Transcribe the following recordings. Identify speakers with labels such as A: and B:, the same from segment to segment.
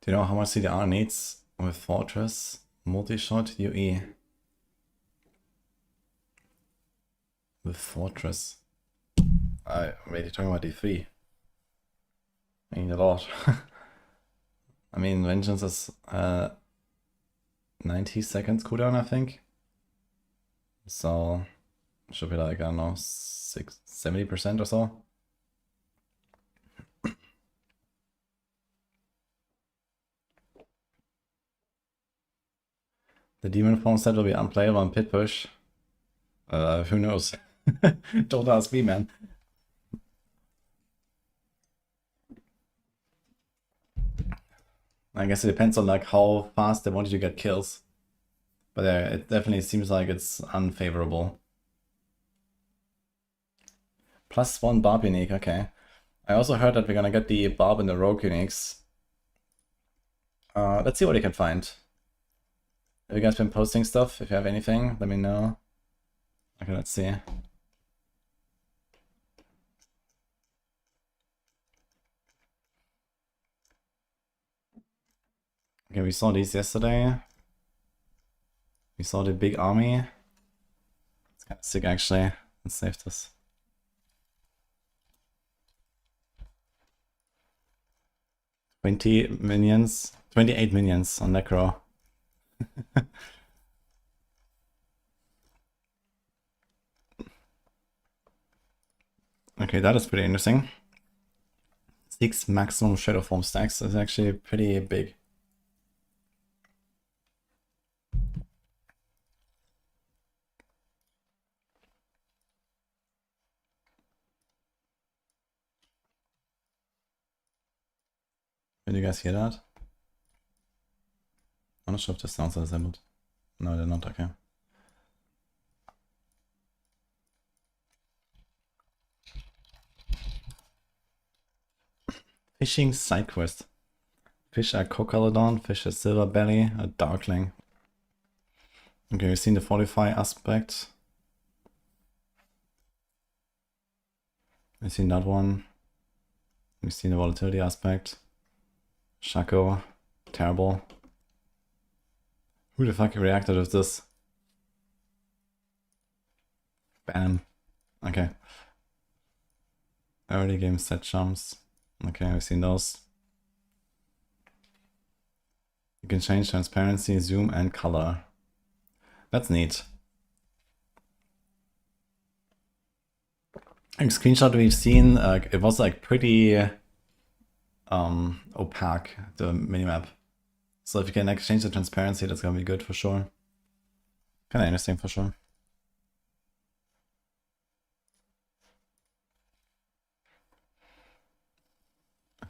A: Do you know how much CDR needs with Fortress multi-shot UE? With Fortress. Wait, you're talking about D3. I need a lot. I mean, Vengeance is 90 seconds cooldown, I think. So, should be like, I don't know, 70% or so. The demon form set will be unplayable on pit push. Who knows? Don't ask me, man. I guess it depends on like how fast they want you to get kills. But it definitely seems like it's unfavorable. +1 Barb unique, okay. I also heard that we're gonna get the Barb and the Rogue uniques. Let's see what we can find. Have you guys been posting stuff? If you have anything, let me know. Okay, let's see. Okay, we saw these yesterday. We saw the big army. It's kind of sick, actually. Let's save this. $20 minions. 28 minions on Necro. Okay, that is pretty interesting. 6 maximum shadow form stacks is actually pretty big. Did you guys hear that? I'm not sure if the sounds are disabled. No, they're not, okay. Fishing side quest. Fish a Cocalodon, fish a Silver Belly, a Darkling. Okay, we've seen the Fortify aspect. We've seen that one. We've seen the Volatility aspect. Shaco, terrible. Who the fuck reacted with this? Bam. Okay. Early game set jumps. Okay, we've seen those. You can change transparency, zoom, and color. That's neat. A screenshot we've seen, it was like pretty opaque, the minimap. So if you can like change the transparency, that's gonna be good for sure. Kinda interesting for sure.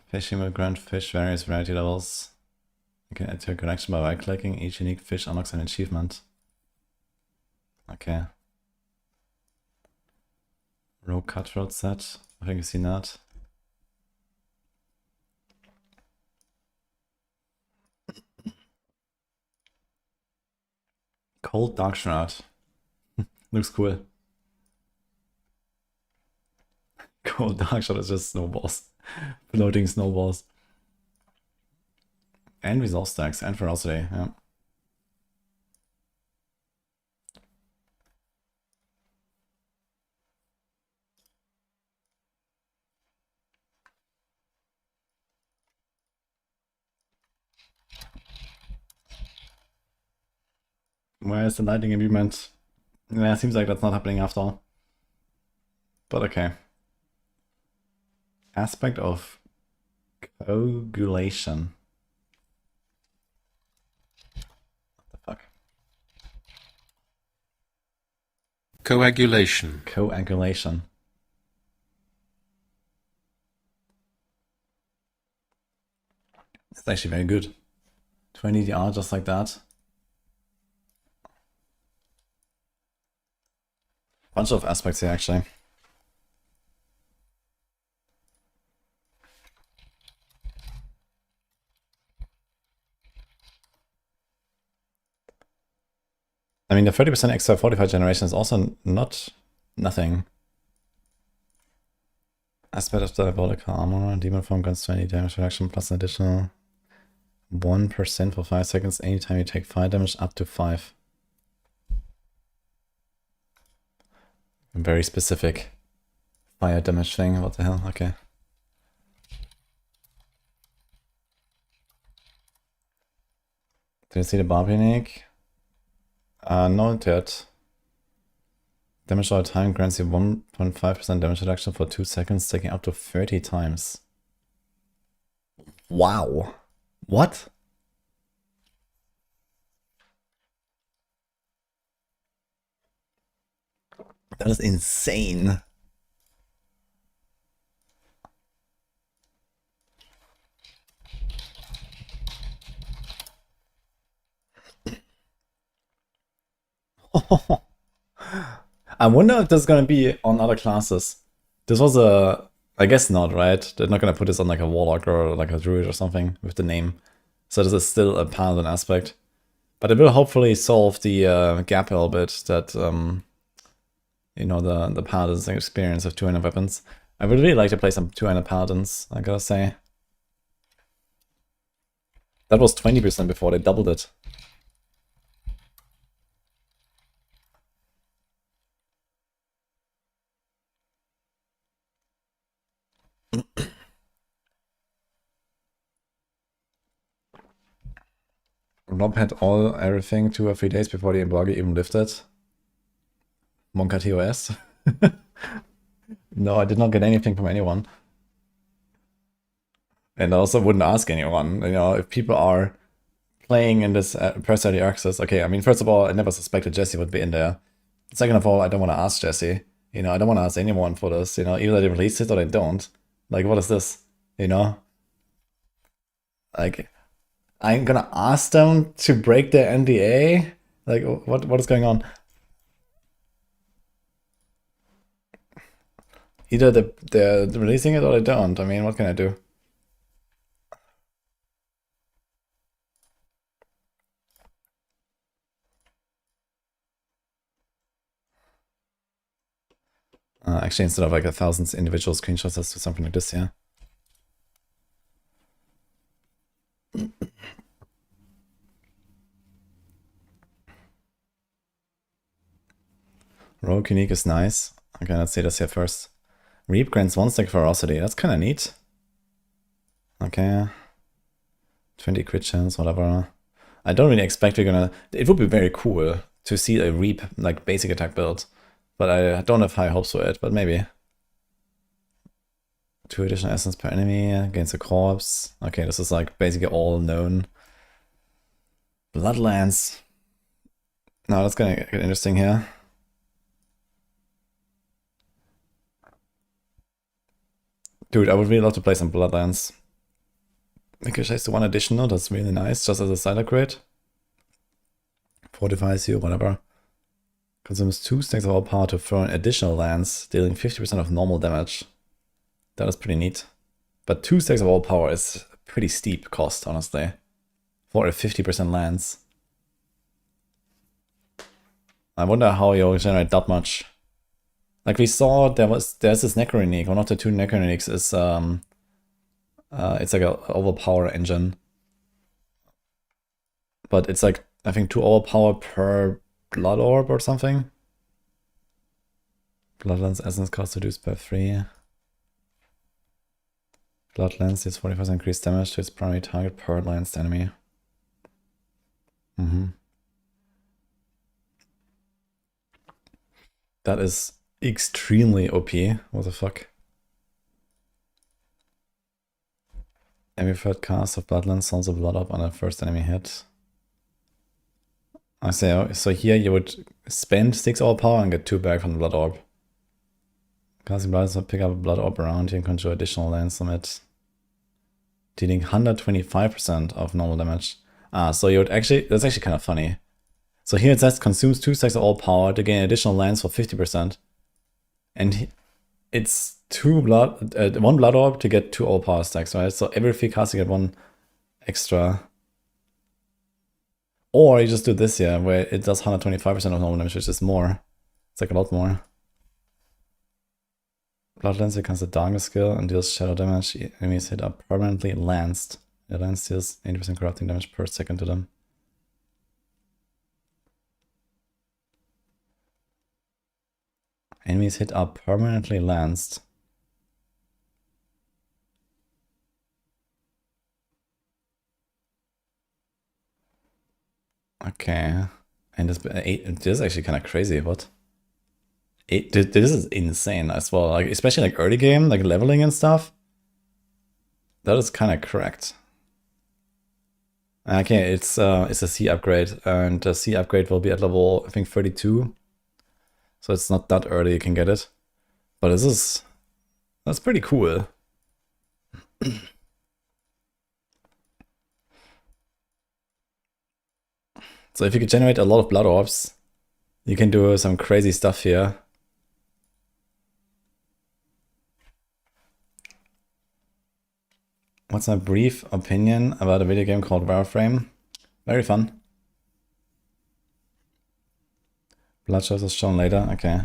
A: Fishing will grant fish various variety levels. You can add to a collection by right-clicking. Each unique fish unlocks an achievement. Okay. Rogue Cutthroat set. I think you've seen that. Cold Dark Shroud. Looks cool. Cold Dark Shroud is just snowballs. Floating snowballs. And resolve stacks and ferocity, yeah. Where is the lightning imbuement? Yeah, it seems like that's not happening after all. But okay. Aspect of coagulation. What the fuck?
B: Coagulation.
A: Coagulation. It's actually very good. 20 DR just like that. Bunch of aspects here actually. I mean, the 30% extra fortified generation is also not nothing. Aspect of diabolical armor, demon form grants 20 damage reduction plus an additional 1% for 5 seconds anytime you take fire damage up to 5. Very specific fire damage thing. What the hell? Okay. Did you see the Barb unique? No, not yet. Damage all time grants you 1.5% damage reduction for 2 seconds, taking up to 30 times. Wow. What? That is insane. I wonder if this is gonna be on other classes. This was a... I guess not, right? They're not gonna put this on like a Warlock or like a Druid or something with the name. So this is still a Paladin aspect. But it will hopefully solve the gap a little bit that, you know, the Paladins experience of 200 weapons. I would really like to play some 200 Paladins, I gotta say. That was 20% before, they doubled it. Rob had everything 2 or 3 days before the embargo even lifted. Monka TOS. No, I did not get anything from anyone. And I also wouldn't ask anyone. You know, if people are playing in this press early access, okay, I mean, first of all, I never suspected Jesse would be in there. Second of all, I don't want to ask Jesse. You know, I don't want to ask anyone for this. You know, either they release it or they don't. Like, what is this? You know? Like, I'm gonna ask them to break their NDA? Like, what is going on? Either they're releasing it or they don't. I mean, what can I do? Actually, instead of like 1,000 individual screenshots, let's do something like this, yeah. Rogue unique is nice. Okay, let's see this here first. Reap grants 1 stack ferocity. That's kind of neat. Okay. 20 crit chance, whatever. I don't really expect we're gonna... It would be very cool to see a Reap, like, basic attack build. But I don't have high hopes for it, but maybe. 2 additional essence per enemy against a corpse. Okay, this is like basically all known. Bloodlands. Now that's gonna get interesting here. Dude, I would really love to play some Bloodlands. Because it's the 1 additional, that's really nice, just as a side upgrade. Fortifies you, whatever. Consumes 2 stacks of all power to throw an additional lance, dealing 50% of normal damage. That is pretty neat. But 2 stacks of all power is a pretty steep cost, honestly. For a 50% lance. I wonder how you'll generate that much. Like we saw, there's this Necro unique. One of the 2 Necro uniques is it's like an overpower engine. But it's like, I think 2 overpower per blood orb or something. Bloodlands essence cost reduced by 3. Bloodlands deals 45% increased damage to its primary target per lanced enemy. That is extremely OP. What the fuck? Every third cast of Bloodlands sends a blood up on a first enemy hit. I say, so here you would spend 6 overpower and get 2 back from the blood orb. Casting Bloodlands will pick up a blood orb around you and control additional lands from it. Dealing 125% of normal damage. So you would actually, that's actually kind of funny. So here it says consumes 2 stacks of all power to gain additional lands for 50%. And it's 1 blood orb to get 2 all power stacks, right? So every 3 casts you get 1 extra. Or you just do this here, where it does 125% of normal damage, which is more. It's like a lot more. Bloodlands becomes a darkness skill and deals shadow damage. Enemies hit are permanently lanced The lance deals 80% corrupting damage per second to them. Enemies hit are permanently lanced. Okay. And this is actually kind of crazy. What? This is insane as well. Like, especially like early game, like leveling and stuff. That is kind of correct. Okay, it's a C upgrade, and the C upgrade will be at level, I think, 32. So it's not that early you can get it. But that's pretty cool. So if you could generate a lot of blood orbs, you can do some crazy stuff here. What's my brief opinion about a video game called Warframe? Very fun. Blood shows is shown later, okay.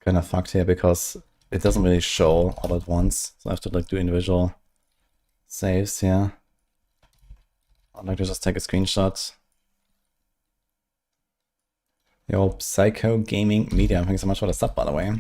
A: Kind of fucked here because it doesn't really show all at once. So I have to like do individual saves here. I'd like to just take a screenshot. Yo, Psycho Gaming Media, thanks so much for the sub, by the way.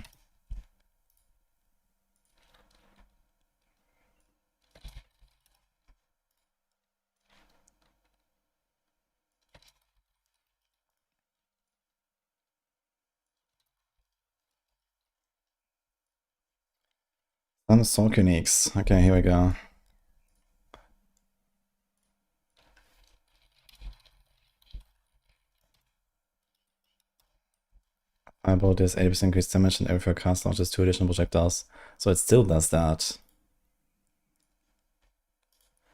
A: Some Soul Uniques. Okay, here we go. Fireball does 80% increased damage and every 4 cast launches 2 additional projectiles. So it still does that.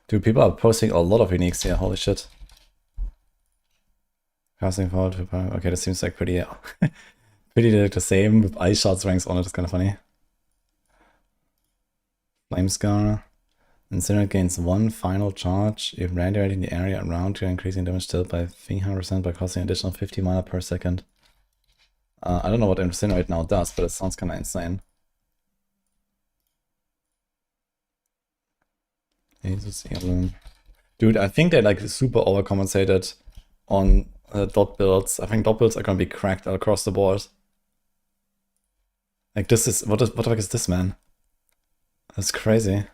A: Dude, people are posting a lot of uniques here, holy shit. Casting forward, okay, this seems like pretty pretty the same with ice shots ranks on it, it's kind of funny. Flame Scar. Incinerate gains 1 final charge if radiating the area around you, increasing damage dealt by 300% by costing additional 50 mana per second. I don't know what Incinerate now does, but it sounds kind of insane. Dude, I think they like super overcompensated on dot builds. I think dot builds are gonna be cracked across the board. Like this is what the fuck is this, man? That's crazy.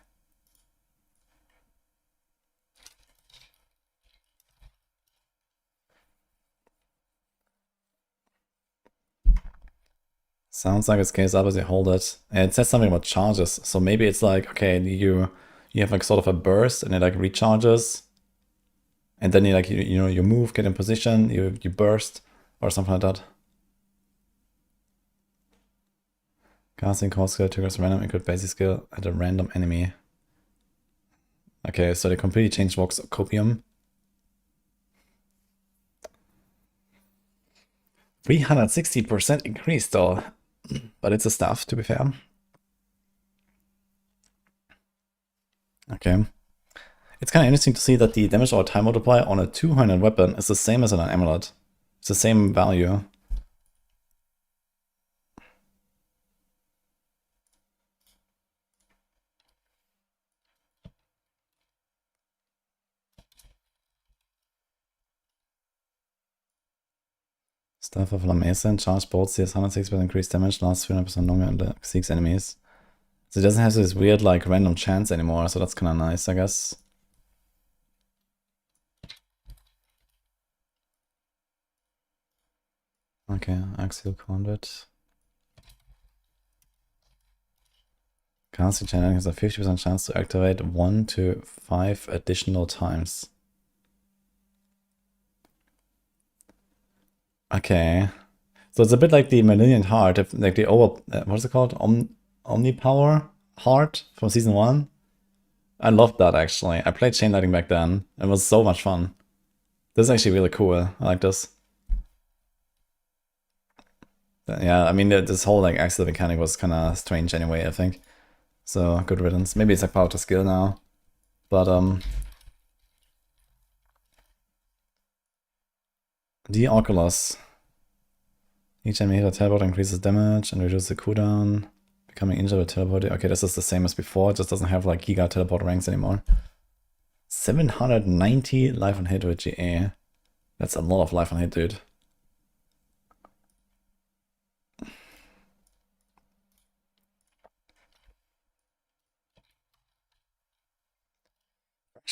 A: Sounds like it scales up as you hold it. And it says something about charges. So maybe it's like, okay, you have like sort of a burst and it like recharges. And then you like you move, get in position, you burst, or something like that. Casting core skill triggers random equip basic skill at a random enemy. Okay, so they completely changed Vox Copium. 360% increase though. But it's a staff, to be fair. Okay. It's kind of interesting to see that the damage or time multiplier on a 200 weapon is the same as on an amulet. It's the same value. Staff of Lamesa and charge bolts deals 106% increased damage, lasts 300% longer and seeks enemies. So it doesn't have this weird like random chance anymore, so that's kind of nice, I guess. Okay, Axial Conduit. Casting channel has a 50% chance to activate 1 to 5 additional times. Okay. So it's a bit like the Malignant Heart, like the what's it called? Omnipower Heart from season 1. I loved that actually. I played Chain Lightning back then. It was so much fun. This is actually really cool. I like this. Yeah, I mean, this whole like Exile mechanic was kind of strange anyway, I think. So good riddance. Maybe it's like part of the skill now. But the Oculus. Each time you hit a teleport increases damage and reduces the cooldown. Becoming injured with teleporting. Okay, this is the same as before. It just doesn't have like Giga teleport ranks anymore. 790 life on hit with GA. That's a lot of life on hit, dude.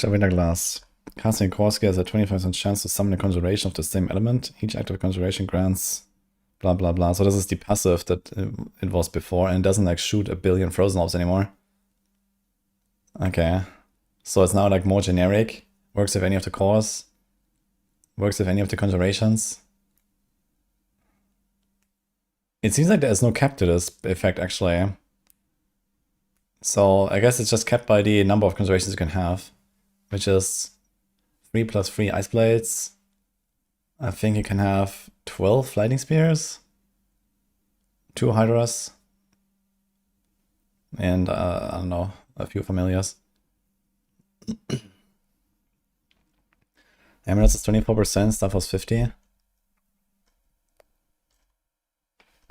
A: Winter Glass. Casting a core skill has a 25% chance to summon a conjuration of the same element. Each active conjuration grants blah blah blah. So this is the passive that it was before, and it doesn't like shoot a billion frozen orbs anymore. Okay. So it's now like more generic. Works with any of the cores. Works with any of the conjurations. It seems like there's no cap to this effect actually. So I guess it's just capped by the number of conjurations you can have, which is 3 plus 3 ice blades. I think you can have 12 lightning spears, 2 hydras, and I don't know, a few familiars. Amulets is 24%, stuff was 50.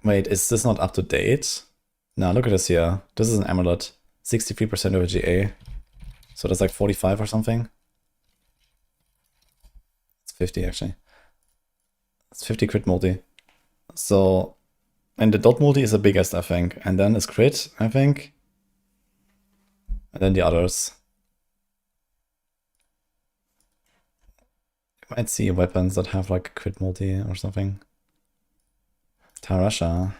A: Wait, is this not up to date? No, look at this here. This is an amulet. 63% over GA. So that's like 45 or something. It's 50 actually. It's 50 crit multi. So, and the dot multi is the biggest, I think. And then is crit, I think. And then the others. You might see weapons that have like crit multi or something. Tarasha.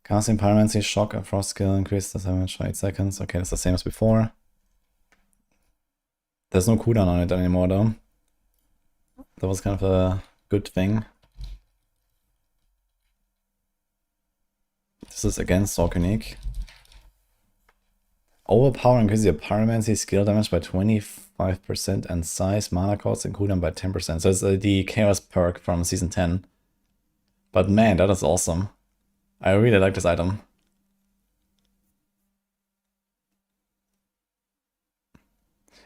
A: Casting Pyromancy, Shock, and Frost skill increase the damage for 8 seconds. Okay, that's the same as before. There's no cooldown on it anymore though. That was kind of a good thing. This is again Stalk unique. Overpower increases your Pyromancy skill damage by 25% and size, mana cost, and cooldown by 10%. So it's the Chaos perk from Season 10. But man, that is awesome. I really like this item.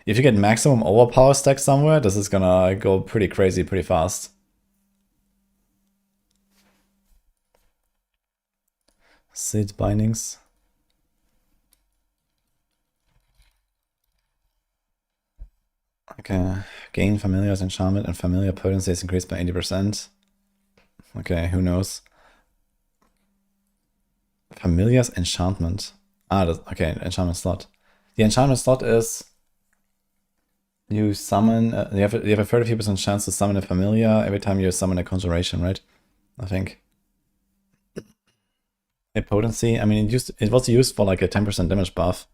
A: If you get maximum overpower stack somewhere, this is gonna go pretty crazy pretty fast. Sid bindings. Okay, gain familiar's enchantment and familiar potency is increased by 80%. Okay, who knows? Familiar's enchantment. Okay, enchantment slot. The enchantment slot is you summon. You have a 33% chance to summon a familiar every time you summon a conjuration, right? I think. A potency. I mean, it was used for like a 10% damage buff,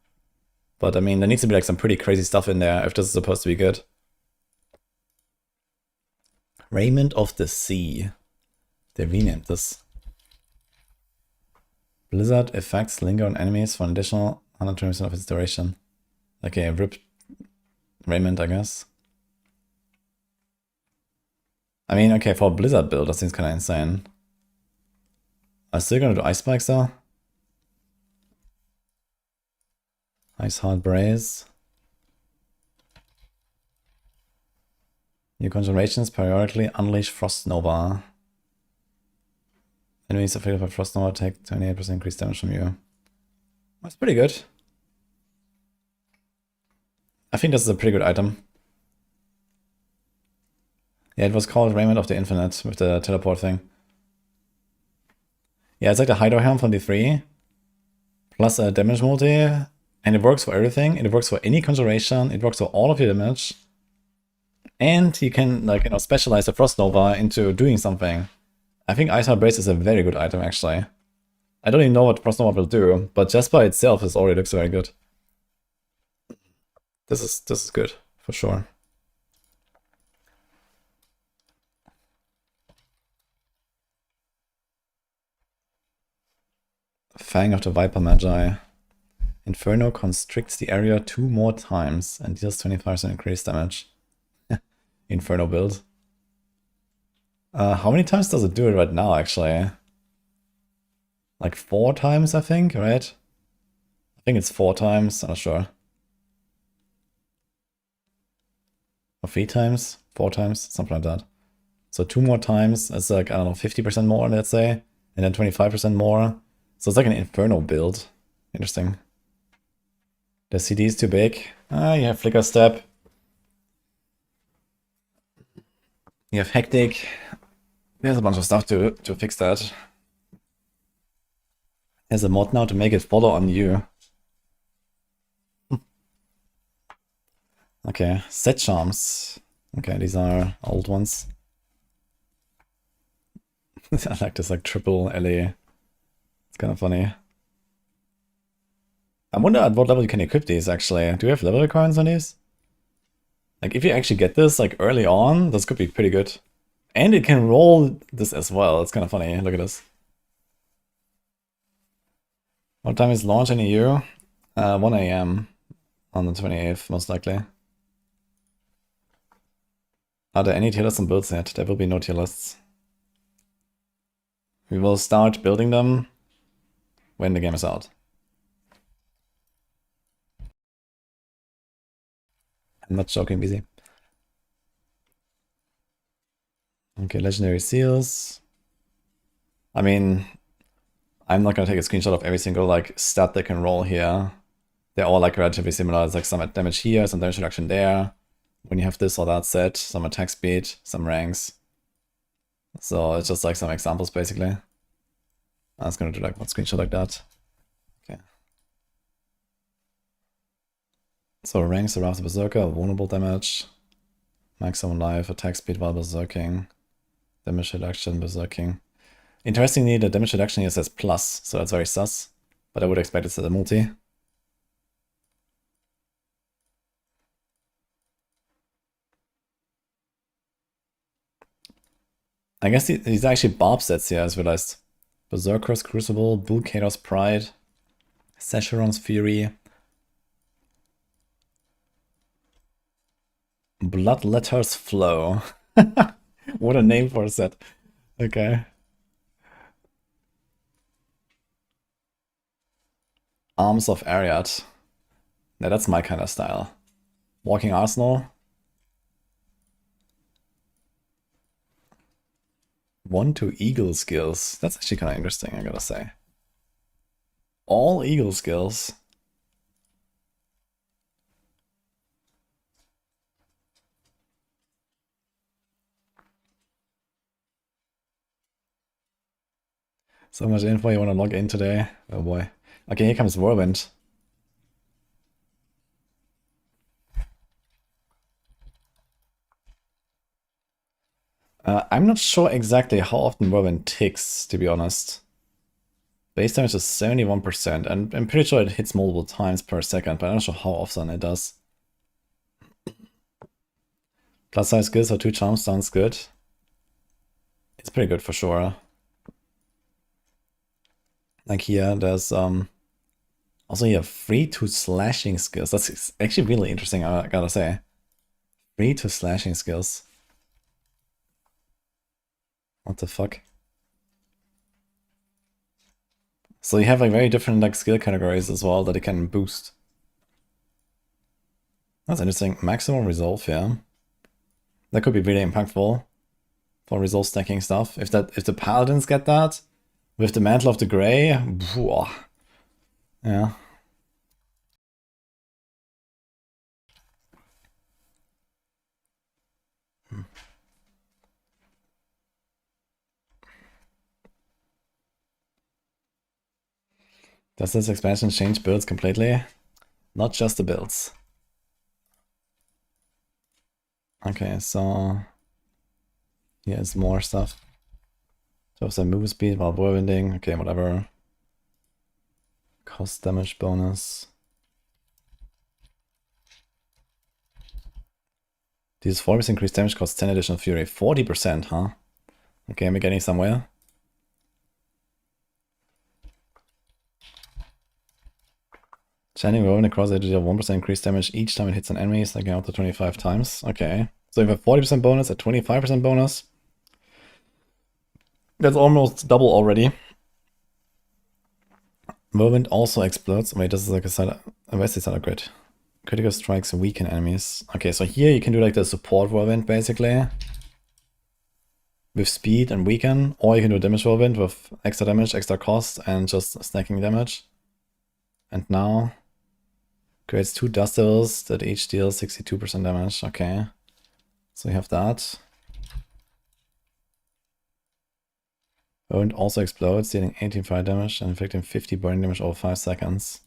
A: but I mean, there needs to be like some pretty crazy stuff in there if this is supposed to be good. Raiment of the Sea. They renamed this. Blizzard effects linger on enemies for an additional 120% of its duration. Okay, ripped raiment, I guess. I mean, okay, for a Blizzard build, that seems kind of insane. I'm still gonna do Ice Spikes though. Ice Hard Braze. New conjurations periodically unleash Frost Nova. Enemies affected by Frost Nova take 28% increased damage from you. That's pretty good. I think this is a pretty good item. Yeah, it was called Raiment of the Infinite with the teleport thing. Yeah, it's like the Hydro Helm from D3 plus a damage multi, and it works for everything. It works for any conjuration. It works for all of your damage, and you can like specialize the Frost Nova into doing something. I think Ice Hard Brace is a very good item actually. I don't even know what Frost Nova will do, but just by itself, it already looks very good. This is good for sure. Fang of the Viper Magi. Inferno constricts the area 2 more times and deals 25% increased damage. Inferno build. How many times does it do it right now, actually? Like 4 times, I think, right? I think it's 4 times, I'm not sure. Or 3 times? 4 times? Something like that. So 2 more times, that's like, I don't know, 50% more, let's say. And then 25% more. So it's like an Inferno build. Interesting. The CD is too big. You have Flicker Step. You have Hectic. There's a bunch of stuff to fix that. There's a mod now to make it follow on you. Okay, set charms. Okay, these are old ones. I like this like triple LA. It's kind of funny. I wonder at what level you can equip these actually. Do you have level requirements on these? Like if you actually get this like early on, this could be pretty good. And it can roll this as well. It's kind of funny. Look at this. What time is launch in the EU? 1 AM on the 28th, most likely. Are there any tier lists on builds yet? There will be no tier lists. We will start building them when the game is out. I'm not joking, busy. Okay, legendary seals. I mean, I'm not gonna take a screenshot of every single like stat they can roll here. They're all like relatively similar. It's like some damage here, some damage reduction there. When you have this or that set, some attack speed, some ranks. So it's just like some examples basically. I was gonna do like one screenshot like that. Okay. So ranks around the berserker, vulnerable damage, maximum life, attack speed while berserking, damage reduction, berserking. Interestingly, the damage reduction here says plus, so that's very sus. But I would expect it's a multi. I guess these are actually Barb sets here, I just realized. Berserker's Crucible, Bulkator's Pride, Secheron's Fury, Bloodletter's Flow. What a name for a set. Okay. Arms of Ariat. Yeah, that's my kind of style. Walking Arsenal. 1-2 Eagle skills. That's actually kind of interesting, I gotta say. All Eagle skills. So much info you want to log in today. Oh boy. Okay, here comes Whirlwind. I'm not sure exactly how often Whirlwind ticks, to be honest. Base damage is 71%, and I'm pretty sure it hits multiple times per second, but I'm not sure how often it does. Plus size skills or 2 charms sounds good. It's pretty good for sure. Like here, there's also here 3-2 slashing skills. That's actually really interesting, I gotta say. 3-2 slashing skills. What the fuck? So you have like very different like skill categories as well that it can boost. That's interesting. Maximum resolve, yeah. That could be really impactful for resolve stacking stuff. If the paladins get that with the Mantle of the Grey, yeah. Does this expansion change builds completely? Not just the builds. Okay, so here's more stuff. So some move speed while whirlwinding. Okay, whatever. Cost damage bonus. These 4% increased damage costs 10 additional fury. 40%, huh? Okay, am I getting somewhere? Chanting Whirlwind across it to deal 1% increased damage each time it hits an enemy, stacking out to 25 times. Okay. So you have a 40% bonus, a 25% bonus. That's almost double already. Whirlwind also explodes. Wait, this is like a Westy side grid. Critical strikes weaken enemies. Okay, so here you can do like the support Whirlwind basically. With speed and weaken. Or you can do damage Whirlwind with extra damage, extra cost, and just stacking damage. And now creates 2 Dust Devils that each deal 62% damage. Okay. So you have that. Whirlwind also explodes, dealing 18 fire damage and inflicting 50 burning damage over 5 seconds.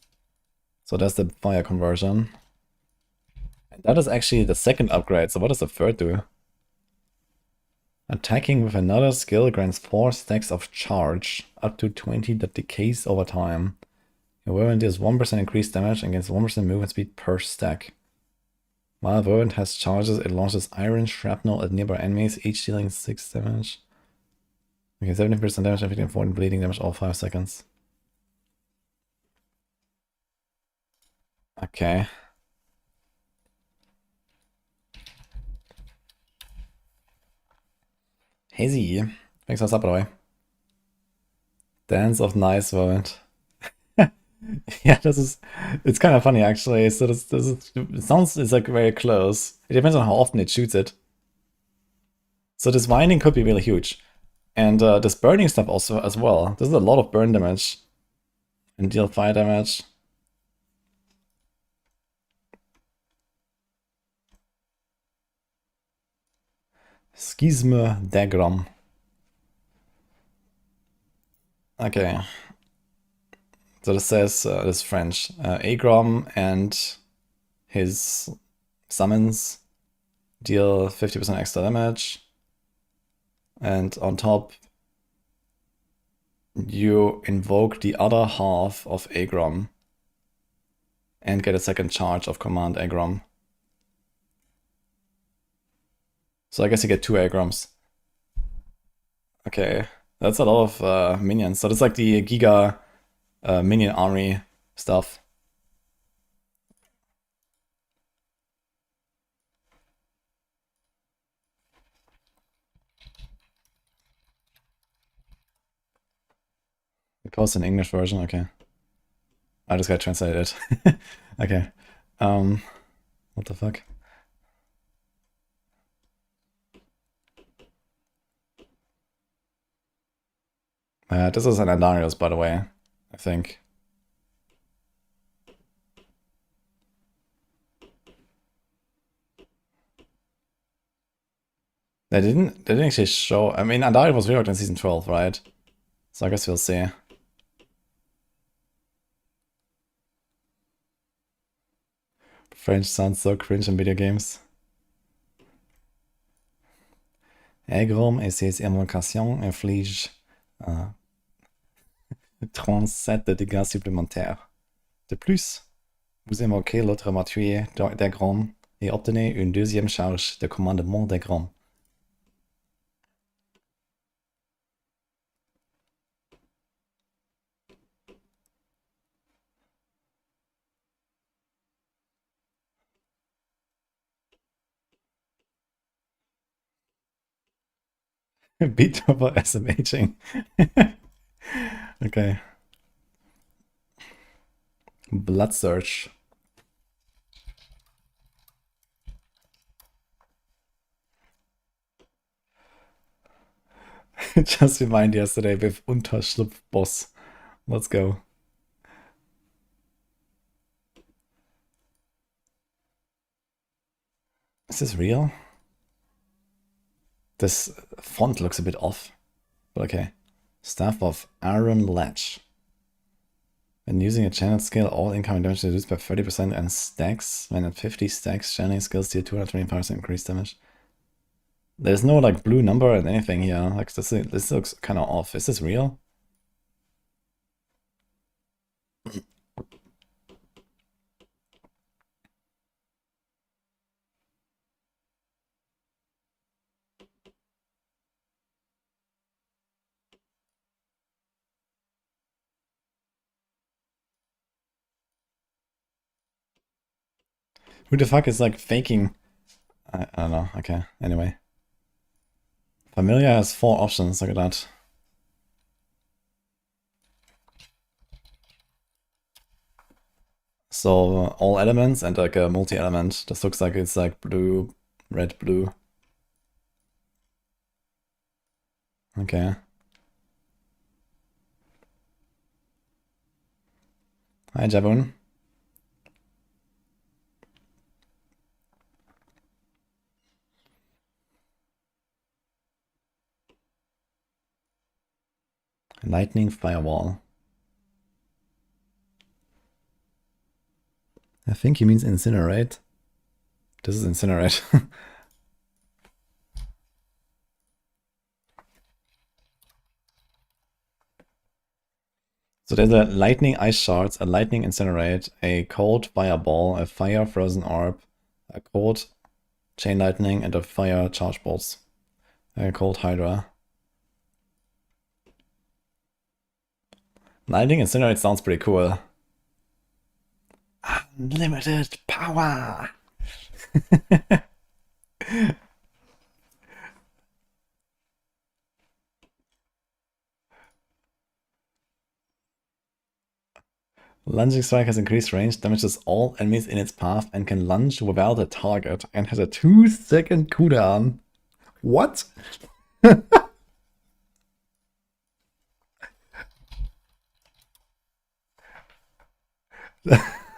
A: So that's the fire conversion. And that is actually the second upgrade. So what does the third do? Attacking with another skill grants 4 stacks of charge, up to 20 that decays over time. Your Whirlwind deals 1% increased damage and gains 1% movement speed per stack. While Whirlwind has charges, it launches iron shrapnel at nearby enemies, each dealing 6 damage. Okay, 70% damage, inflicting 14 bleeding damage all 5 seconds. Okay. Hazy. Thanks for the sub, by the way. Dance of Nice Whirlwind. Yeah, it's kind of funny actually. So it sounds, it's like very close. It depends on how often it shoots it. So this winding could be really huge. And this burning stuff also as well. This is a lot of burn damage. And deal fire damage. Schisme d'Agrom. Okay. So this says, this French. Agrom and his summons deal 50% extra damage. And on top, you invoke the other half of Agrom. And get a second charge of Command Agrom. So I guess you get 2 Agroms. Okay, that's a lot of minions. So that's like the Giga minion army stuff. We post an English version, okay. I just got translated. Okay. What the fuck? This is an Andarius, by the way, I think. They didn't actually show. I mean, Andarius was reworked in season 12, right? So I guess we'll see. French sounds so cringe in video games. Agrom et ses invocations infligent 37 de dégâts supplémentaires. De plus, vous invoquez l'autre moitié d'Agrom et obtenez une deuxième charge de commandement d'Agrom. Beat over SMHing. Okay. Blood Search. Just remind yesterday with Unterschlupf Boss. Let's go. Is this real? This font looks a bit off, but okay. Staff of Iron Latch. When using a channel skill, all incoming damage is reduced by 30% and stacks. When at 50 stacks, channeling skills deal 225% increased damage. There's no like blue number and anything here. Like this looks kind of off. Is this real? Who the fuck is like faking? I don't know. Okay, anyway. Familiar has 4 options, look at that. So all elements and like a multi-element. This looks like it's like blue, red, blue. Okay. Hi, Jabun. Lightning Firewall. I think he means incinerate. This is incinerate. So there's a lightning ice shards, a lightning incinerate, a cold fireball, a fire frozen orb, a cold chain lightning, and a fire charge bolts. A cold hydra. Lightning incinerate sounds pretty cool. Unlimited power! Lunging strike has increased range, damages all enemies in its path, and can lunge without a target, and has a 2-second cooldown. What?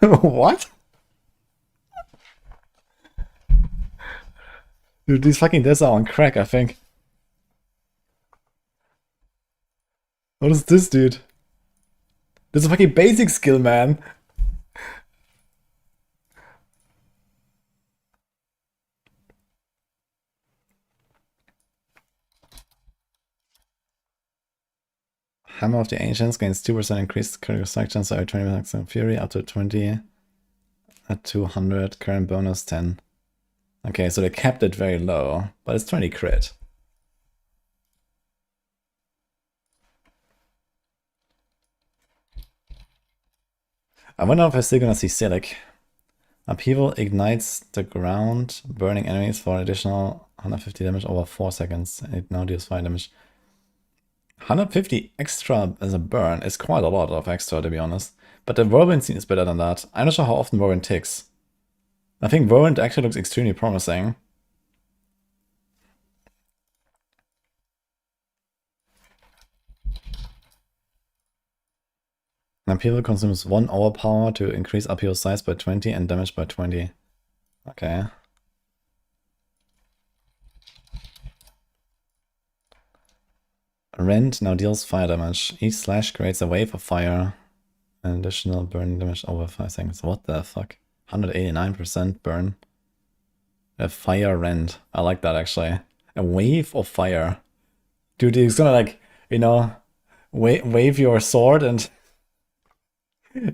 A: What? Dude, these fucking deaths are on crack, I think. What is this, dude? This is a fucking basic skill, man. Hammer of the Ancients gains 2% increased critical strike chance, so 20% fury, up to 20 at 200, current bonus 10. Okay, so they kept it very low, but it's 20 crit. I wonder if I'm still gonna see Silic. Upheaval ignites the ground, burning enemies for an additional 150 damage over 4 seconds. It now deals 5 damage. 150 extra as a burn is quite a lot of extra, to be honest. But the Whirlwind scene is better than that. I'm not sure how often Whirlwind ticks. I think Whirlwind actually looks extremely promising. Upheaval consumes 1 overpower to increase upheaval size by 20 and damage by 20. Okay. Rend now deals fire damage. Each slash creates a wave of fire. An additional burn damage over 5 seconds. What the fuck? 189% burn. A fire rend. I like that actually. A wave of fire. Dude, he's gonna like, you know, wave your sword and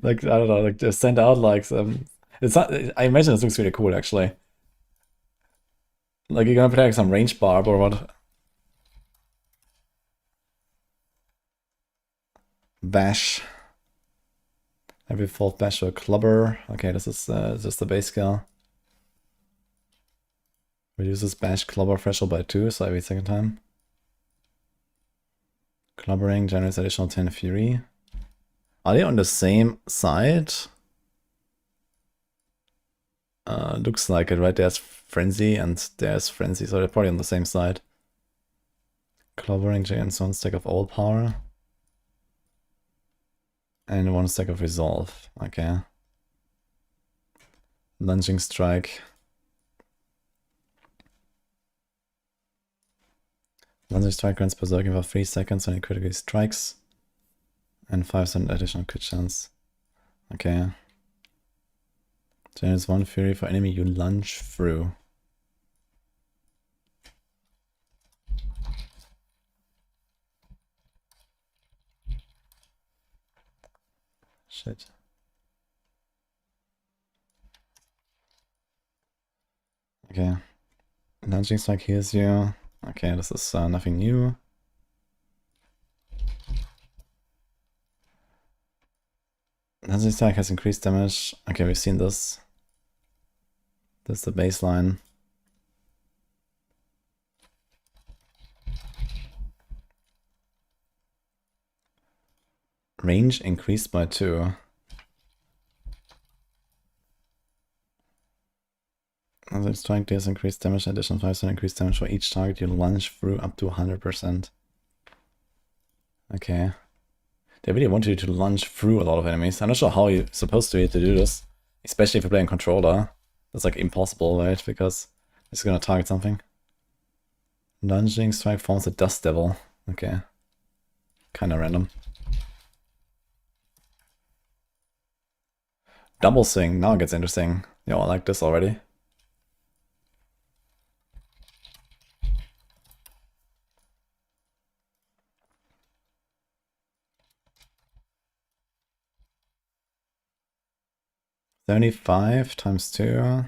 A: like, I don't know, like just send out like some. It's not. I imagine this looks really cool actually. Like you're gonna put like some range barb or what? Bash. Every fourth bash or clubber. Okay, this is just the base skill. Reduces bash clubber threshold by 2, so every second time. Clubbering generates additional 10 fury. Are they on the same side? Looks like it, right? There's Frenzy and there's Frenzy, so they're probably on the same side. Clobbering generates 1 stack of old power. And 1 stack of resolve. Okay. Lunging strike. Lunging strike grants berserking for 3 seconds when it critically strikes. And 5% additional crit chance. Okay. Generates 1 fury for enemy you lunge through. Shit. Okay. Lunging strike heals you. Okay, this is nothing new. Lunging strike has increased damage. Okay, we've seen this. This is the baseline. Range increased by 2. Also strike deals increased damage, additional 5% increased damage for each target you lunge through up to 100%. Okay. They really want you to lunge through a lot of enemies. I'm not sure how you're supposed to do this. Especially if you're playing controller. That's like impossible, right? Because it's gonna target something. Lunging strike forms a dust devil. Okay. Kinda random. Double swing, now it gets interesting. Yo, I like this already. $75 times 2.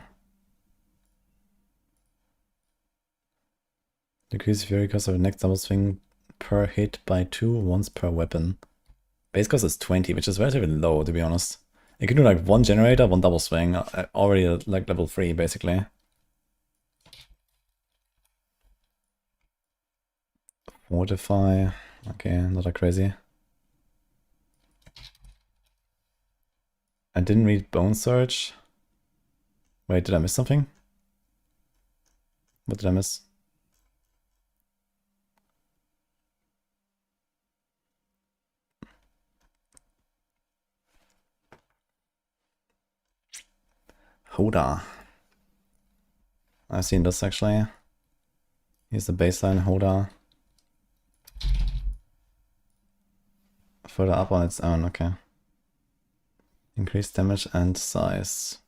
A: Decrease fury cost of the next double swing per hit by 2 once per weapon. Base cost is 20, which is relatively low, to be honest. You can do like 1 generator, 1 double swing, already at like level 3, basically. Fortify, okay, not that crazy. I didn't read Bone Surge. Wait, did I miss something? What did I miss? Hoda. I've seen this actually. Here's the baseline Hoda. Further up on its own, okay. Increased damage and size.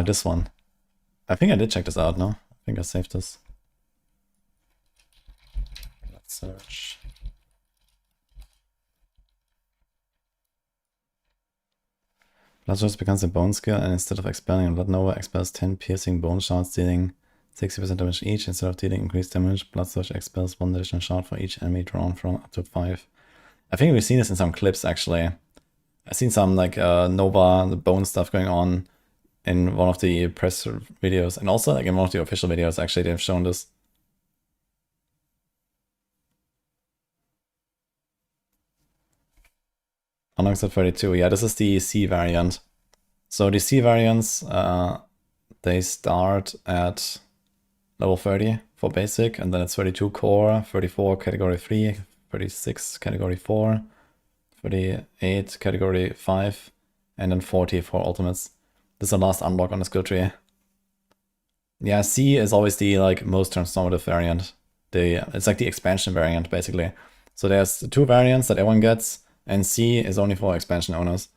A: This one. I think I did check this out, no? I think I saved this. Let's search. Bloodshot becomes a bone skill, and instead of expelling a blood nova, expels 10 piercing bone shards, dealing 60% damage each. Instead of dealing increased damage, Bloodshot expels 1 additional shard for each enemy drawn from up to 5. I think we've seen this in some clips, actually. I've seen some, like, Nova, the bone stuff going on in one of the press videos, and also, like, in one of the official videos, actually, they've shown this. Unlocks at 32. Yeah, this is the C variant. So the C variants, they start at level 30 for basic, and then it's 32 core, 34 category 3, 36 category 4, 38 category 5, and then 40 for ultimates. This is the last unlock on the skill tree. Yeah, C is always the like most transformative variant. It's like the expansion variant, basically. So there's 2 variants that everyone gets, and C is only for expansion owners.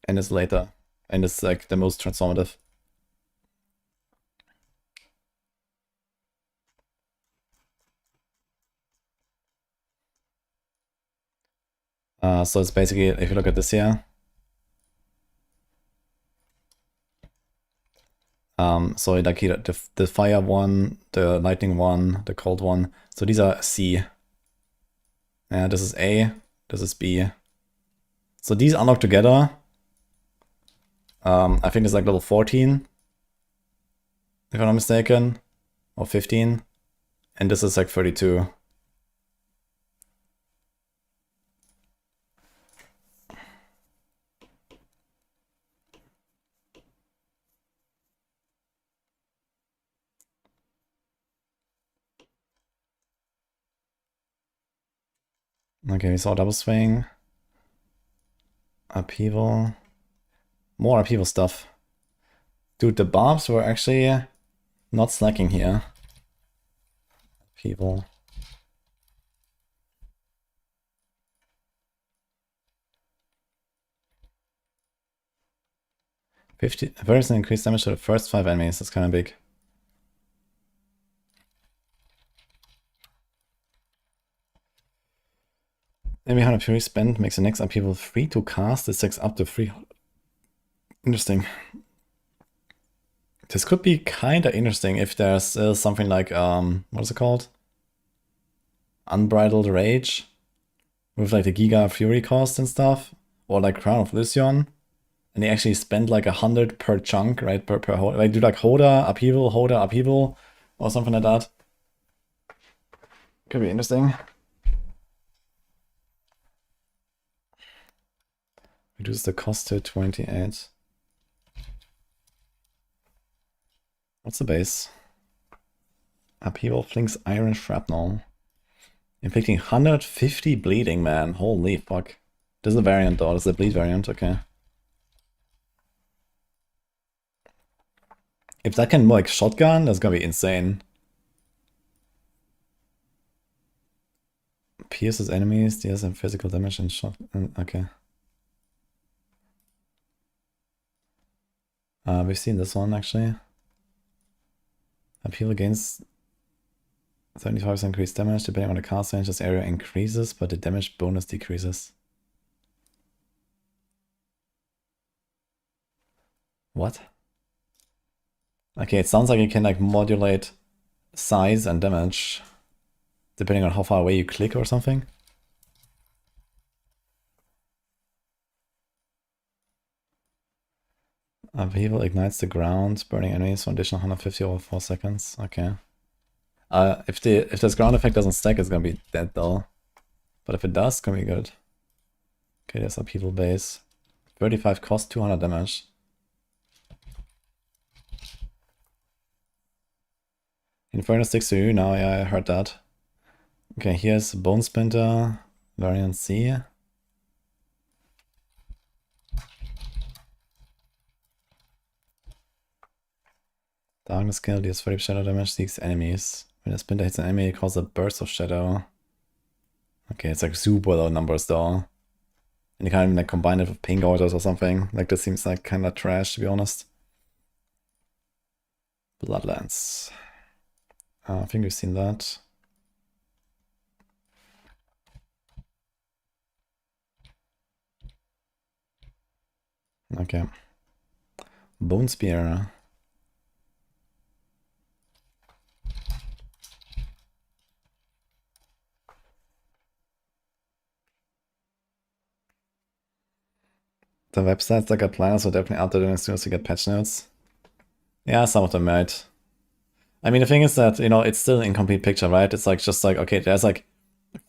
A: And it's later. And it's like the most transformative. So it's basically, if you look at this here, so like the fire one, the lightning one, the cold one. So these are C. Yeah, this is A, this is B. So these unlock together. I think it's like level 14, if I'm not mistaken, or 15. And this is like 32. Okay, we saw double swing. Upheaval. More upheaval stuff. Dude, the barbs were actually not slacking here. Upheaval. Various increased damage to the first 5 enemies. That's kind of big. Every 100 fury spent makes the next upheaval free to cast. It takes up to 3 Interesting. This could be kind of interesting if there's something like, what is it called? Unbridled Rage with like the Giga Fury cost and stuff, or like Crown of Lucion, and they actually spend like 100 per chunk, right? Per like do like Hoda upheaval, or something like that. Could be interesting. Reduce the cost to 28. What's the base? Upheaval flings iron shrapnel. Inflicting 150 bleeding, man. Holy fuck. This is a variant though. This is a bleed variant, okay. If that can like shotgun, that's gonna be insane. Pierces enemies, deals some physical damage and shot. Okay. We've seen this one actually. Upheaval gains 75% increased damage depending on the cast range. This area increases, but the damage bonus decreases. What? Okay, it sounds like you can like modulate size and damage depending on how far away you click or something. Upheaval ignites the ground, burning enemies for an additional 150 over 4 seconds. Okay. If this ground effect doesn't stack, it's gonna be dead though. But if it does, it's gonna be good. Okay, there's upheaval base. 35 cost, 200 damage. Inferno sticks to you now, yeah, I heard that. Okay, here's Bone Splinter, variant C. Darkness Skill deals 30 shadow damage, seeks enemies. When a splinter hits an enemy, it causes a burst of shadow. Okay, it's like super low numbers though. And you can't even like combine it with pink orders or something. Like this seems like kind of trash, to be honest. Bloodlands. I think we've seen that. Okay. Bone Spear. The websites that got planners are definitely out there as soon as you get patch notes. Yeah, some of them might. I mean, the thing is that, you know, it's still an incomplete picture, right? It's like just like, okay, there's like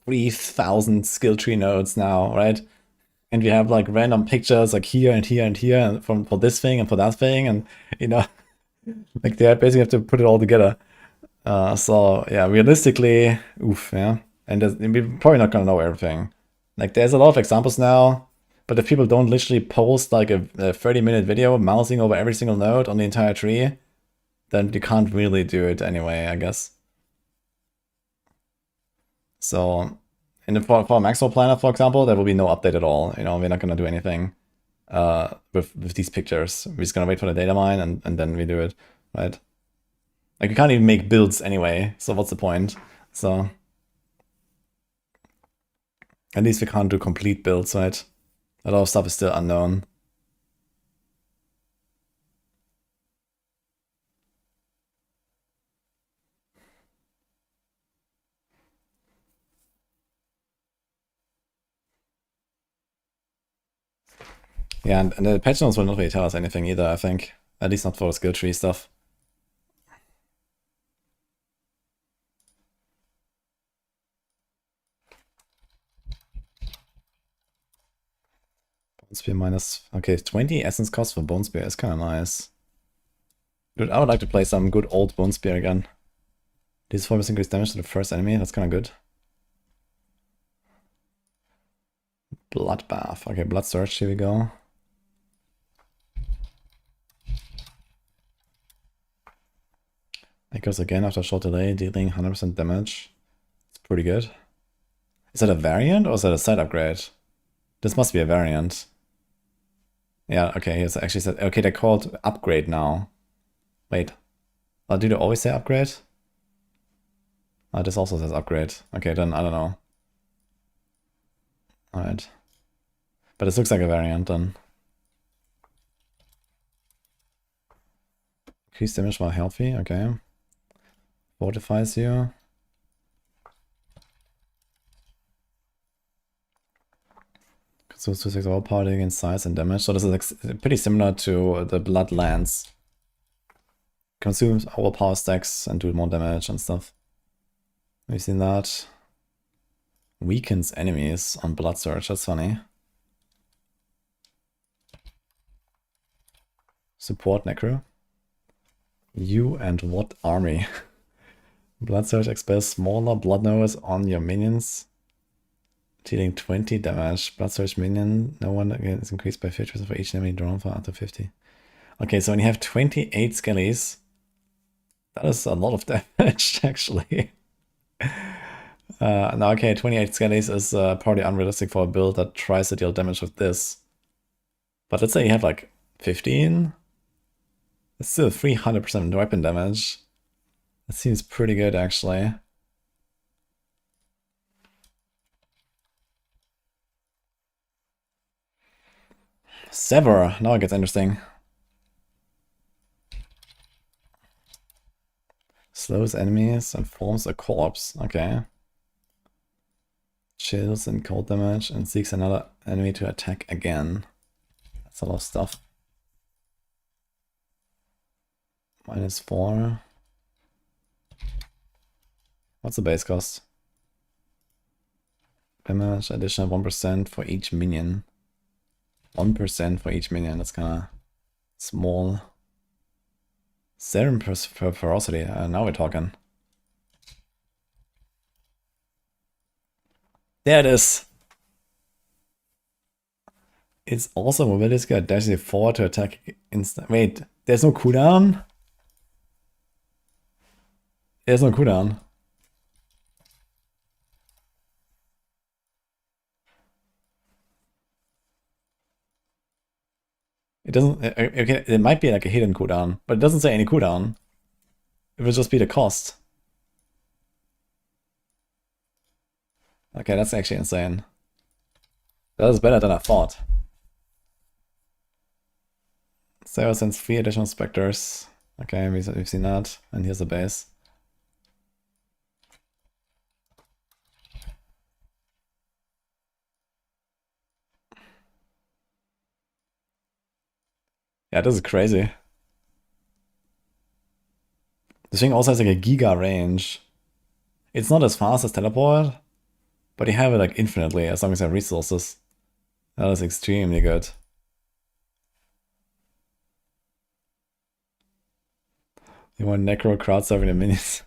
A: 3,000 skill tree nodes now, right? And we have like random pictures like here and here and here and for this thing and for that thing, and you know, like they basically have to put it all together. So yeah, realistically, oof, yeah. And we're probably not gonna know everything. Like there's a lot of examples now, but if people don't literally post like a 30-minute video mousing over every single node on the entire tree, then you can't really do it anyway, I guess. So for a Maxwell Planner, for example, there will be no update at all. You know, we're not gonna do anything with these pictures. We're just gonna wait for the data mine and then we do it, right? Like you can't even make builds anyway, so what's the point? So at least we can't do complete builds, right? A lot of stuff is still unknown. Yeah, and the patch notes will not really tell us anything either, I think. At least not for the skill tree stuff. Bone Spear minus... Okay, 20 essence cost for Bone Spear is kind of nice. Dude, I would like to play some good old Bone Spear again. These 4% increased damage to the first enemy, that's kind of good. Bloodbath. Okay, Blood Surge, here we go. It goes again after a short delay, dealing 100% damage. It's pretty good. Is that a variant or is that a side upgrade? This must be a variant. Yeah, okay, he's actually said, okay, they're called upgrade now. Wait, do they always say upgrade? This also says upgrade. Okay, then I don't know. Alright. But this looks like a variant then. Increase damage while healthy, okay. Fortifies you. So 2/6 overpower against size and damage. So this is like pretty similar to the Blood Lance. Consumes overpower stacks and do more damage and stuff. Have you seen that? Weakens enemies on Blood Surge, that's funny. Support Necro. You and what army? Blood Surge expels smaller blood nose on your minions, dealing 20 damage. Blood Surge minion, no one is increased by 50% for each enemy drawn for up to 50. Okay, so when you have 28 skellies, that is a lot of damage, actually. Now, okay, 28 skellies is probably unrealistic for a build that tries to deal damage with this. But let's say you have like 15. It's still 300% weapon damage. That seems pretty good, actually. Sever. Now it gets interesting. Slows enemies and forms a corpse. Okay. Chills and cold damage and seeks another enemy to attack again. That's a lot of stuff. -4. What's the base cost? Damage, additional 1% for each minion. 1% for each minion, that's kinda small. 7 per ferocity, now we're talking. There it is! It's also mobility skill, dashes forward to attack instant. Wait, there's no cooldown? There's no cooldown. It doesn't. Okay, it might be like a hidden cooldown, but it doesn't say any cooldown. It will just be the cost. Okay, that's actually insane. That is better than I thought. Sarah sends 3 additional specters. Okay, we've seen that. And here's the base. Yeah, this is crazy. This thing also has like a giga range. It's not as fast as teleport, but you have it like infinitely as long as you have resources. That is extremely good. You want Necro crowd serving the minis.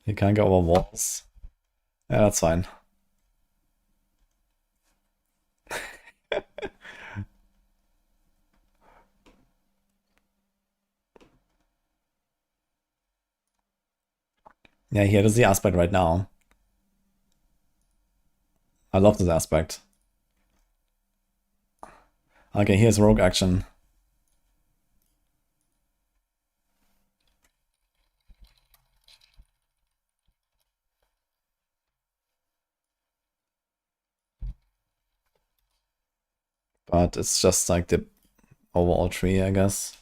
A: You can't go over walls. Yeah, that's fine. Yeah, here is the aspect right now. I love this aspect. Okay, here's rogue action. But it's just like the overall tree, I guess.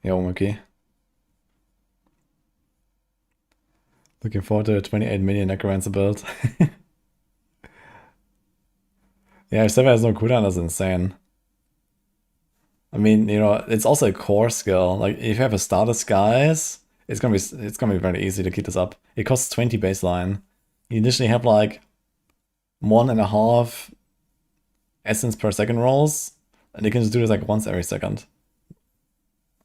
A: Yo, Mookie. Looking forward to a 28 million Necromancer build. Yeah, if Sever has no cooldown, that's insane. I mean, you know, it's also a core skill. Like, if you have a starter skies, it's gonna be very easy to keep this up. It costs 20 baseline. You initially have like 1.5 essence per second rolls, and you can just do this like once every second.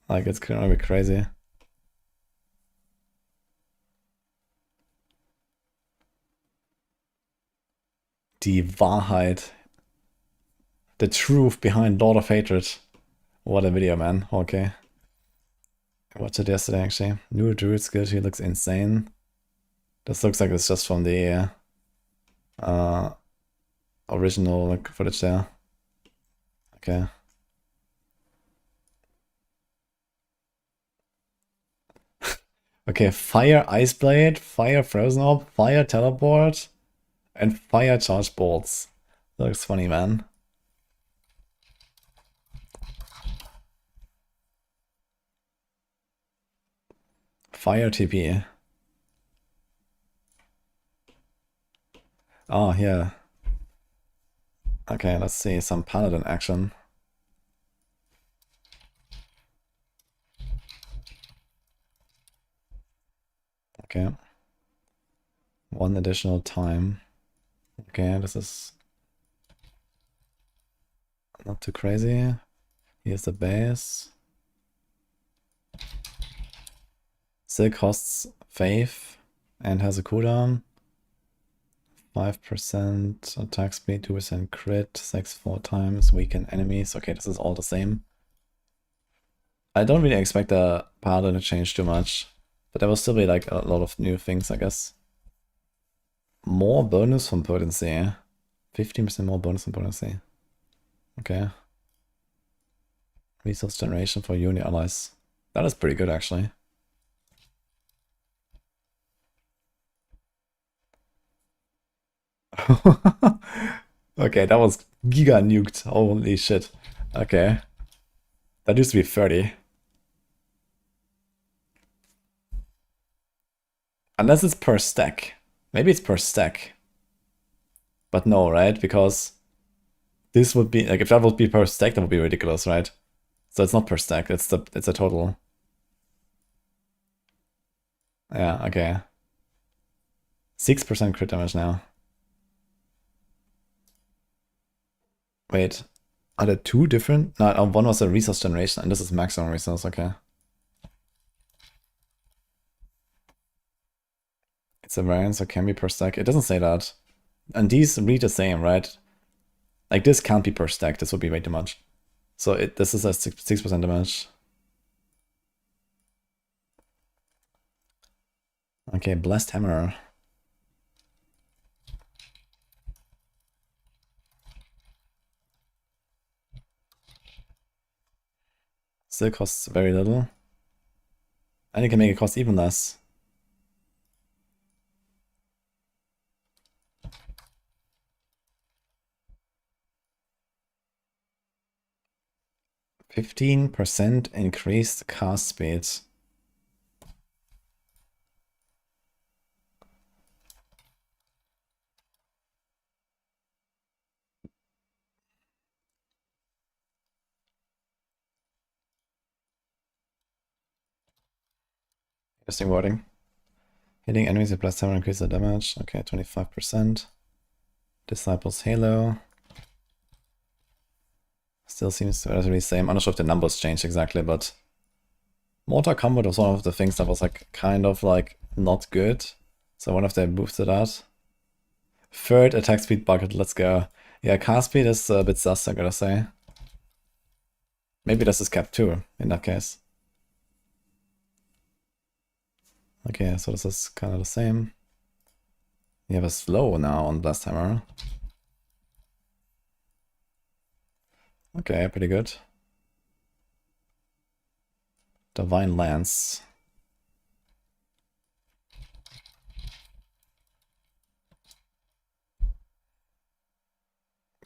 A: Like, it's gonna be crazy. Die Wahrheit. The truth behind Lord of Hatred. What a video, man. Okay. I watched it yesterday, actually. New druid skill tree looks insane. This looks like it's just from the original like, footage there. Okay. Okay, fire ice blade, fire frozen orb, fire teleport, and fire charge bolts. That looks funny, man. Fire TP. Oh, yeah. Okay, let's see some Paladin action. Okay. One additional time. Okay, this is not too crazy. Here's the base. Still costs faith and has a cooldown. 5% attack speed, 2% crit, 6 4 times, weaken enemies. Okay, this is all the same. I don't really expect the Paladin to change too much, but there will still be like a lot of new things, I guess. More bonus from potency. 15% more bonus from potency. Okay. Resource generation for unit allies. That is pretty good, actually. Okay, that was giga nuked. Holy shit. Okay. That used to be 30. Unless it's per stack. Maybe it's per stack. But no, right? Because this would be like if that would be per stack, that would be ridiculous, right? So it's not per stack, it's a total. Yeah, okay. 6% crit damage now. Wait. Are there two different? No, one was a resource generation and this is maximum resource, okay. It's a variance, so can be per stack. It doesn't say that. And these read the same, right? Like this can't be per stack, this would be way too much. So this is a 6% damage. Okay, Blessed Hammer. Still costs very little. And you can make it cost even less. %15% increased cast speed. Interesting wording. Hitting enemies with plus 7 increases the damage. Okay, 25%. Disciples Halo. Still seems relatively same. I'm not sure if the numbers changed exactly, but Mortar Combat was one of the things that was like kind of like not good. So one of them boosted that. Third attack speed bucket, let's go. Yeah, cast speed is a bit sus, I gotta say. Maybe this is cap 2 in that case. Okay, so this is kind of the same. We have a slow now on Blast Hammer. Okay, pretty good. Divine Lance.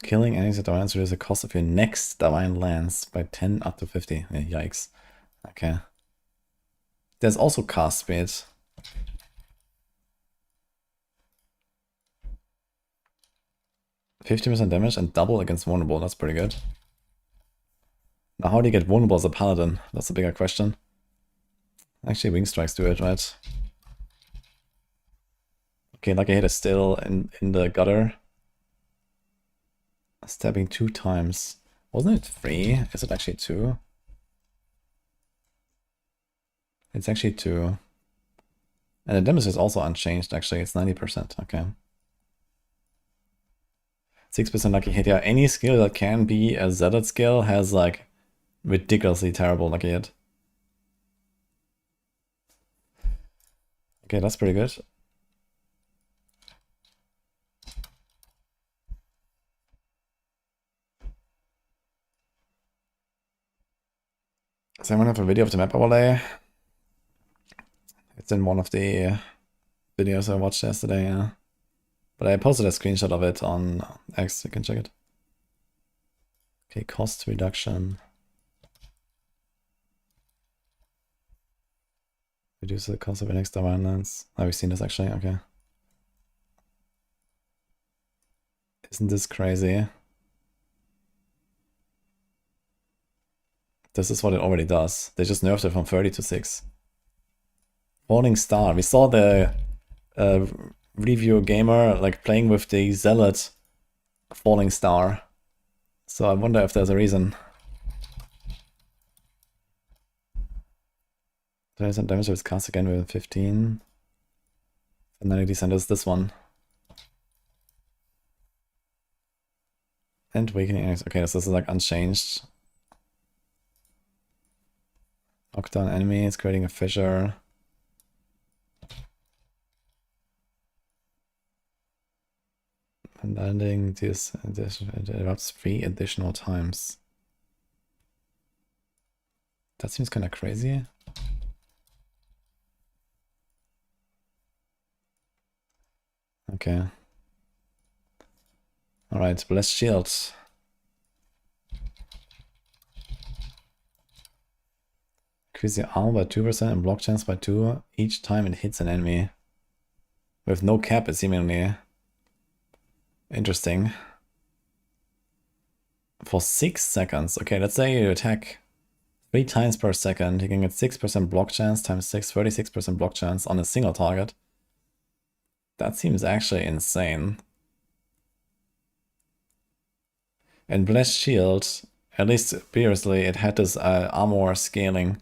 A: Killing enemies with Divine Lance reduces the cost of your next Divine Lance by 10 up to 50. Yeah, yikes. Okay. There's also cast speed. 50% damage and double against vulnerable. That's pretty good. Now, how do you get vulnerable as a paladin? That's a bigger question. Actually, wing strikes do it, right? Okay, Lucky Hit is still in the gutter. Stabbing 2 times. Wasn't it 3? Is it actually 2? It's actually 2. And the damage is also unchanged, actually. It's 90%. Okay. 6% Lucky Hit. Yeah, any skill that can be a Zealot skill has, like, ridiculously terrible Lucky Hit. Okay, that's pretty good. Does anyone have a video of the map overlay? It's in one of the videos I watched yesterday, yeah. But I posted a screenshot of it on X, you can check it. Okay, cost reduction. Reduce the cost of an extra violence. Oh, we've seen this actually, okay. Isn't this crazy? This is what it already does. They just nerfed it from 30 to 6. Falling Star. We saw the review gamer like playing with the Zealot Falling Star. So I wonder if there's a reason. There's some damage with cast again with 15. Fanatic Descent is this one. And Awakening. Okay, this is like unchanged. Knock down enemies, creating a fissure. And landing this it erupts 3 additional times. That seems kind of crazy. Okay. Alright, Blessed Shield. Increase your armor by 2% and block chance by 2 each time it hits an enemy. With no cap, it's seemingly interesting. For 6 seconds. Okay, let's say you attack 3 times per second. You can get 6% block chance times 6, 36% block chance on a single target. That seems actually insane. And Blessed Shield, at least previously, it had this armor scaling.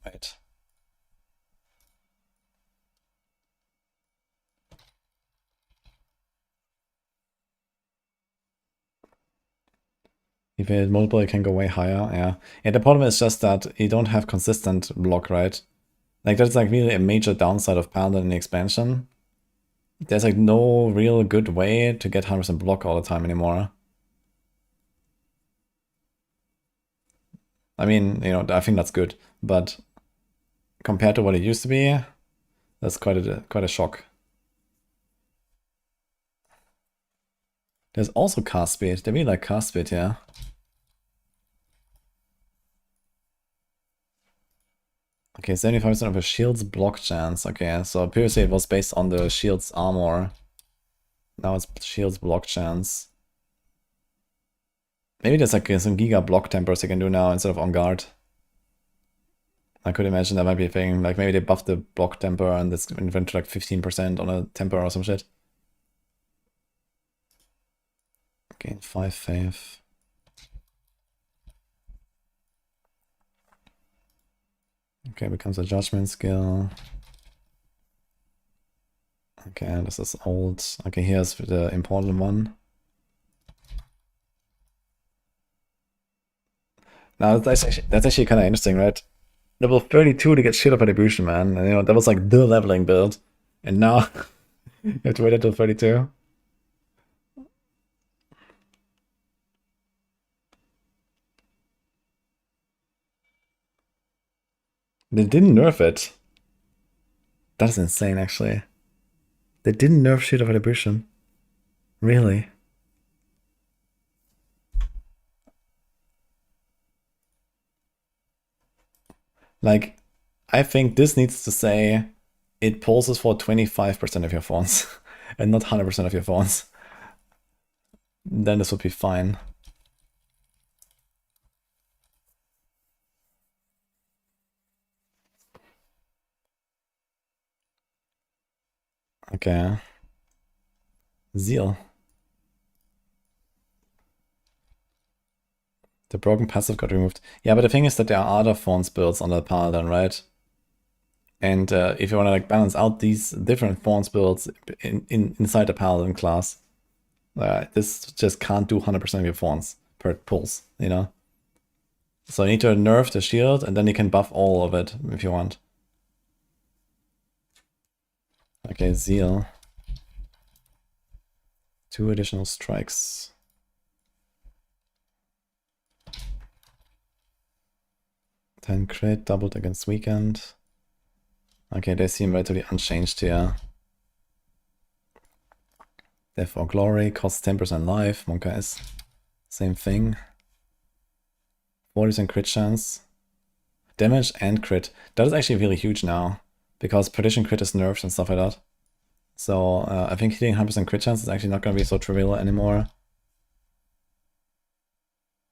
A: Right. If you hit multiple, it can go way higher, yeah. And the problem is just that you don't have consistent block, right? Like, that's like really a major downside of Paladin in the expansion. There's like no real good way to get 100% block all the time anymore. I mean, you know, I think that's good, but compared to what it used to be, that's quite a shock. There's also cast speed. They really like cast speed, yeah. Okay, 75% of a shield's block chance. Okay, so previously it was based on the shield's armor. Now it's shield's block chance. Maybe there's like some giga block tempers you can do now instead of on guard. I could imagine that might be a thing. Like maybe they buffed the block temper and it's went to like 15% on a temper or some shit. Gain 5 faith. Okay, becomes a judgment skill. Okay, this is old. Okay, here's the important one. Now that's actually kind of interesting, right? Level 32 to get shit up attribution, man. And, you know, that was like the leveling build. And now you have to wait until 32. They didn't nerf it. That is insane, actually. They didn't nerf shit of attribution. Really? Like, I think this needs to say it pulses for 25% of your phones and not 100% of your phones. Then this would be fine. Okay. Zeal. The broken passive got removed. Yeah, but the thing is that there are other phones builds on the Paladin, right? And if you want to like balance out these different phones builds inside the Paladin class, this just can't do 100% of your phones per pulse, you know? So you need to nerf the shield, and then you can buff all of it if you want. Okay, Zeal. 2 additional strikes. 10 crit, doubled against weekend. Okay, they seem relatively unchanged here. Death or Glory costs 10% life. Monka is same thing. 40% crit chance. Damage and crit. That is actually really huge now, because Perdition crit is nerfed and stuff like that. So I think hitting 100% crit chance is actually not going to be so trivial anymore.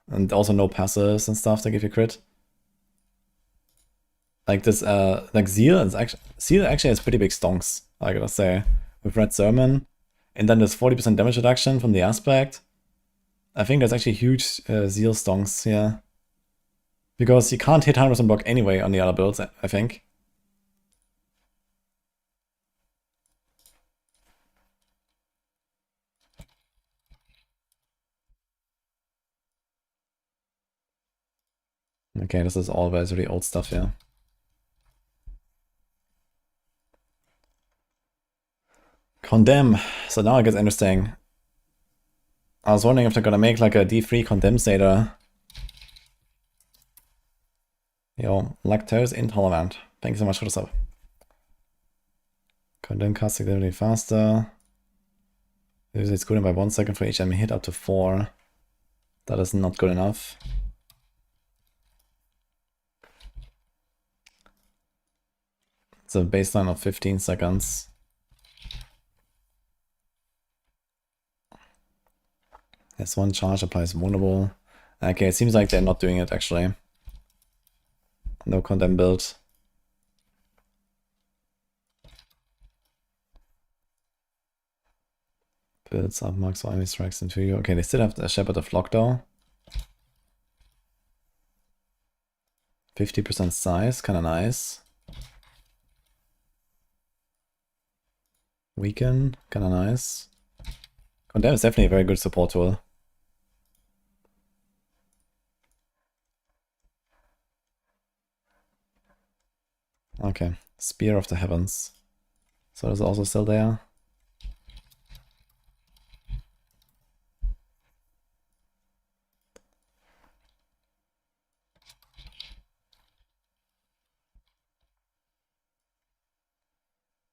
A: And also no passives and stuff to give you crit. Like this, like Zeal actually has pretty big stonks, I gotta say, with Red Sermon. And then there's 40% damage reduction from the aspect. I think that's actually huge Zeal stonks here. Because you can't hit 100% block anyway on the other builds, I think. Okay, this is all really old stuff here. Condemn. So now it gets interesting. I was wondering if they're gonna make like a D3 Condemn Satyr. Yo, lactose intolerant. Thank you so much for the sub. Condemn casts significantly faster. It's good by 1 second for each enemy hit up to 4. That is not good enough. It's a baseline of 15 seconds. Yes, one charge applies vulnerable. Okay, it seems like they're not doing it actually. No condemn build. Builds up marks for enemy strikes into you. Okay, they still have the Shepherd of Flock though. 50% size, kinda nice. Weaken, kinda nice. Condemn is definitely a very good support tool. Okay, Spear of the Heavens. So that's also still there.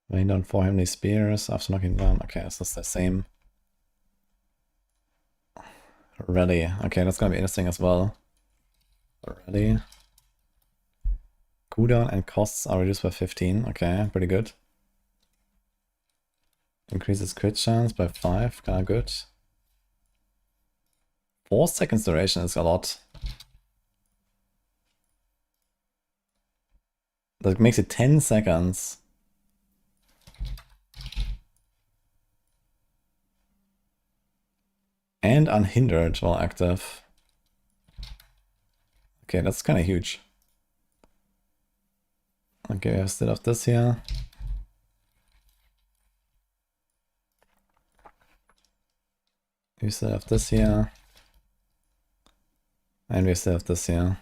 A: Rain down 4 heavenly spears after knocking down. Okay, so it's the same. Ready. Okay, that's gonna be interesting as well. Ready. Cooldown and costs are reduced by 15. Okay, pretty good. Increases crit chance by 5. Kinda good. 4 seconds duration is a lot. That makes it 10 seconds. And unhindered while active. Okay, that's kind of huge. Okay, I still have this here. We still have this here. And we still have this here.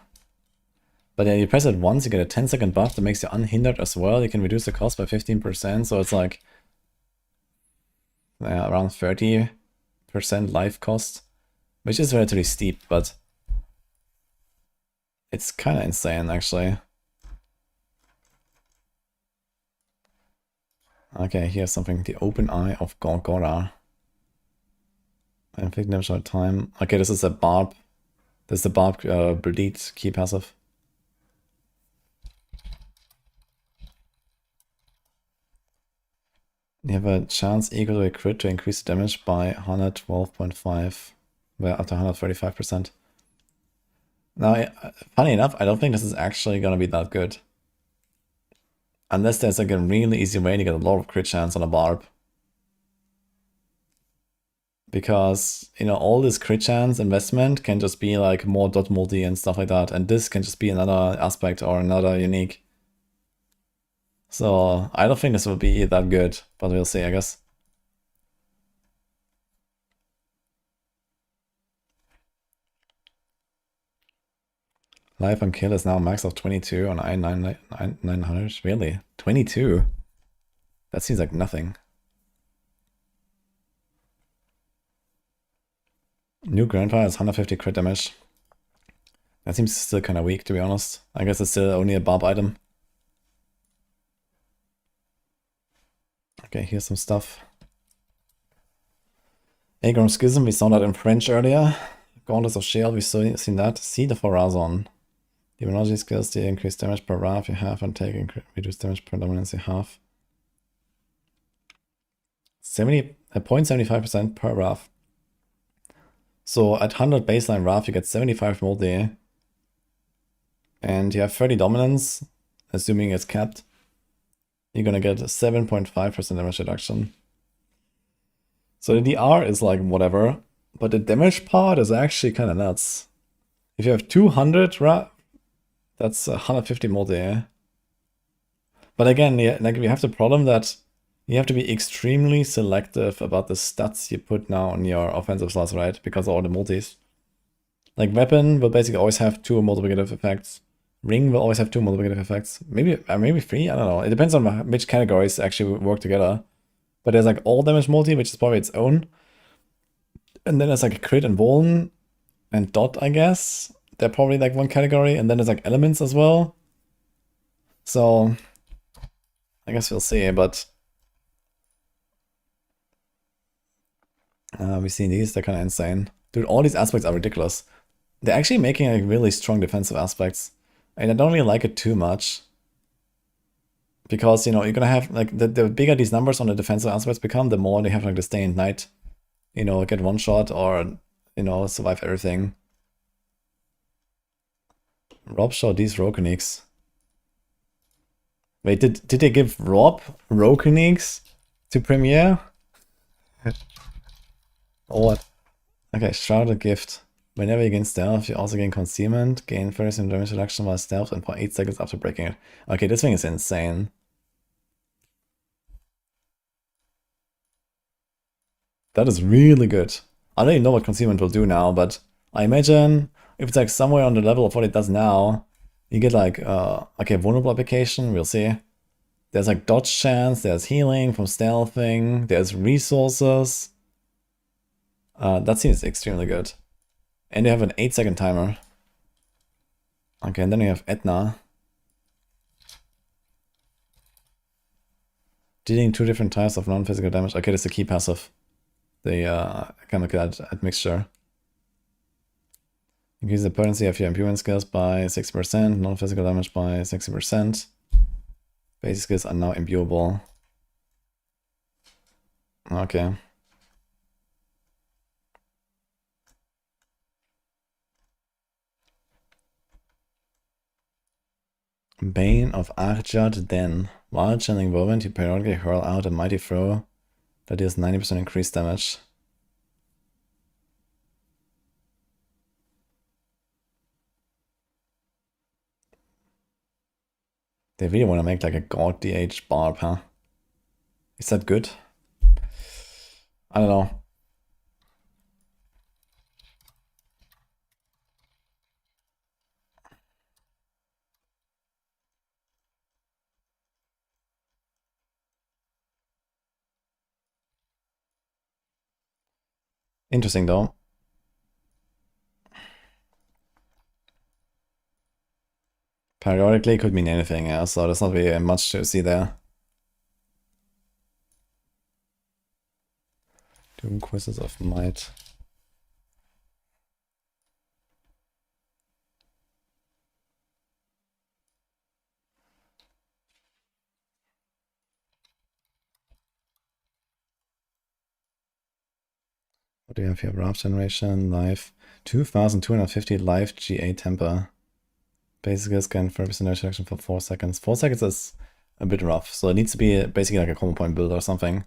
A: But yeah, you press it once, you get a 10-second buff that makes you unhindered as well. You can reduce the cost by 15%, so it's like around 30% life cost, which is relatively steep, but it's kind of insane actually. Okay, here's something. The Open Eye of Gorgora. Inflict damage short time. Okay, this is a barb. This is the barb bleed key passive. You have a chance equal to a crit to increase the damage by 112.5, well, up to 135%. Now, funny enough, I don't think this is actually gonna be that good. Unless there's like a really easy way to get a lot of crit chance on a barb. Because, you know, all this crit chance investment can just be like more dot multi and stuff like that, and this can just be another aspect or another unique. So I don't think this will be that good, but we'll see, I guess. Life on kill is now max of 22 on I-900. Really? 22? That seems like nothing. New Grandpa has 150 crit damage. That seems still kind of weak, to be honest. I guess it's still only a barb item. Okay, here's some stuff. Agron Schism, we saw that in French earlier. Gauntlets of Shield, we've seen that. Seed of Horazon. Demonology skills, the increase damage per wrath you have and take reduce damage per dominance you have. 0.75% per wrath. So at 100 baseline wrath, you get 75 multi. And you have 30 dominance, assuming it's capped. You're gonna get a 7.5% damage reduction. So the DR is like whatever, but the damage part is actually kind of nuts. If you have 200 wrath, that's 150 multi. Eh? But again, yeah, like we have the problem that you have to be extremely selective about the stats you put now on your offensive slots, right? Because of all the multis. Like weapon will basically always have 2 multiplicative effects. Ring will always have 2 multiplicative effects. Maybe 3, I don't know. It depends on which categories actually work together. But there's like all damage multi, which is probably its own. And then there's like a crit and vuln and dot, I guess. They're probably like one category. And then there's like elements as well. So I guess we'll see, but we've seen these, they're kind of insane. Dude, all these aspects are ridiculous. They're actually making like really strong defensive aspects. And I don't really like it too much. Because, you know, you're gonna have, like, the bigger these numbers on the defensive aspects become, the more they have, like, the stay in night. You know, get one shot or, you know, survive everything. Rob showed these Rokuniks. Wait, did they give Rob Rokuniks to Premiere? Or what? Okay, Shrouded Gift. Whenever you gain stealth, you also gain concealment, gain 30% damage reduction while stealth, and for 8 seconds after breaking it. Okay, this thing is insane. That is really good. I don't even know what concealment will do now, but I imagine if it's like somewhere on the level of what it does now, you get like, okay, vulnerable application, we'll see. There's like dodge chance, there's healing from stealthing, there's resources. That seems extremely good. And you have an 8-second timer. Okay, and then you have Etna. Dealing 2 different types of non-physical damage. Okay, that's the key passive. The chemical admixture. Increase the potency of your imbuement skills by 60%, non-physical damage by 60%. Basic skills are now imbuable. Okay. Bane of Arjad Den. While channeling Whirlwind, you periodically hurl out a mighty throw that deals 90% increased damage. They really want to make like a god DH barb, huh? Is that good? I don't know. Interesting though. Periodically could mean anything, yeah, so there's not really much to see there. Doom Quizzes of Might. What do you have here? Wrath Generation, Life. 2250 Life GA Temper. Basic skills can 30% damage reduction for 4 seconds. 4 seconds is a bit rough, so it needs to be basically like a combo point build or something.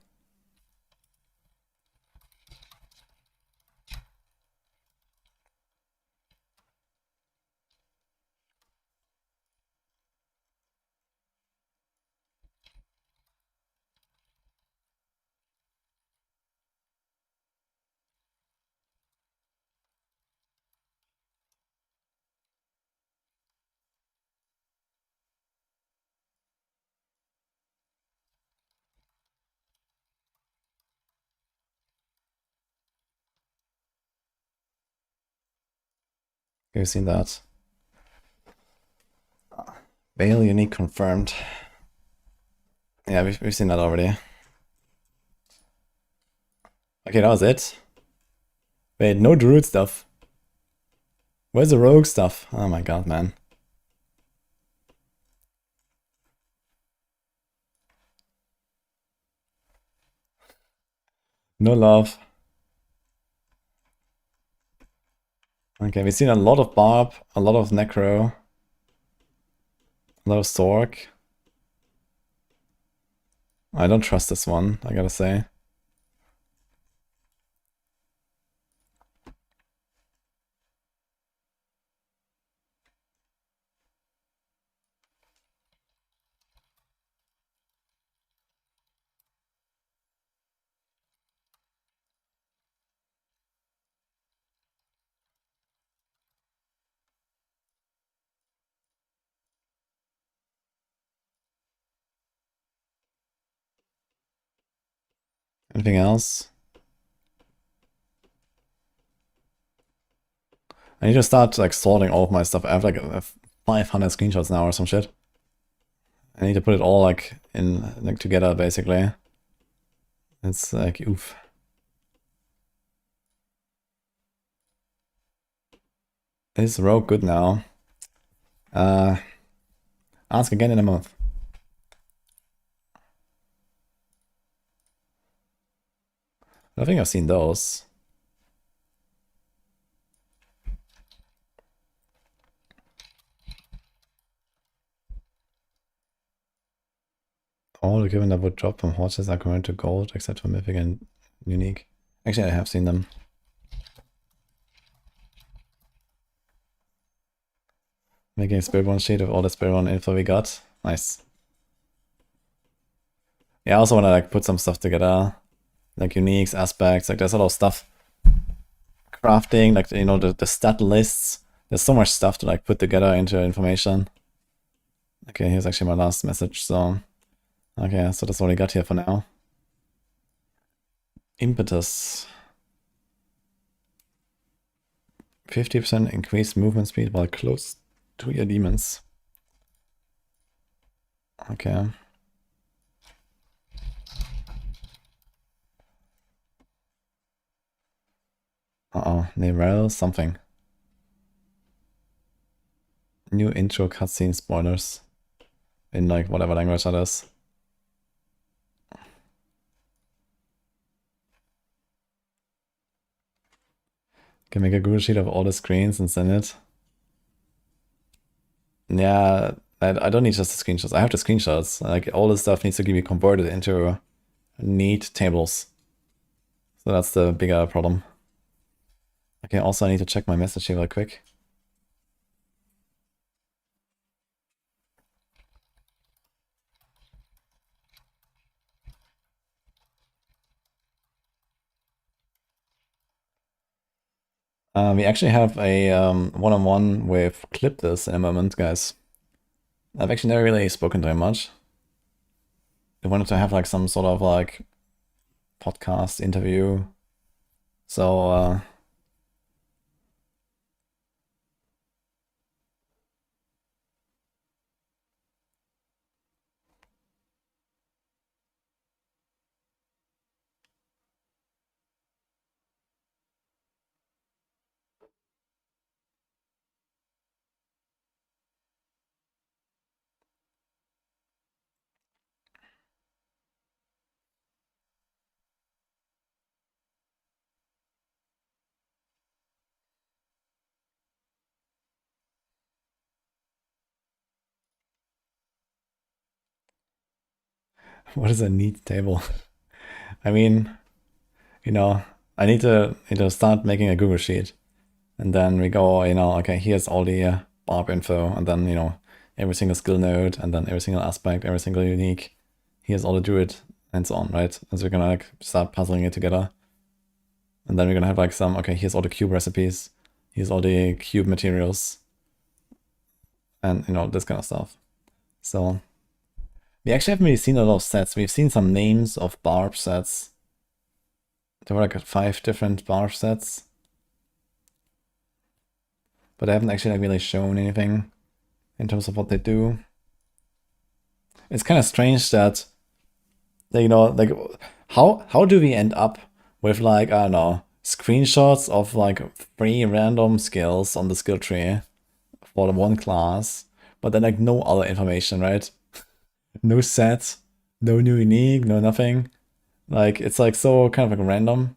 A: You've seen that. Veil unique confirmed. Yeah, we've seen that already. Okay, that was it. Wait, no druid stuff. Where's the rogue stuff? Oh my god, man. No love. Okay, we've seen a lot of Barb, a lot of Necro, a lot of Stork. I don't trust this one, I gotta say. Anything else? I need to start like sorting all of my stuff. I have like 500 screenshots now or some shit. I need to put it all like in like together basically. It's like oof. Is Rogue good now? Ask again in a month. I think I've seen those. All the given that would drop from horses are converted to gold, except for mythic and unique. Actually, I have seen them. Making a spirit one sheet of all the spirit one info we got. Nice. Yeah, I also want to like put some stuff together, like uniques, aspects. Like there's a lot of stuff. Crafting, like you know the stat lists. There's so much stuff to like put together into information. Okay, here's actually my last message. So, okay, so that's all I got here for now. Impetus. 50% increased movement speed while close to your demons. Okay. Uh-oh, Nerel something. New intro cutscene spoilers. In like whatever language that is. Can make a Google Sheet of all the screens and send it. Yeah, I don't need just the screenshots. I have the screenshots. Like all this stuff needs to be converted into neat tables. So that's the bigger problem. Okay, also I need to check my message here real quick. We actually have a one-on-one with Clip This in a moment, guys. I've actually never really spoken to him much. I wanted to have like some sort of like podcast interview. So what is a neat table? I mean, you know, I need to start making a Google Sheet. And then we go, you know, okay, here's all the Barb info, and then, you know, every single skill node, and then every single aspect, every single unique. Here's all the druid, and so on, right? And so we're gonna like start puzzling it together. And then we're gonna have like some, okay, here's all the cube recipes, here's all the cube materials, and, you know, this kind of stuff. So, we actually haven't really seen a lot of sets. We've seen some names of Barb sets. There were like 5 different Barb sets. But I haven't actually like really shown anything in terms of what they do. It's kind of strange that, you know, like how do we end up with like, I don't know, screenshots of like 3 random skills on the skill tree for the one class, but then like no other information, right? No sets, no new unique, no nothing. Like it's like so kind of like random.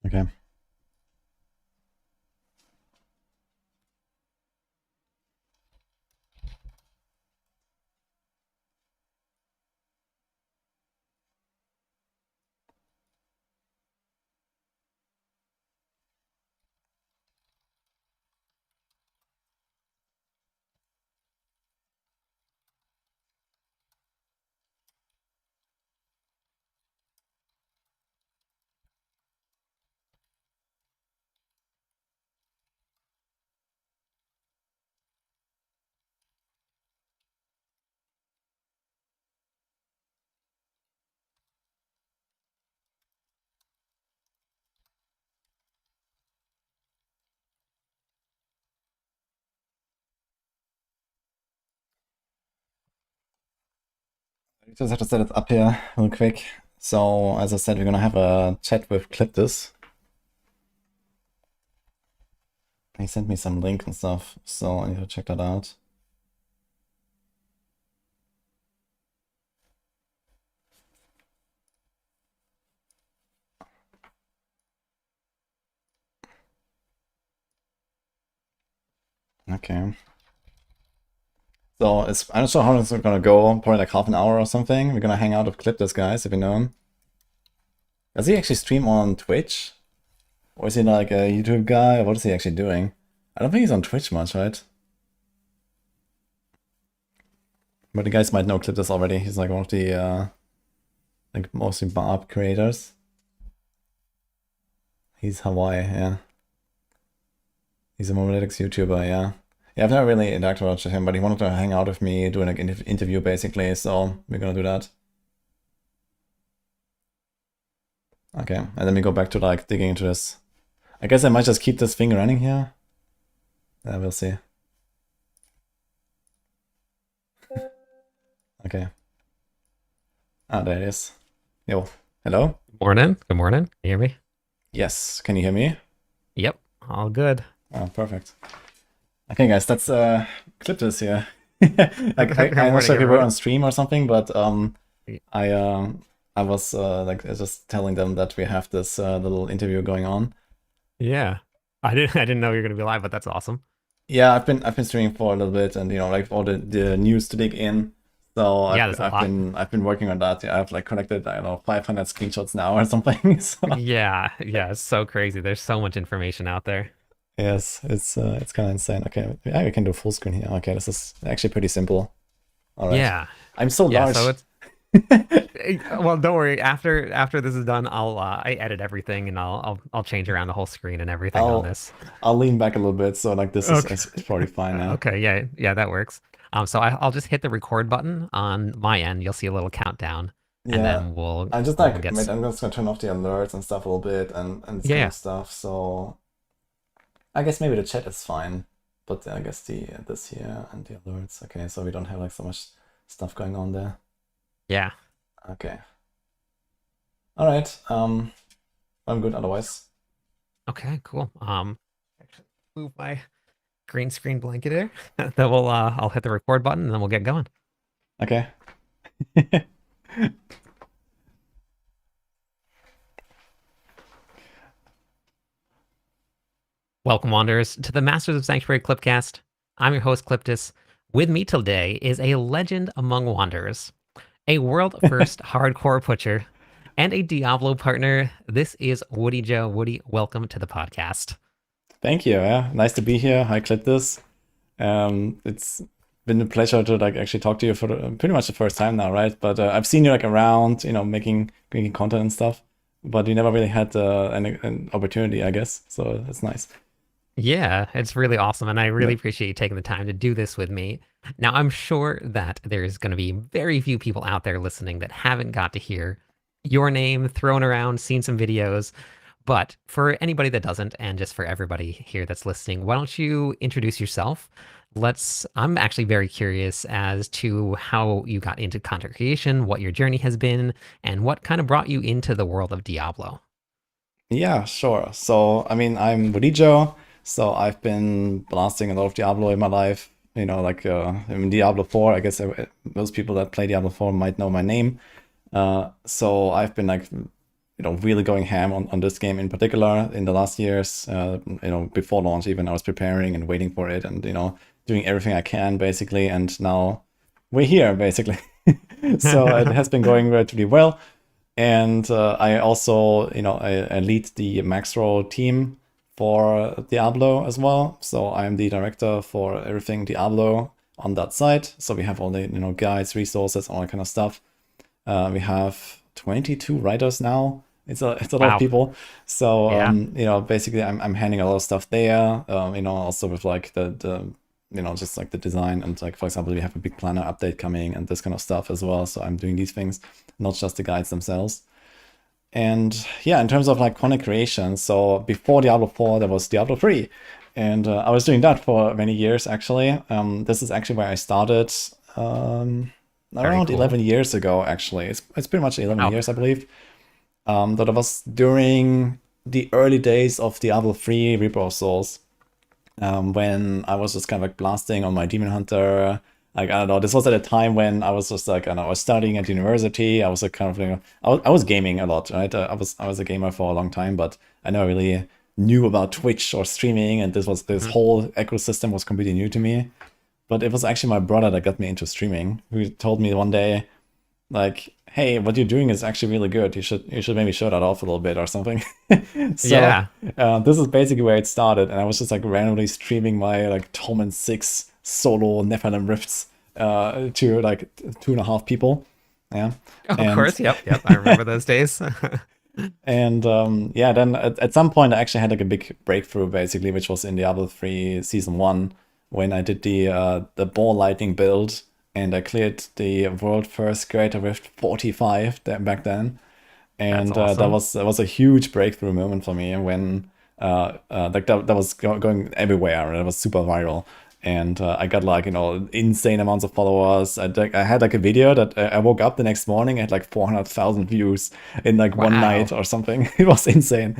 A: Okay. I just have to set it up here real quick. So as I said, we're gonna have a chat with Cliptis. He sent me some link and stuff, so I need to check that out. Okay. So I'm not sure how it's gonna go, probably like half an hour or something. We're gonna hang out with Cliptis, guys, if you know him. Does he actually stream on Twitch? Or is he like a YouTube guy? What is he actually doing? I don't think he's on Twitch much, right? But you guys might know Cliptis already. He's like one of the like mostly Barb creators. He's Hawaii, yeah. He's a Mobiletics YouTuber, yeah. Yeah, I've never really interacted much with him, but he wanted to hang out with me, do an like, interview basically, so we're gonna do that. Okay, and then we go back to like digging into this. I guess I might just keep this thing running here. We'll see. Okay. Ah, there it is. Yo, hello?
B: Morning. Good morning. Can you hear me?
A: Yes, can you hear me?
B: Yep. All good.
A: Oh, perfect. Okay, guys, let's clip this here. I'm not sure if you were on stream or something, but I was like just telling them that we have this little interview going on.
B: Yeah. I didn't know you were gonna be live, but that's awesome.
A: Yeah, I've been streaming for a little bit, and you know, like all the news to dig in. So
B: Yeah, there's a lot.
A: I've been working on that. Yeah, I've like collected, I don't know, 500 screenshots now or something. So
B: Yeah, it's so crazy. There's so much information out there.
A: yes, it's kind of insane. Okay, yeah, we can do full screen here. Okay, this is actually pretty simple. All right.
B: Yeah.
A: I'm so
B: Yeah,
A: large.
B: so it's well, don't worry. After this is done, I edit everything and I'll change around the whole screen and everything on this.
A: I'll lean back a little bit, so like this
B: Okay.
A: is probably fine now.
B: Okay, yeah, that works. So I'll just hit the record button on my end. You'll see a little countdown, and
A: Yeah,
B: then we'll
A: I'm just
B: we'll
A: like,
B: get.
A: I'm just gonna turn off the alerts and stuff a little bit and this kind
B: Yeah,
A: of stuff. So I guess maybe the chat is fine. but I guess this here and the alerts. Okay, so we don't have like so much stuff going on there.
B: Yeah.
A: Okay. All right. I'm good otherwise.
B: Okay, cool. Actually move my green screen blanket here. Then I'll hit the record button and then we'll get going.
A: Okay.
B: Welcome, Wanderers, to the Masters of Sanctuary Clipcast. I'm your host, Cliptus. With me today is a legend among Wanderers, a world-first hardcore butcher, and a Diablo partner. This is wudijo. Woody, welcome to the podcast.
A: Thank you. Yeah, nice to be here. Hi, Cliptus. It's been a pleasure to like actually talk to you for pretty much the first time now, right? But I've seen you like around, making content and stuff, but you never really had an opportunity, I guess. So it's nice.
B: Yeah, it's really awesome, and I really appreciate you taking the time to do this with me. Now, I'm sure that there's going to be very few people out there listening that haven't got to hear your name thrown around, seen some videos. But for anybody that doesn't, and just for everybody here that's listening, why don't you introduce yourself? I'm actually very curious as to how you got into content creation, what your journey has been, and what kind of brought you into the world of Diablo.
A: Yeah, sure. So, I mean, I'm wudijo, so I've been blasting a lot of Diablo in my life. Like in Diablo 4, I guess most people that play Diablo 4 might know my name. So I've been like, really going ham on this game in particular in the last years. Before launch even, I was preparing and waiting for it and, doing everything I can basically. And now we're here basically. So it has been going relatively well. And I also, I lead the Maxroll team for Diablo as well. So I'm the director for everything Diablo on that site. So we have all the, guides, resources, all that kind of stuff. We have 22 writers now. It's a lot
B: Wow.
A: of people. So,
B: Yeah.
A: Basically I'm handling a lot of stuff there, also with like the just like the design and like, for example, we have a big planner update coming and this kind of stuff as well. So I'm doing these things, not just the guides themselves. And yeah, in terms of like content creation, so before Diablo 4, there was Diablo 3. And I was doing that for many years, actually. This is actually where I started around
B: Cool.
A: 11 years ago, actually. It's pretty much 11
B: Wow.
A: years, I believe. That was during the early days of Diablo 3 Reaper of Souls. When I was just kind of like blasting on my Demon Hunter. Like, I don't know, this was at a time when I was just like, I don't know, I was studying at university. I was like kind of, I was gaming a lot, right? I was a gamer for a long time, but I never really knew about Twitch or streaming. And this whole ecosystem was completely new to me. But it was actually my brother that got me into streaming, who told me one day, like, hey, what you're doing is actually really good. You should maybe show that off a little bit or something. So
B: Yeah.
A: this is basically where it started, and I was just like randomly streaming my like Torment 6 solo Nephilim Rifts to like 2.5 people. Yeah.
B: Of course. Yep. I remember those days.
A: And then at some point I actually had like a big breakthrough basically, which was in Diablo 3 Season 1 when I did the ball lightning build and I cleared the world first Greater Rift 45 back then. And
B: That's awesome.
A: that was a huge breakthrough moment for me when like that was going everywhere and it was super viral. And I got like, insane amounts of followers. I had like a video that I woke up the next morning at like 400,000 views in like one night or something. It was insane.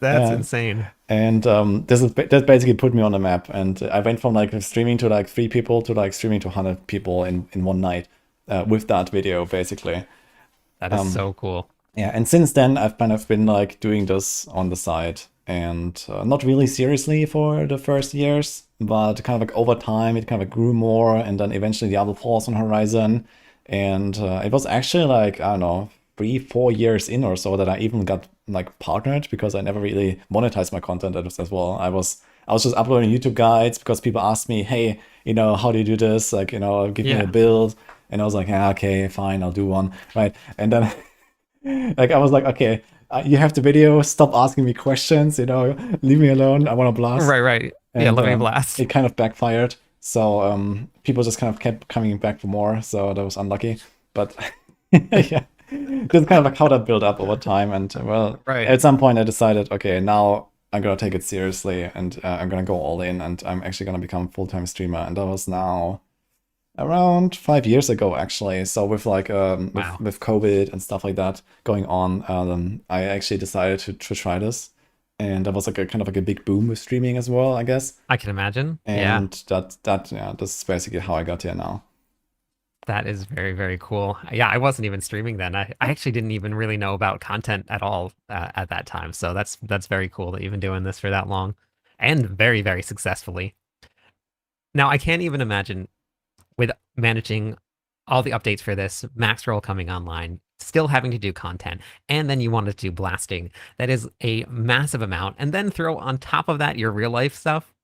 B: That's insane.
A: And that basically put me on the map. And I went from like streaming to like 3 people to like streaming to 100 people in one night with that video, basically.
B: That is so cool.
A: Yeah, and since then I've kind of been like doing this on the side and not really seriously for the first years, but kind of like over time it kind of grew more, and then eventually Diablo 4 was on horizon, and it was actually like, I don't know, 3-4 years in or so that I even got like partnered, because I never really monetized my content as well. I was just uploading YouTube guides because people asked me, hey, how do you do this? Like, give me a build, and I was like, yeah, okay, fine, I'll do one, right? And then like I was like, okay, you have the video, stop asking me questions, leave me alone, I want to blast.
B: Right. Yeah,
A: And
B: let me blast.
A: it kind of backfired. So people just kind of kept coming back for more. So that was unlucky. But yeah, that's kind of like how that built up over time. And well,
B: Right.
A: at some point I decided, okay, now I'm gonna take it seriously, and I'm gonna go all in, and I'm actually gonna become a full-time streamer. And that was now around 5 years ago, actually. So with like
B: Wow.
A: with COVID and stuff like that going on, I actually decided to try this, and that was like a kind of like a big boom with streaming as well, I guess.
B: I can imagine. Yeah.
A: And that yeah, this is basically how I got here now.
B: That is very, very cool. Yeah, I wasn't even streaming then. I actually didn't even really know about content at all at that time. So that's very cool that you've been doing this for that long and very, very successfully. Now, I can't even imagine with managing all the updates for this, Max Roll coming online, still having to do content, and then you want to do blasting. That is a massive amount. And then throw on top of that your real life stuff.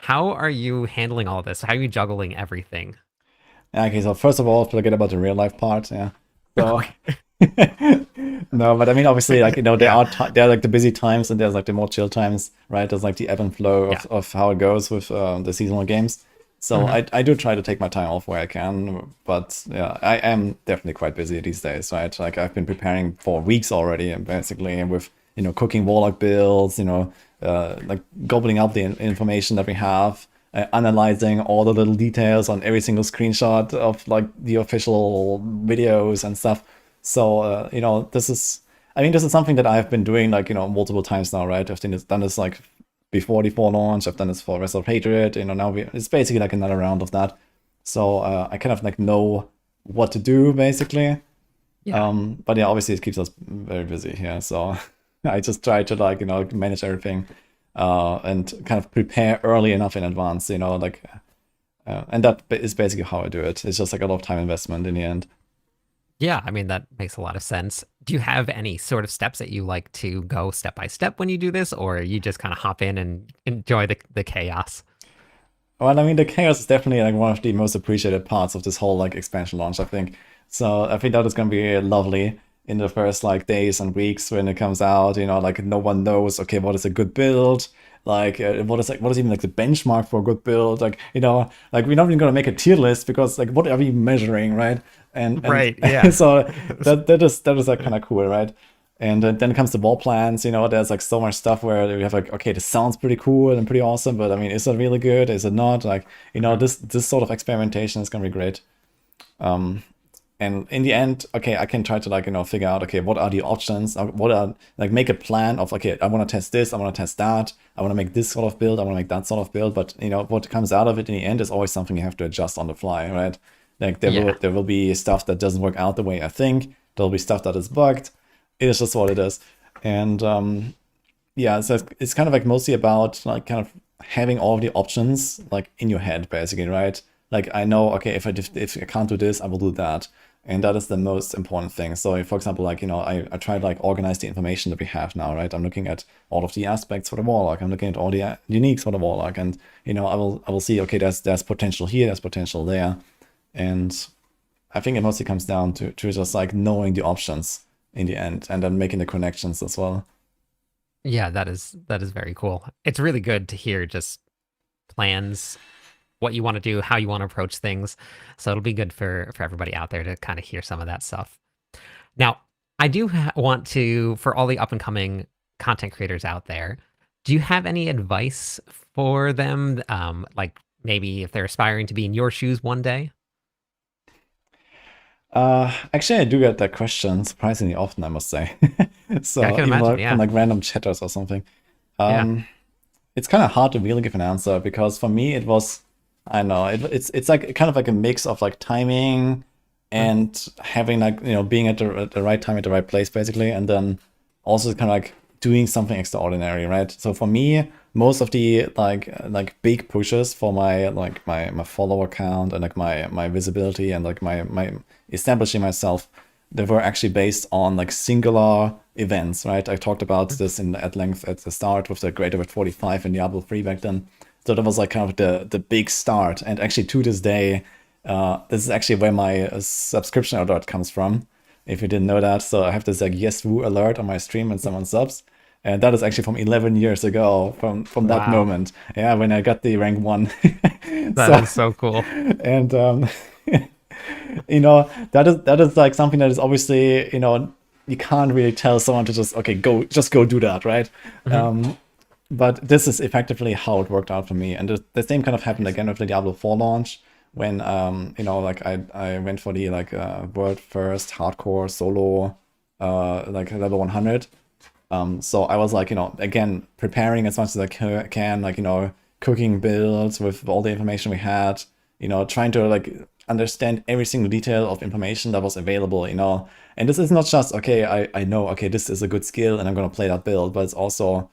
B: How are you handling all this? How are you juggling everything?
A: Yeah, okay, so first of all, forget about the real life part. Yeah. So no, but I mean, obviously, like there
B: Yeah.
A: are there are like the busy times and there's like the more chill times, right? There's like the ebb and flow
B: Yeah.
A: of how it goes with the seasonal games. So
B: Mhm.
A: I do try to take my time off where I can, but yeah, I am definitely quite busy these days, right? Like I've been preparing for weeks already, and basically with cooking warlock builds, like gobbling up the information that we have, analyzing all the little details on every single screenshot of like the official videos and stuff. So this is something that I've been doing like multiple times now, right? Done this like before the fall launch. I've done this for Wrestle Patriot. Now it's basically like another round of that. So I kind of like know what to do basically.
B: Yeah.
A: But yeah, obviously it keeps us very busy here. So I just try to like manage everything and kind of prepare early enough in advance. And that is basically how I do it. It's just like a lot of time investment in the end.
B: Yeah, I mean, that makes a lot of sense. Do you have any sort of steps that you like to go step by step when you do this, or you just kind of hop in and enjoy the chaos?
A: Well, I mean, the chaos is definitely like one of the most appreciated parts of this whole like expansion launch, I think. So I think that is gonna be lovely in the first like days and weeks when it comes out. Like no one knows, okay, what is a good build? Like what is even like the benchmark for a good build? Like like we're not even gonna make a tier list because like what are we measuring, right? And
B: Right, yeah.
A: so that is like kind of cool, right? And then comes the ball plans. There's like so much stuff where we have like, okay, this sounds pretty cool and pretty awesome, but I mean, is it really good? Is it not? Like,
B: Mhm.
A: this sort of experimentation is gonna be great. And in the end, okay, I can try to like figure out, okay, what are the options? What are like make a plan of, okay, I want to test this, I want to test that, I want to make this sort of build, I want to make that sort of build. But what comes out of it in the end is always something you have to adjust on the fly, right? Like
B: Yeah.
A: there will be stuff that doesn't work out the way I think. There'll be stuff that is bugged. It is just what it is. And yeah, so it's kind of like mostly about like kind of having all of the options like in your head, basically, right? Like I know, okay, if I can't do this, I will do that, and that is the most important thing. So, for example, like I try to like organize the information that we have now, right? I'm looking at all of the aspects for the warlock. I'm looking at all the uniques for the warlock, and I will see, okay, there's potential here, there's potential there, and I think it mostly comes down to just like knowing the options in the end, and then making the connections as well.
B: Yeah, that is very cool. It's really good to hear just plans, what you want to do, how you want to approach things. So it'll be good for everybody out there to kind of hear some of that stuff. Now, I do want to, for all the up and coming content creators out there, do you have any advice for them? Like maybe if they're aspiring to be in your shoes one day?
A: Actually, I do get that question surprisingly often, I must say.
B: Yeah, I
A: So
B: can
A: even
B: imagine.
A: like from
B: Yeah.
A: like random chatters or something.
B: Yeah.
A: Um, it's kind of hard to really give an answer because for me it was, I don't know, it's like kind of like a mix of like timing
B: Mhm.
A: and having like being at the right time at the right place basically, and then also kind of like doing something extraordinary, right? So for me, most of the like big pushes for my like my follower count and like my visibility and like my establishing myself, they were actually based on like singular events, right? I talked about this at length at the start with the Greater at 45 in Diablo 3 back then. So that was like kind of the big start. And actually to this day, this is actually where my subscription alert comes from, if you didn't know that. So I have this like yes woo alert on my stream when someone subs. And that is actually from 11 years ago, from that
B: Wow.
A: moment. Yeah, when I got the rank 1.
B: That
A: So,
B: is so cool.
A: and that is like something that is obviously you can't really tell someone to just okay go do that, right?
B: Mhm.
A: um but this is effectively how it worked out for me. And the same kind of happened again with the Diablo 4 launch when like I went for the like world first hardcore solo like level 100. So I was like, again, preparing as much as I can, like, cooking builds with all the information we had, trying to like understand every single detail of information that was available, And this is not just, okay, I know, okay, this is a good skill and I'm going to play that build, but it's also,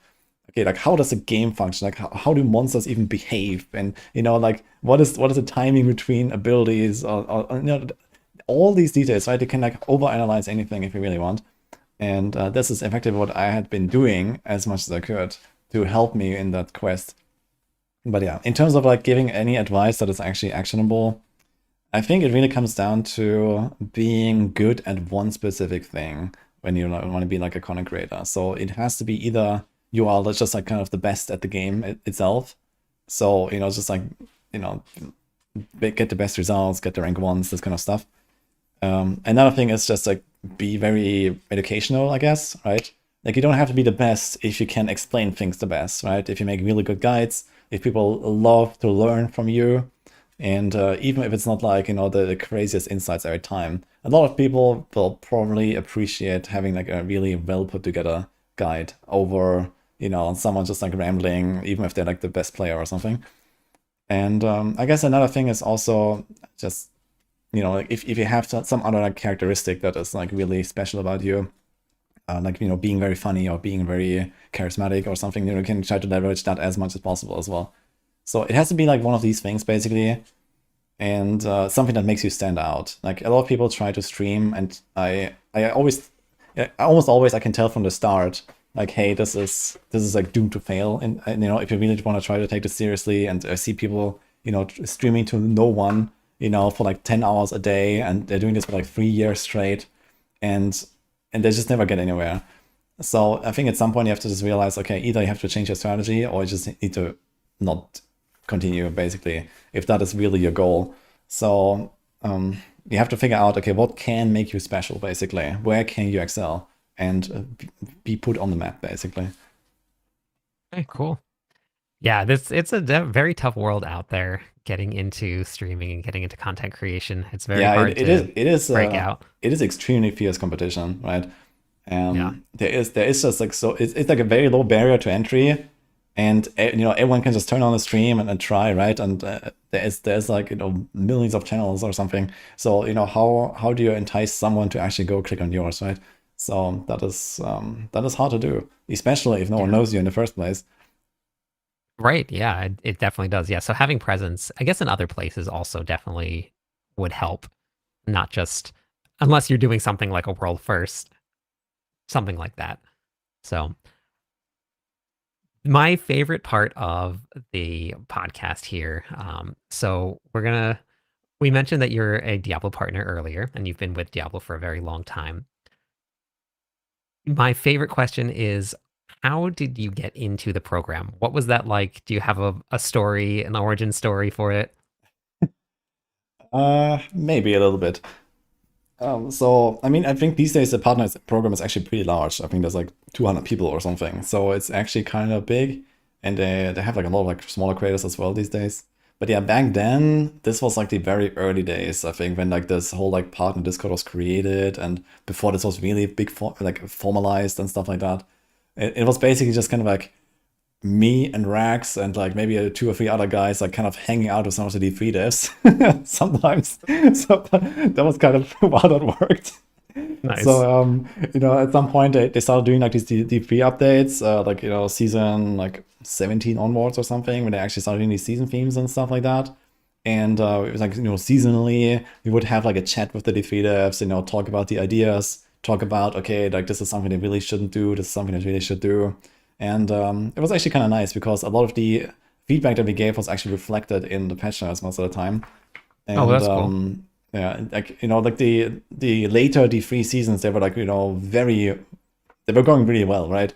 A: okay, like how does the game function? Like how do monsters even behave? And, like what is the timing between abilities or all these details, right? You can like overanalyze anything if you really want. And this is effectively what I had been doing as much as I could to help me in that quest. But yeah, in terms of like giving any advice that is actually actionable, I think it really comes down to being good at one specific thing when you want to be like a content creator. So it has to be either you are just like kind of the best at the game itself. So, just like, get the best results, get the rank ones, this kind of stuff. Another thing is just like be very educational, I guess, right? Like you don't have to be the best if you can explain things the best, right? If you make really good guides, if people love to learn from you, and even if it's not like, the craziest insights every time, a lot of people will probably appreciate having like a really well put together guide over, someone just like rambling, even if they're like the best player or something. And I guess another thing is also just, like if you have some other like characteristic that is like really special about you, like, being very funny or being very charismatic or something, you can try to leverage that as much as possible as well. So it has to be like one of these things basically, and something that makes you stand out. Like a lot of people try to stream, and I almost always I can tell from the start, like, hey, this is like doomed to fail. And if you really want to try to take this seriously, and I see people, streaming to no one, for like 10 hours a day, and they're doing this for like 3 years straight, and they just never get anywhere. So I think at some point you have to just realize, okay, either you have to change your strategy or you just need to not continue, basically, if that is really your goal. So you have to figure out, okay, what can make you special, basically? Where can you excel and be put on the map, basically?
B: Okay, cool. Yeah, it's a very tough world out there getting into streaming and getting into content creation. It's very hard to break out.
A: It is extremely fierce competition, right?
B: Yeah.
A: There is just like, so it's like a very low barrier to entry, and everyone can just turn on the stream and try, right? And there's like millions of channels or something. So how do you entice someone to actually go click on yours, right? So that is hard to do, especially if no one knows you in the first place.
B: Right. Yeah, it definitely does. Yeah. So having presence, I guess, in other places also definitely would help. Not just unless you're doing something like a world first, something like that. So my favorite part of the podcast here. So we mentioned that you're a Diablo partner earlier, and you've been with Diablo for a very long time. My favorite question is, how did you get into the program? What was that like? Do you have a story, an origin story for it?
A: Maybe a little bit. So I mean, I think these days the partners program is actually pretty large. I think there's like 200 people or something. So it's actually kind of big, and they have like a lot of like smaller creators as well these days. But yeah, back then this was like the very early days. I think when like this whole like partner Discord was created, and before this was really big like formalized and stuff like that. It was basically just kind of like me and Rax and like maybe two or three other guys like kind of hanging out with some of the D3 devs sometimes. So that was kind of how that worked.
B: Nice.
A: So at some point they started doing like these D3 updates, like season like 17 onwards or something, when they actually started doing these season themes and stuff like that. And it was like seasonally we would have like a chat with the D3 devs, talk about the ideas, talk about, okay, like this is something they really shouldn't do, this is something they really should do. And it was actually kind of nice because a lot of the feedback that we gave was actually reflected in the patch notes most of the time. And,
B: Oh, that's cool.
A: yeah, like like the later D3 seasons, they were like they were going really well, right?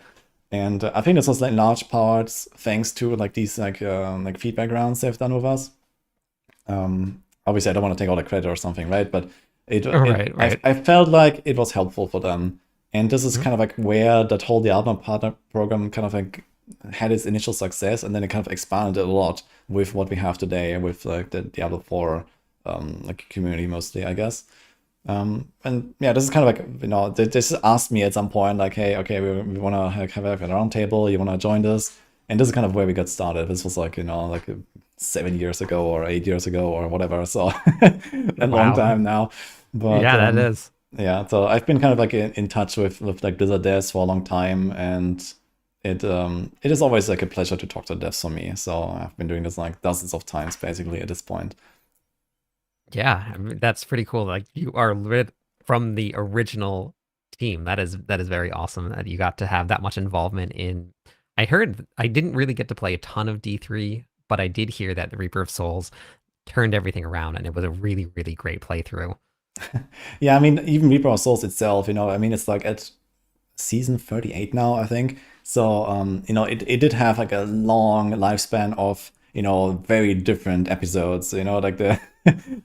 A: And I think this was like in large parts thanks to like these like feedback rounds they've done with us. Obviously, I don't want to take all the credit or something, right? But
B: Right.
A: I felt like it was helpful for them. And this is kind of like where that whole Diablo partner program kind of like had its initial success, and then it kind of expanded a lot with what we have today, with like the Diablo 4 like community mostly, I guess. And yeah, this is kind of like, they just asked me at some point, like, hey, okay, we want to have a round table. You want to join this? And this is kind of where we got started. This was like, like 7 years ago or 8 years ago or whatever. So a long
B: Wow.
A: time now. But
B: Yeah, that is.
A: yeah, so I've been kind of like in touch with like Blizzard devs for a long time, and it is always like a pleasure to talk to devs for me. So I've been doing this like dozens of times basically at this point.
B: Yeah, I mean, that's pretty cool. Like you are from the original team. That is very awesome that you got to have that much involvement in. I heard I didn't really get to play a ton of D3, but I did hear that the Reaper of Souls turned everything around, and it was a really, really great playthrough.
A: Yeah, I mean, even Reaper of Souls itself, I mean, it's like at season 38 now, I think. So, it did have like a long lifespan of, very different episodes, like the,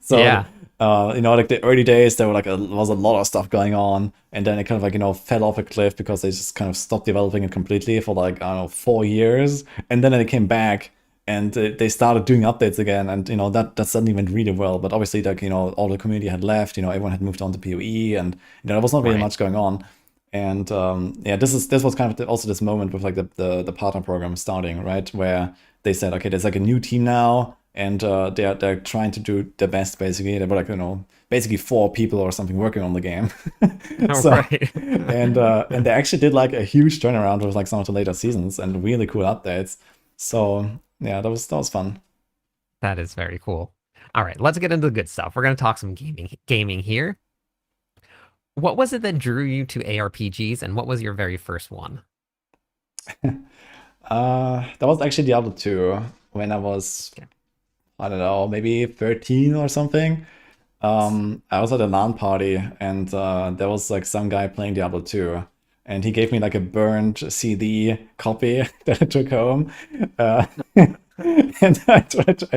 A: so,
B: Yeah,
A: like the early days, there was a lot of stuff going on. And then it kind of like, fell off a cliff because they just kind of stopped developing it completely for like, I don't know, 4 years. And then it came back and they started doing updates again, and that suddenly went really well. But obviously, like all the community had left, everyone had moved on to PoE, and there was not really
B: right.
A: much going on. And yeah, this was kind of also this moment with like the partner program starting, right, where they said, okay, there's like a new team now, and they're trying to do their best. Basically, they were like basically 4 people or something working on the game.
B: All
A: So
B: right.
A: and they actually did like a huge turnaround with like some of the later seasons and really cool updates. So yeah, that was fun.
B: That is very cool. All right, let's get into the good stuff. We're going to talk some gaming here. What was it that drew you to ARPGs, and what was your very first one?
A: That was actually Diablo 2 when I was,
B: Okay.
A: I don't know, maybe 13 or something. I was at a LAN party, and there was like some guy playing Diablo 2, and he gave me like a burned CD copy that I took home. Uh, and I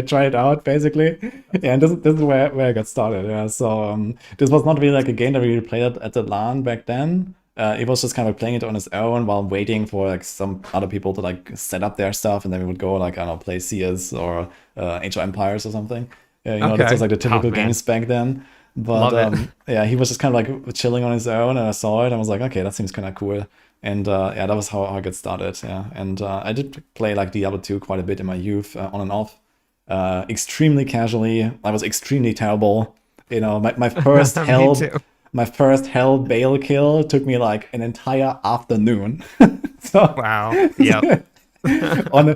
A: tried it out basically. Yeah, and this is where I got started. Yeah, so this was not really like a game that we really played at the LAN back then. It was just kind of playing it on its own while waiting for like some other people to like set up their stuff, and then we would go like, I don't know, play CS or Age of Empires or something. Yeah, this was
B: Okay.
A: like the
B: Oh
A: typical
B: man,
A: games back then. But
B: love it.
A: yeah, he was just kind of like chilling on his own, and I saw it and I was like, okay, that seems kind of cool. And yeah, that was how I got started. Yeah, and I did play like Diablo 2 quite a bit in my youth, on and off, extremely casually. I was extremely terrible. My first
B: Me
A: hell,
B: too.
A: my first hell Bale kill took me like an entire afternoon. So
B: Wow. Yep.
A: on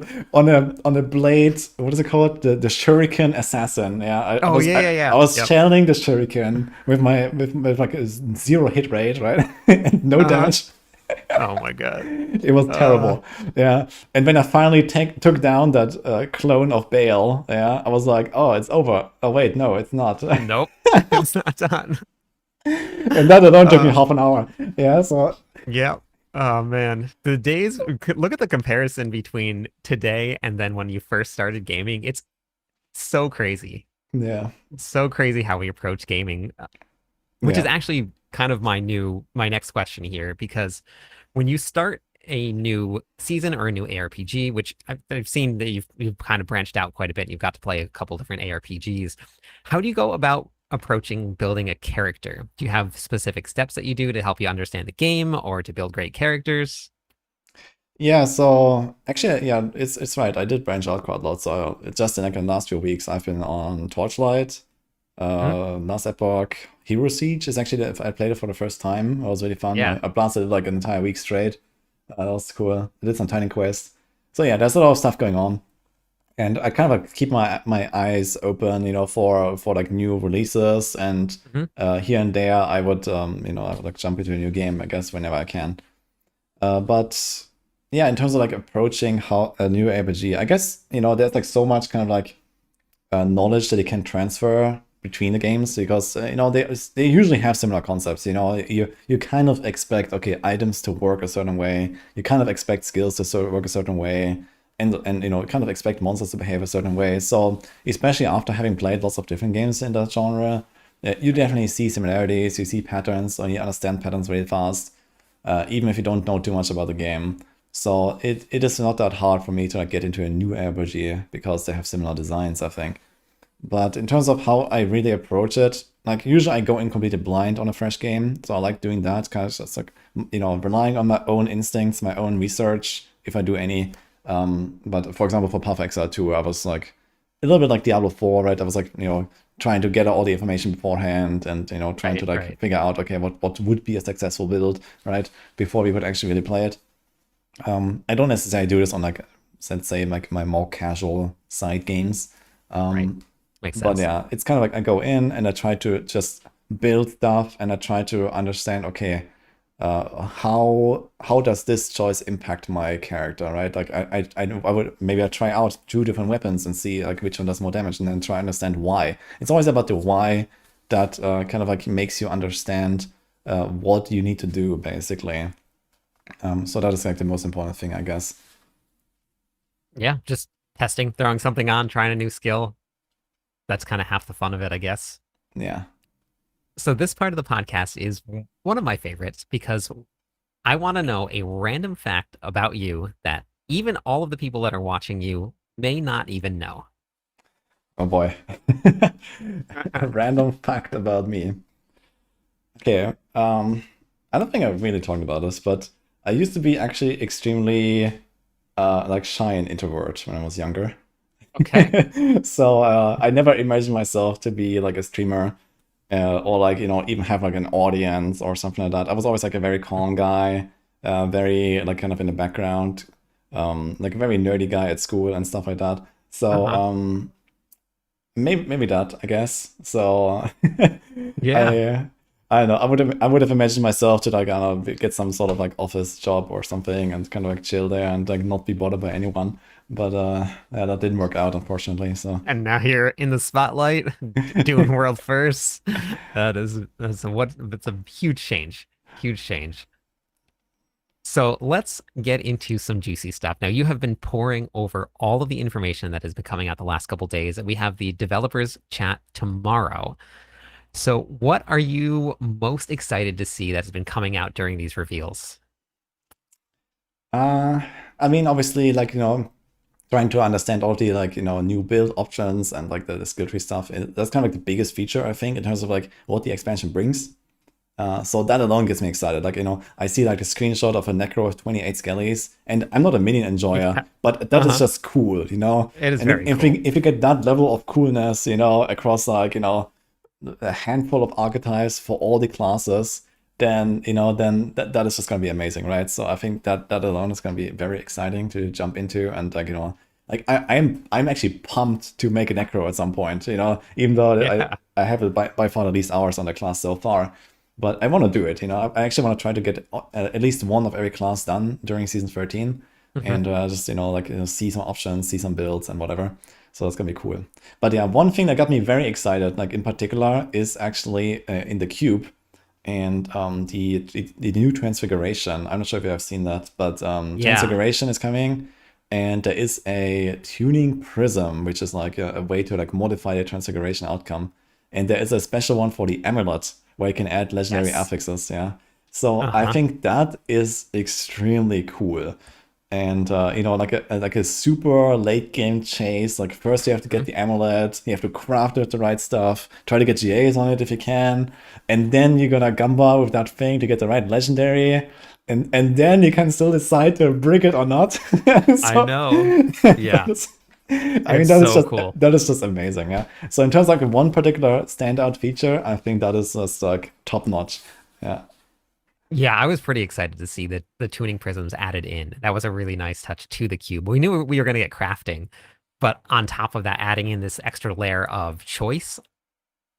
A: a blade, what is it called? The Shuriken Assassin. Yeah, I
B: Oh
A: was
B: yeah,
A: I,
B: yeah,
A: I
B: yeah.
A: was
B: Yep.
A: channeling the Shuriken with like a zero hit rate, right? And no
B: Uh-huh.
A: damage.
B: Oh my god.
A: It was
B: Uh,
A: terrible. Yeah. And when I finally took down that clone of Bale, yeah, I was like, oh, it's over. Oh wait, no, it's not.
B: nope. It's not done.
A: And that alone took me
B: Uh,
A: half an hour. Yeah, so
B: yep. Oh man, the days. Look at the comparison between today and then when you first started gaming. It's so crazy.
A: yeah,
B: So crazy how we approach gaming, which is
A: yeah,
B: actually kind of my next question here, because when you start a new season or a new ARPG, which I've seen that you've kind of branched out quite a bit, you've got to play a couple different ARPGs. How do you go about approaching building a character? Do you have specific steps that you do to help you understand the game or to build great characters?
A: yeah. So actually, yeah, it's right. I did branch out quite a lot. So just in like the last few weeks, I've been on Torchlight,
B: Mhm.
A: last Epoch, Hero Siege is actually I played it for the first time. It was really fun.
B: Yeah.
A: I blasted it like an entire week straight. That was cool. I did some Tiny Quest. So yeah, there's a lot of stuff going on. And I kind of like keep my eyes open, for like new releases, and
B: Mhm.
A: here and there I would like jump into a new game, I guess, whenever I can. But yeah, in terms of like approaching how a new RPG, I guess there's like so much kind of like knowledge that you can transfer between the games, because they usually have similar concepts. You kind of expect, okay, items to work a certain way. You kind of expect skills to work a certain way, and kind of expect monsters to behave a certain way. So especially after having played lots of different games in that genre, you definitely see similarities. You see patterns, or you understand patterns really fast, even if you don't know too much about the game. So it is not that hard for me to like get into a new RPG because they have similar designs, I think. But in terms of how I really approach it, like usually I go in completely blind on a fresh game. So I like doing that, kind of just like, relying on my own instincts, my own research, if I do any. But for example, for Path of Exile 2, I was like a little bit like Diablo 4, right? I was like, trying to gather all the information beforehand and, trying to like
B: Right.
A: figure out, okay, what would be a successful build, right? Before we would actually really play it. I don't necessarily do this on like, let's say, like my more casual side games.
B: Right. Makes
A: But
B: sense.
A: yeah, it's kind of like I go in and I try to just build stuff and I try to understand, okay, how does this choice impact my character, right? Like I would maybe I try out two different weapons and see like which one does more damage, and then try to understand why. It's always about the why that kind of like makes you understand what you need to do, basically. So that is like the most important thing, I guess.
B: Yeah, just testing, throwing something on, trying a new skill. That's kind of half the fun of it, I guess.
A: Yeah.
B: So this part of the podcast is one of my favorites because I want to know a random fact about you that even all of the people that are watching you may not even know.
A: Oh boy. A random fact about me. Okay. I don't think I've really talked about this, but I used to be actually extremely like shy and introvert when I was younger.
B: Okay.
A: So I never imagined myself to be like a streamer or like even have like an audience or something like that. I was always like a very calm guy, very like kind of in the background, like a very nerdy guy at school and stuff like that. So
B: Uh-huh.
A: maybe that, I guess. So
B: Yeah.
A: I I don't know. I would have imagined myself to like I don't know, get some sort of like office job or something and kind of like chill there and like not be bothered by anyone. But yeah, that didn't work out, unfortunately. So
B: And now you're in the spotlight doing world first. That's a huge change. Huge change. So let's get into some juicy stuff. Now, you have been poring over all of the information that has been coming out the last couple days. We have the developers chat tomorrow. So, what are you most excited to see that has been coming out during these reveals?
A: uh, I mean, obviously, like trying to understand all the like new build options and like the skill tree stuff. That's kind of like the biggest feature I think in terms of like what the expansion brings. So that alone gets me excited. Like, I see like a screenshot of a Necro with 28 skellies, and I'm not a minion enjoyer,
B: Yeah.
A: but that is
B: Uh-huh.
A: just cool,
B: It is
A: And
B: very
A: if we
B: cool.
A: if you get that level of coolness, across like, a handful of archetypes for all the classes, then that is just gonna be amazing, right? So I think that alone is gonna be very exciting to jump into, and like, like I'm actually pumped to make a Necro at some point, even though
B: Yeah.
A: I have by far the least hours on the class so far. But I want to do it, I actually want to try to get at least one of every class done during season 13,
B: Mhm.
A: and just like see some options, see some builds and whatever. So that's gonna be cool. But yeah, one thing that got me very excited, like in particular, is actually in the cube and the new transfiguration. I'm not sure if you have seen that, but
B: Yeah.
A: transfiguration is coming, and there is a tuning prism, which is like a way to like modify the transfiguration outcome. And there is a special one for the amulet where you can add legendary
B: Yes.
A: affixes. Yeah, so I
B: Uh-huh.
A: think that is extremely cool. And like a super late game chase. Like first you have to get
B: Mhm.
A: the amulet, you have to craft it with the right stuff, try to get GAs on it if you can, and then you're gonna gamba with that thing to get the right legendary, and then you can still decide to brick it or not.
B: I
A: So
B: know.
A: that
B: Yeah.
A: is, I mean
B: It's
A: that is
B: so
A: just
B: cool.
A: amazing, yeah. So in terms of like one particular standout feature, I think that is just like top notch. Yeah.
B: Yeah, I was pretty excited to see the tuning prisms added in. That was a really nice touch to the cube. We knew we were going to get crafting, but on top of that, adding in this extra layer of choice,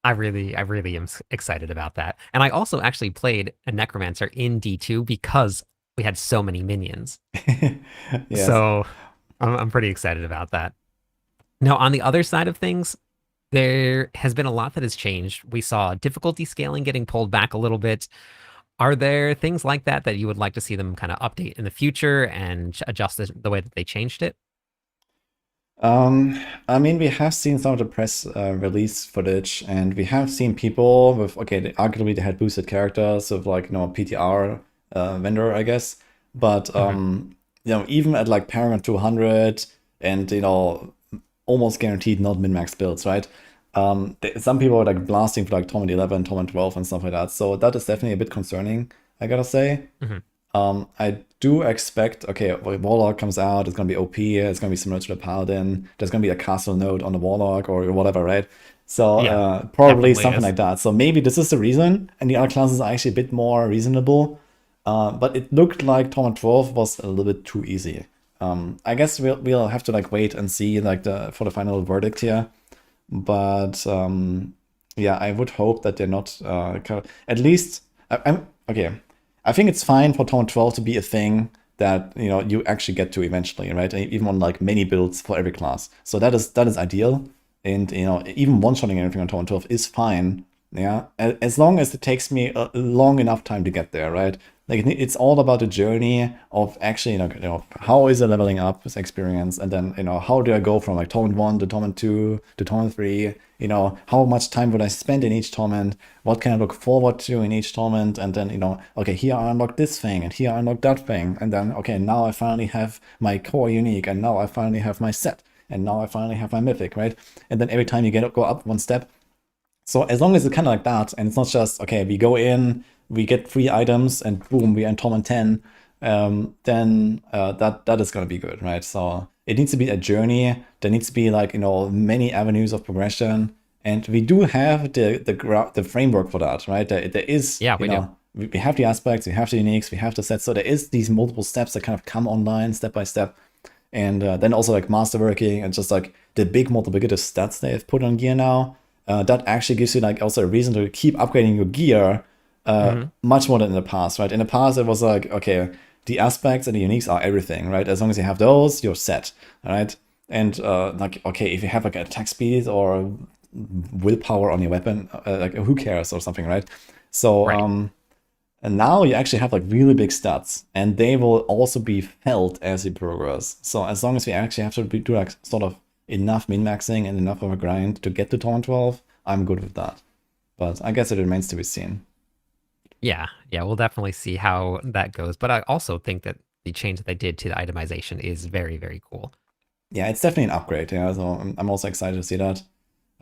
B: I really am excited about that. And I also actually played a necromancer in D2 because we had so many minions.
A: Yes.
B: So I'm pretty excited about that. Now, on the other side of things, there has been a lot that has changed. We saw difficulty scaling getting pulled back a little bit. Are there things like that that you would like to see them kind of update in the future and adjust the way that they changed it?
A: Um, I mean, we have seen some of the press release footage, and we have seen people with, okay, arguably they had boosted characters of like, PTR vendor, I guess. But
B: Mhm.
A: even at like Paramount 200 and, almost guaranteed not min-max builds, right? Some people are like blasting for like Torment 11, Torment 12 and stuff like that. So that is definitely a bit concerning, I gotta say.
B: Mhm.
A: I do expect, okay, Warlock comes out, it's gonna be OP, it's gonna be similar to the Paladin, there's gonna be a castle node on the Warlock or whatever, right? So
B: Yeah,
A: probably
B: definitely
A: something
B: is.
A: like that. So maybe this is the reason, and the other classes are actually a bit more reasonable. But it looked like Torment 12 was a little bit too easy. I guess we'll have to like wait and see like for the final verdict here. But yeah, I would hope that they're not at least I'm okay. I think it's fine for Torment 12 to be a thing that you actually get to eventually, right? Even on like many builds for every class. So that is ideal. And even one-shotting anything on Torment 12 is fine. Yeah, as long as it takes me a long enough time to get there, right? Like it's all about the journey of actually, how is the leveling up this experience, and then how do I go from like torment 1 to torment 2 to torment 3? How much time would I spend in each torment? What can I look forward to in each torment? And then okay, here I unlock this thing, and here I unlock that thing, and then okay, now I finally have my core unique, and now I finally have my set, and now I finally have my mythic, right? And then every time you go up one step. So as long as it's kind of like that, and it's not just, okay, we go in, we get 3 items, and boom, we are in Torment 10, then that is going to be good, right? So it needs to be a journey. There needs to be like, many avenues of progression. And we do have the framework for that, right? There is,
B: Yeah, we do.
A: we have the aspects, we have the uniques, we have the sets. So there is these multiple steps that kind of come online step by step. And then also like masterworking and just like the big multiplicative stats they have put on gear now. That actually gives you like also a reason to keep upgrading your gear much more than in the past, right? In the past, it was like, okay, the aspects and the uniques are everything, right? As long as you have those, you're set, right? And like, okay, if you have like attack speed or willpower on your weapon, like who cares or something, right? So
B: Right.
A: and now you actually have like really big stats, and they will also be felt as you progress. So as long as we actually have to do like sort of enough min-maxing and enough of a grind to get to Torment 12, I'm good with that. But I guess it remains to be seen.
B: Yeah, yeah, we'll definitely see how that goes. But I also think that the change that they did to the itemization is very, very cool.
A: Yeah, it's definitely an upgrade. Yeah, so I'm also excited to see that.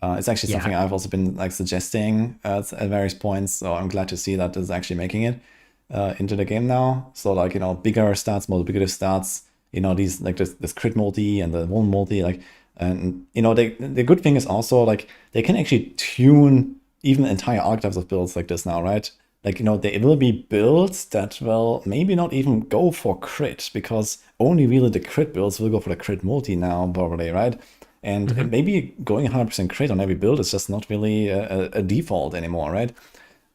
A: It's actually
B: Yeah,
A: something I've also been like suggesting at various points. So I'm glad to see that it's actually making it into the game now. So like bigger stats, multiplicative stats. These like this crit multi and the one multi like, and the good thing is also like they can actually tune even entire archetypes of builds like this now, right? Like there will be builds that will maybe not even go for crit because only really the crit builds will go for the crit multi now probably, right? And
B: hmm
A: maybe going 100% crit on every build is just not really a default anymore, right?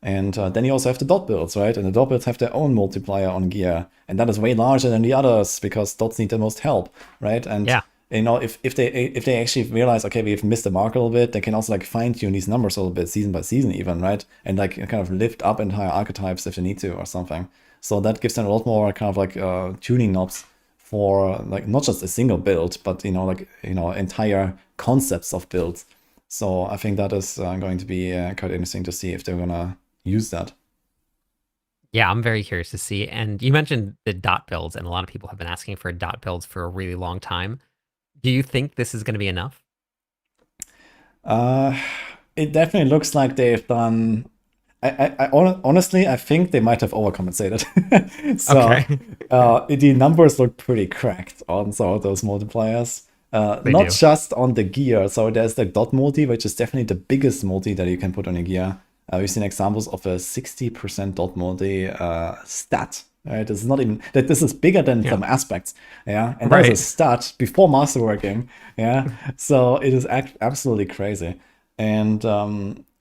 A: And then you also have the dot builds, right? And the dot builds have their own multiplier on gear, and that is way larger than the others because dots need the most help, right? And
B: yeah,
A: if they actually realize, okay, we've missed the mark a little bit, they can also like fine tune these numbers a little bit season by season even, right? And like kind of lift up entire archetypes if they need to or something. So that gives them a lot more kind of like tuning knobs for like not just a single build, but entire concepts of builds. So I think that is going to be quite interesting to see if they're gonna use that.
B: yeah. I'm very curious to see. And you mentioned the dot builds, and a lot of people have been asking for dot builds for a really long time. Do you think this is going to be enough?
A: Uh, it definitely looks like they've done. Honestly, I think they might have overcompensated. So
B: Okay,
A: the numbers look pretty cracked on some of those multipliers.
B: they
A: Not
B: do.
A: just on the gear. So there's the dot multi, which is definitely the biggest multi that you can put on a gear. We've seen examples of a 60% dot multi stat. Right, this is not even that. This is bigger than
B: Yeah,
A: some aspects. Yeah, and that is a
B: right.
A: stat before masterworking. Yeah, so it is absolutely crazy. And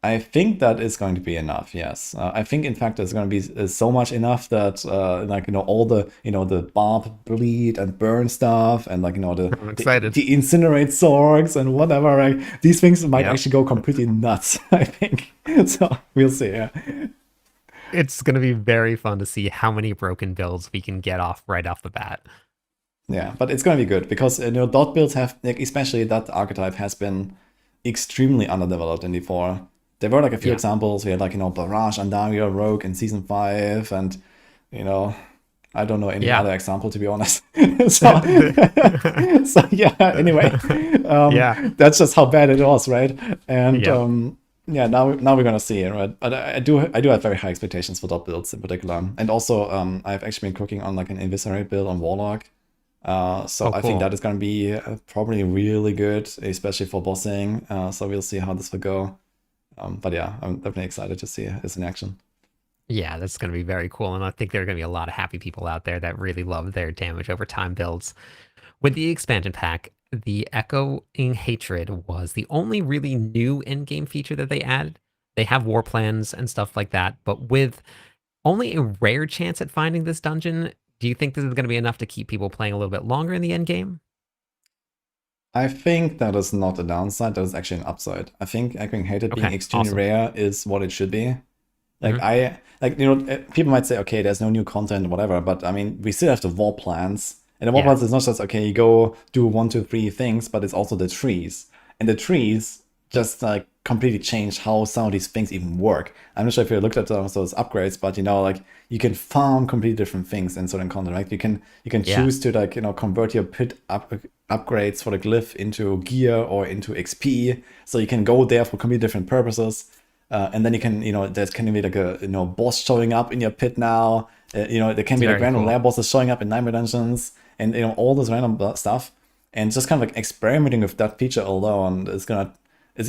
A: I think that is going to be enough. Yes, I think in fact it's going to be so much enough that like all the the barb bleed and burn stuff and like
B: I'm
A: the,
B: excited.
A: the incinerate swords and whatever. Right, these things might
B: Yep.
A: actually go completely nuts. I think so. We'll see. Yeah.
B: It's going to be very fun to see how many broken builds we can get off right off the bat.
A: Yeah, but it's gonna be good because dot builds have like especially that archetype has been extremely underdeveloped in D4. There were like a few
B: Yeah.
A: examples. We had like Barrage, Andario, Rogue in season 5, and you know I don't know any
B: Yeah.
A: other example, to be honest. So, so yeah. Anyway,
B: Yeah.
A: that's just how bad it was, right? And
B: Yep.
A: yeah, now we're gonna see it, right? But I do have very high expectations for top builds in particular, and also I've actually been cooking on like an Inviscerate build on Warlock. So
B: Oh,
A: I think
B: cool.
A: that is gonna be probably really good, especially for bossing. So we'll see how this will go. But yeah, I'm definitely excited to see this in action.
B: Yeah, that's going to be very cool. And I think there are going to be a lot of happy people out there that really love their damage over time builds. With the expansion pack, the Echoing Hatred was the only really new in-game feature that they added. They have war plans and stuff like that, but with only a rare chance at finding this dungeon, do you think this is going to be enough to keep people playing a little bit longer in the end game?
A: I think that is not a downside, that is actually an upside. I think Echoing Hated being
B: Okay,
A: extremely
B: awesome.
A: rare is what it should be. Like
B: Hmm.
A: people might say, okay, there's no new content, whatever, but I mean, we still have the war plans. And the war
B: Yeah,
A: plans is not just, okay, you go do 1, 2, 3 things, but it's also the trees. And the trees just like completely change how some of these things even work. I'm not sure if you looked at some of those upgrades, but like you can farm completely different things in certain content, right? You can
B: yeah,
A: choose to like, convert your upgrades for the glyph into gear or into XP. So you can go there for completely different purposes. And then you can, there's can be like a, boss showing up in your pit now. There can
B: it's
A: be like
B: very
A: random
B: cool.
A: lair bosses showing up in nightmare dungeons and, all this random stuff. And just kind of like experimenting with that feature alone is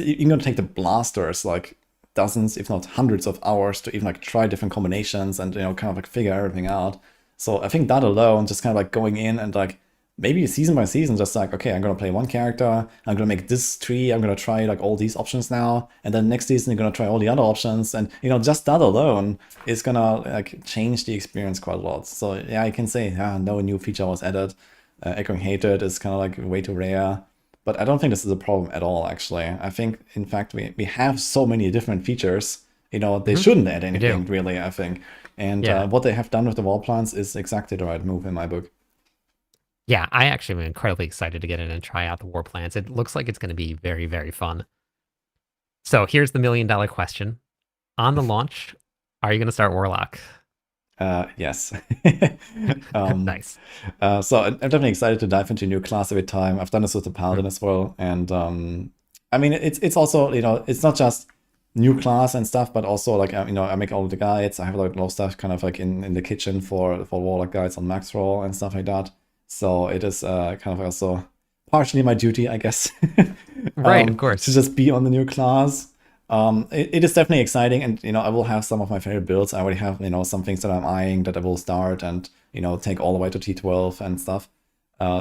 A: even gonna take the blasters like dozens, if not hundreds of hours to even like try different combinations and, kind of like figure everything out. So I think that alone, just kind of like going in and like maybe season by season, just like, okay, I'm gonna play one character, I'm gonna make this tree, I'm gonna try like all these options now, and then next season you're gonna try all the other options, and just that alone is gonna like change the experience quite a lot. So yeah, I can say, yeah, no new feature was added. Echoing Hated is kind of like way too rare. But I don't think this is a problem at all, actually. I think, in fact, we have so many different features. They
B: Hmm.
A: shouldn't add
B: We do.
A: anything, really, I think. And
B: Yeah.
A: what they have done with the wall plants is exactly the right move in my book.
B: Yeah, I actually am incredibly excited to get in and try out the war plans. It looks like it's going to be very, very fun. So here's the $1 million question. On the launch, are you going to start Warlock?
A: Yes. um,
B: Nice.
A: so I'm definitely excited to dive into a new class every time. I've done this with the
B: Mhm.
A: Paladin as well, and I mean it's also it's not just new class and stuff, but also like I make all of the guides. I have like a lot of stuff kind of like in the kitchen for Warlock guides on max roll and stuff like that. So it is kind of also partially my duty, I guess,
B: Right, of
A: to
B: course.
A: just be on the new class. It is definitely exciting, and I will have some of my favorite builds. I already have some things that I'm eyeing that I will start and take all the way to T12 and stuff.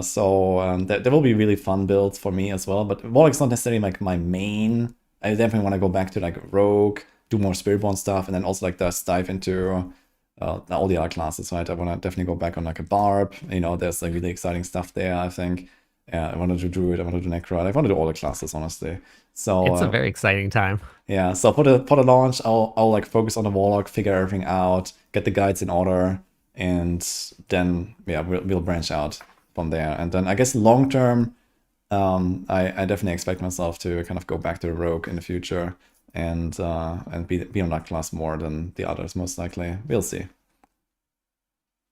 A: So there will be really fun builds for me as well. But Warlock's not necessarily like my main. I definitely want to go back to like Rogue, do more Spiritborn stuff, and then also like just dive into all the other classes. Right, I want to definitely go back on like a Barb. There's like really exciting stuff there, I think. Yeah, I want to do Druid, I want to do Necro, I want to do all the classes, honestly. So
B: It's a very exciting time.
A: yeah, so for the launch, I'll like focus on the Warlock, figure everything out, get the guides in order, and then yeah, we'll branch out from there. And then I guess long term, I definitely expect myself to kind of go back to the Rogue in the future and be on that class more than the others, most likely. We'll see.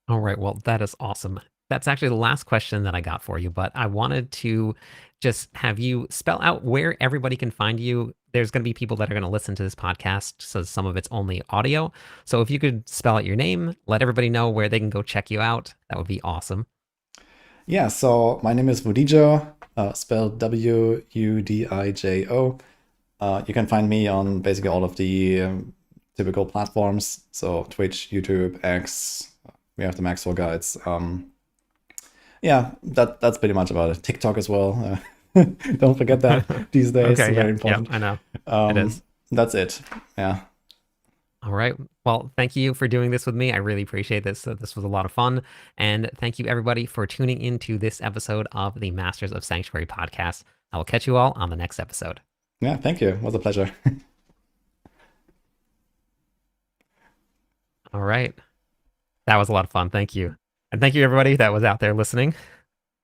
B: All right. Well, that is awesome. That's actually the last question that I got for you, but I wanted to just have you spell out where everybody can find you. There's going to be people that are going to listen to this podcast, so some of it's only audio. So if you could spell out your name, let everybody know where they can go check you out, that would be awesome.
A: Yeah, so my name is Wudijo, spelled Wudijo. You can find me on basically all of the typical platforms. So Twitch, YouTube, X. We have the Maxwell guides. Yeah, that's pretty much about it. TikTok as well. Don't forget that these days.
B: Okay.
A: Very
B: Yeah. Yep.
A: important.
B: I know it is.
A: Um, that's it. Yeah.
B: All right. Well, thank you for doing this with me. I really appreciate this. This was a lot of fun. And thank you, everybody, for tuning into this episode of the Masters of Sanctuary podcast. I will catch you all on the next episode.
A: Yeah. Thank you. It was a pleasure.
B: All right. That was a lot of fun. Thank you. And thank you, everybody that was out there listening.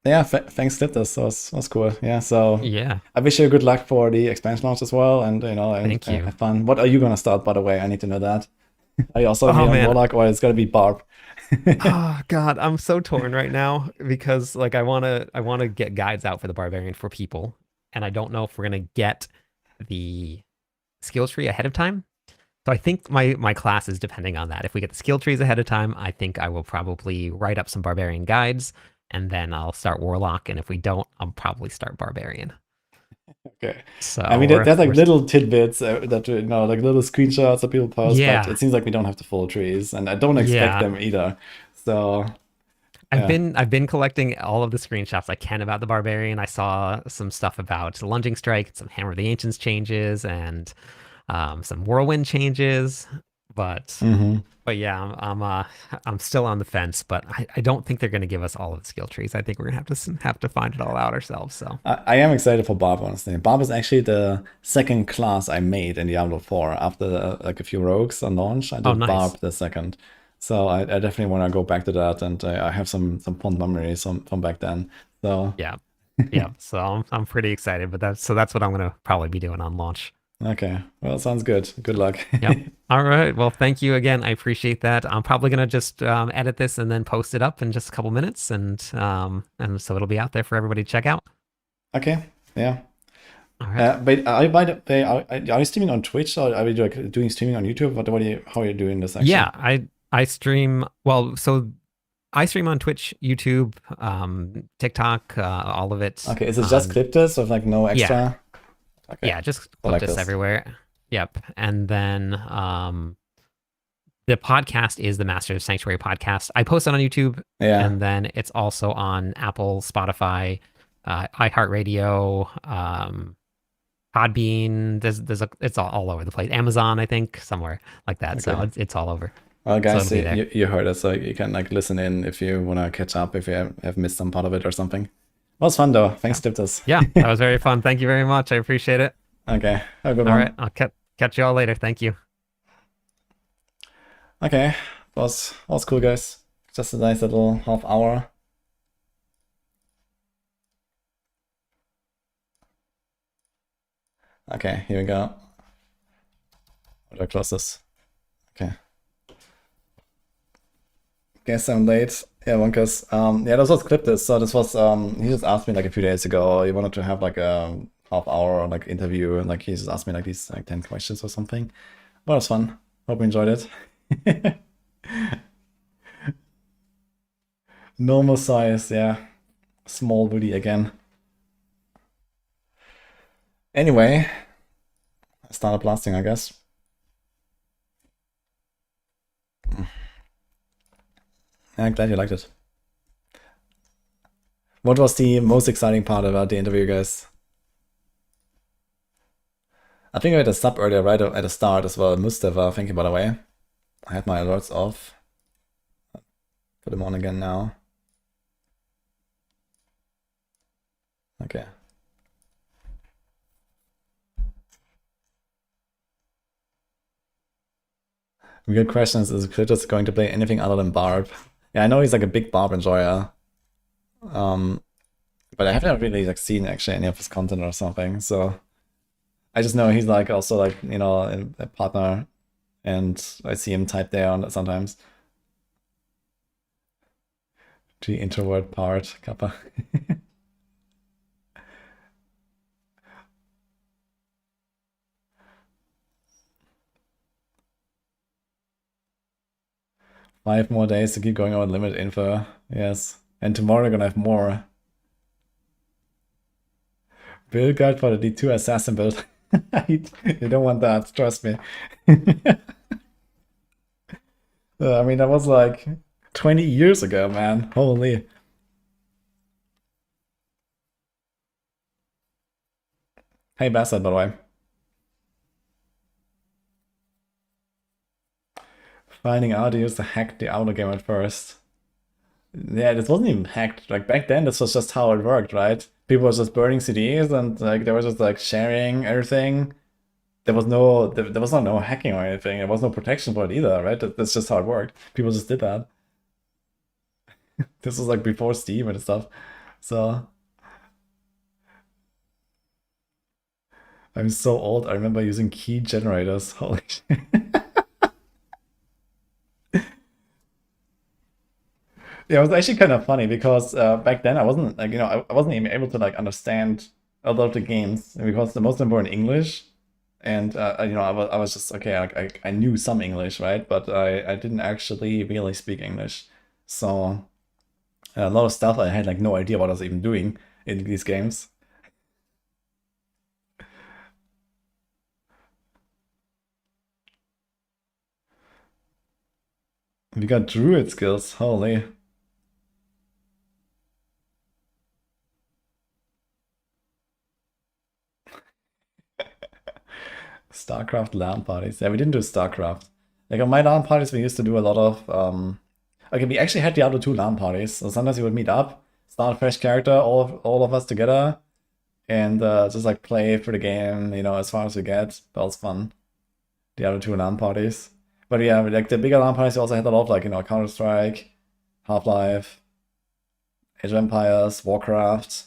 A: Yeah. Thanks, Litus. Was cool. Yeah. So
B: Yeah.
A: I wish you good luck for the expansion launch as well, and
B: Thank you.
A: have fun. What are you gonna start, by the way? I need to know that. Are you also
B: Oh
A: main on
B: man.
A: Warlock, or it's gonna be Barb?
B: Oh God, I'm so torn right now because like I wanna get guides out for the barbarian for people, and I don't know if we're gonna get the skill tree ahead of time. So I think my class is depending on that. If we get the skill trees ahead of time, I think I will probably write up some barbarian guides, and then I'll start warlock. And if we don't, I'll probably start barbarian.
A: Okay. I
B: So
A: mean,
B: we're
A: there's like
B: we're
A: little tidbits that like little screenshots that people post, but
B: yeah,
A: it seems like we don't have the full trees, and I don't expect
B: yeah.
A: them either. So yeah.
B: I've been collecting all of the screenshots I can about the barbarian. I saw some stuff about lunging strike, some Hammer of the Ancients changes, and some whirlwind changes. But
A: Hmm.
B: but yeah, I'm still on the fence. But I don't think they're going to give us all of the skill trees. I think we're gonna have to find it all out ourselves. So
A: I am excited for Barb, honestly. Barb is actually the second class I made in Diablo 4. After like a few rogues on launch, I
B: oh
A: did
B: nice,
A: Barb the second. So I definitely want to go back to that, and I have some fond memories from back then. So
B: yeah, yeah. So I'm pretty excited. But that's what I'm gonna probably be doing on launch.
A: okay, well, sounds good. Good luck.
B: Yep. All right. Well, thank you again. I appreciate that. I'm probably gonna just edit this and then post it up in just a couple minutes, and so it'll be out there for everybody to check out.
A: Okay, yeah.
B: All right.
A: But are you, by the way, are you streaming on Twitch, or are you like doing streaming on YouTube? What are you, how are you doing this
B: Yeah,
A: actually?
B: I stream. Well, so I stream on Twitch, YouTube, TikTok, all of it.
A: Okay, is it just clip this with like no
B: Yeah,
A: extra? Okay,
B: yeah. Just
A: so
B: clip
A: like
B: this
A: this.
B: everywhere. Yep. And then the podcast is the Master of Sanctuary podcast. I post it on YouTube,
A: Yeah.
B: and then it's also on Apple, Spotify, iHeartRadio, Podbean. It's all over the place. Amazon, I think, somewhere like that. So
A: Okay.
B: it's all over.
A: Well,
B: So
A: guys,
B: it'll be there.
A: you heard it, so you can like listen in if you want to catch up if you have missed some part of it or something. It was fun though.
B: Yeah,
A: Thanks, Tiptus.
B: yeah. That was very fun. Thank you very much. I appreciate it.
A: Okay, have a good
B: All right,
A: one.
B: I'll catch you all later. Thank you.
A: Okay, was cool, guys. Just a nice little half hour. Okay, here we go. How do I close this? Okay. Guess I'm late. Yeah, Wonkus. Yeah, this was clipped this. So this was he just asked me like a few days ago. He wanted to have like a half hour like interview, and like he just asked me like these like 10 questions or something. But it was fun. Hope you enjoyed it. Normal size, yeah. Small booty again. Anyway, I started blasting, I guess. I'm glad you liked it. What was the most exciting part about the interview, guys? I think I had a sub earlier, right at the start as well. Mustafa, thank you, by the way. I had my alerts off. Put them on again now. Okay. Good questions. Is Kratos going to play anything other than Barb? Yeah, I know he's like a big Barb enjoyer. But I haven't really like seen actually any of his content or something. So I just know he's like also like, you know, a partner, and I see him type there on sometimes. The introvert part, Kappa. 5 more days to keep going on limit info. Yes. And tomorrow we're gonna have more. Build guide for the D2 assassin build. You don't want that, trust me. I mean, that was like 20 years ago, man. Holy. Hey, Bassett, by the way. Finding out to use to hack the auto game at first. Yeah, this wasn't even hacked. Like back then, this was just how it worked, right? People were just burning CDs, and like they were just like sharing everything. There was no hacking or anything. There was no protection for it either, right? That's just how it worked. People just did that. This was like before Steam and stuff. So I'm so old. I remember using key generators. Holy shit. Yeah, it was actually kind of funny because back then I wasn't like, I wasn't even able to like understand a lot of the games because most of them were in English. And I was just okay. I knew some English, right? But I didn't actually really speak English, so a lot of stuff I had like no idea what I was even doing in these games. We got druid skills, holy. StarCraft LAN parties. Yeah, we didn't do StarCraft. Like on my LAN parties, we used to do a lot of. Okay, we actually had Diablo 2 LAN parties. So sometimes we would meet up, start a fresh character, all of us together, and just like play for the game, as far as we get. That was fun. Diablo 2 LAN parties. But yeah, like the bigger LAN parties, we also had a lot of like, Counter-Strike, Half-Life, Age of Empires, Warcraft.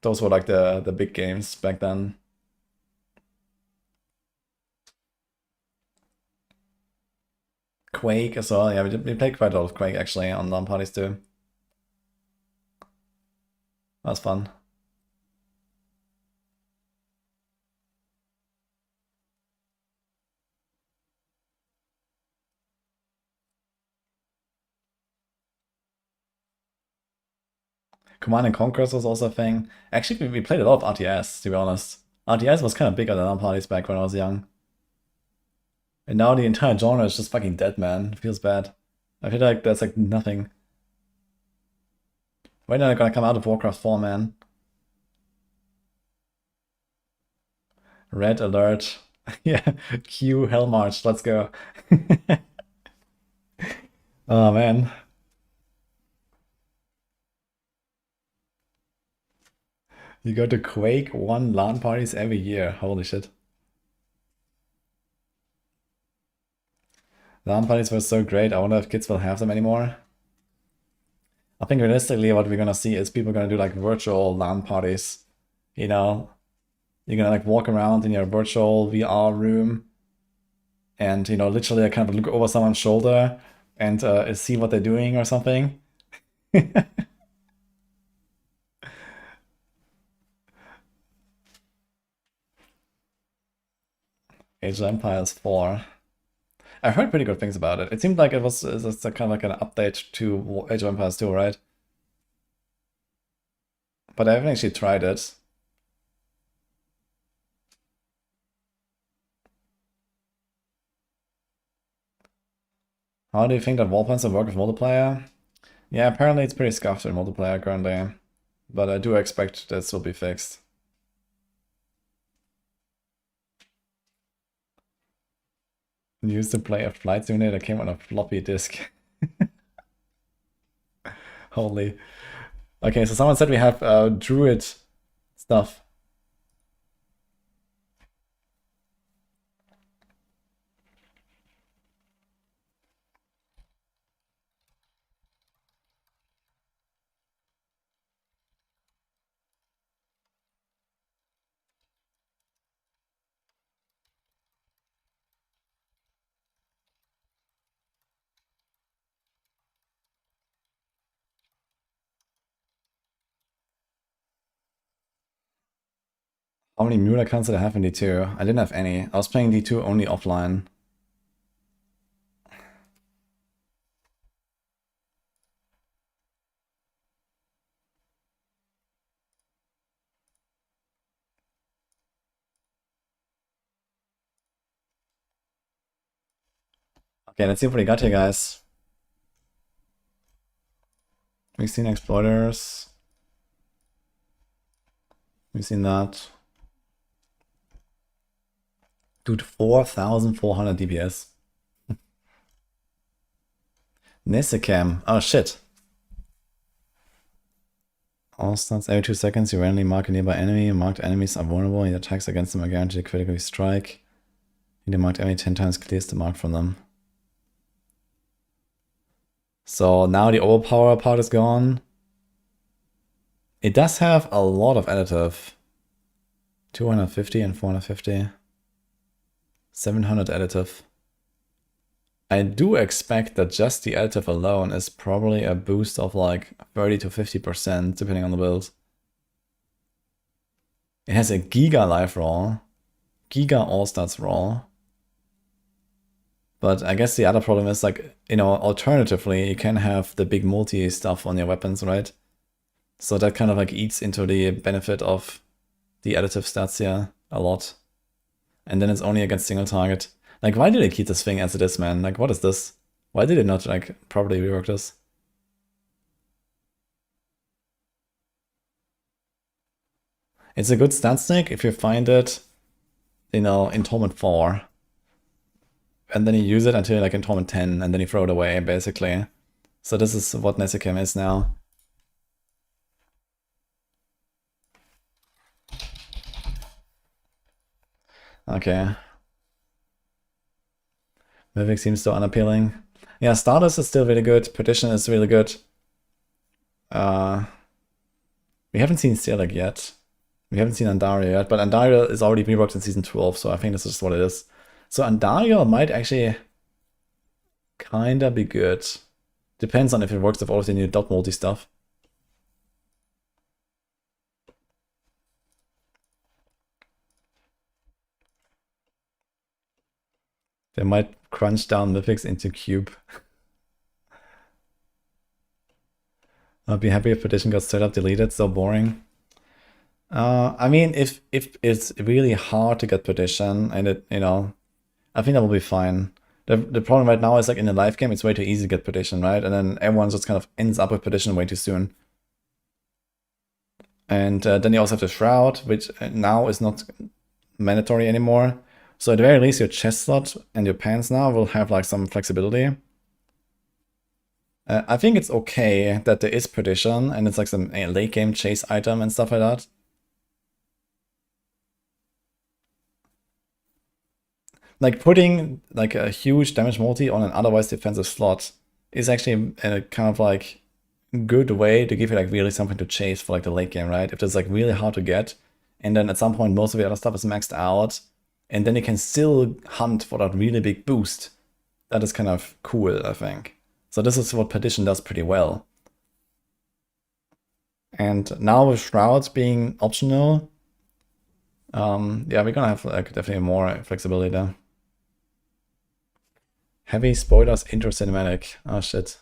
A: Those were like the big games back then. Quake as well. Yeah, we played quite a lot of Quake actually on LAN parties too. That was fun. Command and Conquest was also a thing. Actually, we played a lot of RTS, to be honest. RTS was kind of bigger than LAN parties back when I was young. And now the entire genre is just fucking dead, man. It feels bad. I feel like that's like nothing. When are they gonna come out of Warcraft 4, man? Red alert. Yeah, Q Hell March, let's go. Oh man. You go to Quake 1 LAN parties every year. Holy shit. LAN parties were so great. I wonder if kids will have them anymore. I think realistically what we're gonna see is people gonna do like virtual LAN parties. You know, you're gonna like walk around in your virtual VR room and literally like, kind of look over someone's shoulder and see what they're doing or something. Age of Empires 4. I heard pretty good things about it. It seemed like it's a kind of like an update to Age of Empires 2, right? But I haven't actually tried it. How do you think that wall points will work with multiplayer? Yeah, apparently it's pretty scuffed in multiplayer currently, but I do expect this will be fixed. Used to play a flight simulator came on a floppy disk. Holy. Okay, so someone said we have druid stuff. How many mule accounts did I have in D2? I didn't have any. I was playing D2 only offline. Okay, let's see what we got here, guys. We've seen exploiters. We've seen that. Dude, 4,400 DPS. Nisicam. Oh shit. All stunts every 2 seconds, you randomly mark a nearby enemy. Marked enemies are vulnerable. Your attacks against them are guaranteed to critically strike. The marked enemy 10 times clears the mark from them. So now the overpower part is gone. It does have a lot of additive. 250 and 450. 700 additive. I do expect that just the additive alone is probably a boost of like 30 to 50%, depending on the build. It has a Giga life roll, Giga all-stats roll. But I guess the other problem is like, you know, alternatively, you can have the big multi stuff on your weapons, right? So that kind of like eats into the benefit of the additive stats here a lot. And then it's only against single target. Like, why did they keep this thing as it is, man? Like, what is this? Why did it not like properly rework this? It's a good stat stick if you find it, you know, in Torment 4. And then you use it until like in Torment 10, and then you throw it away, basically. So this is what Nezukim is now. Okay. Vivek seems so unappealing. Yeah, Stardust is still really good. Perdition is really good. We haven't seen Steelix yet. We haven't seen Andario yet, but Andario is already reworked in Season 12, so I think this is what it is. So Andario might actually kinda be good. Depends on if it works with all of the new dot multi stuff. They might crunch down Mythics into cube. I'd be happy if Perdition got straight up deleted, so boring. I mean, if it's really hard to get Perdition, and it, you know, I think that will be fine. The problem right now is like in the live game, it's way too easy to get Perdition, right? And then everyone just kind of ends up with Perdition way too soon. And then you also have the Shroud, which now is not mandatory anymore. So at the very least, your chest slot and your pants now will have like some flexibility. I think it's okay that there is Perdition, and it's like some late game chase item and stuff like that. Like putting like a huge damage multi on an otherwise defensive slot is actually a kind of like good way to give you like really something to chase for like the late game, right? If it's like really hard to get, and then at some point most of the other stuff is maxed out, and then you can still hunt for that really big boost. That is kind of cool, I think. So this is what Perdition does pretty well. And now with Shrouds being optional, yeah, we're gonna have like definitely more flexibility there. Heavy spoilers intro cinematic. Oh shit.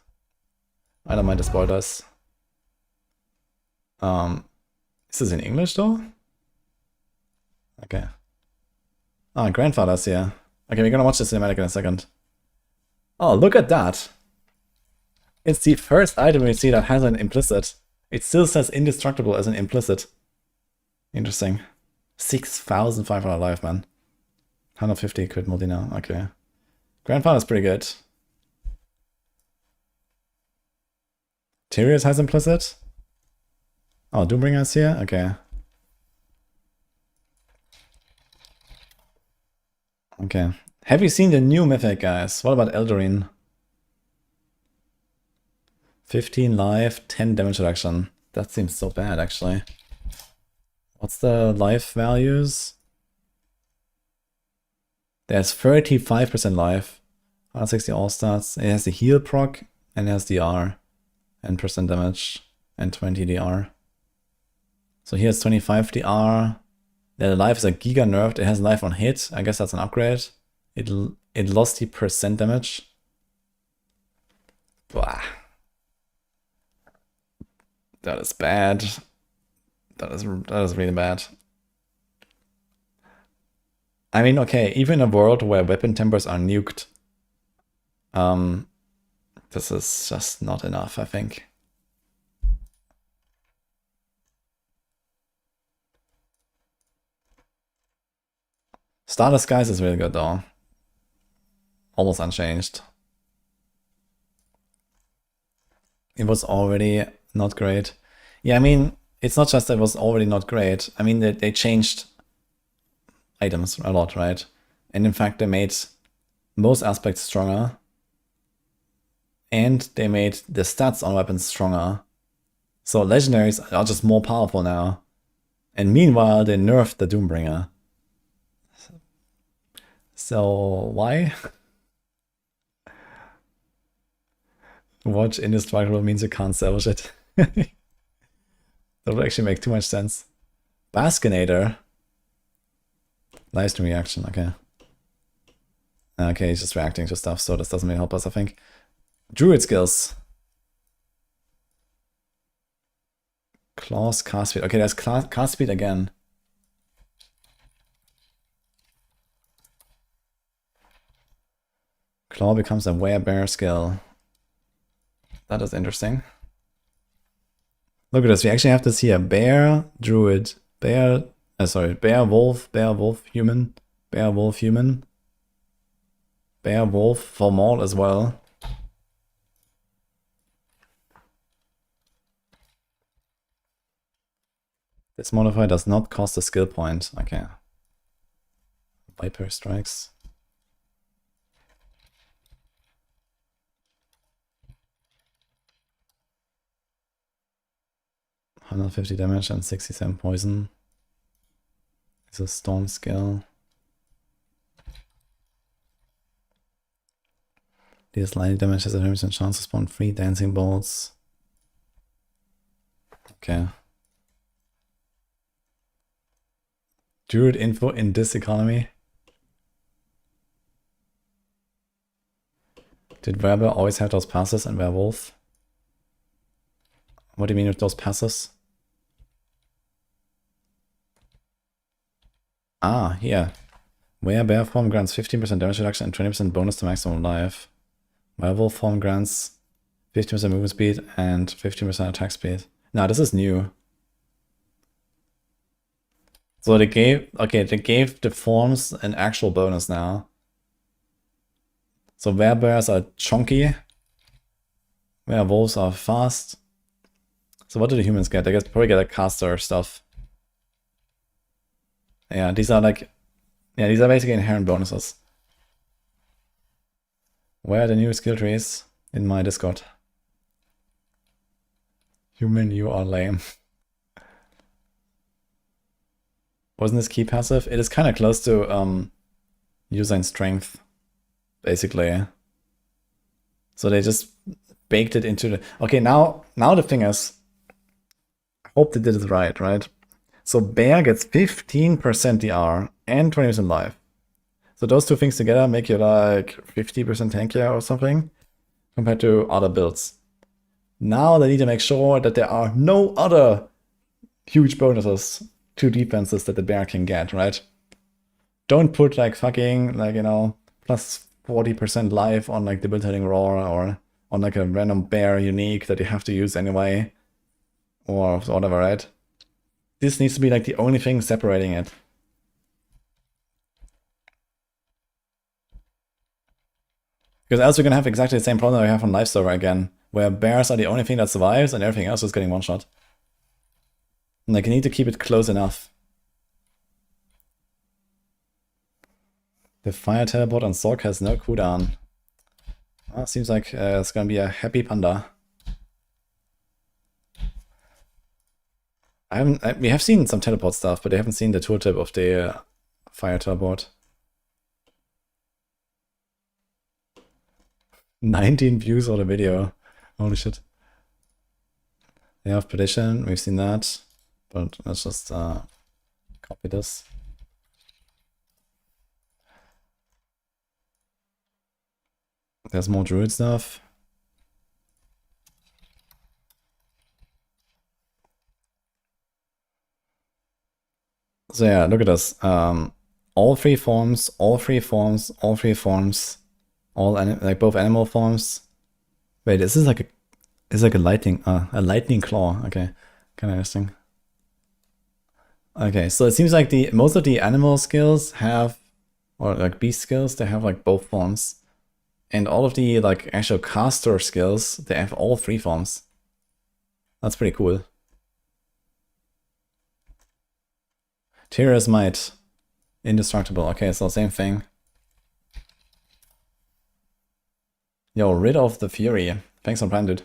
A: I don't mind the spoilers. Is this in English though? Okay. Ah, Grandfather's here. Okay, we're gonna watch the cinematic in a second. Oh, look at that. It's the first item we see that has an implicit. It still says indestructible as an implicit. Interesting. 6,500 life, man. 150 crit multi now. Okay. Grandfather's pretty good. Tyrius has implicit. Oh, Doombringer's here? Okay. Okay. Have you seen the new mythic, guys? What about Eldarine? 15 life, 10 damage reduction. That seems so bad, actually. What's the life values? There's 35% life, 160 all stats. It has the heal proc, and it has DR, and percent damage, and 20 DR. So here's 25 DR. The life is a giga nerfed. It has life on hit. I guess that's an upgrade. It lost the percent damage. Blah. That is bad. That is really bad. I mean, okay, even in a world where weapon tempers are nuked, this is just not enough, I think. Stardust Skies is really good though. Almost unchanged. It was already not great. Yeah, I mean, it's not just that it was already not great. I mean, they changed items a lot, right? And in fact, they made most aspects stronger. And they made the stats on weapons stronger. So legendaries are just more powerful now. And meanwhile, they nerfed the Doombringer. So why? Watch indestructible means you can't salvage it. That would actually make too much sense. Baskinator. Livestream reaction, okay. Okay, he's just reacting to stuff, so this doesn't really help us, I think. Druid skills. Claws, cast speed. Okay, there's cast speed again. Claw becomes a werebear skill. That is interesting. Look at this. We actually have this here. Bear, druid, bear, bear, wolf, human, bear, wolf, human, bear, wolf for maul as well. This modifier does not cost a skill point. Okay. Viper strikes. $150 damage and 67 poison. It's a storm skill. Deals lightning damage, has a 100% chance to spawn 3 dancing bolts. Okay. Druid info in this economy. Did Werber always have those passes and Werewolf? What do you mean with those passes? Ah, here. Werebear form grants 15% damage reduction and 20% bonus to maximum life. Werewolf form grants 15% movement speed and 15% attack speed. Now this is new. So they gave the forms an actual bonus now. So werebears are chunky. Werewolves are fast. So what do the humans get? They probably get a caster stuff. Yeah, these are basically inherent bonuses. Where are the new skill trees? In my Discord. Human, you are lame. Wasn't this key passive? It is kind of close to user in strength, basically. So they just baked it into the... Okay, now the thing is, I hope they did it right? So bear gets 15% DR and 20% life. So those two things together make you like 50% tankier or something compared to other builds. Now they need to make sure that there are no other huge bonuses to defenses that the bear can get, right? Don't put like fucking like, you know, plus 40% life on like debilitating roar or on like a random bear unique that you have to use anyway or whatever, right? This needs to be like the only thing separating it. Because else we're gonna have exactly the same problem that we have on Live Server again, where bears are the only thing that survives and everything else is getting one shot. And like you need to keep it close enough. The fire teleport on Sork has no cooldown. Well, seems like it's gonna be a happy panda. We have seen some teleport stuff, but I haven't seen the tooltip of the fire teleport. 19 views on the video. Holy shit. They have petition, we've seen that. But let's just copy this. There's more druid stuff. So yeah, look at this. All three forms, like both animal forms. Wait, this is like a lightning claw. Okay, kind of interesting. Okay, so it seems like most of the animal skills have, or like beast skills, they have like both forms. And all of the like actual caster skills, they have all three forms. That's pretty cool. Tyr's Might. Indestructible. Okay, so same thing. Yo, rid of the Fury. Thanks for Prime, dude.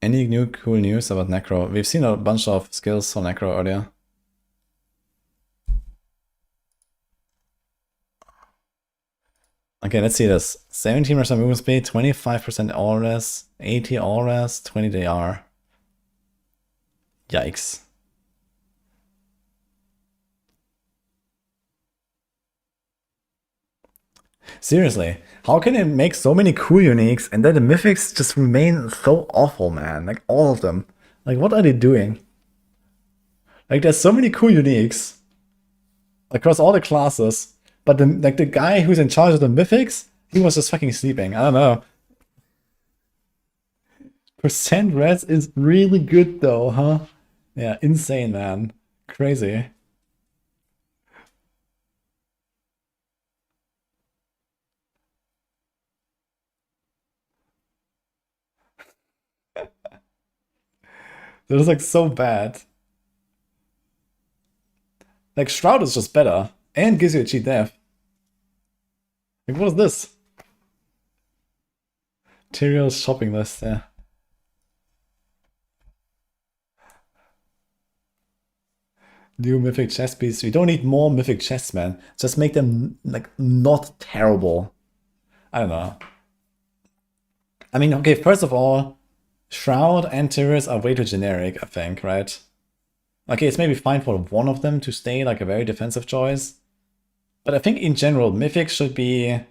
A: Any new cool news about Necro? We've seen a bunch of skills for Necro earlier. Okay, Okay, let's see this. 17% movement speed, 25% all res, 80 all res, 20 DR. Yikes. Seriously, how can it make so many cool uniques and then the mythics just remain so awful, man? Like all of them. Like what are they doing? Like there's so many cool uniques across all the classes, but the guy who's in charge of the mythics, he was just fucking sleeping. I don't know. Percent reds is really good though, huh? Yeah, insane, man. Crazy. That is like so bad. Like Shroud is just better and gives you a cheat death. Like what is this? Tyrael's shopping list, yeah. New mythic chest piece. We don't need more mythic chests, man. Just make them like not terrible. I don't know. I mean, okay, first of all, Shroud and Tyrael are way too generic, I think, right? Okay, it's maybe fine for one of them to stay like a very defensive choice. But I think in general, mythics should be a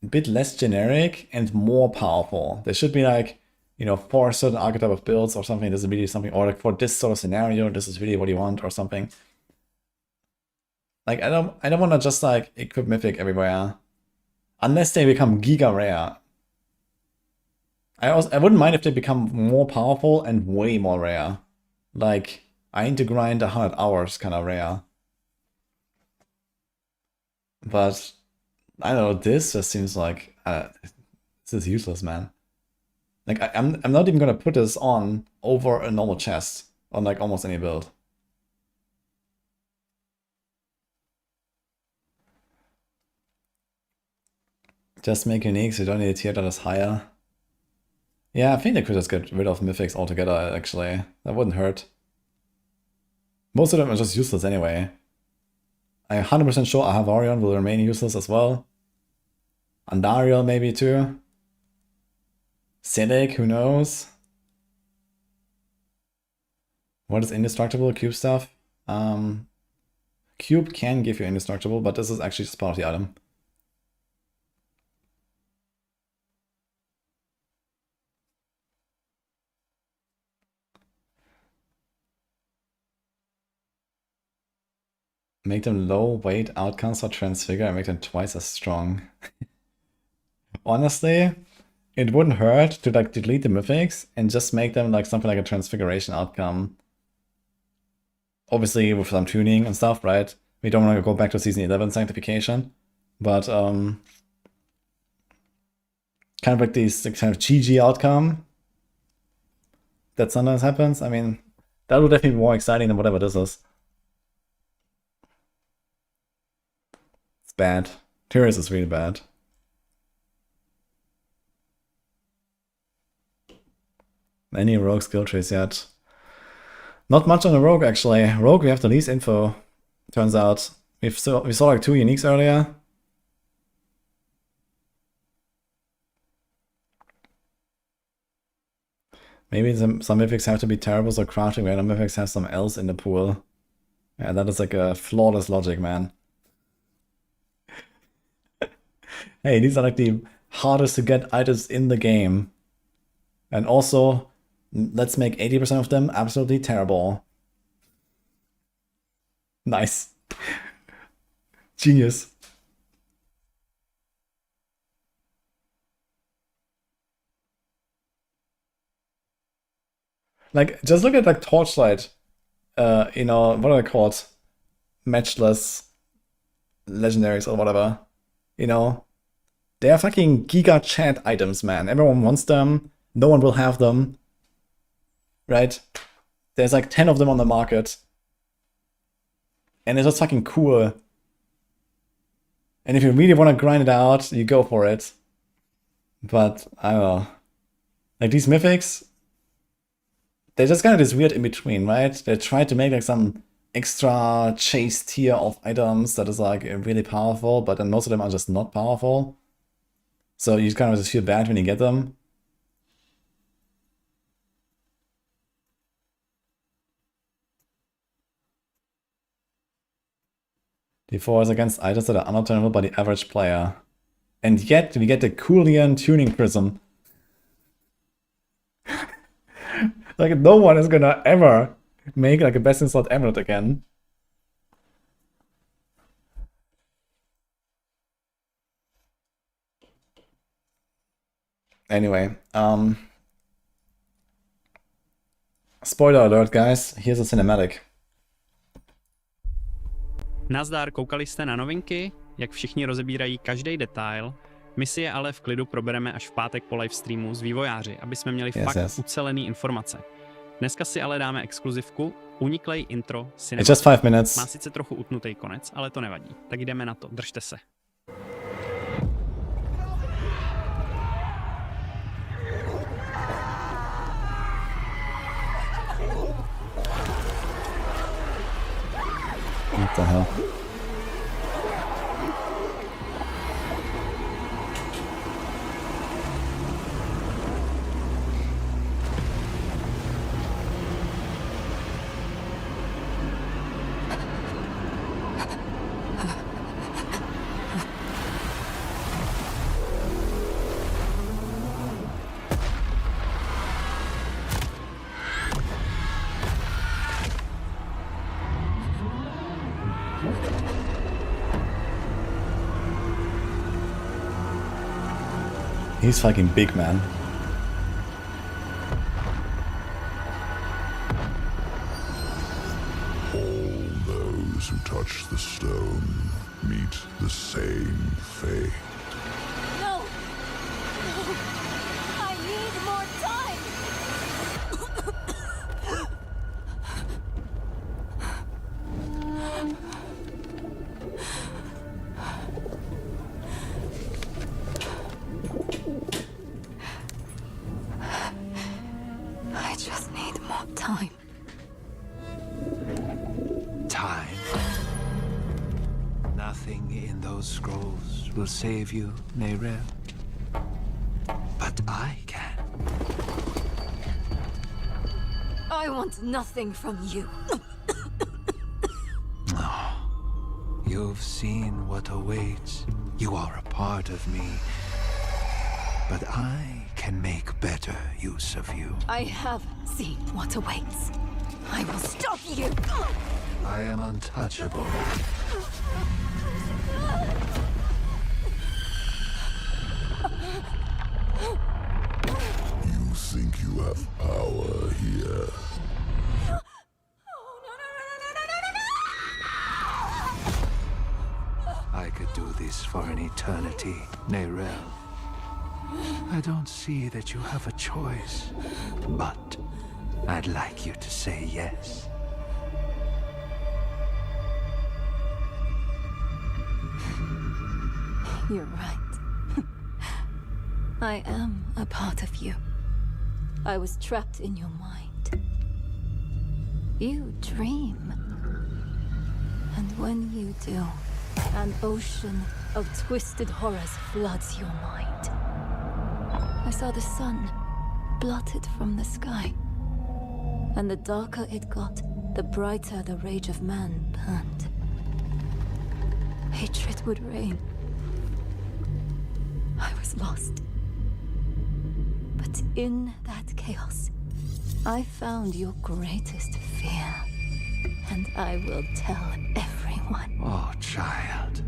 A: bit less generic and more powerful. They should be like, you know, for a certain archetype of builds or something, this is really something, or like for this sort of scenario, this is really what you want or something. Like I don't want to just like equip mythic everywhere, unless they become giga rare. I wouldn't mind if they become more powerful and way more rare. Like I need to grind 100 hours kind of rare. But I don't know, this just seems like this is useless, man. Like I'm not even gonna put this on over a normal chest on like almost any build. Just make uniques, you don't need a tier that is higher. Yeah, I think they could just get rid of mythics altogether, actually. That wouldn't hurt. Most of them are just useless anyway. I'm 100% sure Ahavarion will remain useless as well. Andariel maybe too. Silic, who knows? What is indestructible? Cube stuff? Cube can give you indestructible, but this is actually just part of the item. Make them low weight outcaster transfigure and make them twice as strong. Honestly, it wouldn't hurt to like delete the mythics and just make them like something like a transfiguration outcome. Obviously with some tuning and stuff, right? We don't want to go back to season 11 sanctification, but kind of like this kind of GG outcome that sometimes happens. I mean, that would definitely be more exciting than whatever this is. It's bad. Tyrael is really bad. Any rogue skill trees yet? Not much on the rogue, actually. Rogue, we have the least info, turns out. We saw like 2 uniques earlier. Maybe some mythics have to be terrible, so crafting random mythics have some else in the pool. Yeah, that is like a flawless logic, man. Hey, these are like the hardest to get items in the game. And also, let's make 80% of them absolutely terrible. Nice. Genius. Like, just look at like Torchlight. You know, what are they called? Matchless legendaries or whatever. You know? They are fucking giga chat items, man. Everyone wants them. No one will have them. Right? There's like 10 of them on the market. And it's just fucking cool. And if you really want to grind it out, you go for it. But, I don't know. Like, these mythics, they're just kind of this weird in-between, right? They try to make like some extra chase tier of items that is like really powerful, but then most of them are just not powerful. So you kind of just feel bad when you get them. D4 is against items that are unattainable by the average player. And yet we get the Coolian tuning prism. Like no one is gonna ever make like a best in slot amulet again. Anyway, spoiler alert, guys. Here's a cinematic.
C: Nazdar, koukali jste na novinky, jak všichni rozebírají každý detail. My si je ale v klidu probereme až v pátek po livestreamu s vývojáři, aby jsme měli fakt ucelený informace. Dneska si ale dáme exkluzivku, uniklej intro cinematic.
A: It's just 5 minutes.
C: Má sice trochu utnutý konec, ale to nevadí. Tak jdeme na to, držte se.
A: What the hell? He's fucking big, man.
D: All those who touch the stone meet the same fate.
E: No! No! I need more time! I just need more time.
F: Time. Nothing in those scrolls will save you, Neyrel. But I can.
E: I want nothing from you.
F: You've seen what awaits. You are a part of me. But I can make better use of you.
E: I have seen what awaits. I will stop you!
F: I am untouchable.
D: You think you have power here?
F: I could do this for an eternity, Neyrel. I don't see that you have a choice, but I'd like you to say yes.
E: You're right. I am a part of you. I was trapped in your mind. You dream. And when you do, an ocean of twisted horrors floods your mind. I saw the sun blotted from the sky. And the darker it got, the brighter the rage of man burned. Hatred would reign. I was lost. But in that chaos, I found your greatest fear. And I will tell everyone.
F: Oh, child.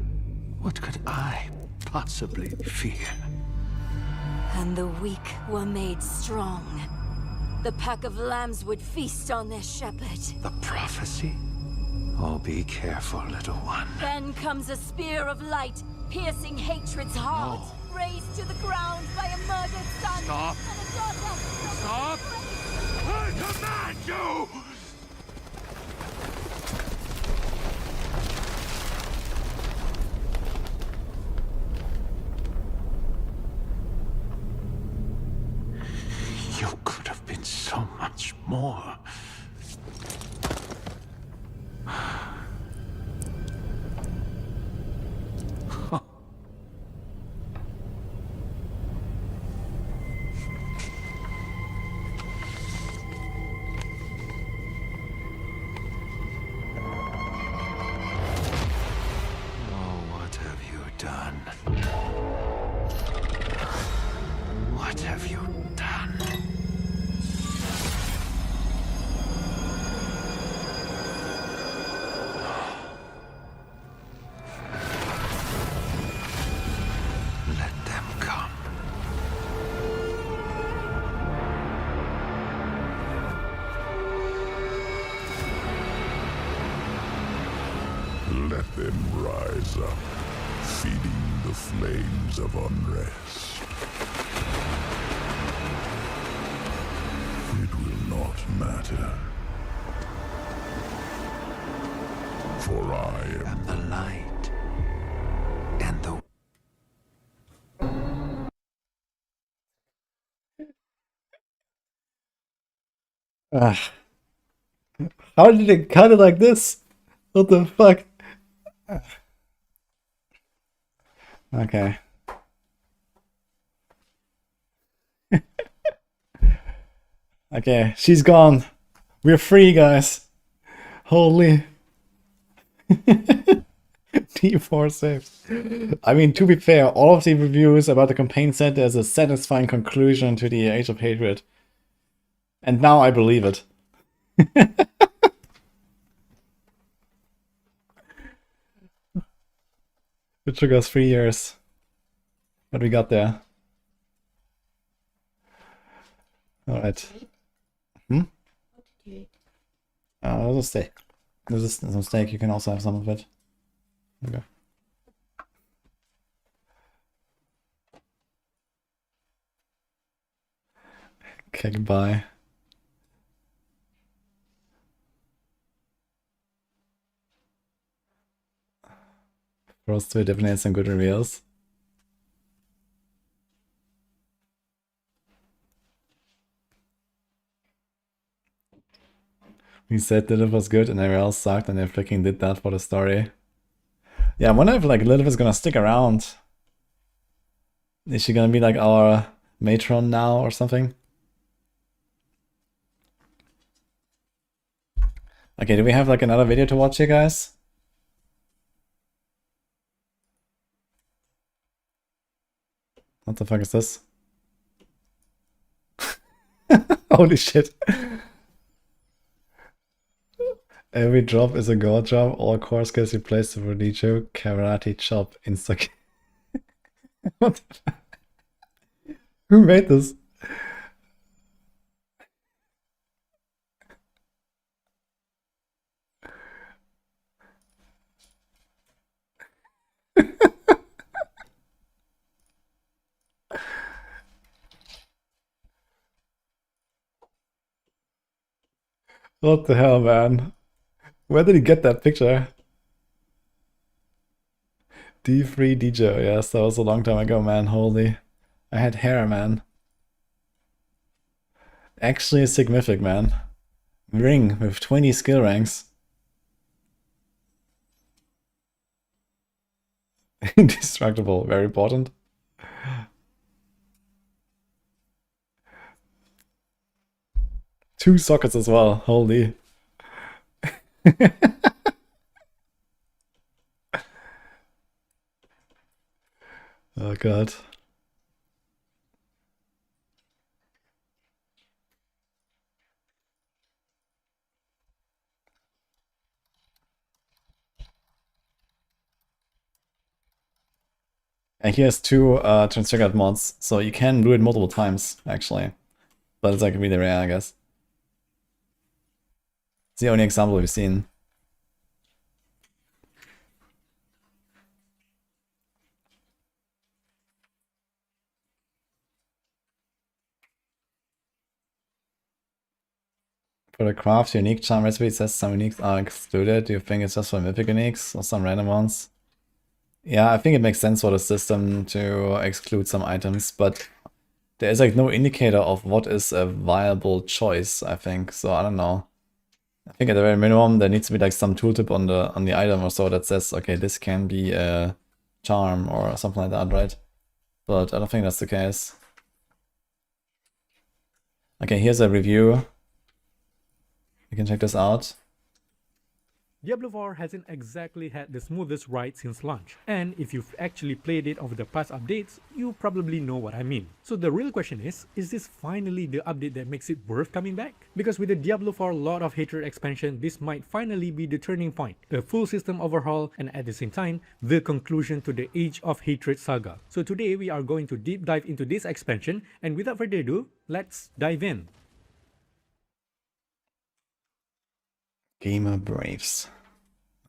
F: What could I possibly fear?
E: And the weak were made strong. The pack of lambs would feast on their shepherd.
F: The prophecy? Oh, be careful, little one.
E: Then comes a spear of light, piercing hatred's heart.
F: No.
E: Razed to the ground by a murdered son.
F: Stop.
E: And a daughter.
F: Stop! I command you! You could have been so much more.
D: Let them rise up, feeding the flames of unrest. It will not matter. For I am
F: the light and the
A: How did it cut it like this? What the fuck? Okay. Okay, she's gone. We're free, guys. Holy. D4 saves. I mean, to be fair, all of the reviews about the campaign said there's a satisfying conclusion to the Age of Hatred. And now I believe it. It took us 3 years. But we got there. Alright. There's a steak. There's some steak, you can also have some of it. Okay. Okay, goodbye. Frost will definitely have some good reveals. We said Lilith was good and everyone else sucked and they freaking did that for the story. Yeah, I wonder if like Lilith is gonna stick around. Is she gonna be like our matron now or something? Okay, do we have like another video to watch here, guys? What the fuck is this? Holy shit. Every drop is a god drop. All core skills replace the wudijo karate chop insta. What the fuck? Who made this? What the hell, man? Where did he get that picture? D3 DJ, yes, that was a long time ago, man. Holy. I had hair, man. Actually significant, man. Ring with 20 skill ranks. Indestructible, very important. Two sockets as well, holy. Oh god. And he has two transfigured mods, so you can do it multiple times, actually. But it's like really rare, I guess. It's the only example we've seen. For the craft, unique charm recipe says some uniques are excluded. Do you think it's just for mythic uniques or some random ones? Yeah, I think it makes sense for the system to exclude some items, but there is like no indicator of what is a viable choice, I think. So I don't know. I think at the very minimum there needs to be like some tooltip on the item or so that says, okay, this can be a charm or something like that, right? But I don't think that's the case. Okay, here's a review. You can check this out.
G: Diablo 4 hasn't exactly had the smoothest ride since launch, and if you've actually played it over the past updates, you probably know what I mean. So the real question is this finally the update that makes it worth coming back? Because with the Diablo 4 Lord of Hatred expansion, this might finally be the turning point, a full system overhaul, and at the same time, the conclusion to the Age of Hatred saga. So today we are going to deep dive into this expansion, and without further ado, let's dive in.
A: Gamer Braves.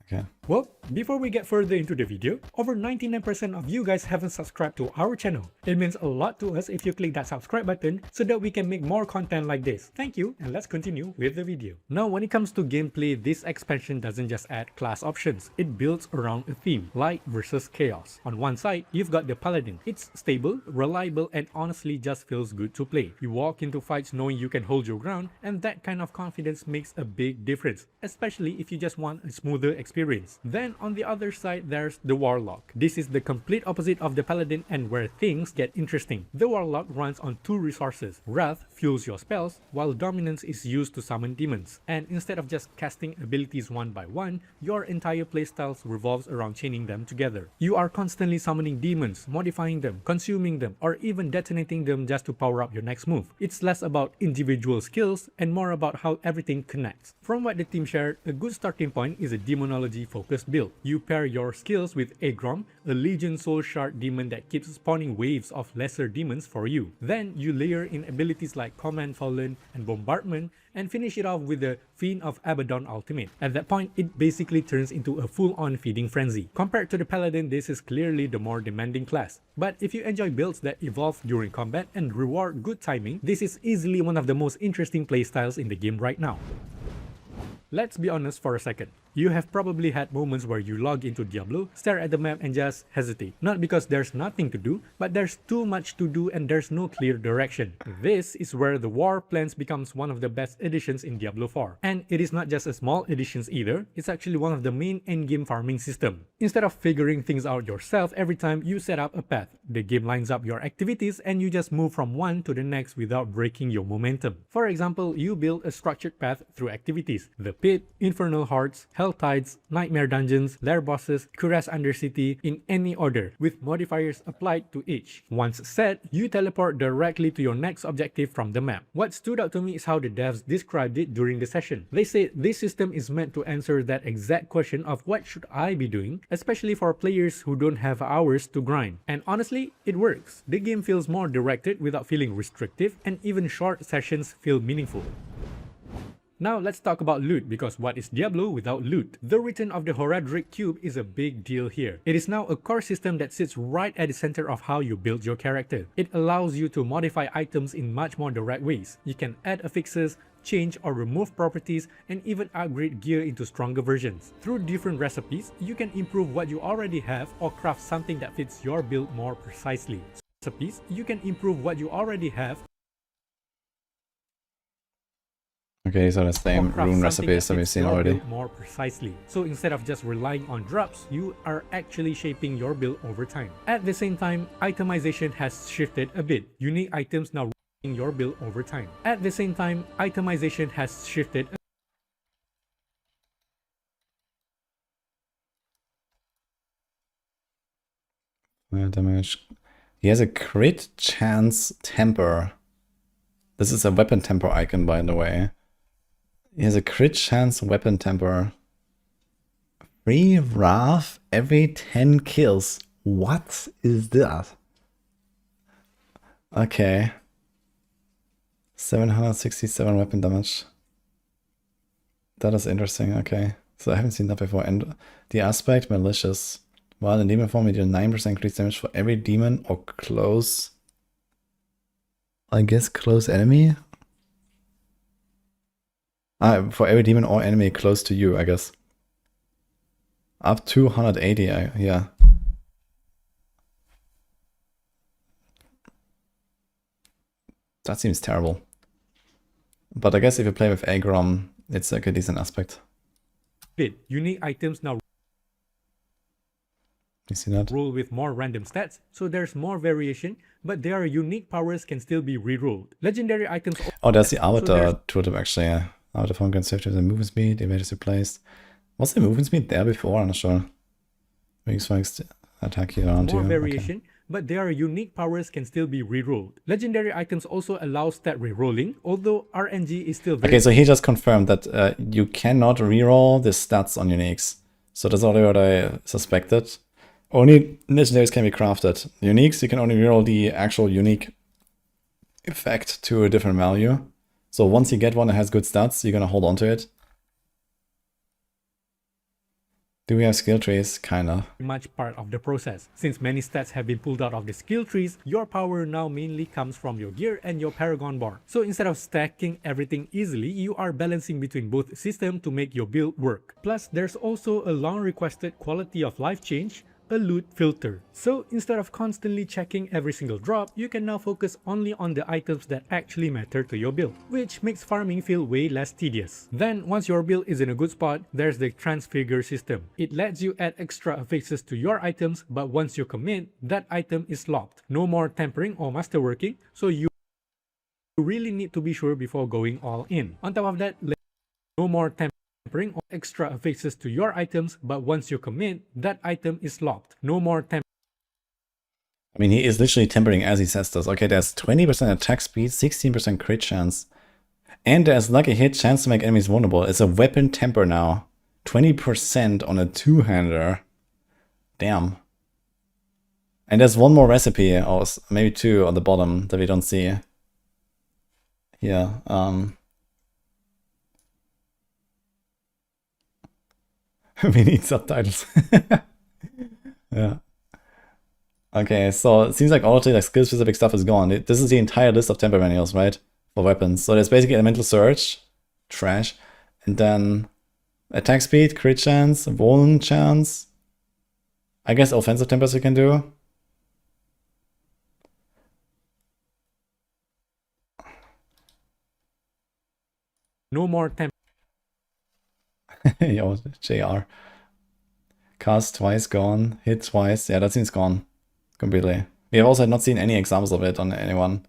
A: Okay.
G: Well, before we get further into the video, over 99% of you guys haven't subscribed to our channel. It means a lot to us if you click that subscribe button so that we can make more content like this. Thank you, and let's continue with the video. Now, when it comes to gameplay, this expansion doesn't just add class options. It builds around a theme, light versus chaos. On one side, you've got the Paladin. It's stable, reliable, and honestly just feels good to play. You walk into fights knowing you can hold your ground, and that kind of confidence makes a big difference, especially if you just want a smoother experience. Then on the other side, there's the Warlock. This is the complete opposite of the Paladin and where things get interesting. The Warlock runs on two resources. Wrath fuels your spells, while Dominance is used to summon demons. And instead of just casting abilities one by one, your entire playstyle revolves around chaining them together. You are constantly summoning demons, modifying them, consuming them, or even detonating them just to power up your next move. It's less about individual skills and more about how everything connects. From what the team shared, a good starting point is a demonology focused build. You pair your skills with Agrom, a Legion Soul Shard demon that keeps spawning waves of lesser demons for you. Then you layer in abilities like Command Fallen and Bombardment and finish it off with the Fiend of Abaddon ultimate. At that point, it basically turns into a full-on feeding frenzy. Compared to the Paladin, this is clearly the more demanding class. But if you enjoy builds that evolve during combat and reward good timing, this is easily one of the most interesting playstyles in the game right now. Let's be honest for a second. You have probably had moments where you log into Diablo, stare at the map and just hesitate. Not because there's nothing to do, but there's too much to do and there's no clear direction. This is where the War Plans becomes one of the best additions in Diablo 4. And it is not just a small additions either, it's actually one of the main endgame farming system. Instead of figuring things out yourself every time you set up a path, the game lines up your activities and you just move from one to the next without breaking your momentum. For example, you build a structured path through activities: the Pit, Infernal Hordes, Hell Tides, Nightmare Dungeons, Lair Bosses, Kuras Undercity in any order, with modifiers applied to each. Once set, you teleport directly to your next objective from the map. What stood out to me is how the devs described it during the session. They said this system is meant to answer that exact question of what should I be doing, especially for players who don't have hours to grind. And honestly, it works. The game feels more directed without feeling restrictive, and even short sessions feel meaningful. Now let's talk about loot, because what is Diablo without loot? The return of the Horadric Cube is a big deal here. It is now a core system that sits right at the center of how you build your character. It allows you to modify items in much more direct ways. You can add affixes, change or remove properties, and even upgrade gear into stronger versions. Through different recipes, you can improve what you already have or craft something that fits your build more precisely.
A: Okay, so the same rune recipes that we've seen already.
G: More precisely. So instead of just relying on drops, you are actually shaping your build over time. At the same time, itemization has shifted a bit. Unique items now in your build over time.
A: Damage. He has a crit chance temper. This is a weapon temper icon, by the way. He has a crit chance weapon temper. Free Wrath every 10 kills. What is that? Okay. 767 weapon damage. That is interesting, okay. So I haven't seen that before. And the aspect, malicious. While in demon form, you deal 9% increased damage for every demon or close. I guess close enemy? For every demon or enemy close to you, I guess. Up to 180, yeah. That seems terrible. But I guess if you play with Agrom, it's like a decent aspect.
G: Unique items now
A: You see that?
G: roll with more random stats, so there's more variation, but their unique powers can still be rerolled. Legendary items.
A: Oh, there's the Avatar tooltip actually, yeah. Avatar form can save to the movement speed, evade is replaced. Was the movement speed there before? I'm not sure. Weak spikes attack you around
G: more
A: you.
G: variation, but their unique powers can still be rerolled. Legendary items also allow stat rerolling, although RNG is still very...
A: Okay, so he just confirmed that you cannot reroll the stats on uniques. So that's already what I suspected. Only legendaries can be crafted. Uniques, you can only reroll the actual unique effect to a different value. So once you get one that has good stats, you're gonna hold on to it. Do we have skill trees? Kinda.
G: Much part of the process. Since many stats have been pulled out of the skill trees, your power now mainly comes from your gear and your paragon bar. So instead of stacking everything easily, you are balancing between both systems to make your build work. Plus, there's also a long requested quality of life change, a loot filter. So instead of constantly checking every single drop, you can now focus only on the items that actually matter to your build, which makes farming feel way less tedious. Then once your build is in a good spot, there's the transfigure system. It lets you add extra affixes to your items, but once you commit, that item is locked. No more tempering or masterworking, so you really need to be sure before going all in. On top of that, no more tempering or extra affixes to your items, but once you commit, that item is locked. No more tempering.
A: I mean, he is literally tempering as he says this. Okay, there's 20% attack speed, 16% crit chance. And there's lucky hit, chance to make enemies vulnerable. It's a weapon temper now. 20% on a two-hander. Damn. And there's one more recipe, or maybe two on the bottom that we don't see. Here, we need subtitles. Yeah. Okay, so it seems like all of the skill-specific stuff is gone. This is the entire list of temper manuals, right? For weapons. So there's basically elemental surge, trash, and then attack speed, crit chance, vuln chance. I guess offensive tempers you can do.
G: No more temper.
A: Yo, JR. Cast twice gone, hit twice. Yeah, that seems gone completely. We have also not seen any examples of it on anyone.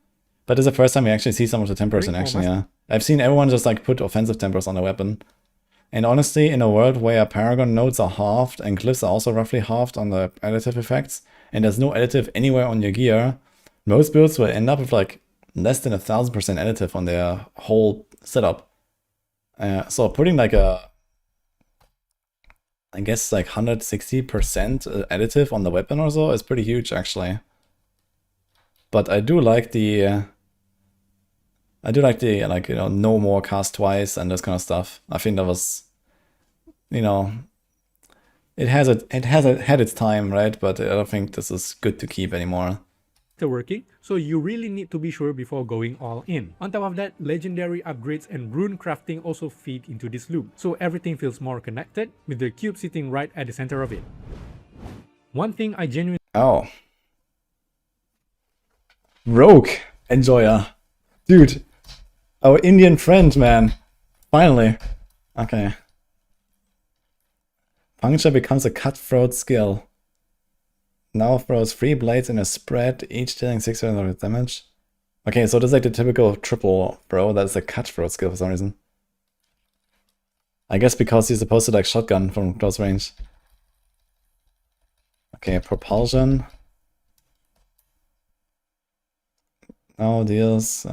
A: But it's the first time we actually see some of the tempers in action, yeah. I've seen everyone just like put offensive tempers on a weapon. And honestly, in a world where paragon nodes are halved and glyphs are also roughly halved on the additive effects, and there's no additive anywhere on your gear, most builds will end up with like less than 1000% additive on their whole setup. So putting like a, I guess like 160% additive on the weapon or so is pretty huge actually. But I do like the like, you know, no more cast twice and this kind of stuff. I think that was, you know, it had its time, right? But I don't think this is good to keep anymore.
G: Working, so you really need to be sure before going all in. On top of that, legendary upgrades and rune crafting also feed into this loop, so everything feels more connected with the cube sitting right at the center of it. One thing I genuinely
A: Rogue Enjoyer. Dude, our Indian friend, man. Finally. Okay. Puncture becomes a cutthroat skill. Now throws 3 blades in a spread, each dealing 6% of damage. Okay, so this is like the typical triple throw. That's a cutthroat skill for some reason. I guess because he's supposed to like shotgun from close range. Okay, propulsion. Now deals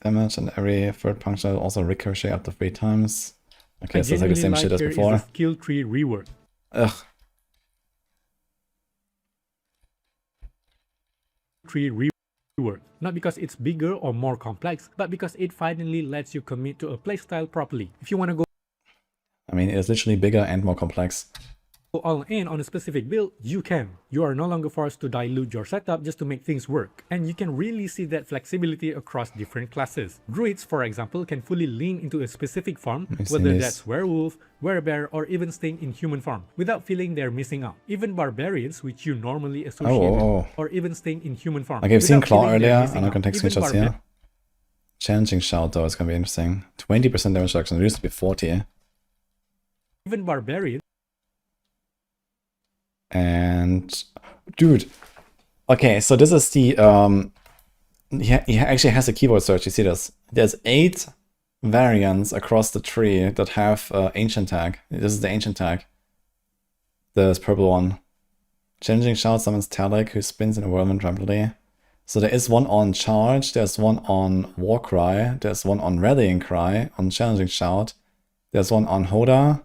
A: damage and every third puncture also ricochet up to 3 times. Okay, so it's like the same shit as before.
G: Skill tree rework.
A: Ugh.
G: Tree rework. Not because it's bigger or more complex, but because it finally lets you commit to a playstyle properly. If you want to go,
A: I mean, it's literally bigger and more complex.
G: All in on a specific build, you can. You are no longer forced to dilute your setup just to make things work. And you can really see that flexibility across different classes. Druids, for example, can fully lean into a specific farm, whether that's werewolf, werebear, or even staying in human farm, without feeling they're missing out. Even barbarians, which you normally associate with, or even staying in human farm.
A: Okay, I've seen Claw earlier, I'm not gonna take screenshots here. Challenging Shout though is gonna be interesting. 20% damage reduction, it used to be 40.
G: Even barbarians.
A: And dude, okay, so this is the he actually has a keyboard search. You see this? There's 8 variants across the tree that have ancient tag. This is the ancient tag. This purple one. Challenging Shout summons Talik, who spins in a whirlwind rapidly. So there is one on Charge, there's one on Warcry, there's one on Rallying Cry, on Challenging Shout, there's one on Hoda,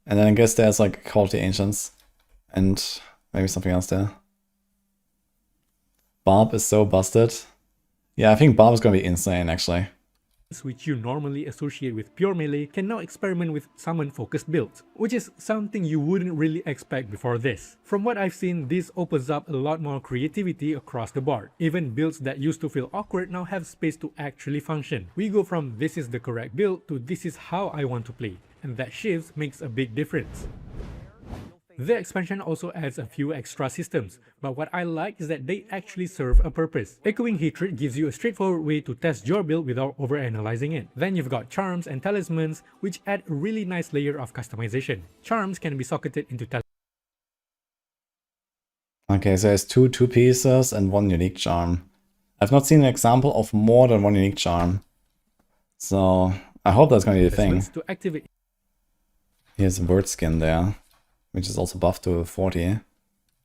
A: and then I guess there's like Call of the Ancients. And maybe something else there. Barb is so busted. Yeah, I think Barb is gonna be insane, actually.
G: which you normally associate with pure melee can now experiment with summon-focused builds, which is something you wouldn't really expect before this. From what I've seen, this opens up a lot more creativity across the board. Even builds that used to feel awkward now have space to actually function. We go from this is the correct build to this is how I want to play, and that shift makes a big difference. The expansion also adds a few extra systems, but what I like is that they actually serve a purpose. Echoing Hatred gives you a straightforward way to test your build without overanalyzing it. Then you've got Charms and Talismans, which add a really nice layer of customization. Charms can be socketed into talismans.
A: Okay, so there's two pieces and one unique charm. I've not seen an example of more than one unique charm. So I hope that's going to be the thing.
G: To activate.
A: Here's a bird skin there, which is also buffed to 40.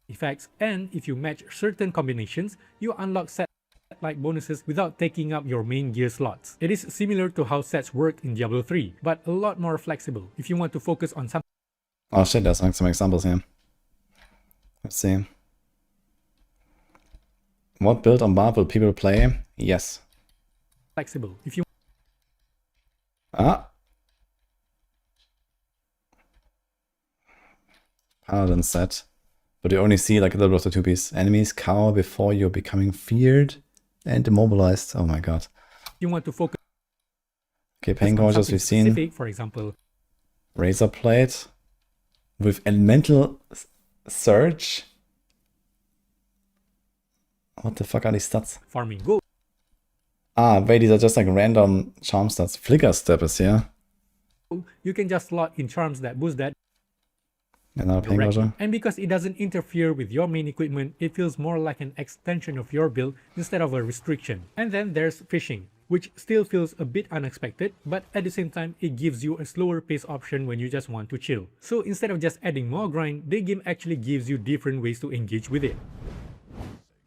G: Effects, and if you match certain combinations, you unlock set-like bonuses without taking up your main gear slots. It is similar to how sets work in Diablo 3, but a lot more flexible if you want to focus on something.
A: Oh shit, there's some examples here. Let's see. What build on bar will people play? Yes.
G: Flexible. If you
A: Paladin set. But you only see like a little bit of the 2-piece. Enemies cower before you're becoming feared and immobilized. Oh my god.
G: You want to focus.
A: Okay, Pain Gorgeous we've seen.
G: Specific, for example.
A: Razor Plate. With Elemental Surge. What the fuck are these stats?
G: Farming gold.
A: Ah, wait, these are just like random charm stats. Flicker Step is here.
G: You can just slot in charms that boost that.
A: And
G: because it doesn't interfere with your main equipment, it feels more like an extension of your build instead of a restriction. And then there's fishing, which still feels a bit unexpected, but at the same time, it gives you a slower pace option when you just want to chill. So instead of just adding more grind, the game actually gives you different ways to engage with it.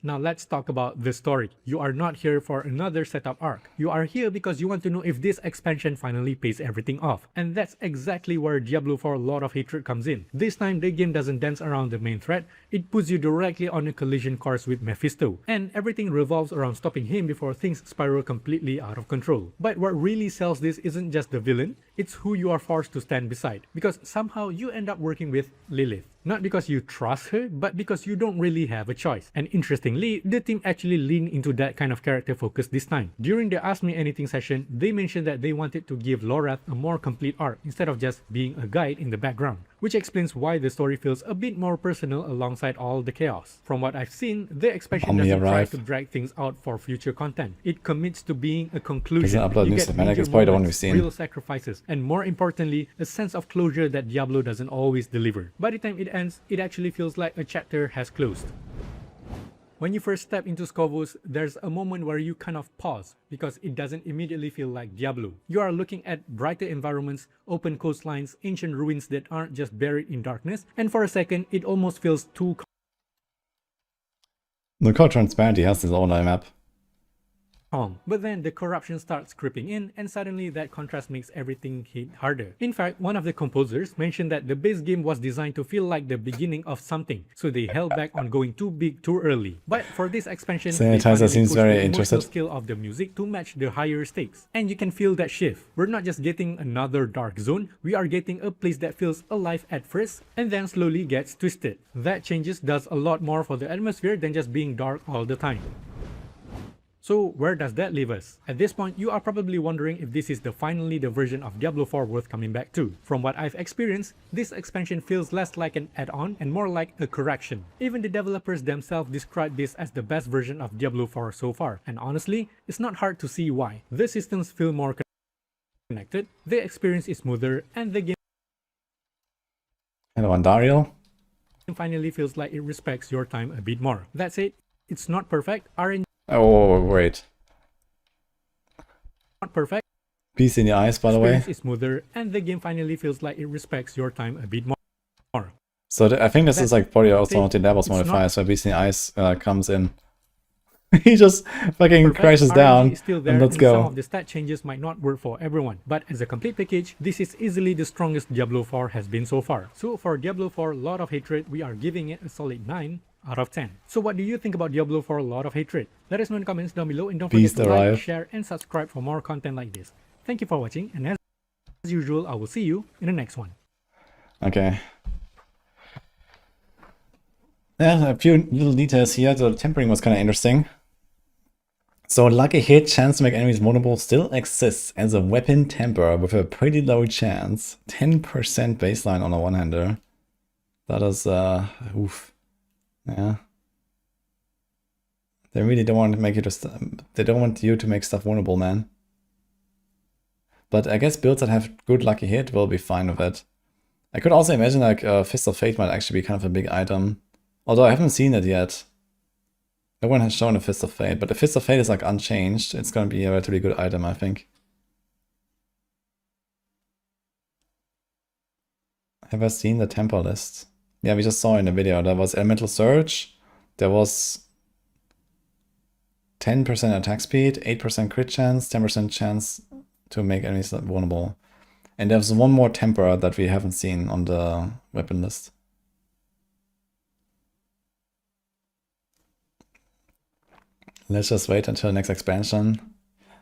G: Now let's talk about the story. You are not here for another setup arc. You are here because you want to know if this expansion finally pays everything off. And that's exactly where Diablo 4 Lord of Hatred comes in. This time the game doesn't dance around the main threat, it puts you directly on a collision course with Mephisto. And everything revolves around stopping him before things spiral completely out of control. But what really sells this isn't just the villain, it's who you are forced to stand beside. Because somehow you end up working with Lilith. Not because you trust her, but because you don't really have a choice. And interestingly, the team actually leaned into that kind of character focus this time. During the Ask Me Anything session, they mentioned that they wanted to give Lorath a more complete arc instead of just being a guide in the background, which explains why the story feels a bit more personal alongside all the chaos. From what I've seen, the expansion doesn't try to drag things out for future content. It commits to being a conclusion. You get major moments, real sacrifices, and more importantly, a sense of closure that Diablo doesn't always deliver. By the time it ends, it actually feels like a chapter has closed. When you first step into Skovos, there's a moment where you kind of pause because it doesn't immediately feel like Diablo. You are looking at brighter environments, open coastlines, ancient ruins that aren't just buried in darkness, and for a second, it almost feels too
A: Look how transparent he has his own map.
G: But then the corruption starts creeping in, and suddenly that contrast makes everything hit harder. In fact, one of the composers mentioned that the base game was designed to feel like the beginning of something, so they held back on going too big too early. But for this expansion,
A: Sanitizer seems very
G: the
A: interested.
G: Scale of the music to match the higher stakes, and you can feel that shift. We're not just getting another dark zone, we are getting a place that feels alive at first, and then slowly gets twisted. That changes does a lot more for the atmosphere than just being dark all the time. So where does that leave us? At this point, you are probably wondering if this is finally the version of Diablo 4 worth coming back to. From what I've experienced, this expansion feels less like an add-on and more like a correction. Even the developers themselves describe this as the best version of Diablo 4 so far, and honestly, it's not hard to see why. The systems feel more connected, the experience is smoother, and the game finally feels like it respects your time a bit more. That said, it's not perfect.
A: Oh, wait.
G: Not perfect.
A: Peace in the eyes, by the way.
G: Is smoother, and the game finally feels like it respects your time a bit more.
A: So I think this is like probably also one of the levels modifiers where Peace in the eyes comes in. He just fucking crashes down, and let's go.
G: Some of the stat changes might not work for everyone, but as a complete package, this is easily the strongest Diablo 4 has been so far. So for Diablo 4 Lord of Hatred, we are giving it a solid 9. out of 10. So what do you think about Diablo for a lot of hatred? Let us know in the comments down below, and don't forget to like, share, and subscribe for more content like this. Thank you for watching, and as usual, I will see you in the next one.
A: Okay. Yeah, a few little details here. The tempering was kind of interesting. So lucky hit, chance to make enemies vulnerable, still exists as a weapon temper with a pretty low chance. 10% baseline on a one-hander. That is, oof. Yeah. They really don't want to make you just, they don't want you to make stuff vulnerable, man. But I guess builds that have good lucky hit will be fine with it. I could also imagine like Fist of Fate might actually be kind of a big item. Although I haven't seen it yet. No one has shown a Fist of Fate, but the Fist of Fate is like unchanged. It's gonna be a relatively good item, I think. Have I seen the temper list? Yeah, we just saw in the video. There was Elemental Surge. There was 10% attack speed, 8% crit chance, 10% chance to make enemies vulnerable. And there's one more temper that we haven't seen on the weapon list. Let's just wait until the next expansion.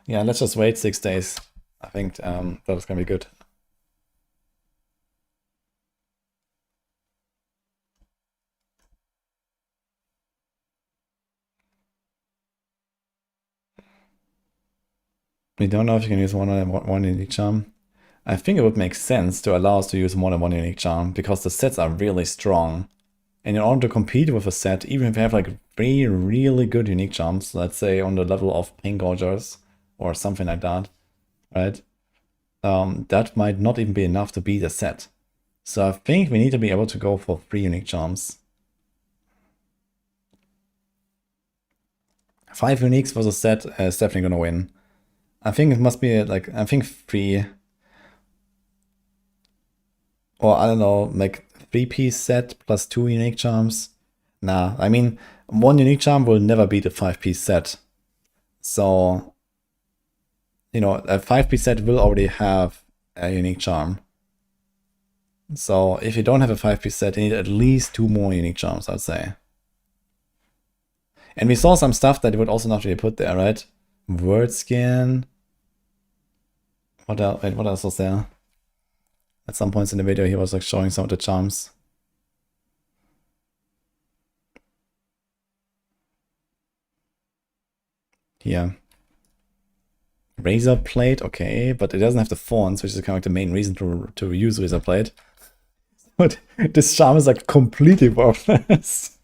A: Yeah, let's just wait 6 days. I think that was gonna be good. We don't know if you can use one unique charm. I think it would make sense to allow us to use more than one unique charm, because the sets are really strong. And in order to compete with a set, even if you have like 3 really good unique charms, let's say on the level of Pain Gorgers or something like that, right? That might not even be enough to beat a set. So I think we need to be able to go for 3 unique charms. 5 uniques for the set is definitely gonna win. I think it must be like, I think 3. Or I don't know, like 3-piece set plus 2 unique charms. Nah, I mean, 1 unique charm will never beat a 5-piece set. So, you know, a 5-piece set will already have a unique charm. So if you don't have a 5-piece set, you need at least 2 more unique charms, I'd say. And we saw some stuff that you would also not really put there, right? Word skin. What else? Wait, what else was there? At some points in the video, he was like showing some of the charms. Here. Razor Plate, okay, but it doesn't have the thorns, which is kind of like the main reason to use Razor Plate. But this charm is like completely worthless.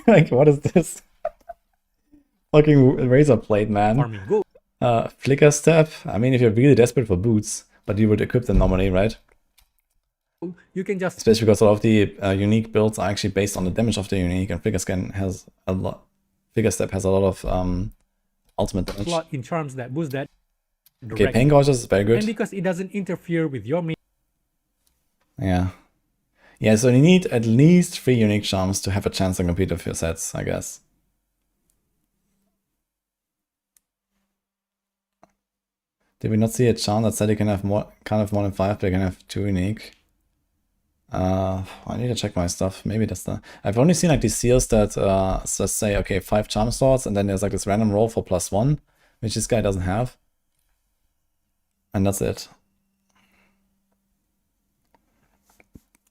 A: Like, what is this? Fucking Razor Plate, man. Flicker Step. I mean, if you're really desperate for boots, but you would equip them normally, right?
G: You can just,
A: especially because a lot of the unique builds are actually based on the damage of the unique, and Flicker Scan has a lot. Flicker Step has a lot of ultimate damage.
G: Slot in charms that boost that.
A: Okay, Pain Gorgeous is very good.
G: And because it doesn't interfere with your main.
A: Yeah. Yeah, so you need at least 3 unique charms to have a chance to compete with your sets, I guess. Did we not see a charm that said you can have more than 5, but you can have 2 unique? I need to check my stuff. Maybe that's the... I've only seen like these seals that just say, okay, 5 charm slots, and then there's like this random roll for +1, which this guy doesn't have. And that's it.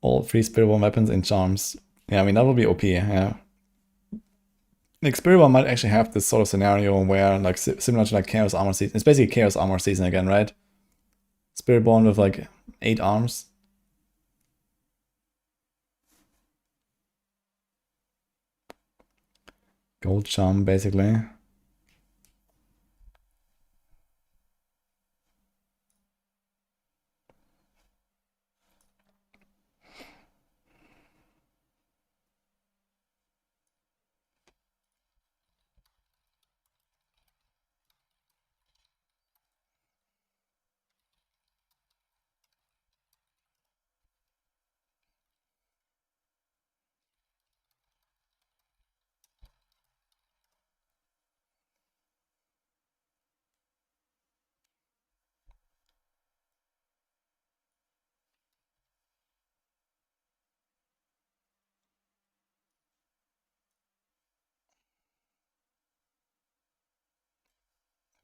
A: All 3 Spirit Bomb weapons in charms. Yeah, I mean, that would be OP, yeah. Like, Spirit Bomb might actually have this sort of scenario where, like, similar to like Chaos Armor Season. It's basically Chaos Armor Season again, right? Spirit Bomb with like 8 arms. Gold charm, basically.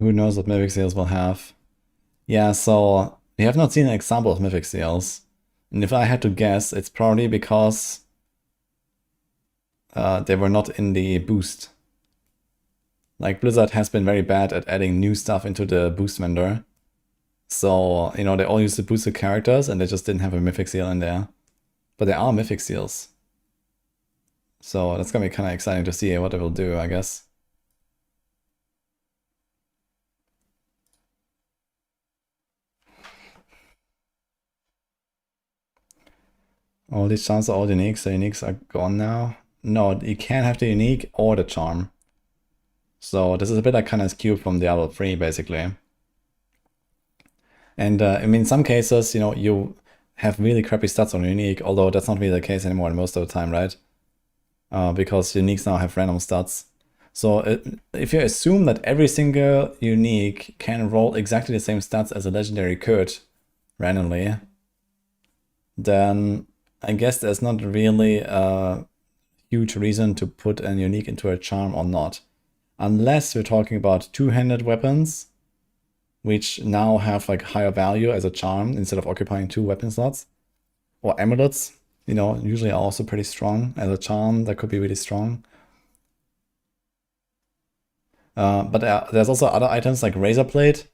A: Who knows what mythic seals will have? Yeah, so we have not seen an example of mythic seals. And if I had to guess, it's probably because they were not in the boost. Like, Blizzard has been very bad at adding new stuff into the boost vendor. So, you know, they all used the boosted characters and they just didn't have a mythic seal in there. But there are mythic seals. So that's gonna be kind of exciting to see what they will do, I guess. All these charms are all unique, so uniques are gone now. No, you can't have the unique or the charm. So this is a bit like kind of skewed from Diablo 3, basically. And I mean, in some cases, you know, you have really crappy stats on unique, although that's not really the case anymore most of the time, right? Because uniques now have random stats. So if you assume that every single unique can roll exactly the same stats as a legendary could randomly, then I guess there's not really a huge reason to put a unique into a charm or not. Unless we're talking about two-handed weapons, which now have like higher value as a charm instead of occupying 2 weapon slots. Or amulets, you know, usually are also pretty strong. As a charm, that could be really strong. But there's also other items like Razorblade.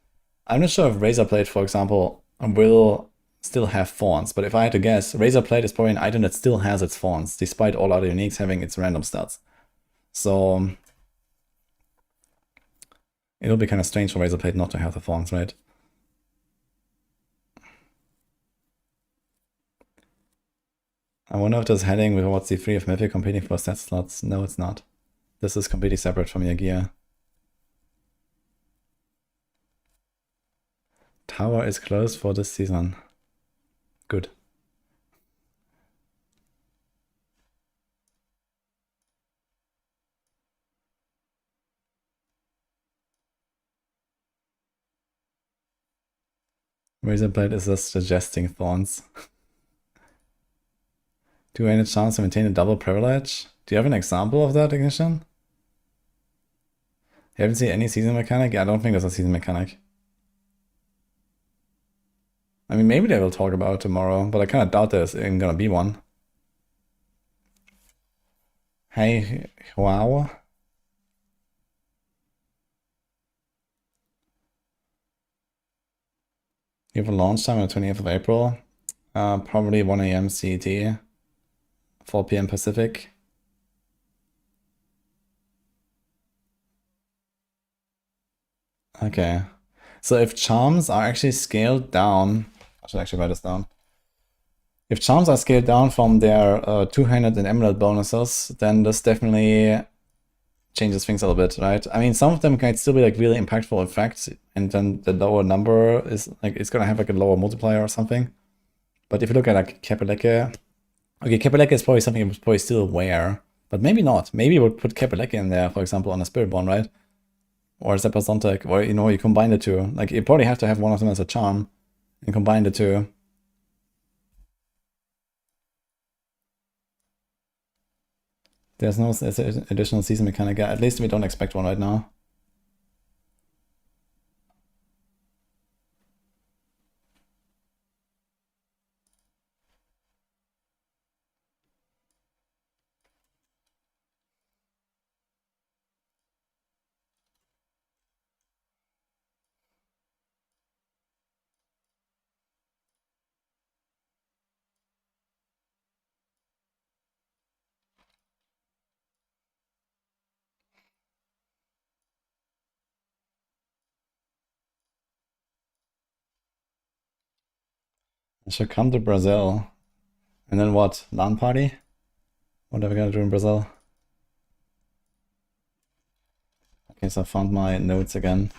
A: I'm not sure if Razorblade, for example, will still have thorns, but if I had to guess, Razorblade is probably an item that still has its thorns, despite all other uniques having its random stats. So it'll be kind of strange for Razorblade not to have the thorns, right? I wonder if this heading with what's C3 of Mythic competing for stat slots. No, it's not. This is completely separate from your gear. Tower is closed for this season. Good. Razorblade is just suggesting thorns. Do I have a chance to maintain a double privilege? Do you have an example of that, Ignition? You haven't seen any season mechanic? Yeah, I don't think there's a season mechanic. I mean, maybe they will talk about it tomorrow, but I kind of doubt there's even gonna be one. Hey, wow. You have a launch time on the 20th of April. Probably 1 a.m. CET, 4 p.m. Pacific. Okay. So if charms are actually scaled down, I should actually write this down. If charms are scaled down from their two-handed and emerald bonuses, then this definitely changes things a little bit, right? I mean, some of them can still be like really impactful effects, and then the lower number is like, it's gonna have like a lower multiplier or something. But if you look at like Kapeleke, okay, Kapeleke is probably something you would probably still wear, but maybe not. Maybe you would put Kapeleke in there, for example, on a Spiritborn, right? Or Zephyrzontec, or, you know, you combine the two. Like, you probably have to have one of them as a charm and combine the two. There's no additional season mechanic. At least we don't expect one right now. I should come to Brazil. And then what? LAN party? What are we gonna do in Brazil? Okay, so I found my notes again.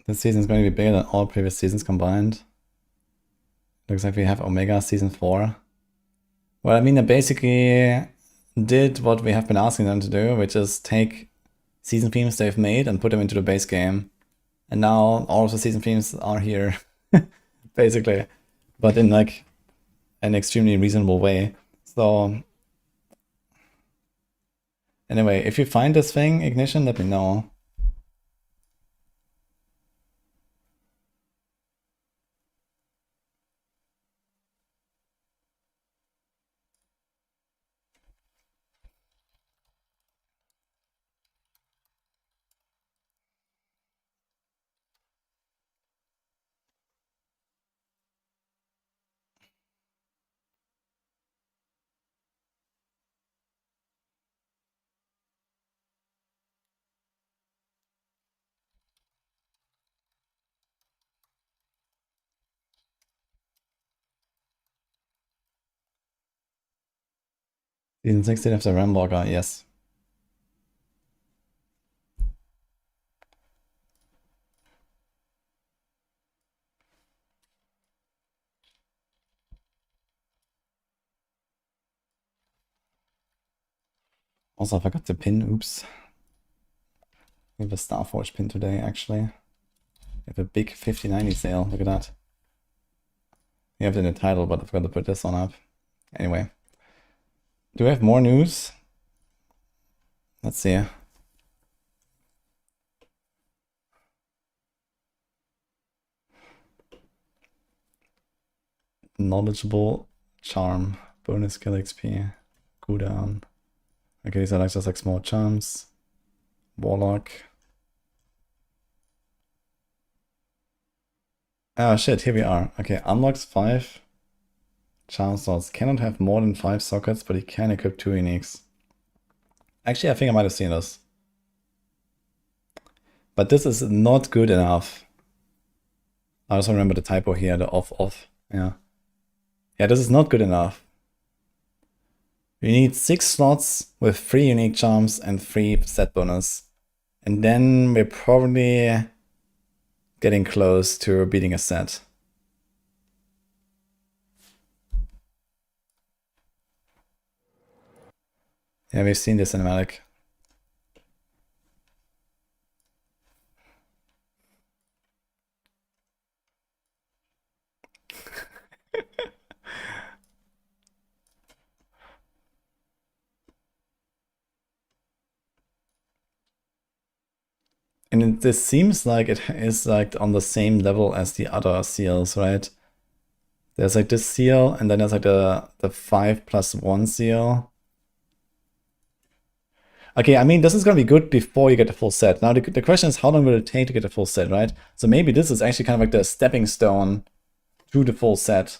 A: This season is going to be bigger than all previous seasons combined. Looks like we have Omega Season 4. Well, I mean, they basically did what we have been asking them to do, which is take season themes they've made and put them into the base game. And now all of the season themes are here, basically, but in like an extremely reasonable way. So anyway, if you find this thing, Ignition, let me know. Season 16 of the Ramwalker, yes. Also, I forgot the pin, oops. We have a Starforge pin today, actually. We have a big 50/90 sale, look at that. You have it in the title, but I forgot to put this one up. Anyway. Do we have more news? Let's see. Knowledgeable charm, bonus skill XP, cooldown. Okay, these are like just like small charms. Warlock. Ah shit, here we are. Okay, unlocks 5 charm slots. Cannot have more than 5 sockets, but he can equip 2 uniques. Actually, I think I might have seen this. But this is not good enough. I also remember the typo here, the off. Yeah. Yeah, this is not good enough. You need 6 slots with 3 unique charms and 3 set bonus. And then we're probably getting close to beating a set. Yeah, we've seen this cinematic. And this seems like it is like on the same level as the other seals, right? There's like this seal, and then there's like the 5+1 seal. Okay, I mean, this is gonna be good before you get the full set. Now the question is, how long will it take to get the full set, right? So maybe this is actually kind of like the stepping stone to the full set.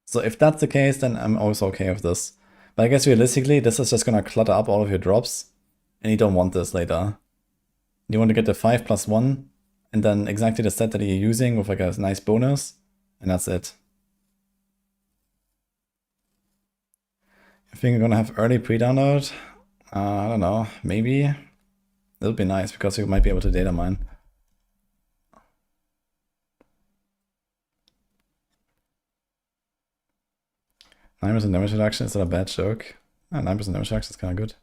A: So if that's the case, then I'm also okay with this. But I guess realistically, this is just gonna clutter up all of your drops, and you don't want this later. You want to get the 5+1, and then exactly the set that you're using with like a nice bonus, and that's it. I think you're gonna have early pre-download. I don't know, maybe. It'll be nice because you might be able to data mine. 9% damage reduction is not a bad joke. 9% damage reduction is kind of good.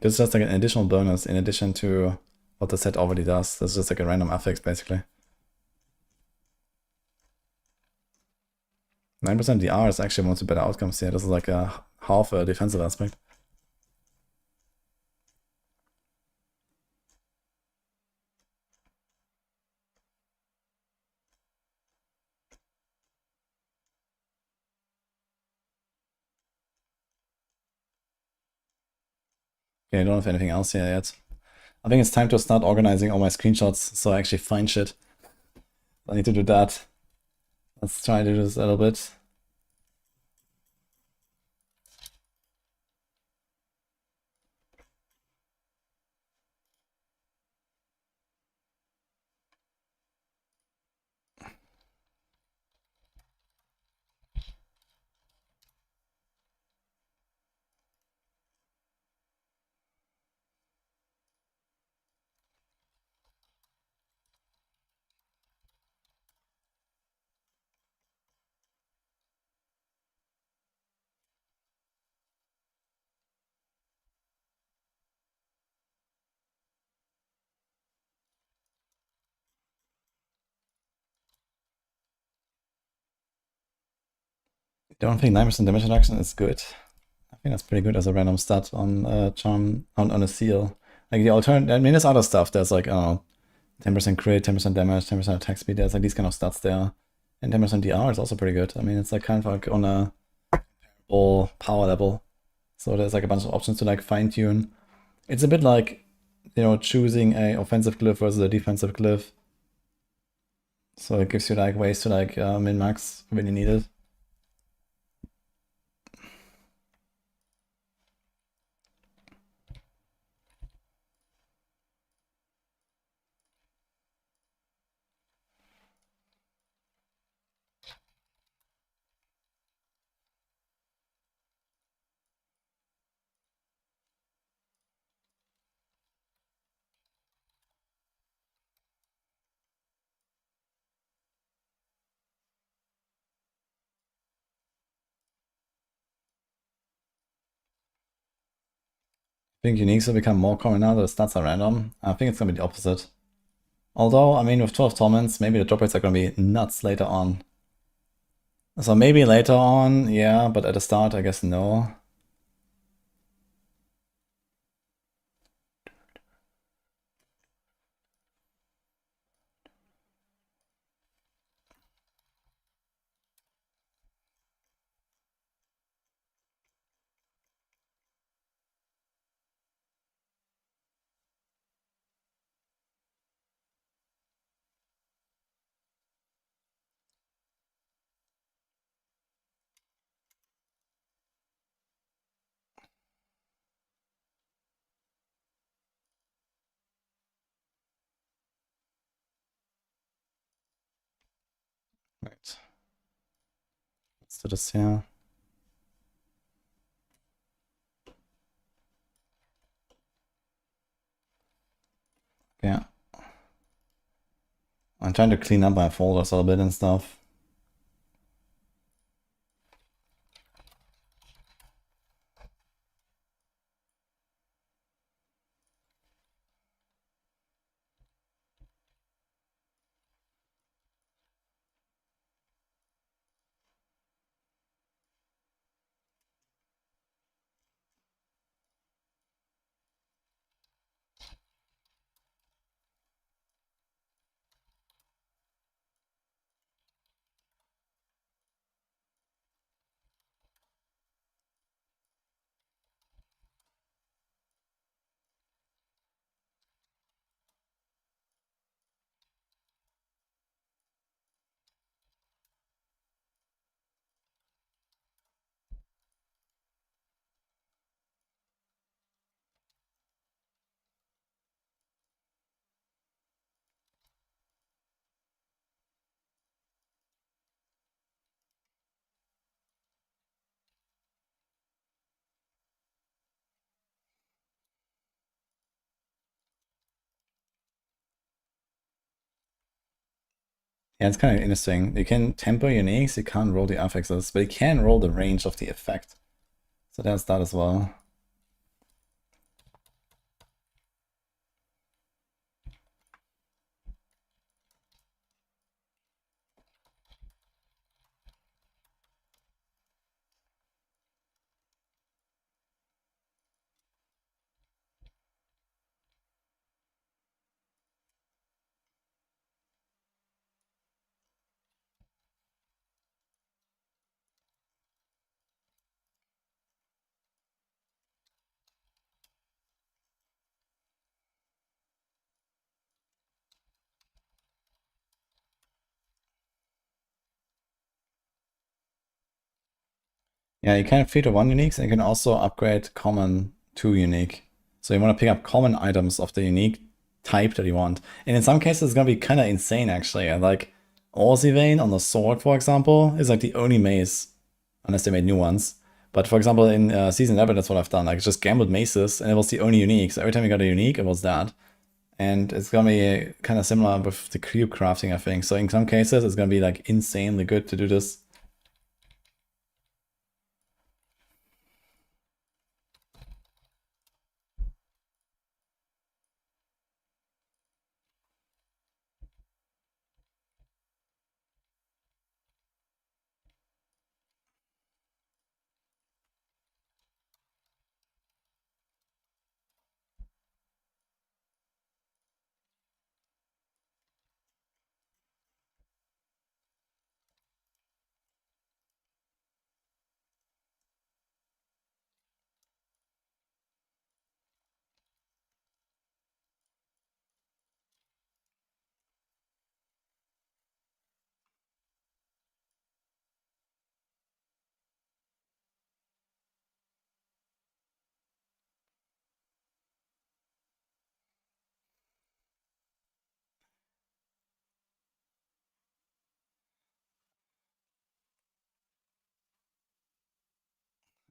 A: This is just like an additional bonus in addition to what the set already does. This is just like a random affix, basically. 9% DR is actually one of the better outcomes here. This is like a half a defensive aspect. Okay, I don't have anything else here yet. I think it's time to start organizing all my screenshots so I actually find shit. I need to do that. Let's try to do this a little bit. Don't think 9% damage reduction is good. I think that's pretty good as a random stat on charm on a seal. Like the alternative, I mean, there's other stuff. There's like 10% crit, 10% damage, 10% attack speed. There's like these kind of stats there, and 10% DR is also pretty good. I mean, it's like kind of like on a comparable power level. So there's like a bunch of options to like fine tune. It's a bit like, you know, choosing a offensive glyph versus a defensive glyph. So it gives you like ways to like min-max when you need it. I think uniques will become more common now that the stats are random. I think it's gonna be the opposite. Although, I mean, with 12 torments, maybe the drop rates are gonna be nuts later on. So maybe later on, yeah, but at the start, I guess no. Right. Let's do this here. Yeah. I'm trying to clean up my folders a little bit and stuff. Yeah, it's kind of interesting. You can temper uniques, you can't roll the affixes, but you can roll the range of the effect. So there's that as well. Yeah, you can feature one unique, and you can also upgrade common to unique. So you want to pick up common items of the unique type that you want. And in some cases, it's going to be kind of insane, actually. Like, Aussie Vein on the sword, for example, is like the only mace, unless they made new ones. But for example, in Season 11, that's what I've done. Like, just gambled maces, and it was the only unique. So every time you got a unique, it was that. And it's going to be kind of similar with the cube crafting, I think. So in some cases, it's going to be like insanely good to do this.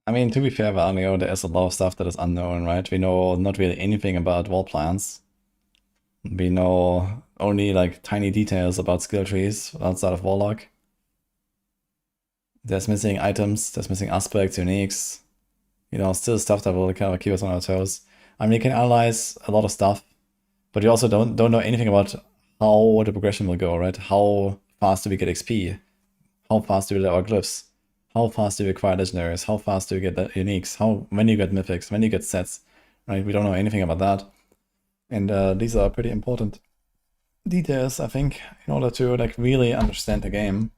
A: I mean, to be fair, Valneo, there's a lot of stuff that is unknown, right? We know not really anything about wall plans. We know only like tiny details about skill trees outside of Warlock. There's missing items, there's missing aspects, uniques. You know, still stuff that will kind of keep us on our toes. I mean, you can analyze a lot of stuff, but you also don't know anything about how the progression will go, right? How fast do we get XP? How fast do we get our glyphs? How fast do we acquire legendaries? How fast do we get the uniques? When do you get mythics? When do you get sets? Right? We don't know anything about that. And these are pretty important details, I think, in order to like really understand the game.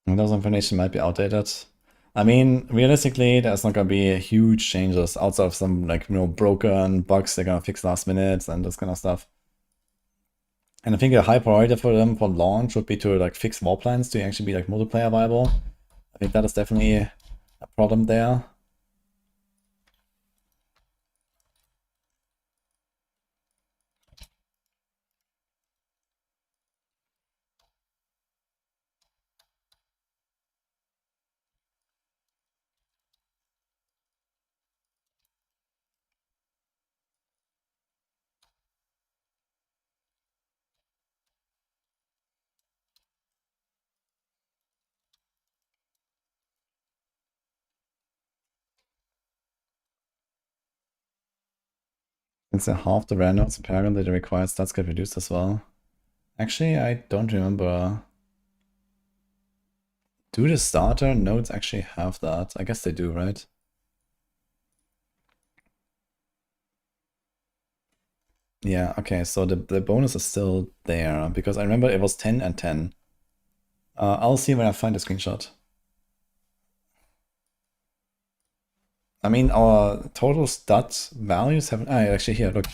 A: And those information might be outdated. I mean, realistically, there's not gonna be huge changes outside of some like, you know, broken bugs they're gonna fix last minute and this kind of stuff. And I think a high priority for them for launch would be to like fix wall plans to actually be like multiplayer viable. I think that is definitely a problem there. Since they're half the rare nodes in Paragon, the required stats get reduced as well. Actually, I don't remember. Do the starter nodes actually have that? I guess they do, right? Yeah, okay, so the bonus is still there, because I remember it was 10 and 10. I'll see when I find a screenshot. I mean, our total stat values haven't... actually here, look.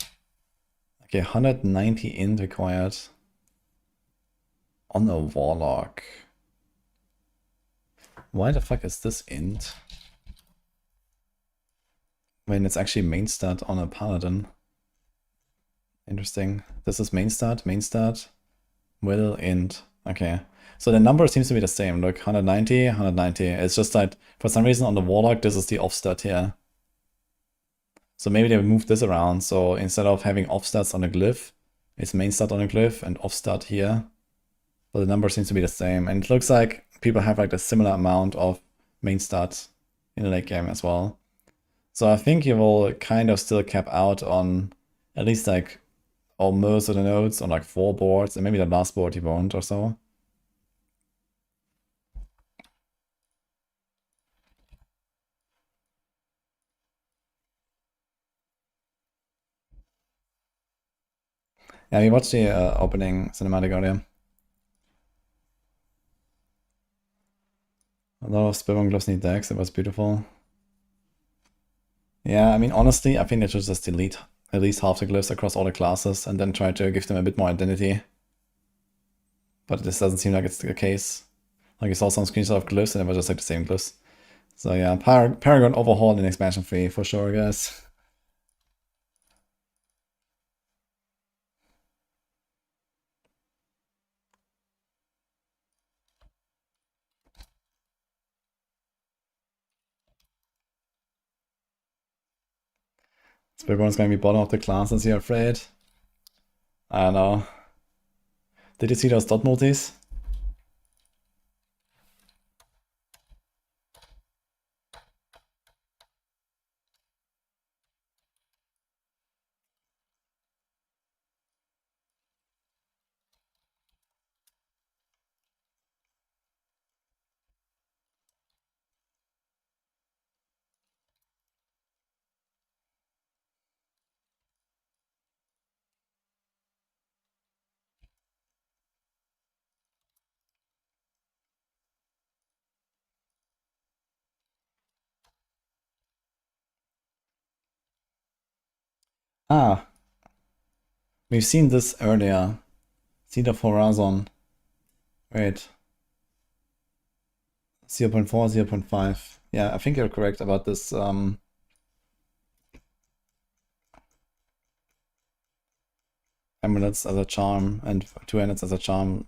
A: Okay, 190 int required on a Warlock. Why the fuck is this int? When it's actually main stat on a Paladin. Interesting. This is main stat, will int. Okay. So the number seems to be the same. Look, 190, 190. It's just that for some reason on the Warlock, this is the off stat here. So maybe they moved this around. So instead of having off stats on a glyph, it's main stat on a glyph and off stat here. But the number seems to be the same. And it looks like people have like a similar amount of main stats in the late game as well. So I think you will kind of still cap out on at least like most of the nodes on like 4 boards, and maybe the last board you won't or so. Yeah, we watched the opening cinematic earlier. A lot of Spellbound Gloves need decks, it was beautiful. Yeah, I mean, honestly, I think they should just delete at least half the glyphs across all the classes and then try to give them a bit more identity. But this doesn't seem like it's the case. Like, I saw some screenshots of glyphs and it was just like the same glyphs. So yeah, Paragon overhaul in expansion 3 for sure, guys. Spellbound's gonna be bottom of the classes, you're afraid? I don't know. Did you see those dot multis? Ah, we've seen this earlier. Seed of Horizon. Wait. 0.4, 0.5. Yeah, I think you're correct about this. Amulets as a charm and two-handeds as a charm.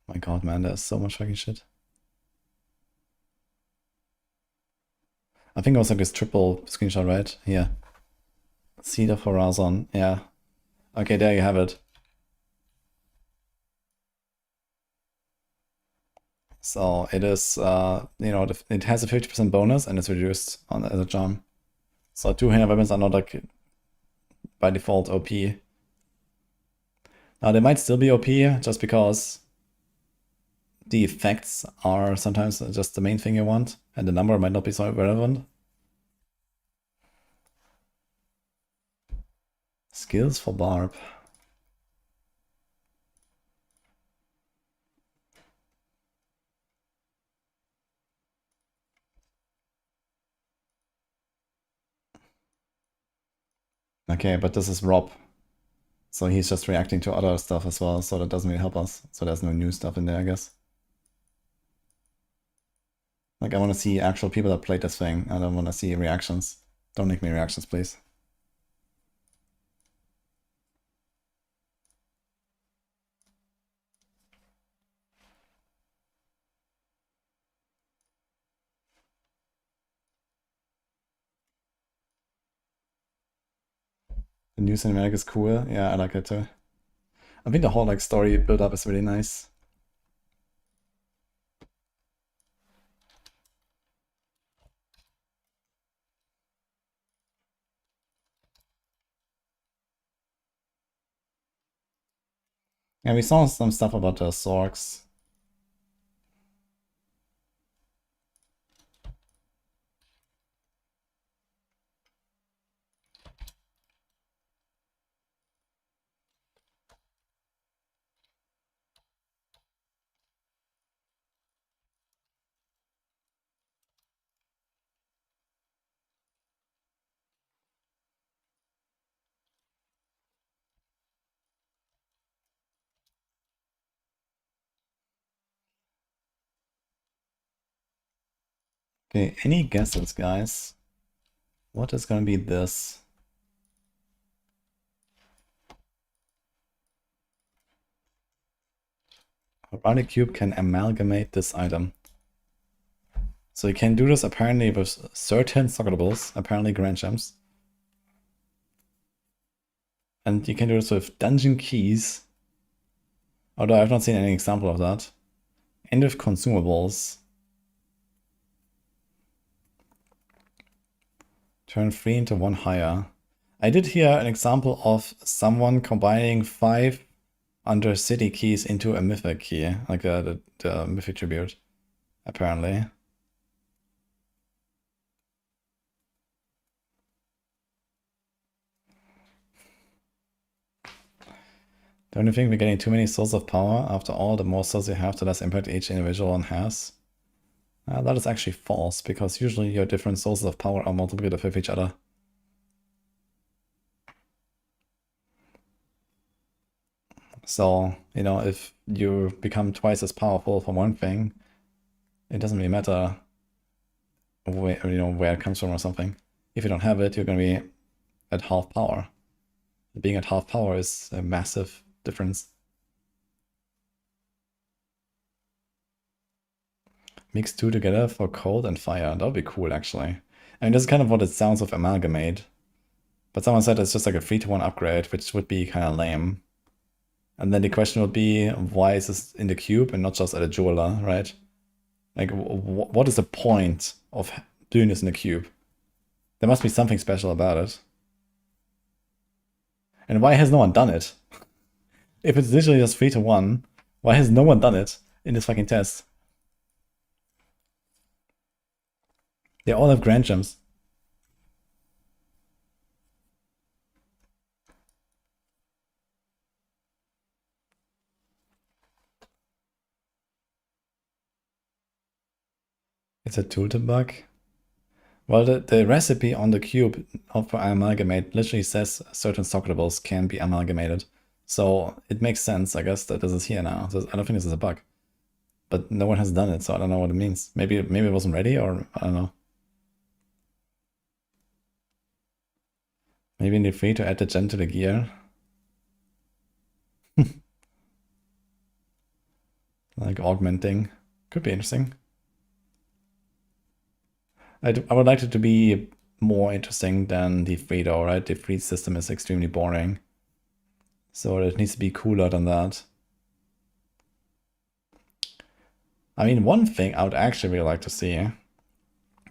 A: My god, man, there's so much fucking shit. I think it was like this triple screenshot, right? Here. Seed of Horizon, yeah. Okay, there you have it. So it is, you know, it has a 50% bonus and it's reduced on as a charm. So two-handed weapons are not like by default OP. Now they might still be OP just because the effects are sometimes just the main thing you want and the number might not be so relevant. Skills for Barb. Okay, but this is Rob. So he's just reacting to other stuff as well, so that doesn't really help us. So there's no new stuff in there, I guess. Like, I want to see actual people that played this thing. I don't want to see reactions. Don't make me reactions, please. The new cinematic is cool. Yeah, I like it too. I think the whole like story build up is really nice. And we saw some stuff about the Zorks. Okay, any guesses, guys? What is gonna be this? Haronic Cube can amalgamate this item. So you can do this apparently with certain sockables, apparently Grand Gems. And you can do this with dungeon keys. Although I've not seen any example of that. And with consumables. Turn 3 into 1 higher. I did hear an example of someone combining 5 Undercity keys into a mythic key, like the mythic tribute, apparently. Don't you think we're getting too many sources of power? After all, the more sources you have, the less impact each individual one has. That is actually false, because usually your different sources of power are multiplicative with each other. So, you know, if you become twice as powerful from one thing, it doesn't really matter where, you know, where it comes from or something. If you don't have it, you're going to be at half power. Being at half power is a massive difference. Mix 2 together for cold and fire. That would be cool, actually. I mean, this is kind of what it sounds with Amalgamate. But someone said it's just like a 3-to-1 upgrade, which would be kind of lame. And then the question would be, why is this in the cube and not just at a jeweler, right? Like, what is the point of doing this in the cube? There must be something special about it. And why has no one done it? If it's literally just 3-to-1, why has no one done it in this fucking test? They all have Grand Gems. It's a tooltip bug. Well, the recipe on the cube of amalgamate literally says certain sockables can be amalgamated. So it makes sense, I guess, that this is here now. So I don't think this is a bug. But no one has done it, so I don't know what it means. Maybe it wasn't ready, or I don't know. Maybe need free to add the gem to the gear. Like augmenting. Could be interesting. I would like it to be more interesting than the free though, right? The free system is extremely boring. So it needs to be cooler than that. I mean, one thing I would actually really like to see, that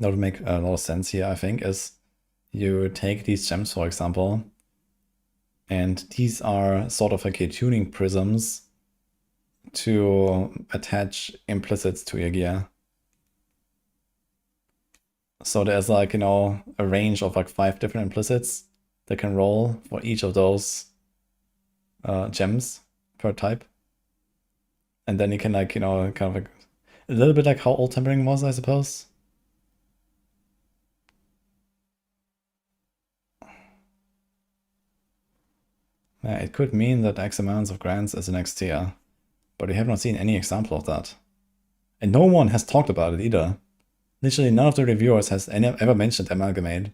A: would make a lot of sense here, I think, is you take these gems, for example, and these are sort of like a tuning prisms to attach implicits to your gear. So there's like, you know, a range of like 5 different implicits that can roll for each of those gems per type. And then you can like, you know, kind of like a little bit like how old tempering was, I suppose. Yeah, it could mean that X amounts of grants is the next tier, but we have not seen any example of that. And no one has talked about it either. Literally none of the reviewers has ever mentioned amalgamate.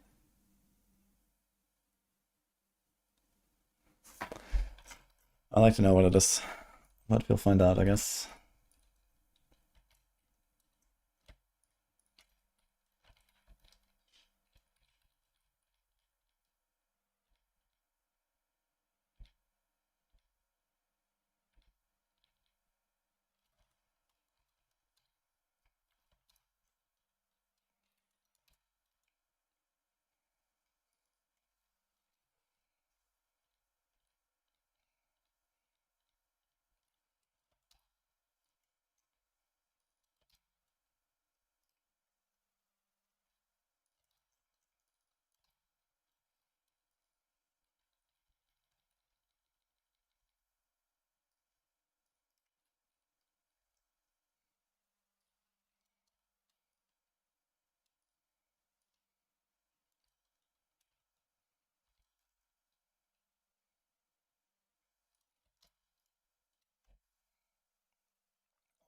A: I'd like to know what it is, but we'll find out, I guess.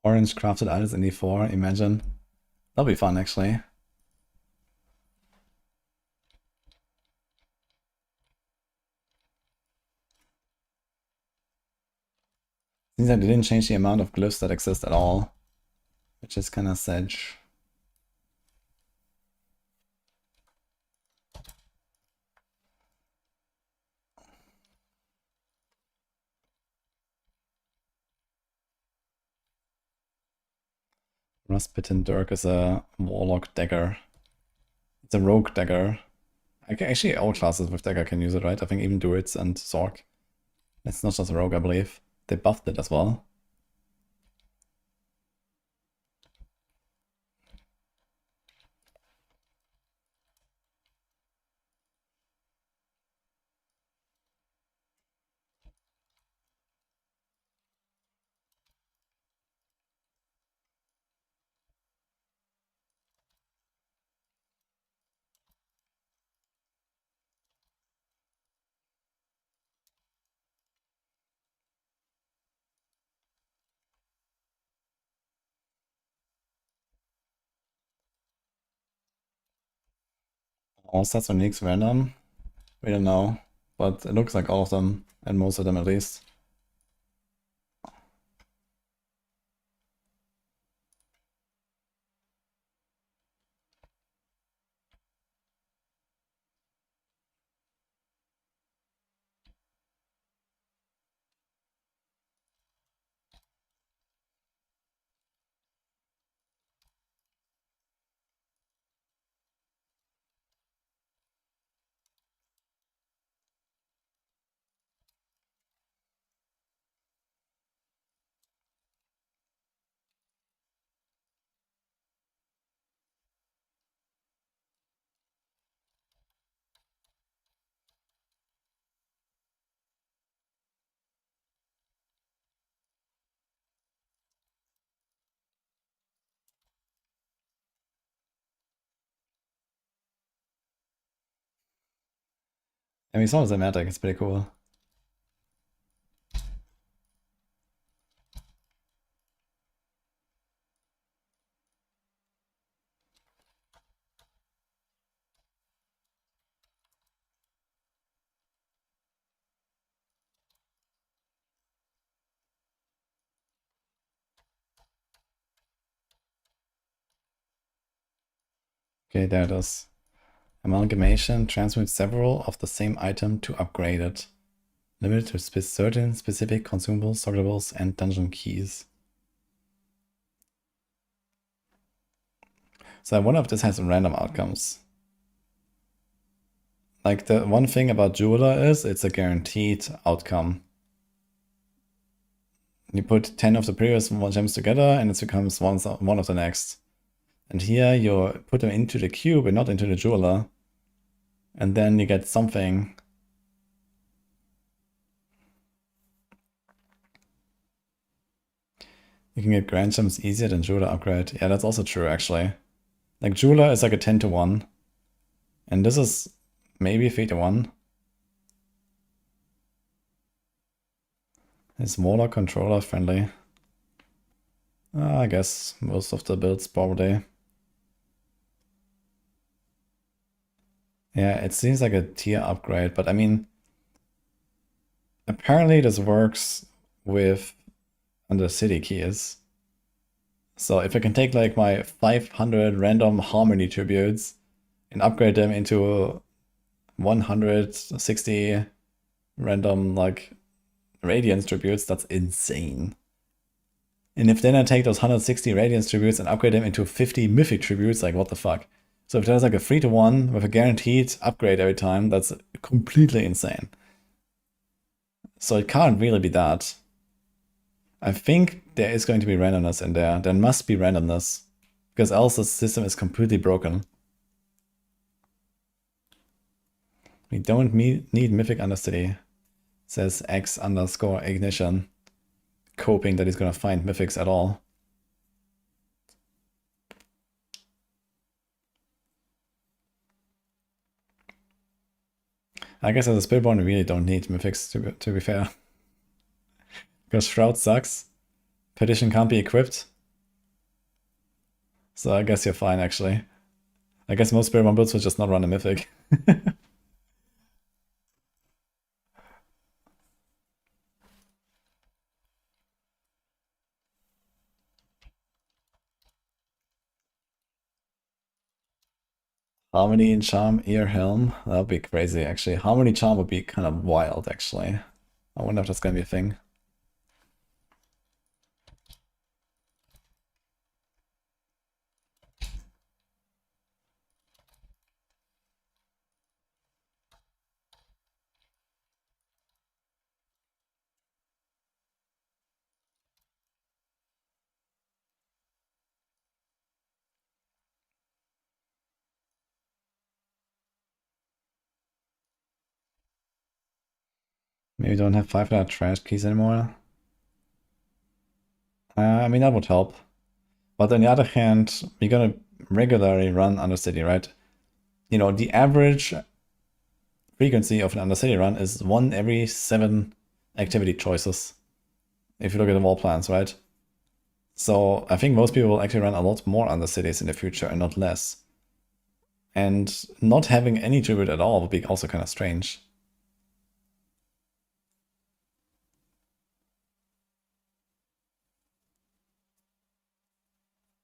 A: Orange crafted items in D4, imagine. That'll be fun, actually. Seems like they didn't change the amount of glyphs that exist at all, which is kind of sedge. Rustbitten Dirk is a warlock dagger. It's a rogue dagger. Actually, all classes with dagger can use it, right? I think even druids and Zork. It's not just rogue, I believe. They buffed it as well. All sets are uniques random? We don't know, but it looks like all of them, and most of them at least. I mean, some of them matter, it's pretty cool. Okay, there it is. Amalgamation transmits several of the same item to upgrade it. Limited to certain specific consumables, sortables, and dungeon keys. So I wonder if this has random outcomes. Like, the one thing about Jeweler is it's a guaranteed outcome. You put 10 of the previous gems together and it becomes one of the next. And here you put them into the cube and not into the Jeweler. And then you get something. You can get Grand Gems easier than Jeweler upgrade. Yeah, that's also true, actually. Like, Jeweler is like a 10 to 1. And this is maybe 3 to 1. It's smaller, controller friendly. I guess most of the builds probably. Yeah, it seems like a tier upgrade, but I mean, apparently this works with Undercity keys. So if I can take like my 500 random harmony tributes and upgrade them into 160 random like radiance tributes, that's insane. And if then I take those 160 radiance tributes and upgrade them into 50 mythic tributes, like what the fuck? So if there's like a 3 to 1 with a guaranteed upgrade every time, that's completely insane. So it can't really be that. I think there is going to be randomness in there. There must be randomness. Because else the system is completely broken. We don't need Mythic Undercity, says X_ignition, hoping that he's gonna find Mythics at all. I guess as a Spellborn, we really don't need Mythics, to be fair. Because Shroud sucks. Petition can't be equipped. So I guess you're fine, actually. I guess most Spellborn builds will just not run a Mythic. Harmony and Charm, Ear Helm. That would be crazy, actually. Harmony Charm would be kind of wild, actually. I wonder if that's gonna be a thing. Maybe we don't have 5 trash keys anymore. I mean, that would help. But on the other hand, we're gonna regularly run Undercity, right? You know, the average frequency of an Undercity run is 1 every 7 activity choices. If you look at the wall plans, right? So I think most people will actually run a lot more Undercities in the future and not less. And not having any tribute at all would be also kind of strange.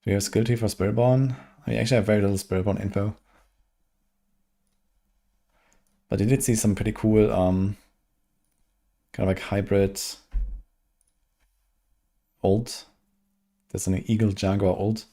A: Do you have skill tree for Spellborn? I actually have very little Spellborn info. But you did see some pretty cool, kind of like hybrid ult. There's an Eagle Jaguar ult.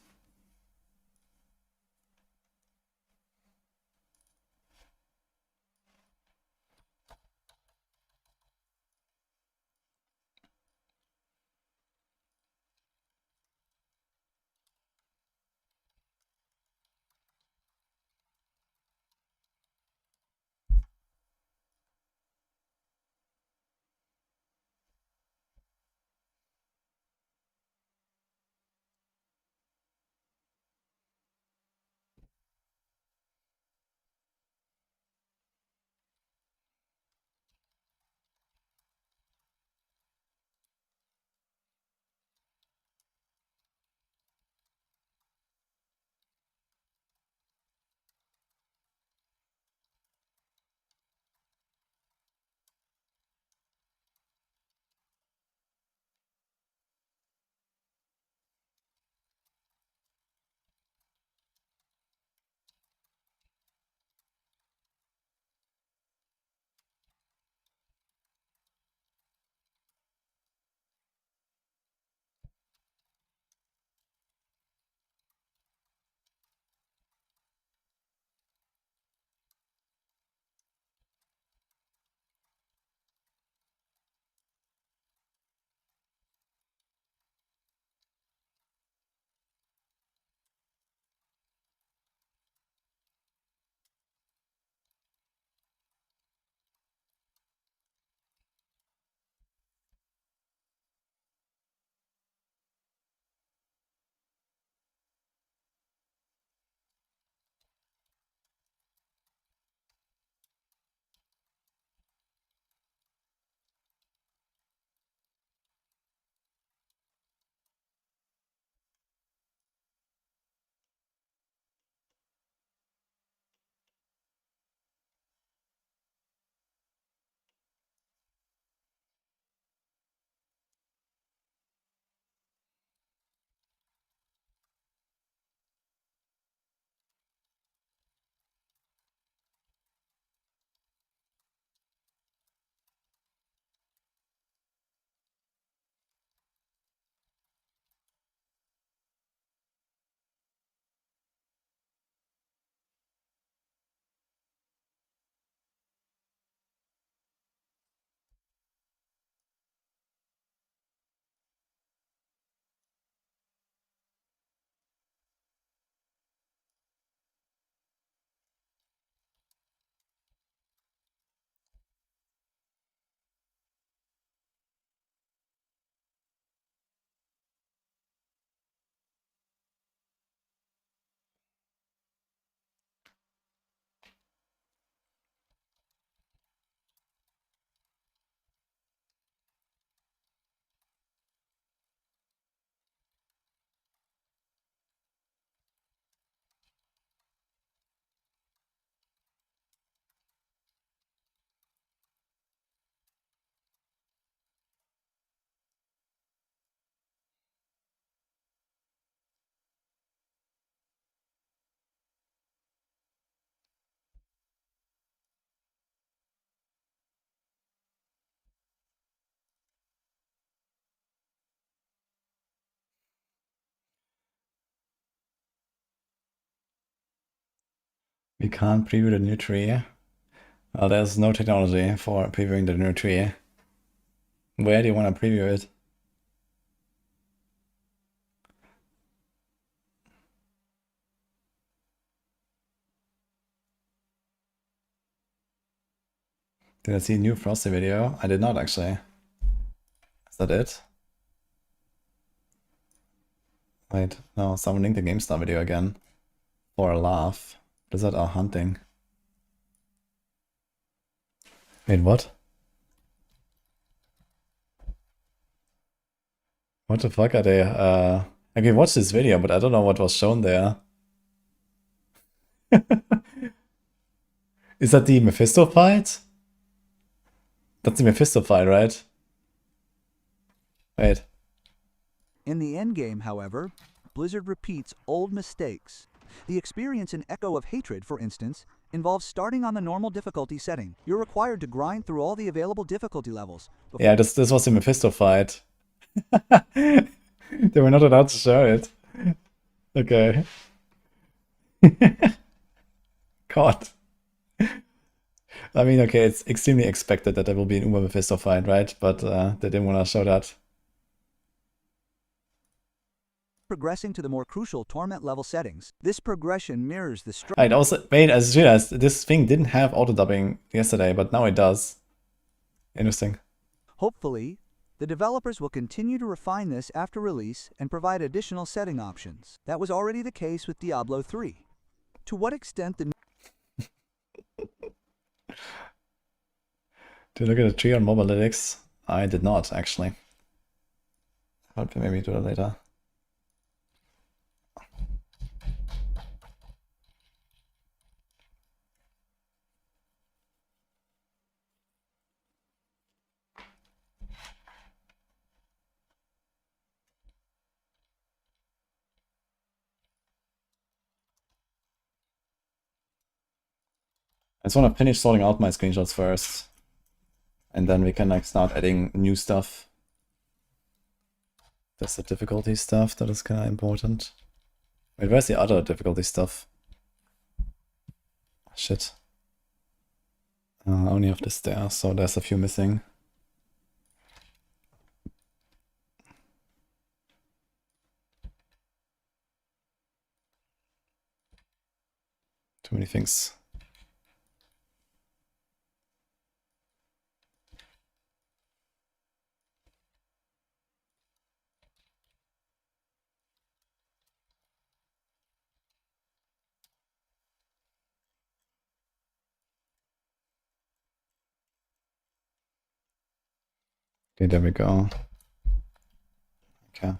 A: We can't preview the new tree. Well, there's no technology for previewing the new tree. Where do you want to preview it? Did I see a new Frosty video? I did not actually. Is that it? Wait, no, someone linked the GameStar video again. For a laugh. Blizzard are hunting. Wait, what? What the fuck are they? I can watch this video, but I don't know what was shown there. Is that the Mephisto fight? That's the Mephisto fight, right? Wait.
H: In the endgame, however, Blizzard repeats old mistakes. The experience in Echo of Hatred, for instance, involves starting on the normal difficulty setting. You're required to grind through all the available difficulty levels.
A: Yeah, this was the Mephisto fight. They were not allowed to show it. Okay. God. I mean, okay, it's extremely expected that there will be an Uma Mephisto fight, right? But they didn't want to show that.
H: Progressing to the more crucial torment level settings. This progression mirrors the structure.
A: Right, also, wait, I just realized this thing didn't have auto dubbing yesterday, but now it does. Interesting.
H: Hopefully, the developers will continue to refine this after release and provide additional setting options. That was already the case with Diablo 3. To what extent the
A: Did you look at the tree on mobile lytics? I did not, actually. I'll maybe do that later. I just want to finish sorting out my screenshots first. And then we can like start adding new stuff. That's the difficulty stuff that is kind of important. Wait, where's the other difficulty stuff? Shit. Only have this there, so there's a few missing. Too many things. Okay, there we go. Okay.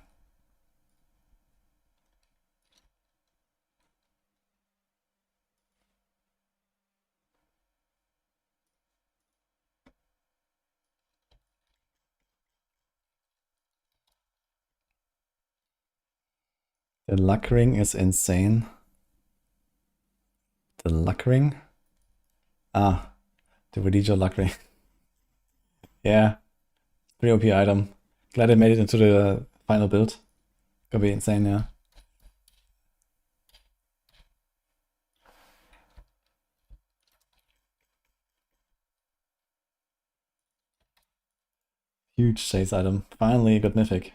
A: The luck ring is insane. The luck ring? Ah, the wudijo luck ring. Yeah, pretty OP item. Glad I made it into the final build. Gonna be insane, yeah. Huge chase item. Finally got mythic.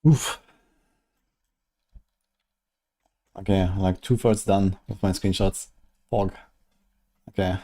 A: Oof. Okay, like 2/3 done with my screenshots. Fog. Okay.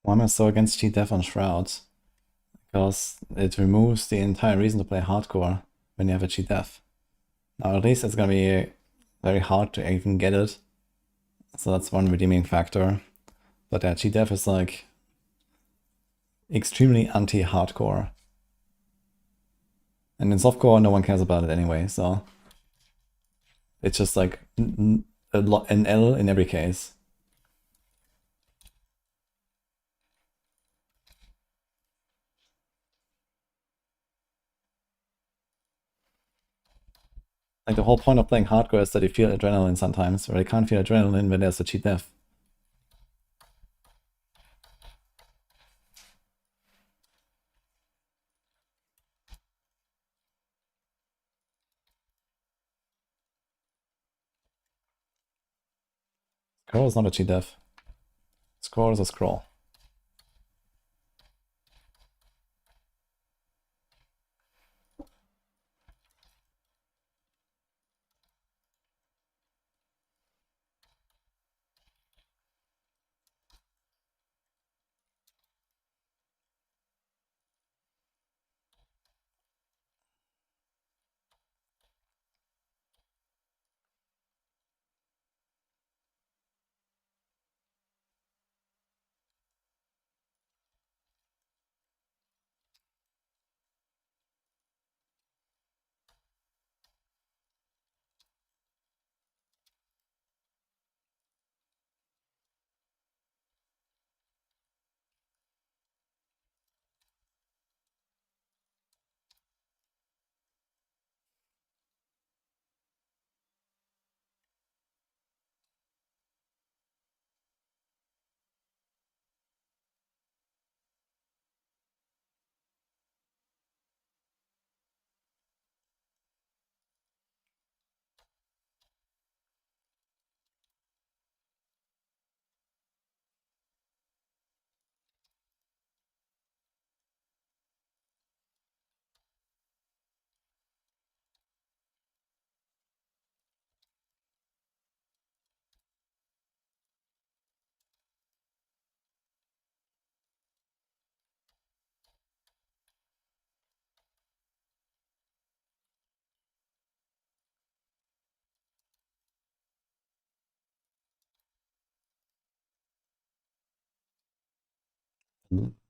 A: Why am I so against cheat death on Shroud? Because it removes the entire reason to play hardcore when you have a cheat death. Now at least it's gonna be very hard to even get it. So that's one redeeming factor. But yeah, cheat death is like extremely anti-hardcore. And in softcore, no one cares about it anyway, so it's just like an L in every case. Like the whole point of playing hardcore is that you feel adrenaline sometimes, where you can't feel adrenaline when there's a cheat death. Scroll is not a cheat death. Scroll is a scroll.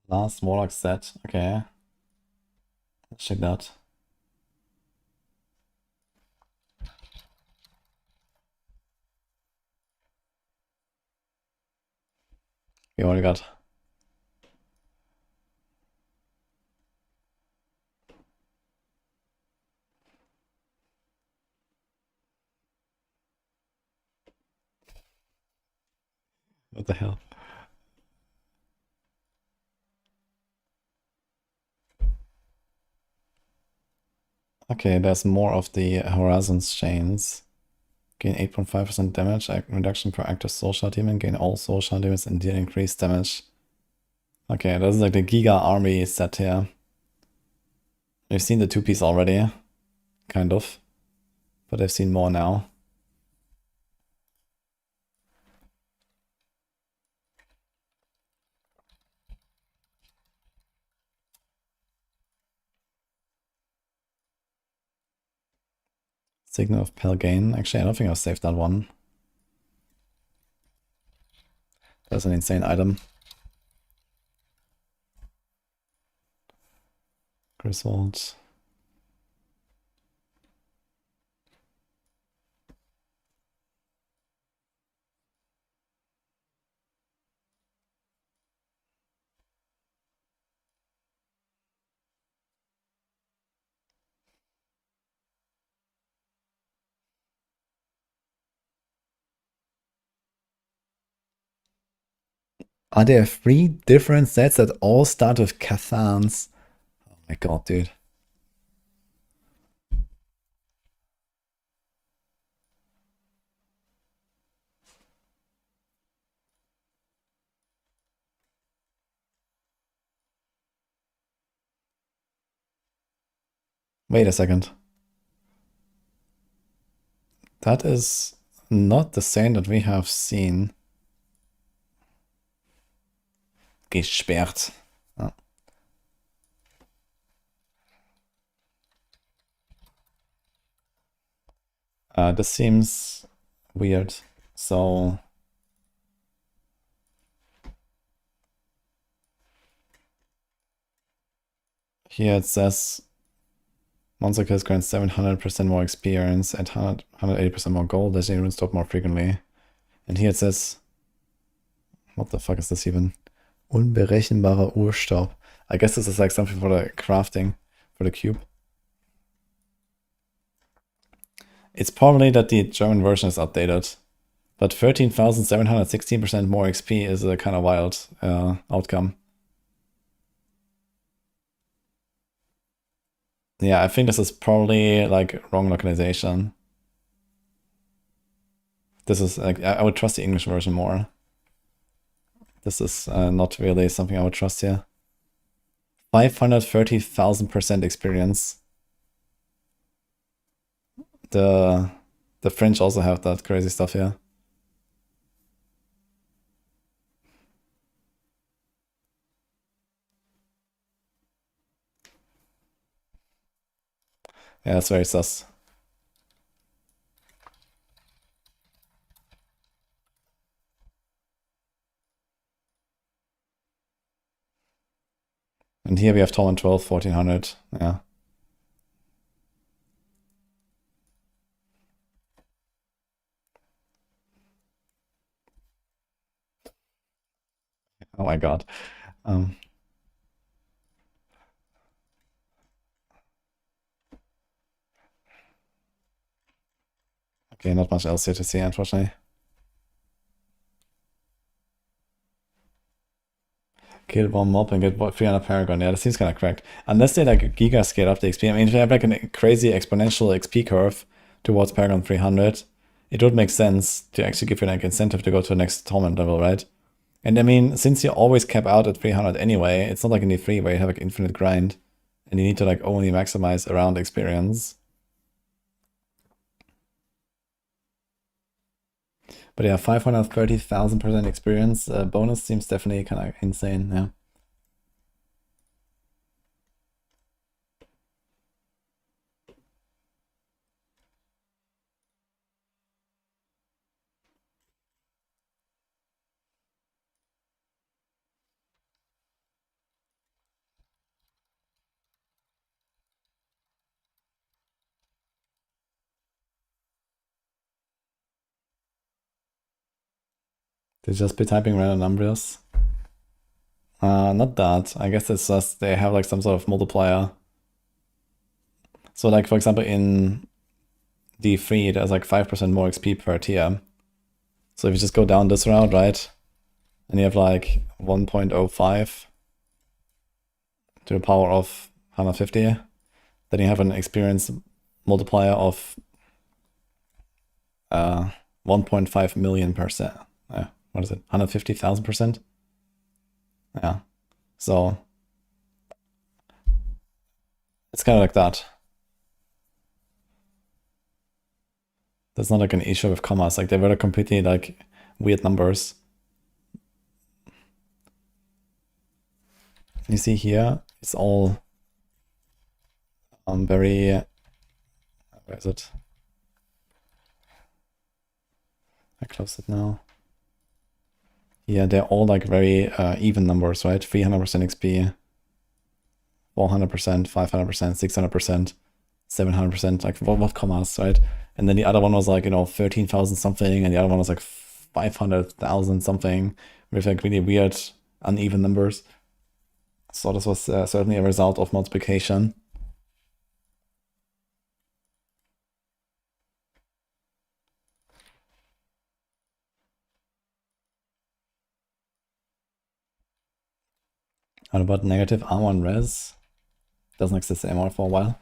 A: Last Warlock set. Okay. Let's check that. Okay, what do we got? What the hell? Okay, there's more of the Horizons chains. Gain 8.5% damage, reduction per active soul shard demon, gain all soul shard demons and deal increased damage. Okay, this is like the Giga army set here. We've seen the 2-piece already, kind of. But I've seen more now. Signal of Pelgain. Actually, I don't think I've saved that one. That's an insane item. Griswold. Are there 3 different sets that all start with Cathans? Oh my god, dude. Wait a second. That is not the same that we have seen. Gesperrt. Oh. This seems weird. So here it says monster kills grant 700% more experience and 180% more gold. Does even stop more frequently. And here it says, what the fuck is this even? Unberechenbarer Urstaub. I guess this is like something for the crafting, for the cube. It's probably that the German version is updated. But 13,716% more XP is a kind of wild outcome. Yeah, I think this is probably like wrong localization. This is like, I would trust the English version more. This is not really something I would trust here. 530,000% experience. The French also have that crazy stuff here. Yeah, that's very sus. And here we have Tom and 12, 1400. Yeah. Oh my god. Okay, not much else here to see, unfortunately. Kill one mob and get 300 Paragon. Yeah, that seems kind of cracked. Unless they like giga scale up the XP. I mean, if they have like a crazy exponential XP curve towards Paragon 300, it would make sense to actually give you like incentive to go to the next torment level, right? And I mean, since you always cap out at 300 anyway, it's not like in D3 where you have like infinite grind and you need to like only maximize around experience. But yeah, 530,000% experience bonus seems definitely kind of insane, yeah. They just be typing random numbers. Not that. I guess it's just they have like some sort of multiplier. So like for example in D3 there's like 5% more XP per tier. So if you just go down this route, right? And you have like 1.05 to the power of 150, then you have an experience multiplier of 1.5 million percent. What is it? 150,000%? Yeah. So it's kind of like that. That's not like an issue with commas. Like they were completely like weird numbers. You see here, it's all very, where is it? I closed it now. Yeah, they're all like very even numbers, right? 300% XP, 400%, 500%, 600%, 700%, like what commas, right? And then the other one was like, 13,000 something, and the other one was like 500,000 something, with like really weird, uneven numbers. So this was certainly a result of multiplication. What about negative armor and res? Doesn't exist anymore for a while.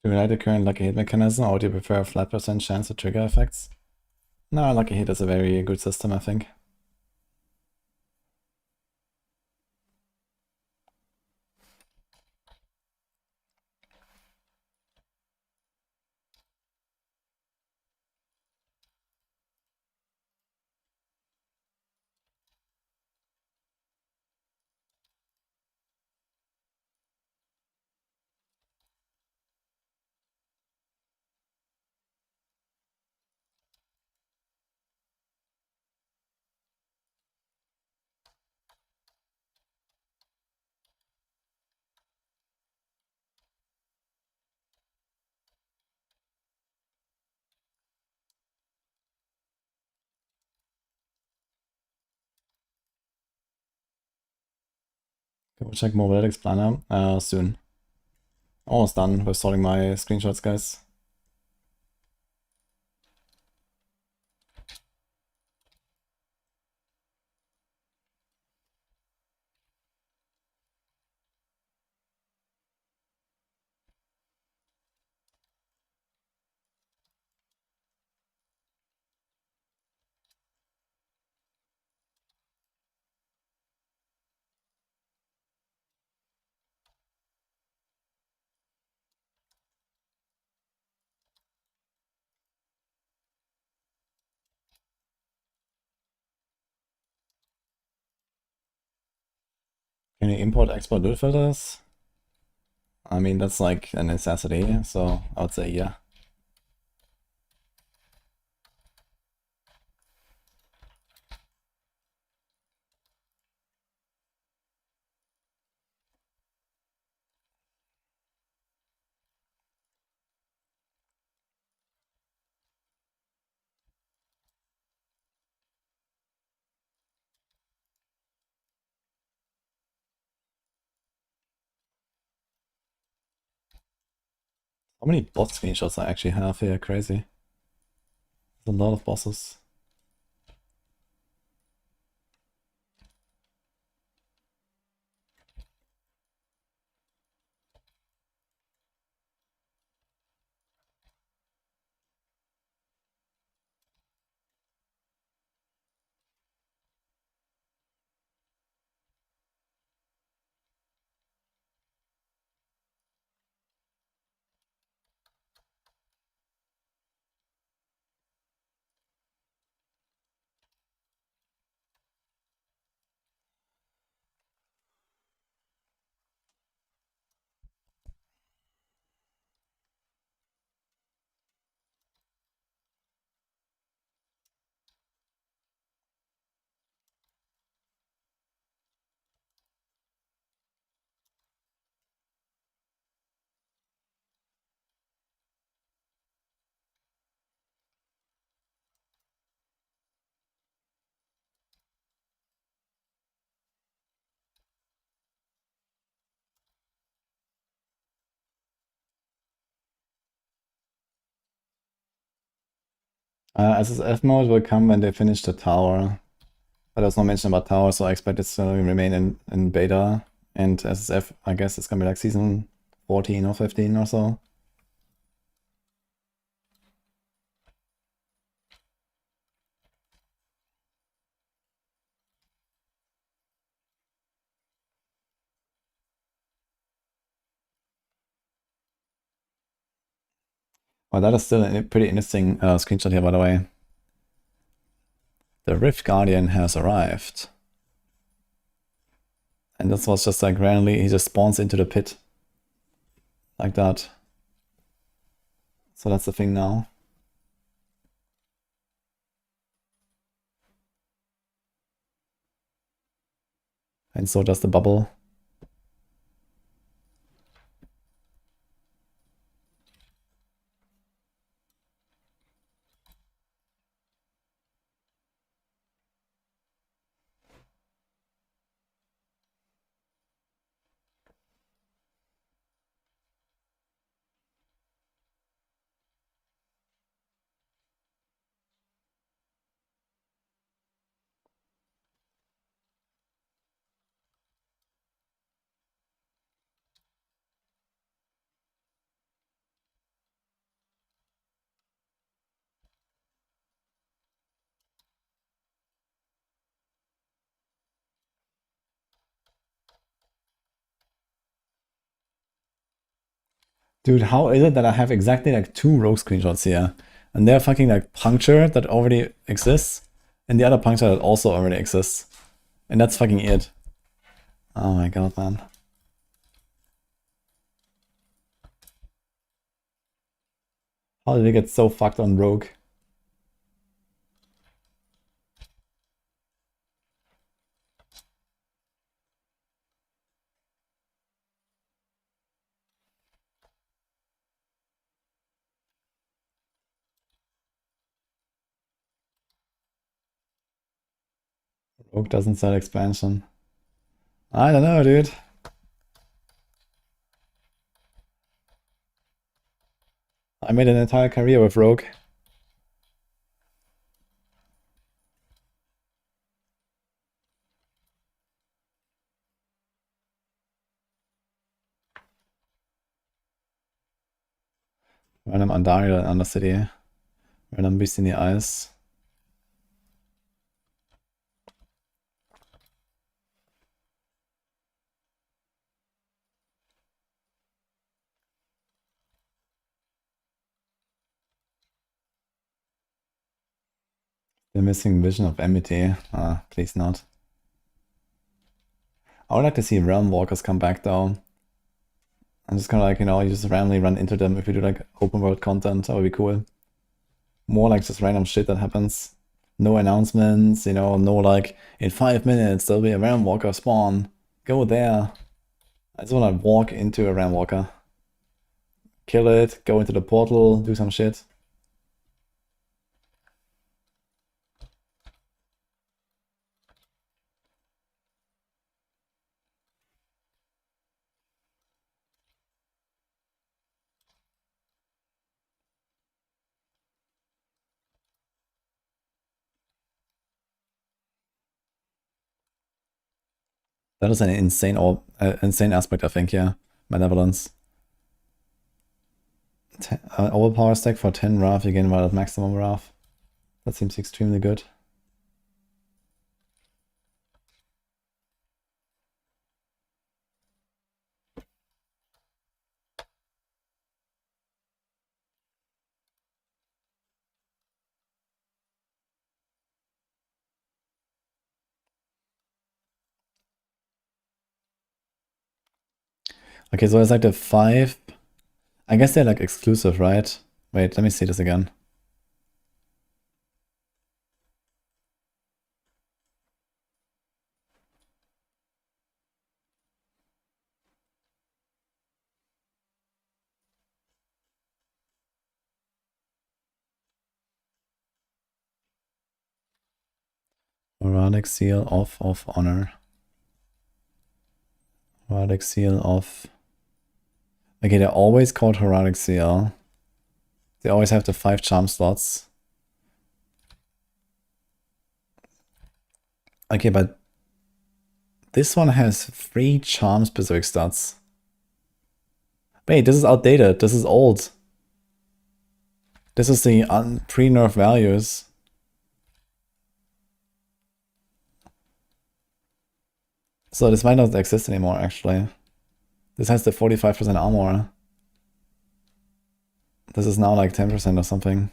A: Do you like the current lucky hit mechanism, or do you prefer a flat percent chance to trigger effects? No, lucky hit is a very good system, I think. Okay, we'll check Mobile Planner soon. Almost done with sorting my screenshots, guys. Can you import export loot filters? I mean, that's like a necessity, so I would say yeah. How many boss screenshots I actually have here? Crazy. There's a lot of bosses. SSF mode will come when they finish the tower. But there's no mention about tower, so I expect it to remain in beta. And SSF, I guess it's gonna be like season 14 or 15 or so. Well, that is still a pretty interesting screenshot here, by the way. The Rift Guardian has arrived. And this was just like randomly, he just spawns into the pit. Like that. So that's the thing now. And so does the bubble. Dude, how is it that I have exactly like 2 rogue screenshots here? And they're fucking like puncture that already exists, and the other puncture that also already exists. And that's fucking it. Oh my god, man. How did we get so fucked on rogue? Rogue doesn't sell expansion. I don't know, dude. I made an entire career with Rogue. Random Andariel in Undercity. Random Beast in the Ice. The missing vision of Amity. Ah, please not. I would like to see Realm Walkers come back though. I'm just kind of like, you know, you just randomly run into them if you do like open world content. That would be cool. More like just random shit that happens. No announcements, you know, no like, in 5 minutes there'll be a Realm Walker spawn. Go there. I just want to walk into a Realm Walker. Kill it, go into the portal, do some shit. That is an insane insane aspect, I think, yeah. Malevolence. Overpower stack for 10 Wrath, you gain while at maximum Wrath. That seems extremely good. Okay, so it's like the 5. I guess they're like exclusive, right? Wait, let me see this again. Heraldic Seal of Honor. Heraldic Seal of... Okay, they're always called Heraldic Seal. They always have the 5 charm slots. Okay, but this one has 3 charm specific stats. Wait, this is outdated. This is old. This is the pre-nerf values. So this might not exist anymore, actually. This has the 45% armor. This is now like 10% or something.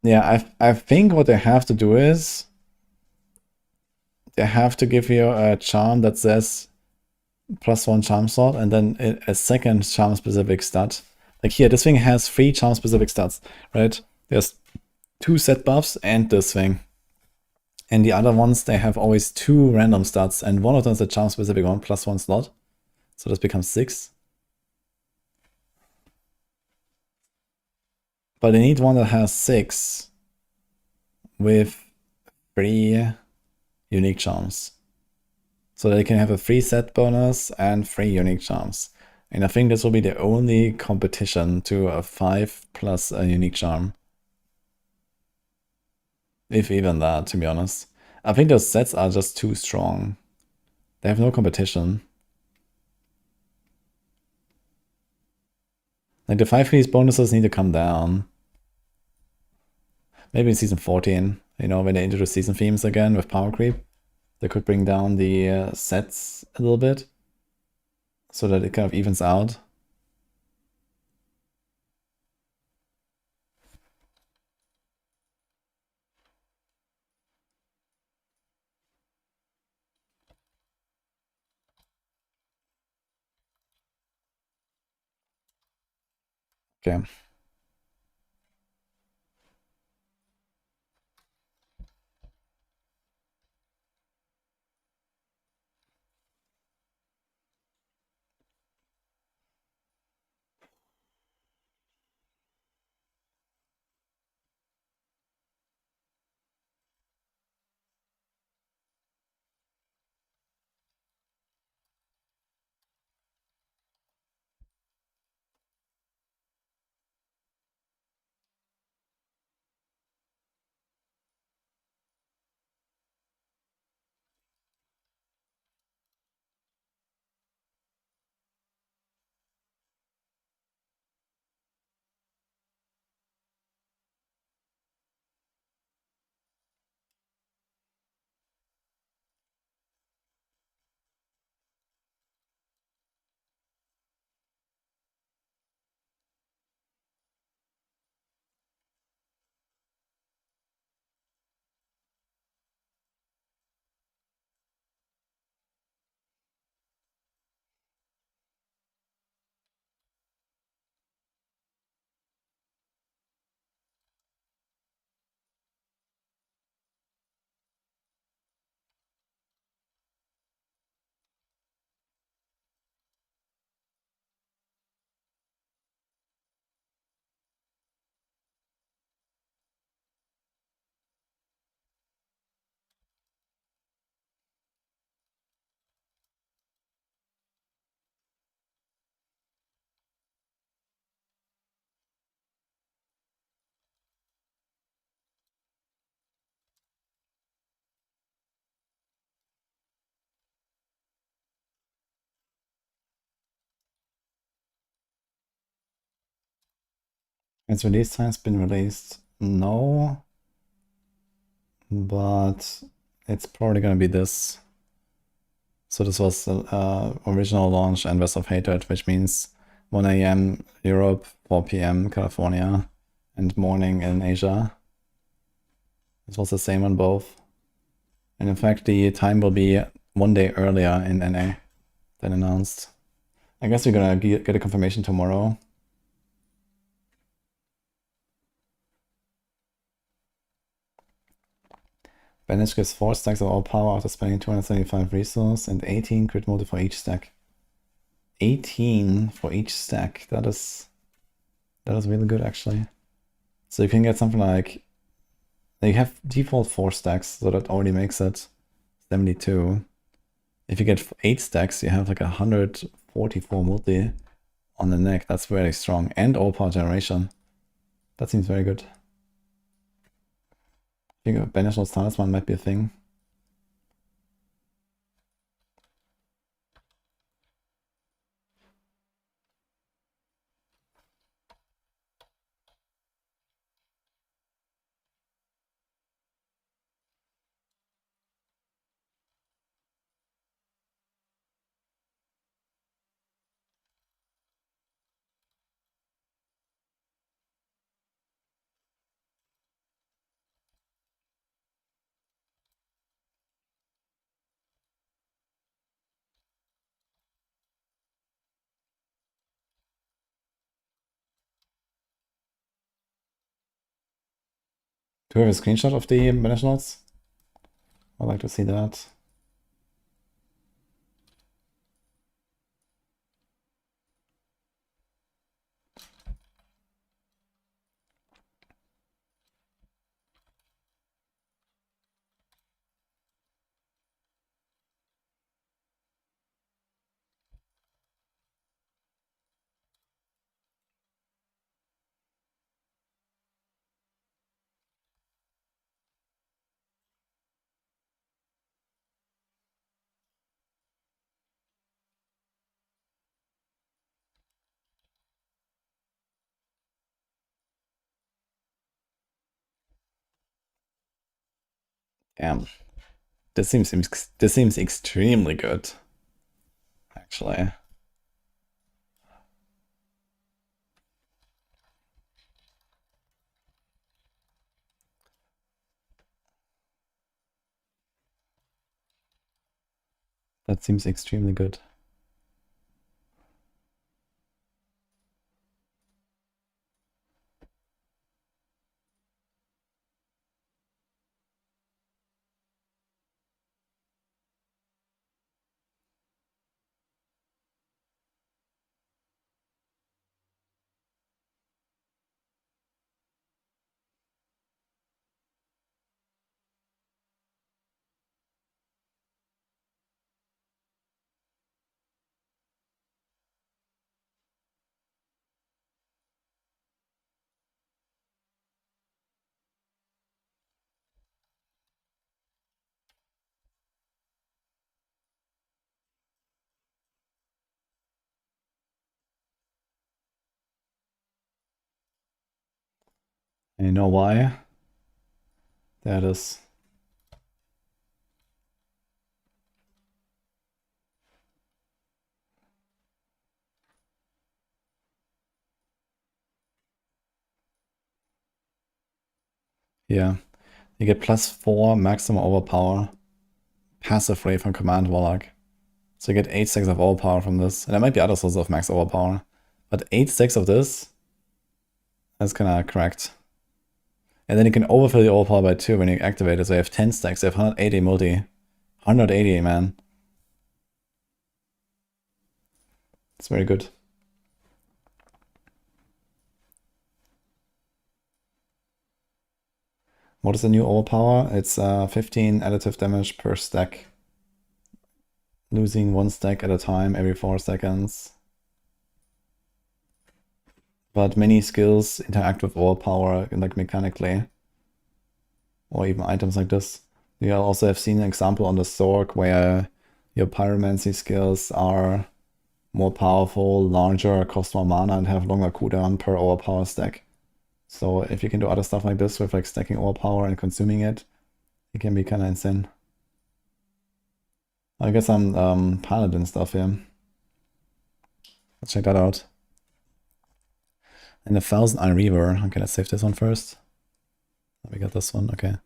A: Yeah, I think what they have to do is they have to give you a charm that says +1 charm slot and then a second charm specific stat. Like here, this thing has 3 charm specific stats, right? There's 2 set buffs and this thing. And the other ones, they have always 2 random stats, and one of them is a charm specific one, +1 slot. So this becomes 6. But they need one that has 6 with 3 unique charms. So they can have a 3 set bonus and 3 unique charms. And I think this will be the only competition to a 5 plus a unique charm. If even that, to be honest. I think those sets are just too strong. They have no competition. Like the 5 piece bonuses need to come down. Maybe in season 14, you know, when they introduce season themes again with power creep, they could bring down the sets a little bit so that it kind of evens out. Okay. Has release times been released? No. But it's probably gonna be this. So this was the original launch and West of Hatred, which means 1 AM Europe, 4 PM California, and morning in Asia. This was the same on both. And in fact, the time will be 1 day earlier in NA than announced. I guess we're gonna get a confirmation tomorrow. Bandage gives 4 stacks of all power after spending 275 resource and 18 crit multi for each stack. 18 for each stack. That is really good, actually. So you can get something like, you have default 4 stacks, so that already makes it 72. If you get 8 stacks, you have like 100 44 multi on the neck. That's very strong. And overpower generation. That seems very good. I think Banishment's Talisman might be a thing. Do we have a screenshot of the Banish Notes? I'd like to see that. Damn. This seems extremely good. Actually. That seems extremely good. And you know why? There it is. Yeah. You get +4 maximum overpower. Passive rate from Command Warlock. So you get 8 stacks of overpower from this. And there might be other sources of max overpower. But 8 stacks of this, that's kinda cracked. And then you can overfill the overpower by 2 when you activate it. So you have 10 stacks, you have 180 multi. 180, man. It's very good. What is the new overpower? It's 15 additive damage per stack. Losing 1 stack at a time every 4 seconds. But many skills interact with overpower, like mechanically. Or even items like this. You also have seen an example on the Zork where your pyromancy skills are more powerful, larger, cost more mana, and have longer cooldown per overpower stack. So if you can do other stuff like this with like stacking overpower and consuming it, it can be kind of insane. I get some Paladin stuff here. Let's check that out. And 1,000 Eye Reaver. Okay, let's save this one first. We got this one, okay.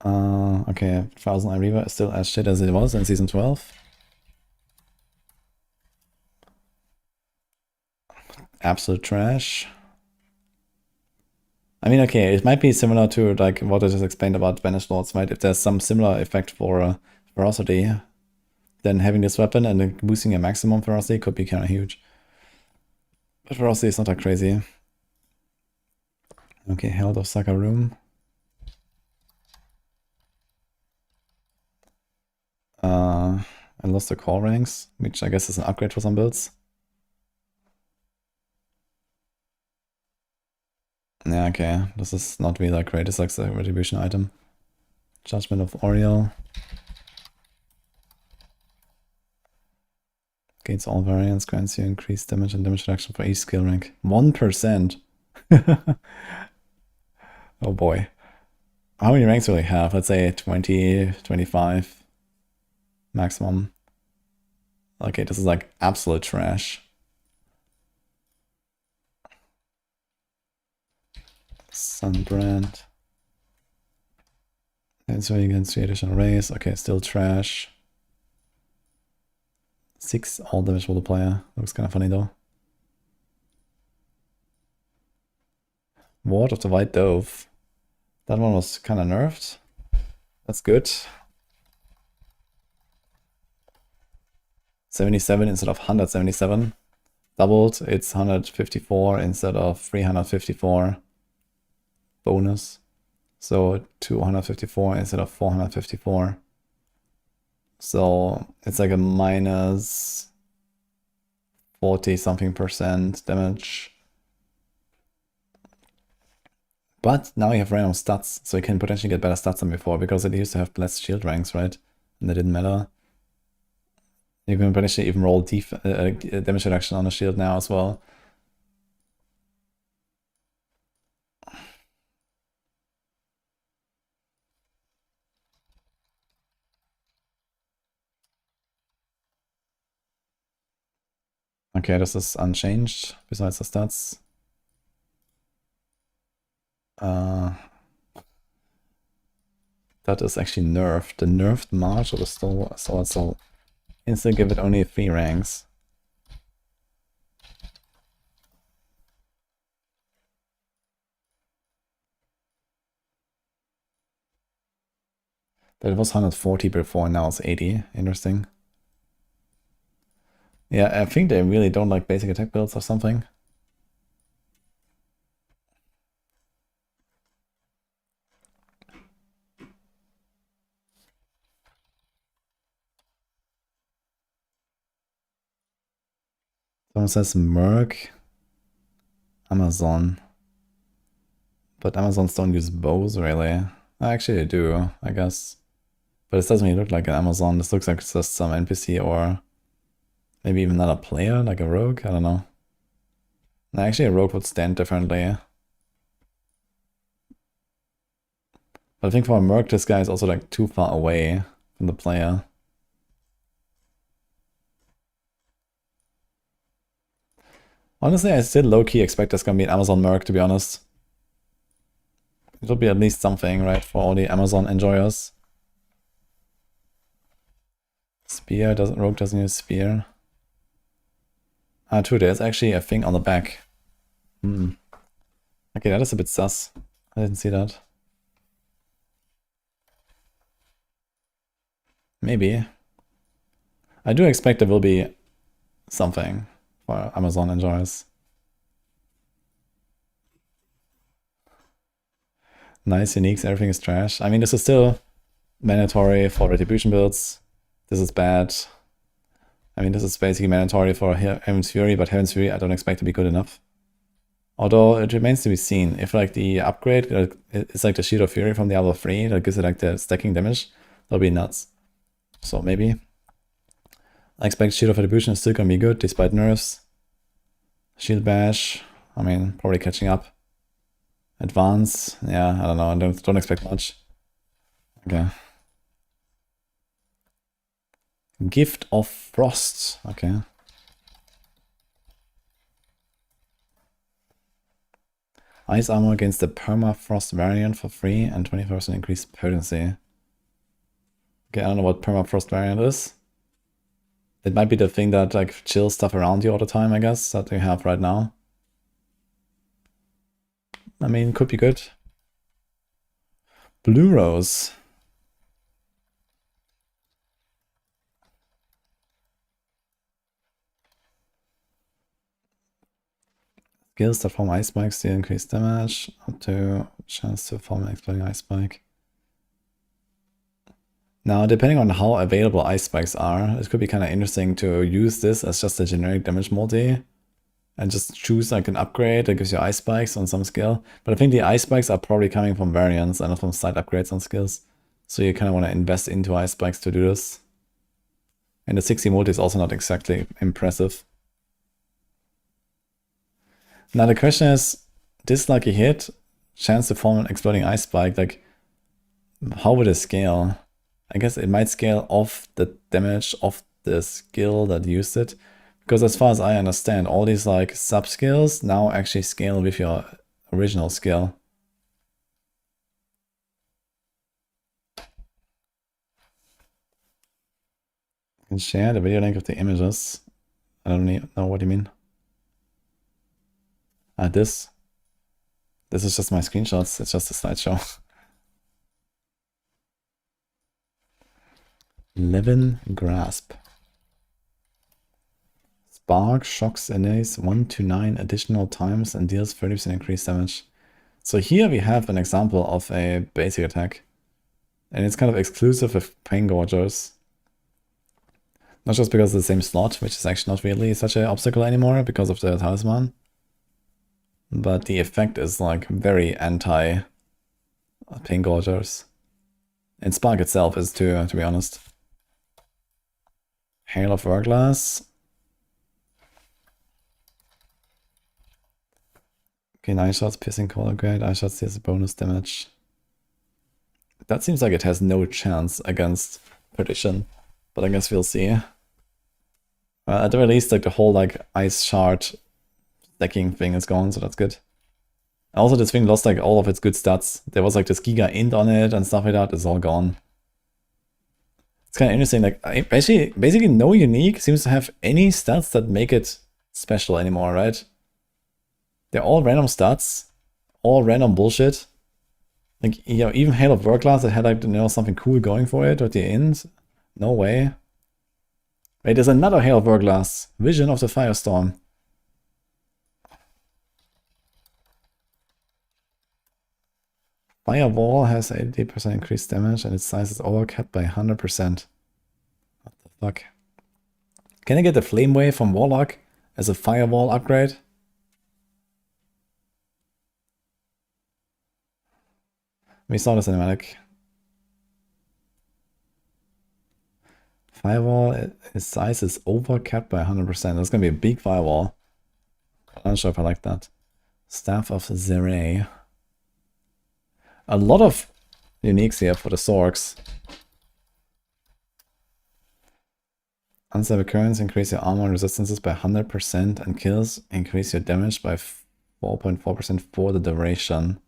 A: Okay, 1,000 Eye Reaver is still as shit as it was in Season 12. Absolute trash. I mean, okay, it might be similar to like what I just explained about Banished Lords, right? If there's some similar effect for ferocity, then having this weapon and then boosting a maximum ferocity could be kind of huge. But ferocity is not that crazy. Okay, Herald of Saka Room. I lost the core ranks, which I guess is an upgrade for some builds. Yeah, okay, this is not really that great. It's like the retribution item. Judgment of Oriel. Gains all variants, grants you increased damage and damage reduction for each skill rank. 1%. Oh boy. How many ranks do we have? Let's say 20, 25 maximum. Okay, this is like absolute trash. Sunbrand. And so against 3 additional rays. Okay, still trash. 6 all damage multiplier. Looks kind of funny though. Ward of the White Dove. That one was kind of nerfed. That's good. 77 instead of 177. Doubled, it's 154 instead of 354 bonus. So 254 instead of 454. So it's like a minus 40 something % damage. But now you have random stats, so you can potentially get better stats than before, because it used to have less shield ranks, right? And that didn't matter. You can potentially even roll damage reduction on the shield now as well. Okay, this is unchanged besides the stats. That is actually nerfed. The nerfed March of the Sword Soul. Instantly give it only 3 ranks. But it was 140 before, now it's 80. Interesting. Yeah, I think they really don't like basic attack builds or something. Someone says Merc, Amazon. But Amazons don't use bows, really. Actually, they do, I guess. But it doesn't really look like an Amazon. This looks like it's just some NPC or maybe even another player, like a rogue. I don't know. No, actually, a rogue would stand differently. But I think for a Merc, this guy is also like too far away from the player. Honestly, I still low-key expect there's gonna be an Amazon Merc, to be honest. It'll be at least something, right, for all the Amazon enjoyers. Spear, rogue doesn't use spear. Ah, true, there's actually a thing on the back. Okay, that is a bit sus. I didn't see that. Maybe. I do expect there will be something for Amazon enjoyers. Nice uniques, everything is trash. I mean, this is still mandatory for retribution builds. This is bad. I mean, this is basically mandatory for Heaven's Fury, but Heaven's Fury I don't expect to be good enough. Although it remains to be seen. If like the upgrade, it's like the Shield of Fury from Diablo 3, that gives it like the stacking damage, that'll be nuts. So maybe. I expect Shield of Retribution is still gonna be good despite nerfs. Shield Bash, I mean, probably catching up. Advance, yeah, I don't know, I don't expect much. Okay. Gift of Frost, okay. Ice armor against the Permafrost variant for free and 20% increased potency. Okay, I don't know what Permafrost variant is. It might be the thing that like chills stuff around you all the time, I guess, that you have right now. I mean, could be good. Blue Rose. Skills that form ice spikes deal increased damage, up to chance to form an exploding ice spike. Now, depending on how available ice spikes are, it could be kind of interesting to use this as just a generic damage multi and just choose like an upgrade that gives you ice spikes on some skill. But I think the ice spikes are probably coming from variants and not from side upgrades on skills. So you kind of want to invest into ice spikes to do this. And the 60 multi is also not exactly impressive. Now the question is, this lucky hit, chance to form an exploding ice spike, like how would it scale? I guess it might scale off the damage of the skill that used it. Because as far as I understand, all these like sub skills now actually scale with your original skill. You can share the video link of the images. I don't know what you mean. This is just my screenshots. It's just a slideshow. Levin Grasp. Spark shocks enemies 1 to 9 additional times and deals 30% increased damage. So here we have an example of a basic attack. And it's kind of exclusive with Pain Gorgers. Not just because of the same slot, which is actually not really such an obstacle anymore because of the talisman. But the effect is like very anti Pain Gorgers. And Spark itself is too, to be honest. Hail of Hourglass. Okay, 9 shots, piercing color grade, 9 shots deals bonus damage. That seems like it has no chance against Perdition, but I guess we'll see. At the very least, like the whole like ice shard stacking thing is gone, so that's good. Also, this thing lost like all of its good stats. There was like this Giga Int on it and stuff like that. It's all gone. It's kind of interesting. Like basically, no unique seems to have any stats that make it special anymore, right? They're all random stats, all random bullshit. Like, you know, even Hail of Hourglass that had like, you know, something cool going for it with the Int. No way. Wait, there's another Hail of Hourglass. Vision of the Firestorm. Firewall has 80% increased damage and its size is overcapped by 100%. What the fuck? Can I get the Flame Wave from Warlock as a Firewall upgrade? We saw the cinematic. Firewall, its size is overcapped by 100%. That's gonna be a big firewall. I'm not sure if I like that. Staff of Zeray. A lot of uniques here for the Sorks. Unstable currents increase your armor and resistances by 100% and kills increase your damage by 4.4% for the duration.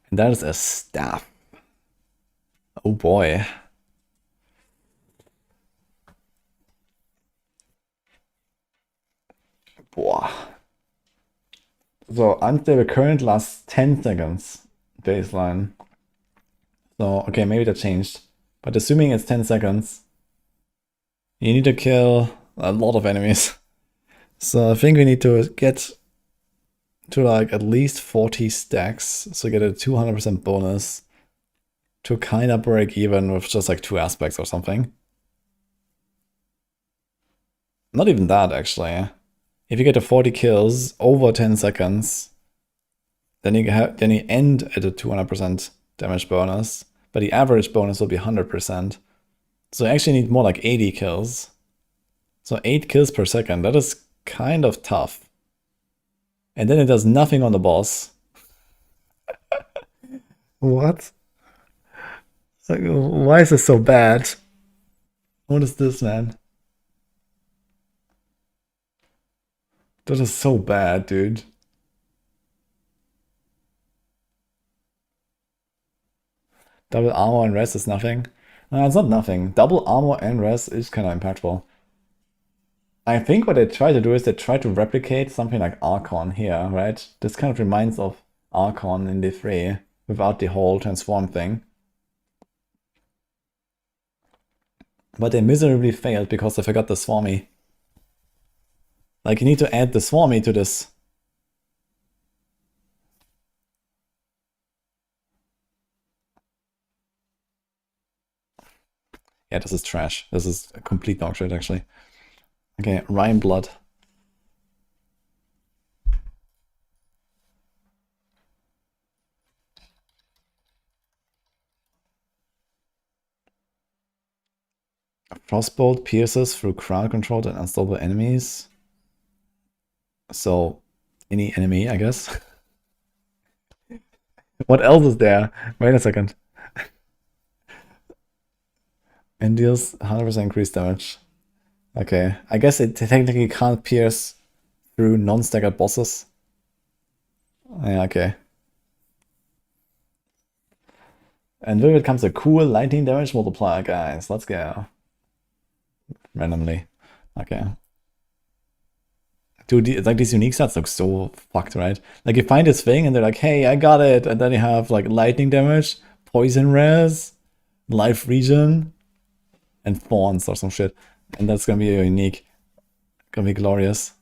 A: And that is a staff. Oh boy. Boah. So unstable current lasts 10 seconds baseline. So okay, maybe that changed. But assuming it's 10 seconds, you need to kill a lot of enemies. So I think we need to get to like at least 40 stacks, so get a 200% bonus to kind of break even with just like 2 aspects or something. Not even that actually. If you get to 40 kills over 10 seconds, then you end at a 200% damage bonus, but the average bonus will be 100%. So you actually need more like 80 kills. So 8 kills per second, that is kind of tough. And then it does nothing on the boss. What? Like, why is this so bad? What is this, man? That is so bad, dude. Double armor and rest is nothing. No, it's not nothing. Double armor and rest is kind of impactful. I think what they try to do is they try to replicate something like Archon here, right? This kind of reminds of Archon in D3 without the whole transform thing. But they miserably failed because they forgot the Swarmy. Like, you need to add the Swarmy to this. Yeah, this is trash. This is a complete dog shit, actually. Okay, Ryan Blood. Frostbolt pierces through crowd controlled and unstoppable enemies. So, any enemy, I guess. What else is there? Wait a second. And deals 100% increased damage. Okay, I guess it technically can't pierce through non-staggered bosses. Yeah, okay. And with it comes a cool lightning damage multiplier, guys. Let's go. Randomly. Okay. Dude, like these unique sets look so fucked, right? Like you find this thing and they're like, hey, I got it. And then you have like lightning damage, poison res, life region, and thorns or some shit. And that's gonna be unique. Gonna be glorious.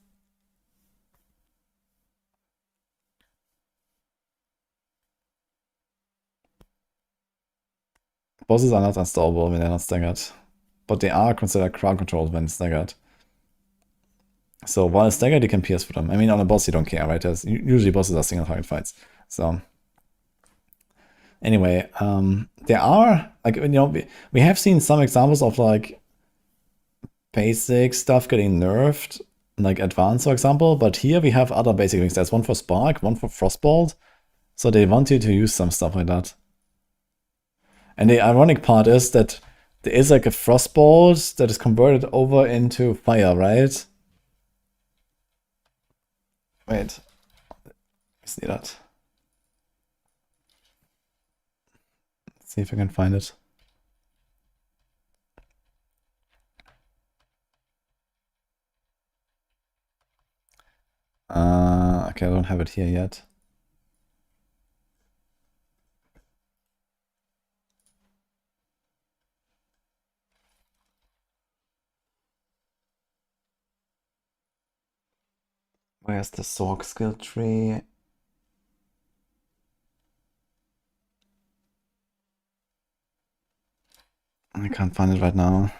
A: Bosses are not unstoppable when they're not staggered. But they are considered crowd controlled when staggered. So while staggered, you can pierce for them. I mean, on a boss, you don't care, right? Usually bosses are single target fights. So anyway, there are, like, you know, we have seen some examples of like basic stuff getting nerfed, like advanced, for example. But here we have other basic things. There's one for Spark, one for Frostbolt. So they want you to use some stuff like that. And the ironic part is that there is like a Frostbolt that is converted over into fire, right? Wait, see that. Let's see if I can find it. Okay, I don't have it here yet. Where's the Sork skill tree? I can't find it right now.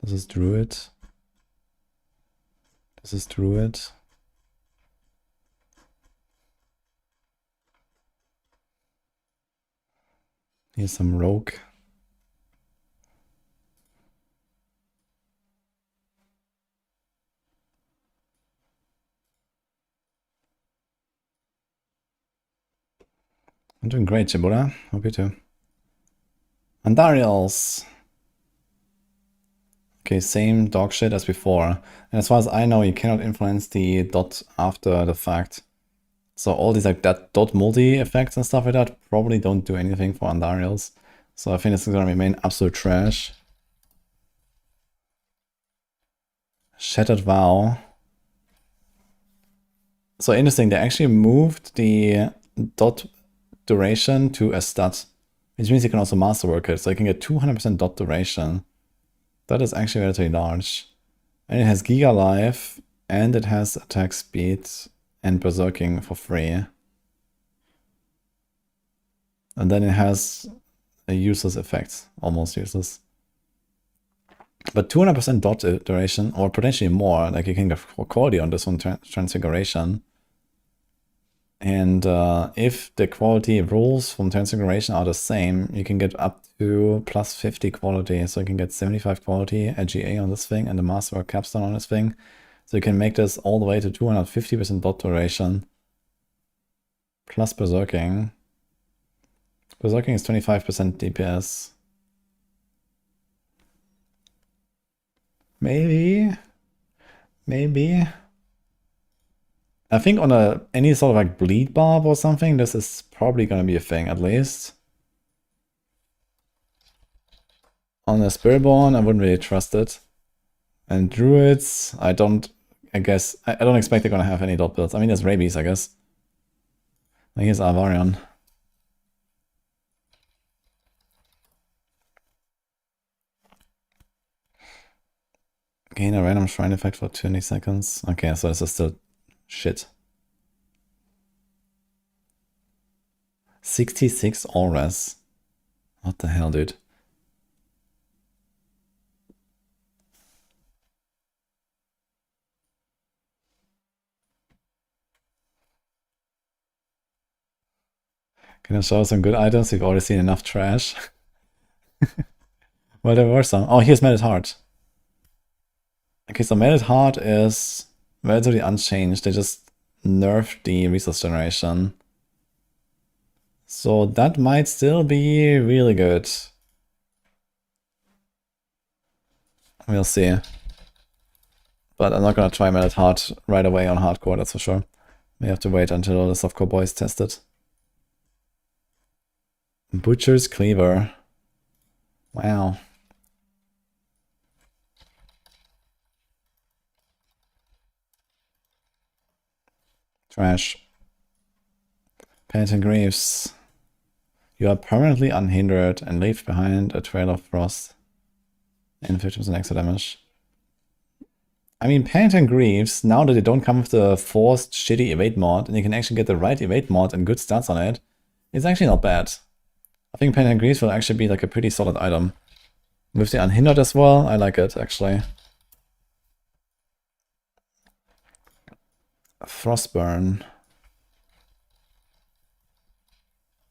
A: This is Druid. This is Druid. Here's some Rogue. I'm doing great, Chibura. Hope you too. Andariels. Okay, same dog shit as before. And as far as I know, you cannot influence the dot after the fact. So all these like that dot multi effects and stuff like that probably don't do anything for Andariels. So I think this is gonna remain absolute trash. Shattered Vow. So interesting, they actually moved the dot duration to a stat, which means you can also masterwork it. So you can get 200% dot duration. That is actually relatively large. And it has Giga Life, and it has attack speed and berserking for free. And then it has a useless effect, almost useless. But 200% dot duration, or potentially more, like you can get quality on this one, Transfiguration. And if the quality rules from Transfiguration are the same, you can get up to plus 50 quality. So you can get 75 quality at GA on this thing and the Masterwork Capstone on this thing. So you can make this all the way to 250% dot duration. Plus Berserking. Berserking is 25% DPS. Maybe. I think on any sort of like bleed barb or something, this is probably gonna be a thing at least. On a Spiritborn, I wouldn't really trust it. And Druids, I don't expect they're gonna have any dot builds. I mean, there's Rabies, I guess. Like here's Alvarion. Gain a random shrine effect for 20 seconds. Okay, so this is still shit. 66 all res. What the hell, dude? Can I show some good items? We've already seen enough trash. Well, there were some. Oh, here's Melted Heart. Okay, so Melted Heart is relatively unchanged. They just nerfed the resource generation. So that might still be really good. We'll see. But I'm not gonna try Melted Heart right away on hardcore, that's for sure. We have to wait until the softcore boys test it. Butcher's Cleaver. Wow. Trash. Penitent Greaves. You are permanently unhindered and leave behind a trail of frost. And 50% extra damage. I mean, Penitent Greaves, now that they don't come with the forced shitty evade mod, and you can actually get the right evade mod and good stats on it, it's actually not bad. I think Penitent Greaves will actually be like a pretty solid item. With the unhindered as well, I like it actually. Frostburn.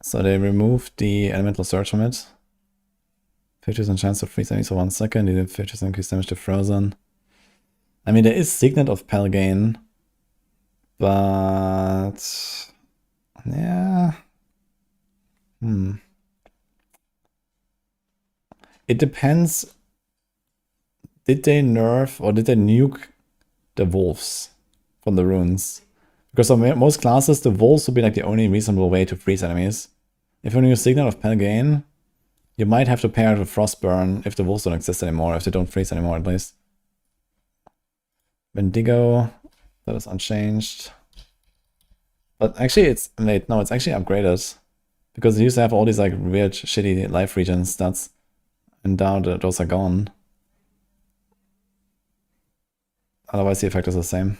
A: So they removed the elemental surge from it. 50% chance to freeze enemies for 1 second. They did 50% increased damage to frozen. I mean, there is Signet of Pelgain, but yeah. It depends. Did they nerf or did they nuke the wolves from the runes? Because on most classes, the wolves would be like the only reasonable way to freeze enemies. If you use Signet of Pelgain, you might have to pair it with Frostburn if the wolves don't exist anymore, if they don't freeze anymore at least. Bendigo, that is unchanged. But actually it's, wait, no, it's actually upgraded. Because it used to have all these like weird shitty life regen stats. And now those are gone. Otherwise the effect is the same.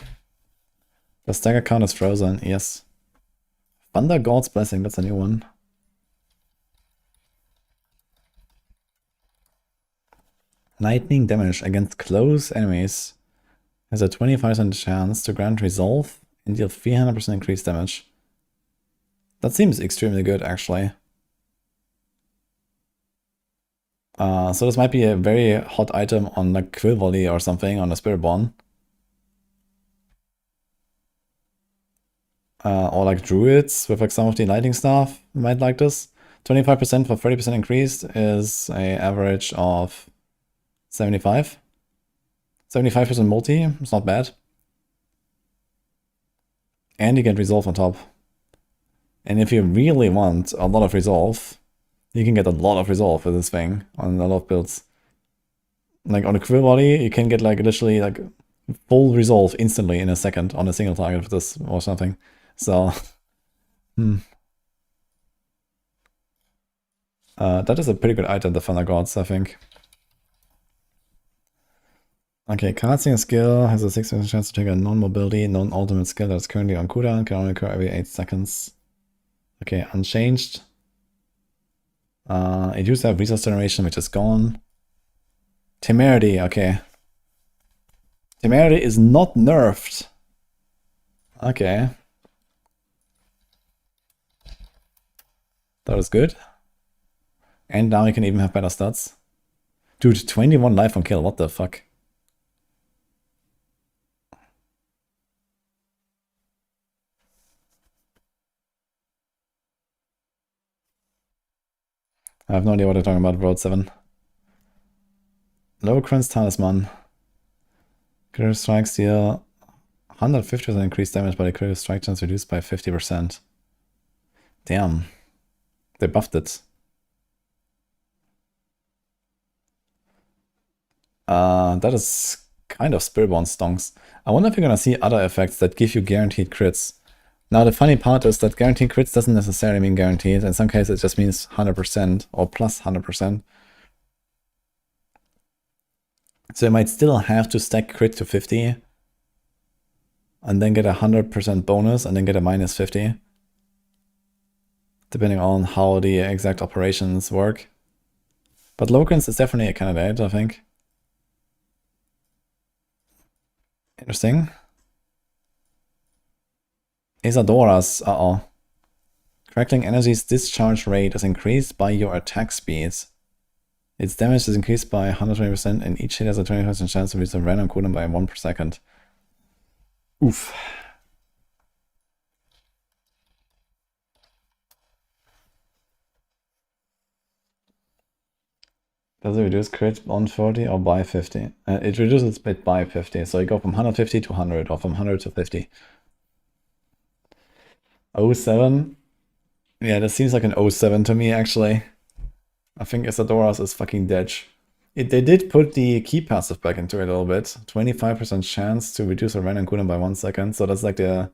A: The stagger count is frozen, yes. Thunder God's Blessing, that's a new one. Lightning damage against close enemies has a 25% chance to grant resolve and deal 300% increased damage. That seems extremely good, actually. So this might be a very hot item on like Quill Volley or something on a Spiritborn. Or like Druids with like some of the lightning stuff might like this. 25% for 30% increased is a average of 75. 75% multi, it's not bad. And you get resolve on top. And if you really want a lot of resolve, you can get a lot of resolve with this thing on a lot of builds. Like on a Quill Body, you can get like literally like full resolve instantly in a second on a single target with this or something. So, that is a pretty good item, the Thunder Gods, I think. Okay, casting skill has a 6% chance to take a non-mobility, non-ultimate skill that is currently on cooldown, can only occur every 8 seconds. Okay, unchanged. It used to have resource generation, which is gone. Temerity, okay. Temerity is not nerfed. Okay. That was good. And now you can even have better stats. Dude, 21 life on kill, what the fuck? I have no idea what they're talking about, Road 7. Lowcrans Talisman. Critical strikes deal 150% increased damage, but the critical strike chance reduced by 50%. Damn. They buffed it. That is kind of Spiritborn stonks. I wonder if you're gonna see other effects that give you guaranteed crits. Now the funny part is that guaranteed crits doesn't necessarily mean guaranteed. In some cases it just means 100% or plus 100%. So I might still have to stack crit to 50 and then get a 100% bonus and then get a minus 50. Depending on how the exact operations work. But Locans is definitely a candidate, I think. Interesting. Isadora's, Crackling Energy's discharge rate is increased by your attack speed. Its damage is increased by 120% and each hit has a 20% chance to reduce a random cooldown by 1 per second. Oof. Does it reduce crit on 40 or by 50? It reduces it by 50, so you go from 150 to 100 or from 100 to 50. 07? Yeah, that seems like an 07 to me, actually. I think Isadora's is fucking dead. They did put the key passive back into it a little bit. 25% chance to reduce a random cooldown by 1 second, so that's like the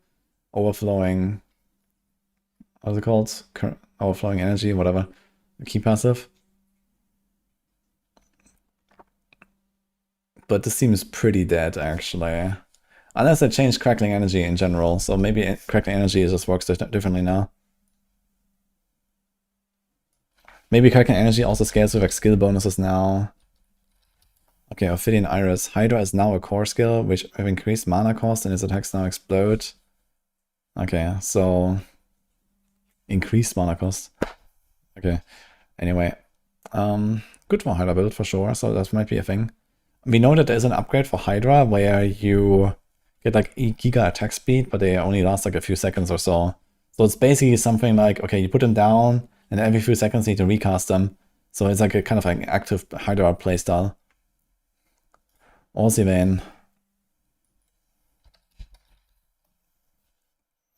A: overflowing... What's it called? Overflowing energy, whatever. The key passive. But this seems pretty dead, actually. Unless they changed Crackling Energy in general, so maybe Crackling Energy just works differently now. Maybe Crackling Energy also scales with like skill bonuses now. Okay, Ophidian Iris. Hydra is now a core skill, which have increased mana cost and its attacks now explode. Okay, so... increased mana cost. Okay, anyway. Good for Hydra build for sure, so that might be a thing. We know that there's an upgrade for Hydra where you get like giga attack speed, but they only last like a few seconds or so. So it's basically something like, okay, you put them down, and every few seconds you need to recast them. So it's like a kind of like active Hydra playstyle. Orsivane.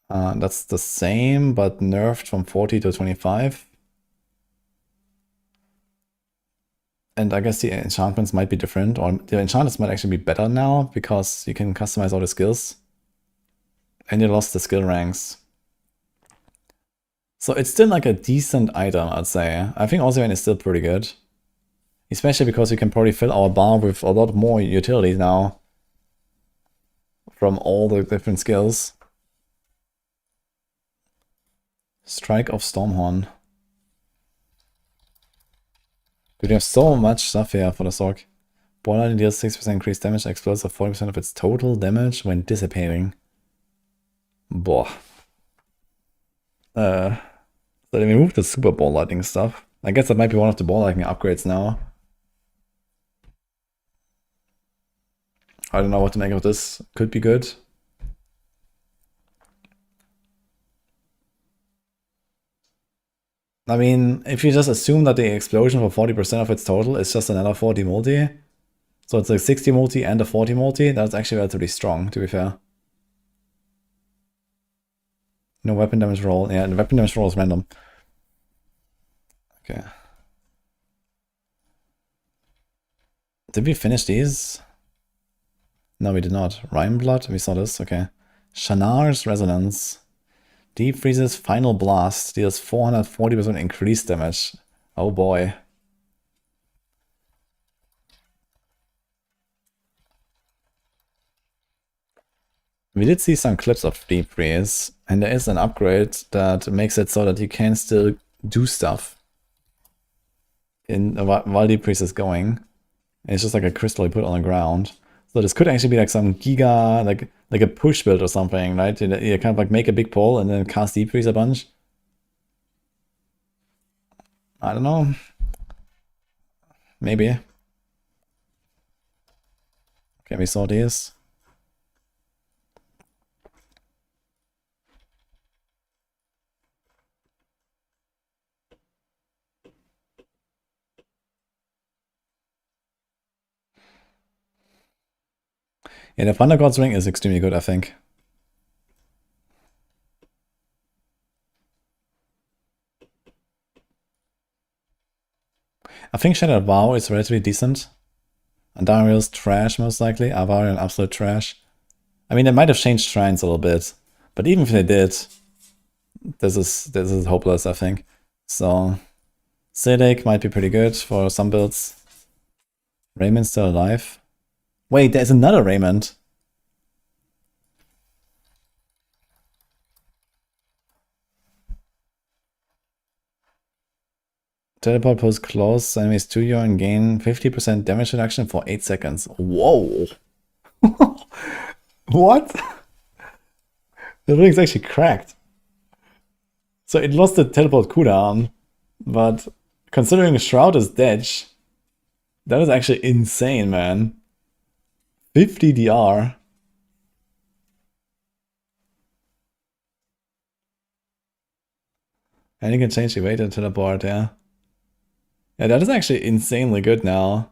A: That's the same, but nerfed from 40 to 25. And I guess the enchantments might be different, or the enchantments might actually be better now, because you can customize all the skills. And you lost the skill ranks. So it's still like a decent item, I'd say. I think Orsivane is still pretty good. Especially because we can probably fill our bar with a lot more utility now. From all the different skills. Strike of Stormhorn. Dude, we have so much stuff here for the Sork. Paladin deals 6% increased damage, explodes of 40% of its total damage when dissipating. Boah. So they removed the super ball lightning stuff. I guess that might be one of the ball lightning upgrades now. I don't know what to make of this. Could be good. I mean, if you just assume that the explosion for 40% of its total is just another 40 multi, so it's like 60 multi and a 40 multi, that's actually relatively strong, to be fair. No weapon damage roll. Yeah, the weapon damage roll is random. Okay. Did we finish these? No, we did not. Rime Blood, we saw this, okay. Shanar's Resonance. Deep Freeze's Final Blast deals 440% increased damage. Oh boy. We did see some clips of Deep Freeze, and there is an upgrade that makes it so that you can still do stuff while Deep Freeze is going. It's just like a crystal you put on the ground. So this could actually be like some giga, like a push build or something, right? You kind of like make a big pull and then cast Deep Freeze a bunch. I don't know. Maybe. Okay, we saw these. Yeah, the Thunder God's Ring is extremely good, I think. I think Shattered Vow is relatively decent. Andariel's trash, most likely. Avarian, absolute trash. I mean, they might have changed shrines a little bit, but even if they did, this is hopeless, I think. So, Sedek might be pretty good for some builds. Raymond's still alive. Wait, there's another Raymond. Teleport pulls close enemies to you and gain 50% damage reduction for 8 seconds. Whoa! What? The ring's actually cracked. So it lost the teleport cooldown, but considering Shroud is dead, that is actually insane, man. 50 DR. And you can change the way to teleport, yeah. Yeah, that is actually insanely good now.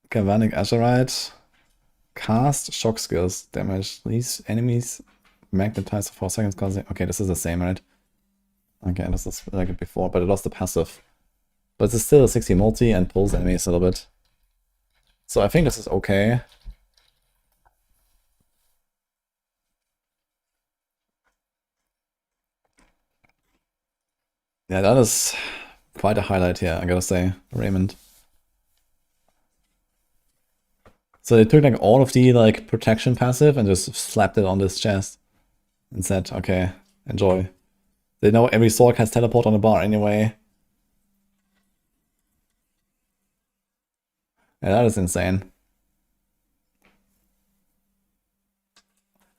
A: Galvanic Azurite. Cast shock skills damage. These enemies magnetize for 4 seconds causing. Okay, this is the same, right? Okay, this is like it before, but it lost the passive. But it's still a 60 multi and pulls enemies a little bit. So I think this is okay. Yeah, that is quite a highlight here, I gotta say, Raymond. So they took like all of the like protection passive and just slapped it on this chest and said, okay, enjoy. They know every sword has teleport on the bar anyway. Yeah, that is insane.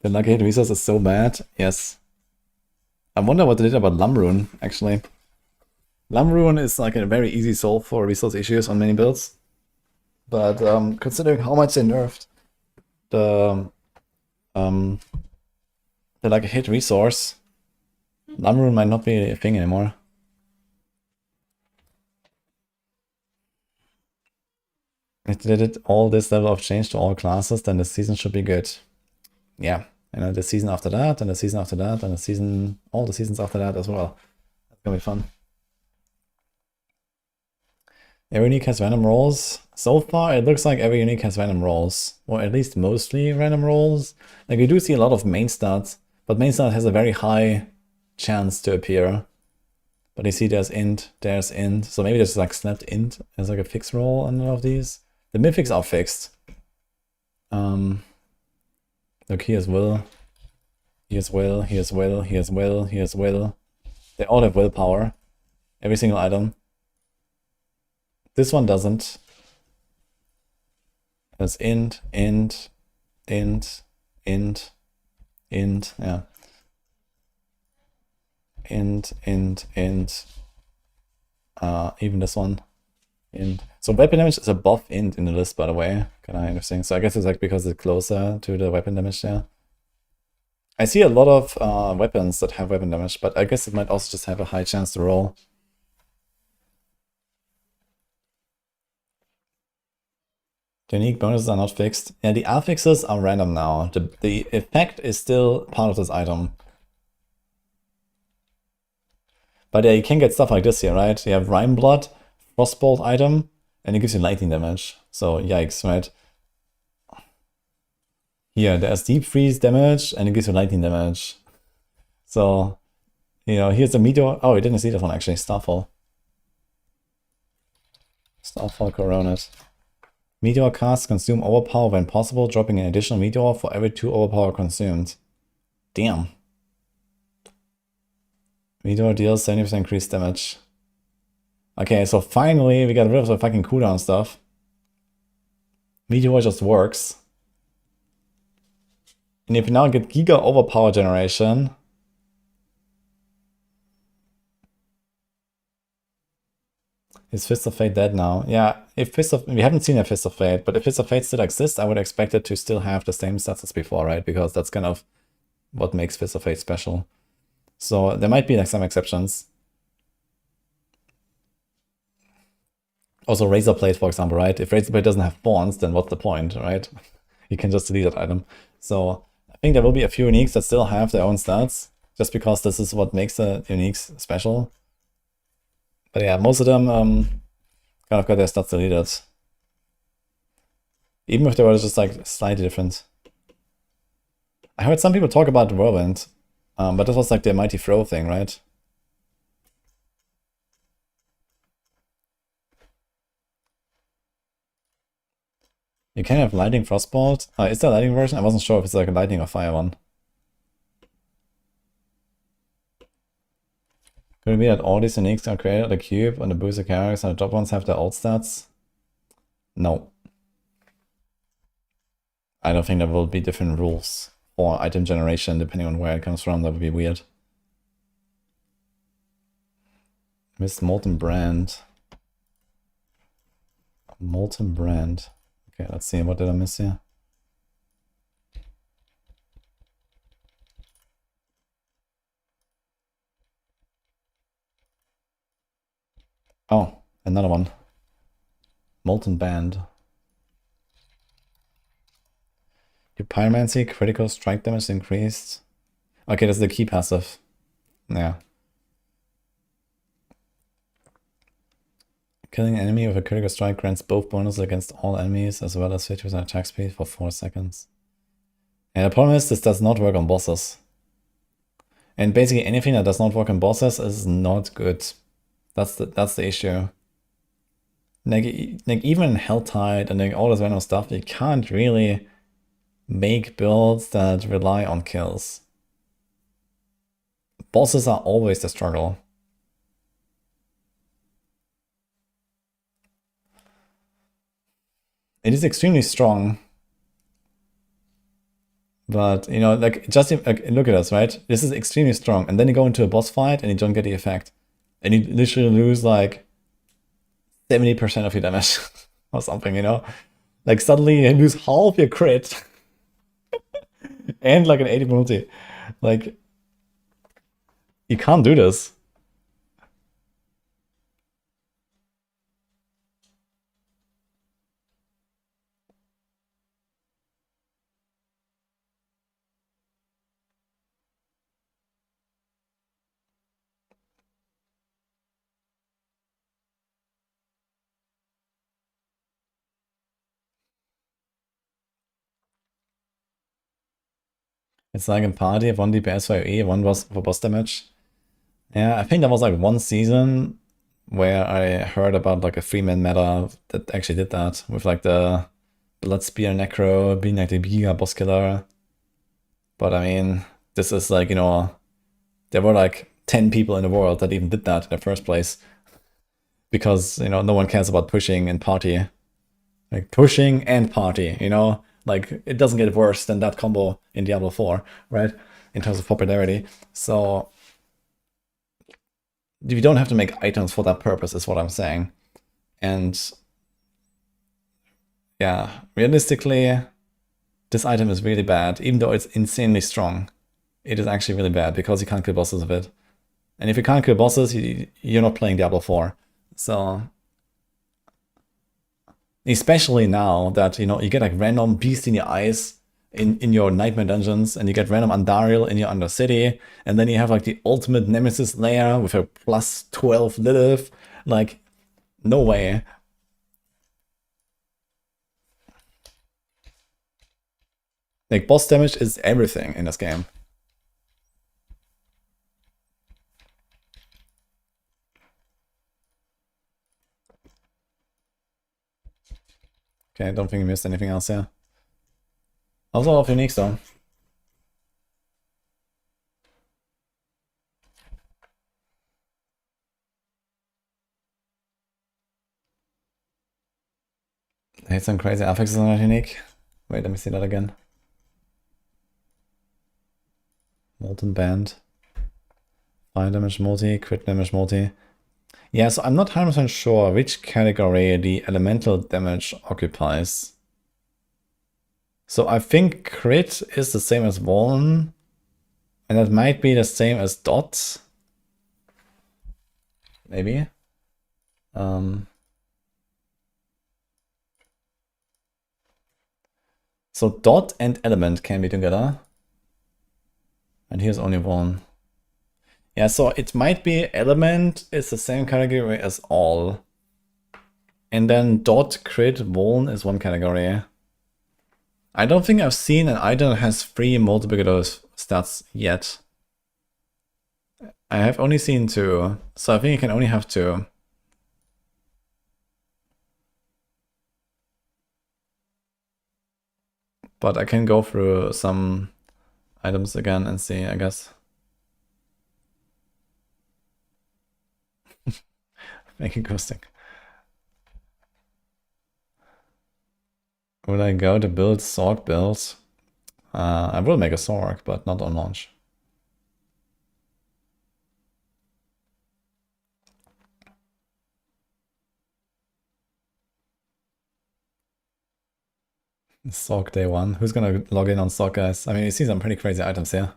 A: The lucky hit resource is so bad. Yes. I wonder what they did about Lumrune, actually. Lumrune is like a very easy solve for resource issues on many builds. But considering how much they nerfed the like a hit resource, Lumrune might not be a thing anymore. If they did all this level of change to all classes, then the season should be good. Yeah, you know, the season after that, and the season after that, and the season, all the seasons after that as well. That's gonna be fun. Every unique has random rolls. So far, it looks like every unique has random rolls, or at least mostly random rolls. Like we do see a lot of main stats, but main stat has a very high chance to appear. But you see there's int, so maybe there's like snapped int as like a fixed roll on all of these. The mythics are fixed. Look, here's will. Here's will, here's will, here's will, here's will. They all have willpower. Every single item. This one doesn't. There's int, int, int, int, int, yeah. Int, int, int. Even this one. Int. So weapon damage is above int in the list, by the way. Kind of interesting. So I guess it's like because it's closer to the weapon damage there. I see a lot of weapons that have weapon damage, but I guess it might also just have a high chance to roll. The unique bonuses are not fixed. Yeah, the affixes are random now. The effect is still part of this item. But yeah, you can get stuff like this here, right? You have Rime Blood, Frostbolt item, and it gives you lightning damage. So yikes, right? Here, there's Deep Freeze damage, and it gives you lightning damage. So, you know, here's the Meteor. Oh, I didn't see this one actually. Starfall. Starfall Coronet. Meteor casts consume overpower when possible, dropping an additional meteor for every 2 overpower consumed. Damn. Meteor deals 70% increased damage. Okay, so finally we got rid of the fucking cooldown stuff. Meteor just works. And if you now get Giga overpower generation, is Fist of Fate dead now? Yeah, if we haven't seen a Fist of Fate, but if Fist of Fate still exists, I would expect it to still have the same stats as before, right? Because that's kind of what makes Fist of Fate special. So there might be like some exceptions. Also Razorblade, for example, right? If Razorblade doesn't have thorns, then what's the point, right? You can just delete that item. So I think there will be a few uniques that still have their own stats, just because this is what makes the uniques special. But yeah, most of them kind of got their stats deleted. Even if they were just like slightly different. I heard some people talk about Whirlwind, but this was like the Mighty Throw thing, right? You can have lightning frostbolt. Is there a lightning version? I wasn't sure if it's like a lightning or fire one. Could it be that all these uniques are created at the cube and the booster characters and the top ones have their old stats? No. I don't think there will be different rules for item generation depending on where it comes from. That would be weird. Miss Molten Brand. Molten Brand. Okay, let's see. What did I miss here? Oh, another one. Molten Band. Your Pyromancy critical strike damage increased. Okay, that's the key passive. Yeah. Killing an enemy with a critical strike grants both bonuses against all enemies as well as 50% attack speed for 4 seconds. And the problem is this does not work on bosses. And basically anything that does not work on bosses is not good. That's the issue. Like even in Helltide and like all this random stuff, you can't really make builds that rely on kills. Bosses are always the struggle. It is extremely strong. But, you know, like, just like, look at us, right? This is extremely strong. And then you go into a boss fight and you don't get the effect. And you literally lose, like, 70% of your damage. Or something, you know? Like, suddenly you lose half your crit. And, like, an 80 multi. Like, you can't do this. It's like in Party, 1 DPS for AoE, 1 was for boss damage. Yeah, I think there was like one season where I heard about like a 3-man meta that actually did that with like the Bloodspear Necro being like the Giga boss killer. But I mean, this is like, you know, there were like 10 people in the world that even did that in the first place. Because, you know, no one cares about pushing and party. Like pushing and party, you know? Like, it doesn't get worse than that combo in Diablo 4, right? In terms of popularity. So, you don't have to make items for that purpose, is what I'm saying. And, yeah, realistically, this item is really bad. Even though it's insanely strong, it is actually really bad because you can't kill bosses with it. And if you can't kill bosses, you're not playing Diablo 4. So... especially now that, you know, you get like random beast in your eyes in your nightmare dungeons, and you get random Andariel in your Undercity, and then you have like the ultimate Nemesis layer with a plus 12 Lilith. Like, no way. Like, boss damage is everything in this game. Okay, I don't think I missed anything else here. Also a lot of uniques though. I hate some crazy affixes on that unique. Wait, let me see that again. Molten Band. Fire damage multi, crit damage multi. Yeah, so I'm not 100% sure which category the elemental damage occupies. So I think crit is the same as Wallen, and that might be the same as dot. Maybe. So dot and element can be together. And here's only one. Yeah, so it might be element is the same category as all. And then dot, crit, Wallen is one category. I don't think I've seen an item that has 3 multiplicator stats yet. I have only seen 2, so I think you can only have 2. But I can go through some items again and see, I guess. Making ghosting. Would I go to build Sorg build? I will make a Sorg, but not on launch. Sorg day 1. Who's gonna log in on Sorg, guys? I mean, you see some pretty crazy items here.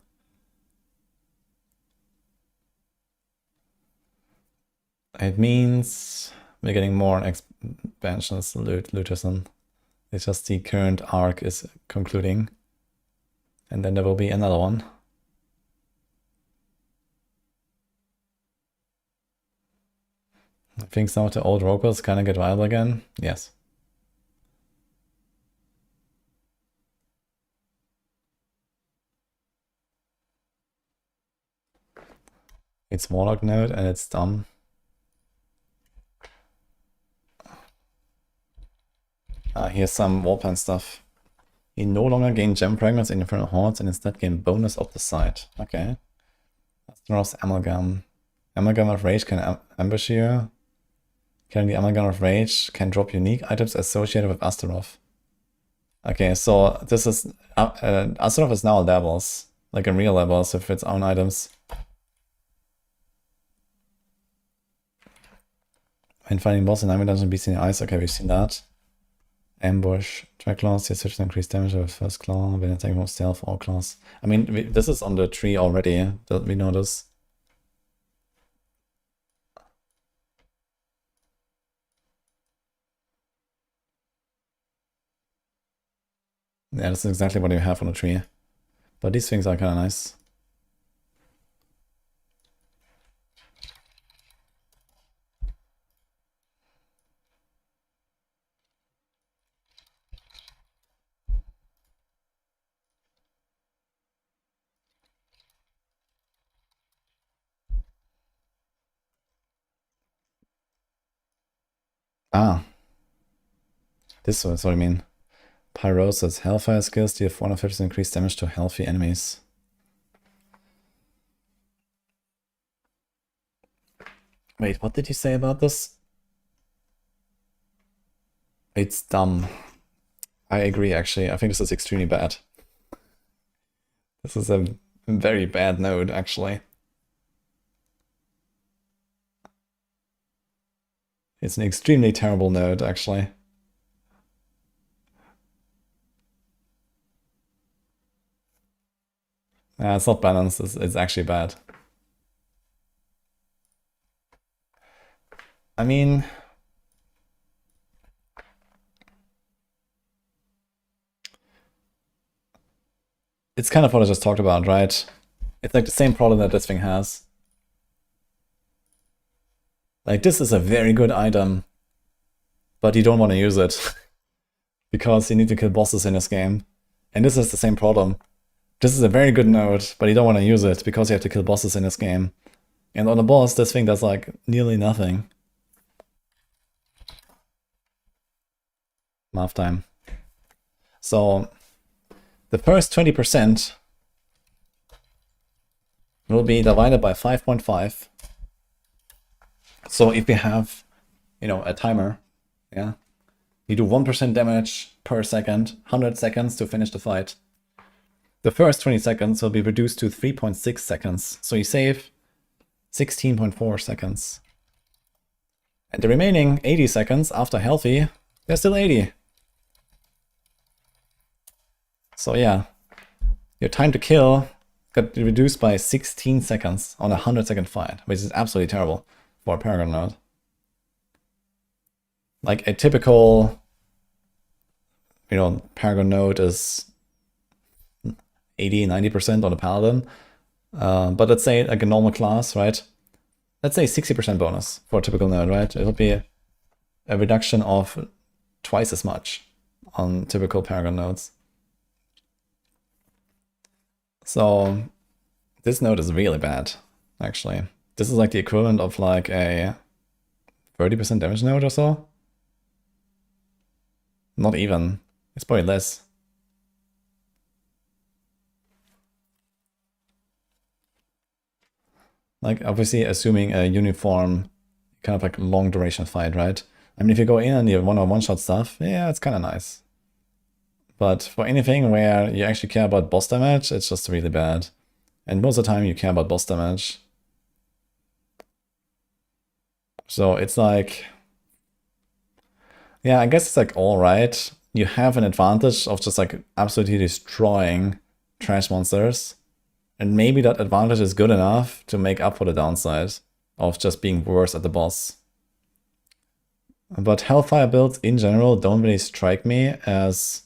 A: It means we're getting more expansions, Luterson. It's just the current arc is concluding. And then there will be another one. I think some of the old ropers kind of get viable again. Yes. It's Warlock node and it's dumb. Here's some Warpan stuff. You no longer gain gem fragments in Infernal Hordes and instead gain bonus of the site. Okay. Astaroth's Amalgam. Amalgam of Rage can ambush you. Carrying the Amalgam of Rage can drop unique items associated with Astaroth. Okay, so this is... Astaroth is now levels. Like in real levels with its own items. When fighting boss in Nightmare Dungeon beats in the ice. Okay, we've seen that. Ambush, track class, you switch to increase damage with first claw, when attacking from stealth or class. I mean, this is on the tree already, we know this. Yeah, this is exactly what you have on the tree. But these things are kind of nice. Ah. This is what I mean. Pyrosis. Hellfire skills deal 450 increased damage to healthy enemies. Wait, what did you say about this? It's dumb. I agree, actually. I think this is extremely bad. This is a very bad node, actually. It's an extremely terrible node, actually. It's not balanced, it's actually bad. I mean... It's kind of what I just talked about, right? It's like the same problem that this thing has. Like, this is a very good item, but you don't want to use it. Because you need to kill bosses in this game. And this is the same problem. This is a very good node, but you don't want to use it because you have to kill bosses in this game. And on a boss, this thing does like nearly nothing. Math time. So, the first 20% will be divided by 5.5. So if we have, you know, a timer, yeah, you do 1% damage per second, 100 seconds to finish the fight. The first 20 seconds will be reduced to 3.6 seconds. So you save 16.4 seconds. And the remaining 80 seconds after healthy, they're still 80. So yeah, your time to kill got reduced by 16 seconds on a 100-second fight, which is absolutely terrible for a Paragon node. Like a typical, you know, Paragon node is 80-90% on a Paladin. But let's say like a normal class, right? Let's say 60% bonus for a typical node, right? It'll be a reduction of twice as much on typical Paragon nodes. So this node is really bad, actually. This is like the equivalent of like a 30% damage node or so. Not even. It's probably less. Like, obviously, assuming a uniform, kind of like long duration fight, right? I mean, if you go in and you want to one-shot stuff, yeah, it's kind of nice. But for anything where you actually care about boss damage, it's just really bad. And most of the time, you care about boss damage. So it's like, yeah, I guess it's like alright. You have an advantage of just like absolutely destroying trash monsters. And maybe that advantage is good enough to make up for the downside of just being worse at the boss. But Hellfire builds in general don't really strike me as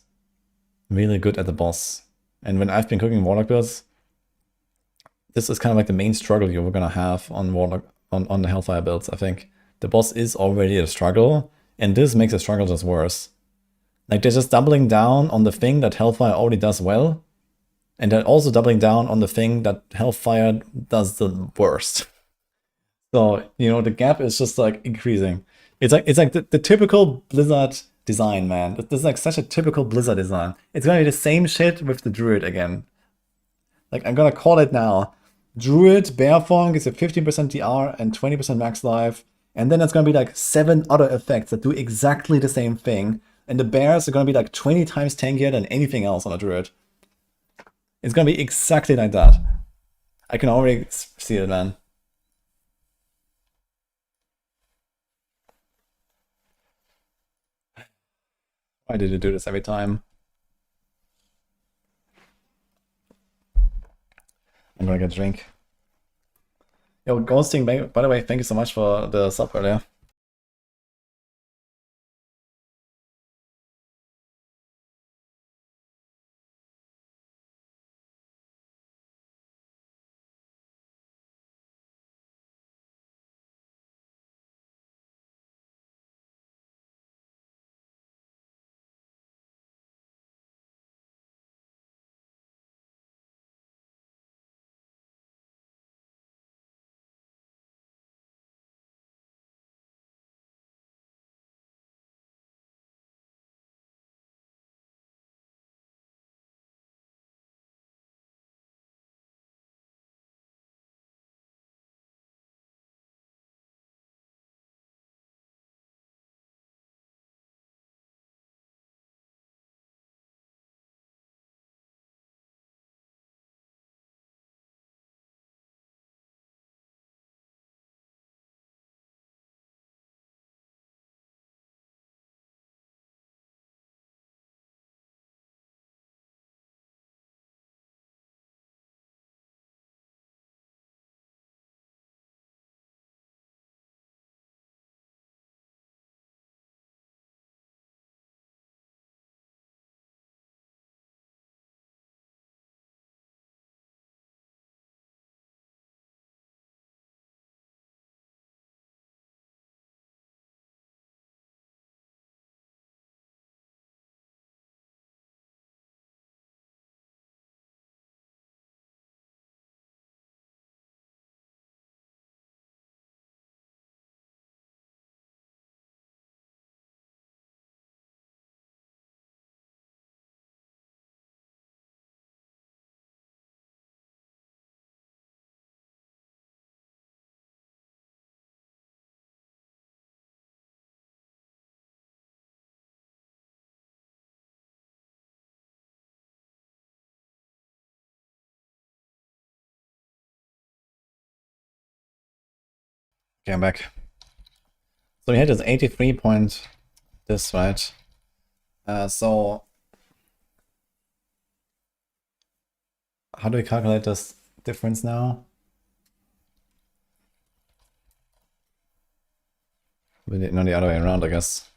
A: really good at the boss. And when I've been cooking Warlock builds, this is kind of like the main struggle you're gonna have on Warlock on the Hellfire builds, I think. The boss is already a struggle, and this makes the struggle just worse. Like, they're just doubling down on the thing that Hellfire already does well, and they're also doubling down on the thing that Hellfire does the worst. So, you know, the gap is just like increasing. It's like the typical Blizzard design, man. This is like such a typical Blizzard design. It's gonna be the same shit with the Druid again. Like, I'm gonna call it now. Druid bear form gives you 15% DR and 20% max life. And then it's gonna be like 7 other effects that do exactly the same thing. And the bears are gonna be like 20 times tankier than anything else on a Druid. It's gonna be exactly like that. I can already see it, man. Why did you do this every time? I'm gonna get a drink. Yo, Ghosting, by the way, thank you so much for the sub earlier. Okay, I'm back. So we had this 83 point this, right? So how do we calculate this difference now? No, the other way around, I guess.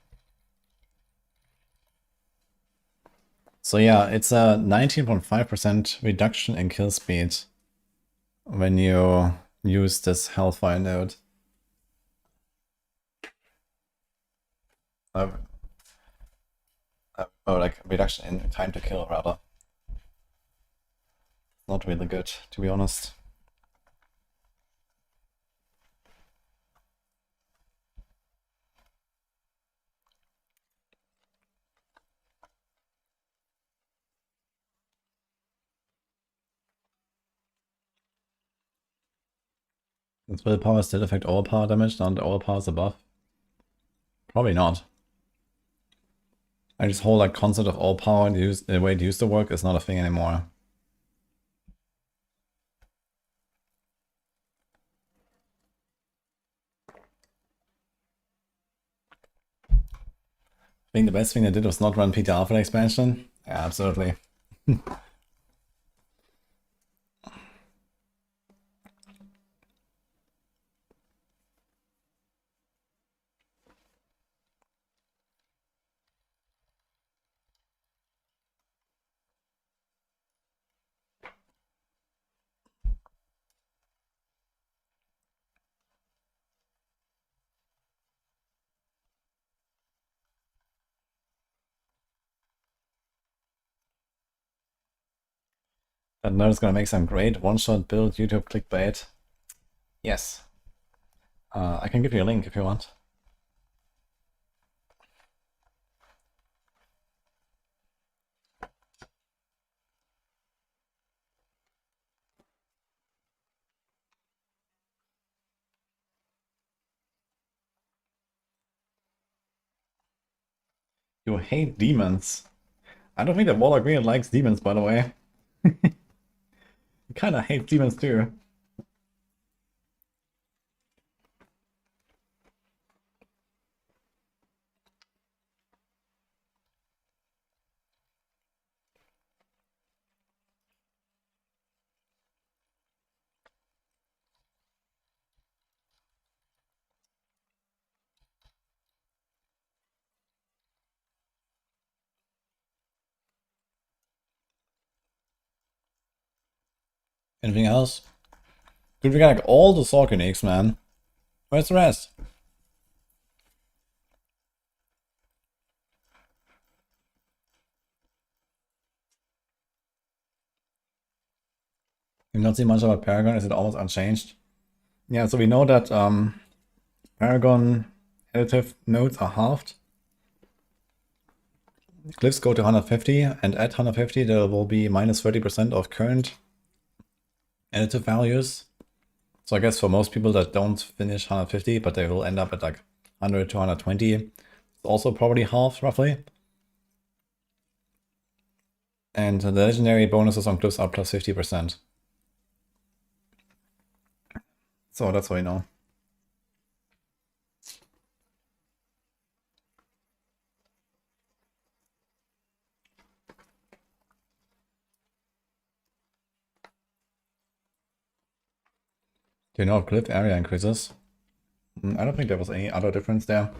A: So yeah, it's a 19.5% reduction in kill speed when you use this Hellfire node. Or like reduction in time to kill, rather. Not really good, to be honest. Does willpower still affect overpower damage down the overpowers above? Probably not. This whole like concept of overpower and the way it used to work is not a thing anymore. I think the best thing they did was not run PTR for the expansion. Yeah, absolutely. That nerd is gonna make some great one-shot build YouTube clickbait. Yes. I can give you a link if you want. You hate demons. I don't think that Warlock really likes demons, by the way. He kinda hates demons too. Anything else? Dude, we got like all the sword uniques, man. Where's the rest? You've not seen much about Paragon, is it almost unchanged? Yeah, so we know that Paragon additive nodes are halved. Glyphs go to 150, and at 150 there will be minus 30% of current additive values. So I guess for most people that don't finish 150, but they will end up at like 100 to 120, it's also probably half roughly. And the legendary bonuses on glyphs are plus 50%. So that's what we know. Do you know if glyph area increases? I don't think there was any other difference there.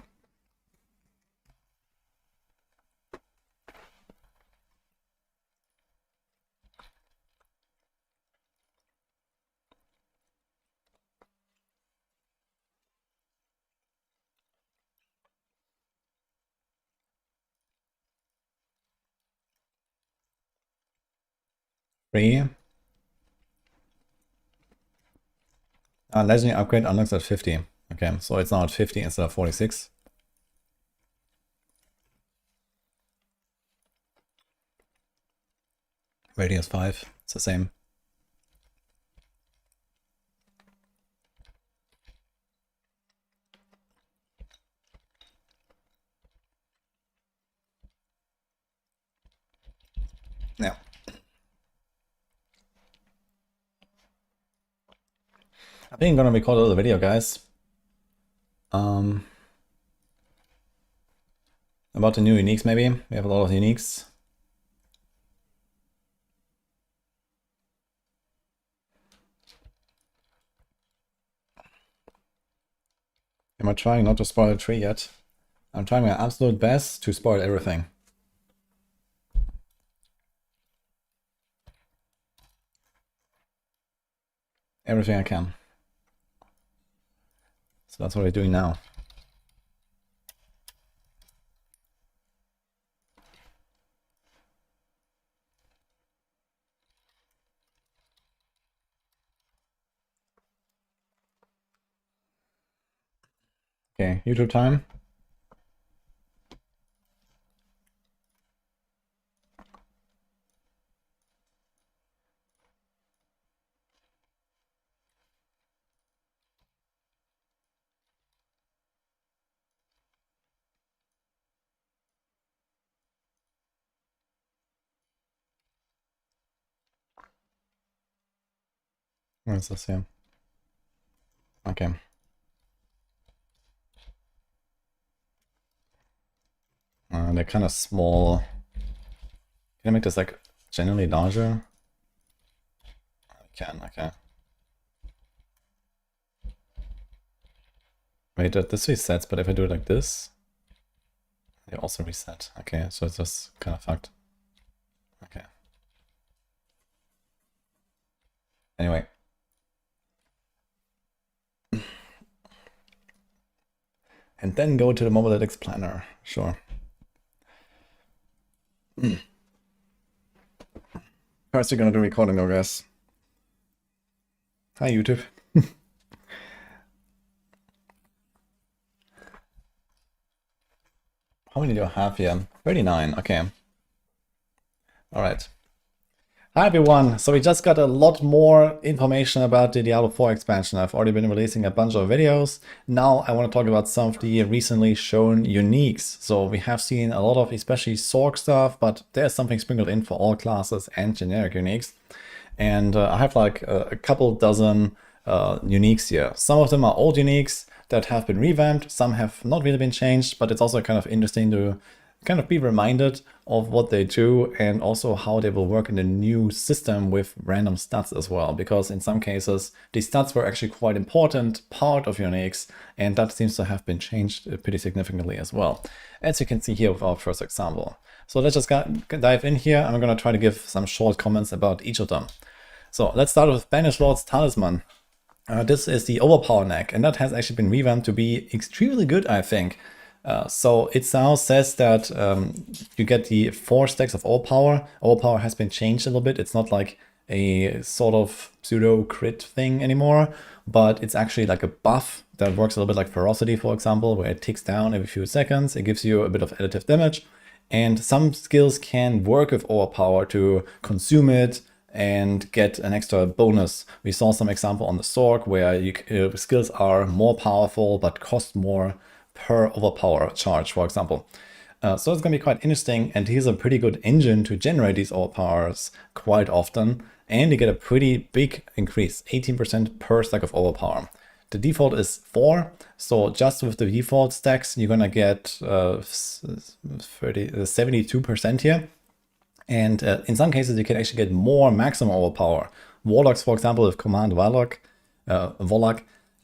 A: Free. Legendary upgrade unlocks at 50. Okay, so it's now at 50 instead of 46. Radius 5, it's the same. Yeah. I think I'm gonna record a little video, guys. About the new uniques, maybe. We have a lot of uniques. Am I trying not to spoil the tree yet? I'm trying my absolute best to spoil everything. Everything I can. So that's what we're doing now. Okay, YouTube time. Where's this here? Okay. They're kind of small. Can I make this like generally larger? I can, okay. Wait, this resets, but if I do it like this, they also reset. Okay, so it's just kind of fucked. Okay. Anyway. And then go to the Mobalytics planner. Sure. First, we're gonna do recording, though, guys. Hi, YouTube. How many do I have here? 39, okay. Alright. Hi everyone, so we just got a lot more information about the Diablo 4 expansion. I've already been releasing a bunch of videos. Now I want to talk about some of the recently shown uniques. So we have seen a lot of especially Sorc stuff, but there's something sprinkled in for all classes and generic uniques. And I have like a couple dozen uniques here. Some of them are old uniques that have been revamped, some have not really been changed, but it's also kind of interesting to kind of be reminded of what they do and also how they will work in the new system with random stats as well, because in some cases the stats were actually quite important part of uniques, and that seems to have been changed pretty significantly as well, as you can see here with our first example. So let's just dive in here. I'm going to try to give some short comments about each of them. So let's start with Banished Lord's Talisman. This is the Overpower neck, and that has actually been revamped to be extremely good, I think. So it now says that you get the 4 stacks of Overpower. Overpower has been changed a little bit. It's not like a sort of pseudo crit thing anymore, but it's actually like a buff that works a little bit like Ferocity, for example, where it ticks down every few seconds. It gives you a bit of additive damage, and some skills can work with Overpower to consume it and get an extra bonus. We saw some example on the Sorc where skills are more powerful but cost more per overpower charge, for example. So it's going to be quite interesting, and here's a pretty good engine to generate these overpowers quite often, and you get a pretty big increase, 18% per stack of overpower. The default is 4, so just with the default stacks you're going to get 72% here. And in some cases you can actually get more maximum overpower. Warlocks, for example, with Command Warlock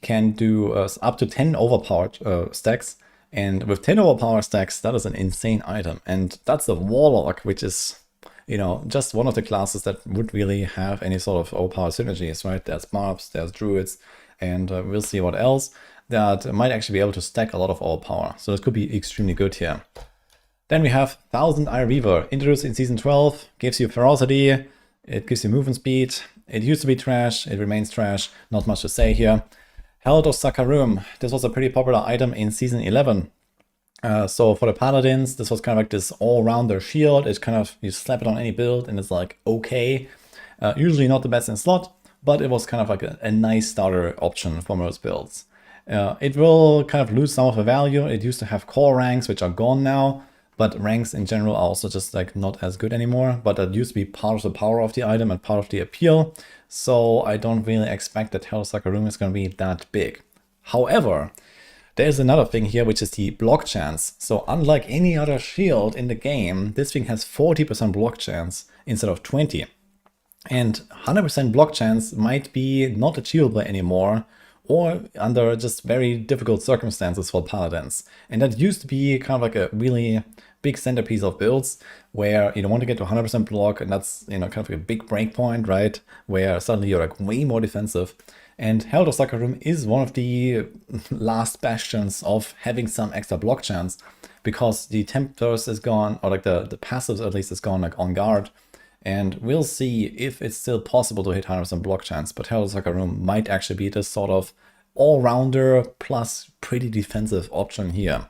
A: can do up to 10 overpowered stacks. And with 10 overpower stacks, that is an insane item. And that's a Warlock, which is, you know, just one of the classes that would really have any sort of overpower synergies, right? There's Mobs, there's Druids, and we'll see what else that might actually be able to stack a lot of overpower. So this could be extremely good here. Then we have 1000 Eye Reaver, introduced in Season 12, gives you Ferocity, it gives you movement speed. It used to be trash, it remains trash, not much to say here. Herald of Sakarum, this was a pretty popular item in Season 11. So for the Paladins, this was kind of like this all-rounder shield. It's kind of, you slap it on any build and it's like, okay. Usually not the best in slot, but it was kind of like a nice starter option for most builds. It will kind of lose some of the value. It used to have core ranks, which are gone now. But ranks in general are also just like not as good anymore, but that used to be part of the power of the item and part of the appeal. So I don't really expect that Herald of Sakarum is going to be that big. However, there's another thing here, which is the block chance. So unlike any other shield in the game, this thing has 40% block chance instead of 20. And 100% block chance might be not achievable anymore, or under just very difficult circumstances for Paladins. And that used to be kind of like a really big centerpiece of builds where you don't want to get to 100% block, and that's, you know, kind of a big breakpoint, right? Where suddenly you're like way more defensive. And Herald of Sakarum is one of the last bastions of having some extra block chance, because the Tempters is gone, or like the passives at least is gone, like On Guard. And we'll see if it's still possible to hit 100% block chance, but Herald of Sakarum might actually be this sort of all-rounder plus pretty defensive option here.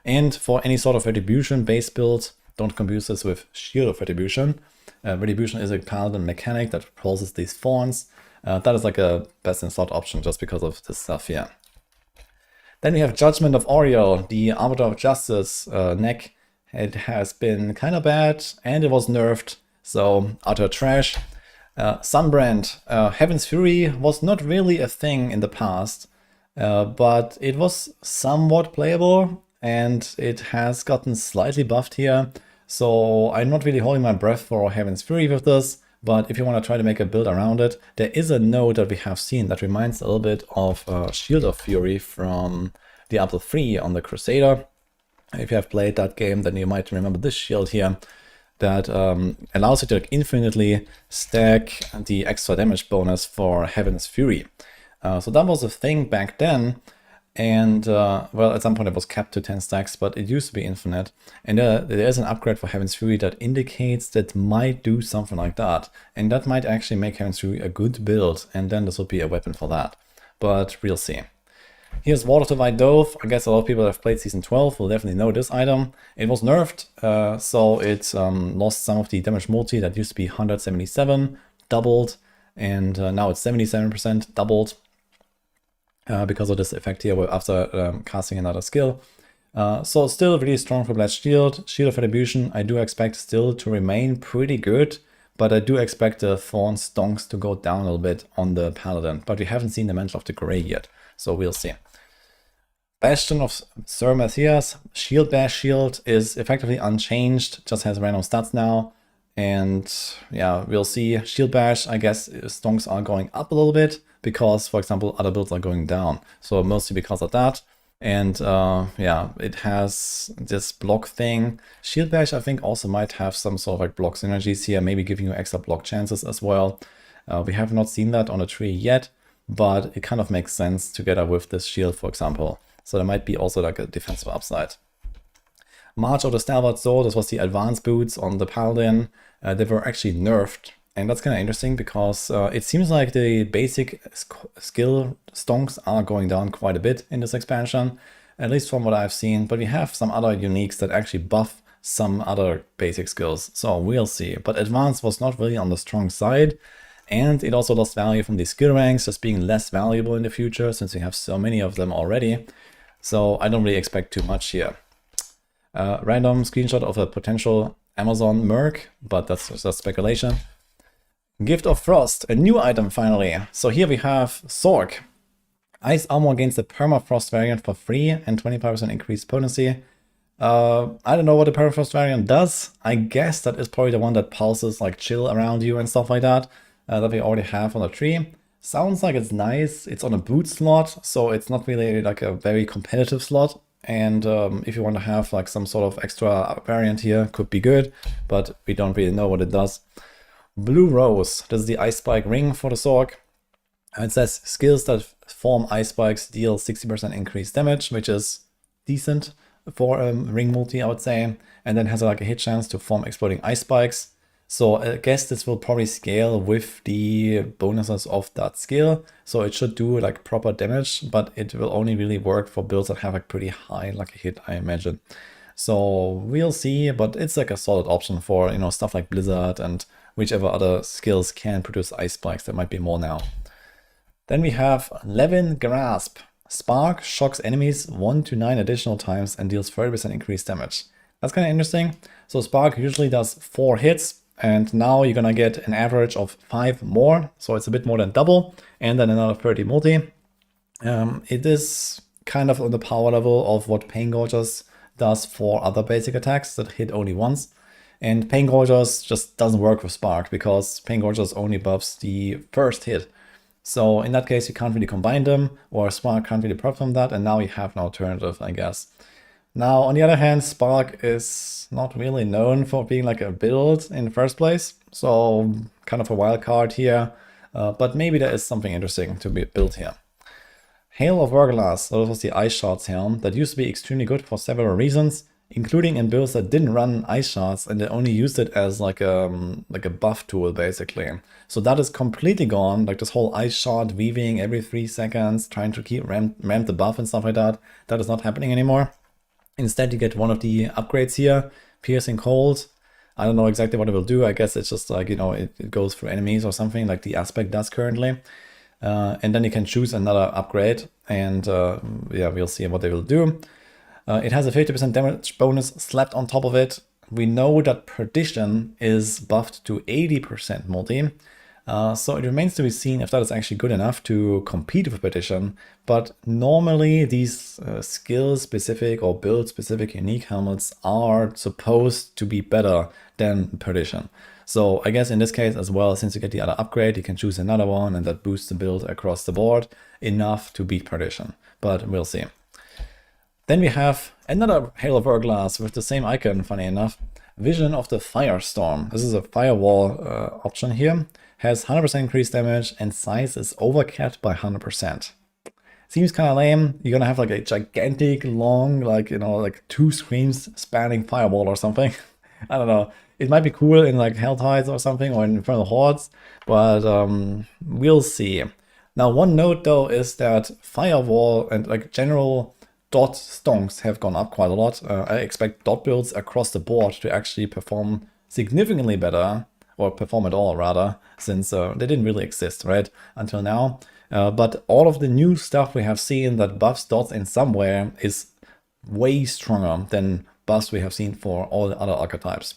A: And for any sort of Retribution-based build, don't confuse this with Shield of Retribution. Retribution is a Paladin mechanic that proposes these thorns. That is like a best-in-slot option just because of this stuff here. Then we have Judgment of Oriel, the Arbiter of Justice neck. It has been kind of bad, and it was nerfed. So utter trash. Sunbrand, Heaven's Fury was not really a thing in the past, but it was somewhat playable, and it has gotten slightly buffed here. So I'm not really holding my breath for Heaven's Fury with this, but if you want to try to make a build around it, there is a node that we have seen that reminds a little bit of Shield of Fury from Diablo 3 on the Crusader. If you have played that game, then you might remember this shield here that allows you to infinitely stack the extra damage bonus for Heaven's Fury. So that was a thing back then, and well, at some point it was capped to 10 stacks, but it used to be infinite. And there is an upgrade for Heaven's Fury that indicates that might do something like that, and that might actually make Heaven's Fury a good build, and then this will be a weapon for that. But we'll see. Here's Water to White Dove. I guess a lot of people that have played Season 12 will definitely know this item. It was nerfed, so it lost some of the damage multi that used to be 177, doubled, and now it's 77% doubled because of this effect here after casting another skill. So still really strong for Blessed Shield. Shield of Retribution I do expect still to remain pretty good, but I do expect the Thorn Stonks to go down a little bit on the Paladin, but we haven't seen the Mantle of the Grey yet. So we'll see. Bastion of Sir Matthias, Shield Bash Shield is effectively unchanged, just has random stats now. And yeah, we'll see. Shield Bash, I guess stonks are going up a little bit because, for example, other builds are going down. So mostly because of that. And yeah, it has this block thing. Shield Bash, I think, also might have some sort of like block synergies here, maybe giving you extra block chances as well. We have not seen that on a tree yet, but it kind of makes sense together with this shield, for example. So there might be also like a defensive upside. March of the Stalwart Sword, this was the advanced boots on the Paladin. They were actually nerfed, and that's kind of interesting because it seems like the basic skill stonks are going down quite a bit in this expansion, at least from what I've seen, but we have some other uniques that actually buff some other basic skills, so we'll see. But advanced was not really on the strong side, and it also lost value from the skill ranks, just being less valuable in the future since we have so many of them already. So I don't really expect too much here. Random screenshot of a potential Amazon merc, but that's just speculation. Gift of Frost, a new item finally. So here we have Sorg. Ice armor against the permafrost variant for free and 25% increased potency. I don't know what the permafrost variant does. I guess that is probably the one that pulses like chill around you and stuff like that. That we already have on the tree. Sounds like it's nice. It's on a boot slot, so it's not really like a very competitive slot. And if you want to have like some sort of extra variant here, could be good, but we don't really know what it does. Blue Rose, this is the Ice Spike ring for the Sorg. It says skills that form ice spikes deal 60% increased damage, which is decent for a ring multi, I would say. And then has like a hit chance to form exploding ice spikes. So I guess this will probably scale with the bonuses of that skill. So it should do like proper damage, but it will only really work for builds that have like pretty high like a hit, I imagine. So we'll see, but it's like a solid option for, you know, stuff like Blizzard and whichever other skills can produce ice spikes. There might be more now. Then we have Levin Grasp. Spark shocks enemies 1 to 9 additional times and deals 30% increased damage. That's kind of interesting. So Spark usually does 4 hits. And now you're gonna get an average of 5 more, so it's a bit more than double, and then another 30 multi. It is kind of on the power level of what Pain Gorgers does for other basic attacks that hit only once. And Pain Gorgers just doesn't work with Spark, because Pain Gorgers only buffs the first hit. So in that case, you can't really combine them, or Spark can't really profit from that, and now you have an alternative, I guess. Now, on the other hand, Spark is not really known for being like a build in the first place, so kind of a wild card here, but maybe there is something interesting to be built here. Hail of Verglas, so this was the Ice Shards helm that used to be extremely good for several reasons, including in builds that didn't run Ice Shards and they only used it as like a buff tool basically. So that is completely gone, like this whole Ice Shard weaving every 3 seconds, trying to keep ramp the buff and stuff like that, that is not happening anymore. Instead, you get one of the upgrades here, Piercing Cold. I don't know exactly what it will do. I guess it's just like, you know, it goes through enemies or something like the Aspect does currently. And then you can choose another upgrade. And yeah, we'll see what they will do. It has a 50% damage bonus slapped on top of it. We know that Perdition is buffed to 80% multi. So it remains to be seen if that is actually good enough to compete with Perdition. But normally these skill-specific or build-specific unique helmets are supposed to be better than Perdition. So I guess in this case as well, since you get the other upgrade, you can choose another one and that boosts the build across the board enough to beat Perdition. But we'll see. Then we have another Hail of Hourglass with the same icon, funny enough. Vision of the Firestorm. This is a firewall option here. Has 100% increased damage and size is overcapped by 100%. Seems kind of lame. You're gonna have like a gigantic, long, like, you know, like 2 screens spanning firewall or something. I don't know. It might be cool in like Hell Tides or something, or in front of hordes, but we'll see. Now, one note though is that firewall and like general dot stonks have gone up quite a lot. I expect dot builds across the board to actually perform significantly better, or perform at all rather, since they didn't really exist, right, until now. But all of the new stuff we have seen that buffs dots in some way is way stronger than buffs we have seen for all the other archetypes.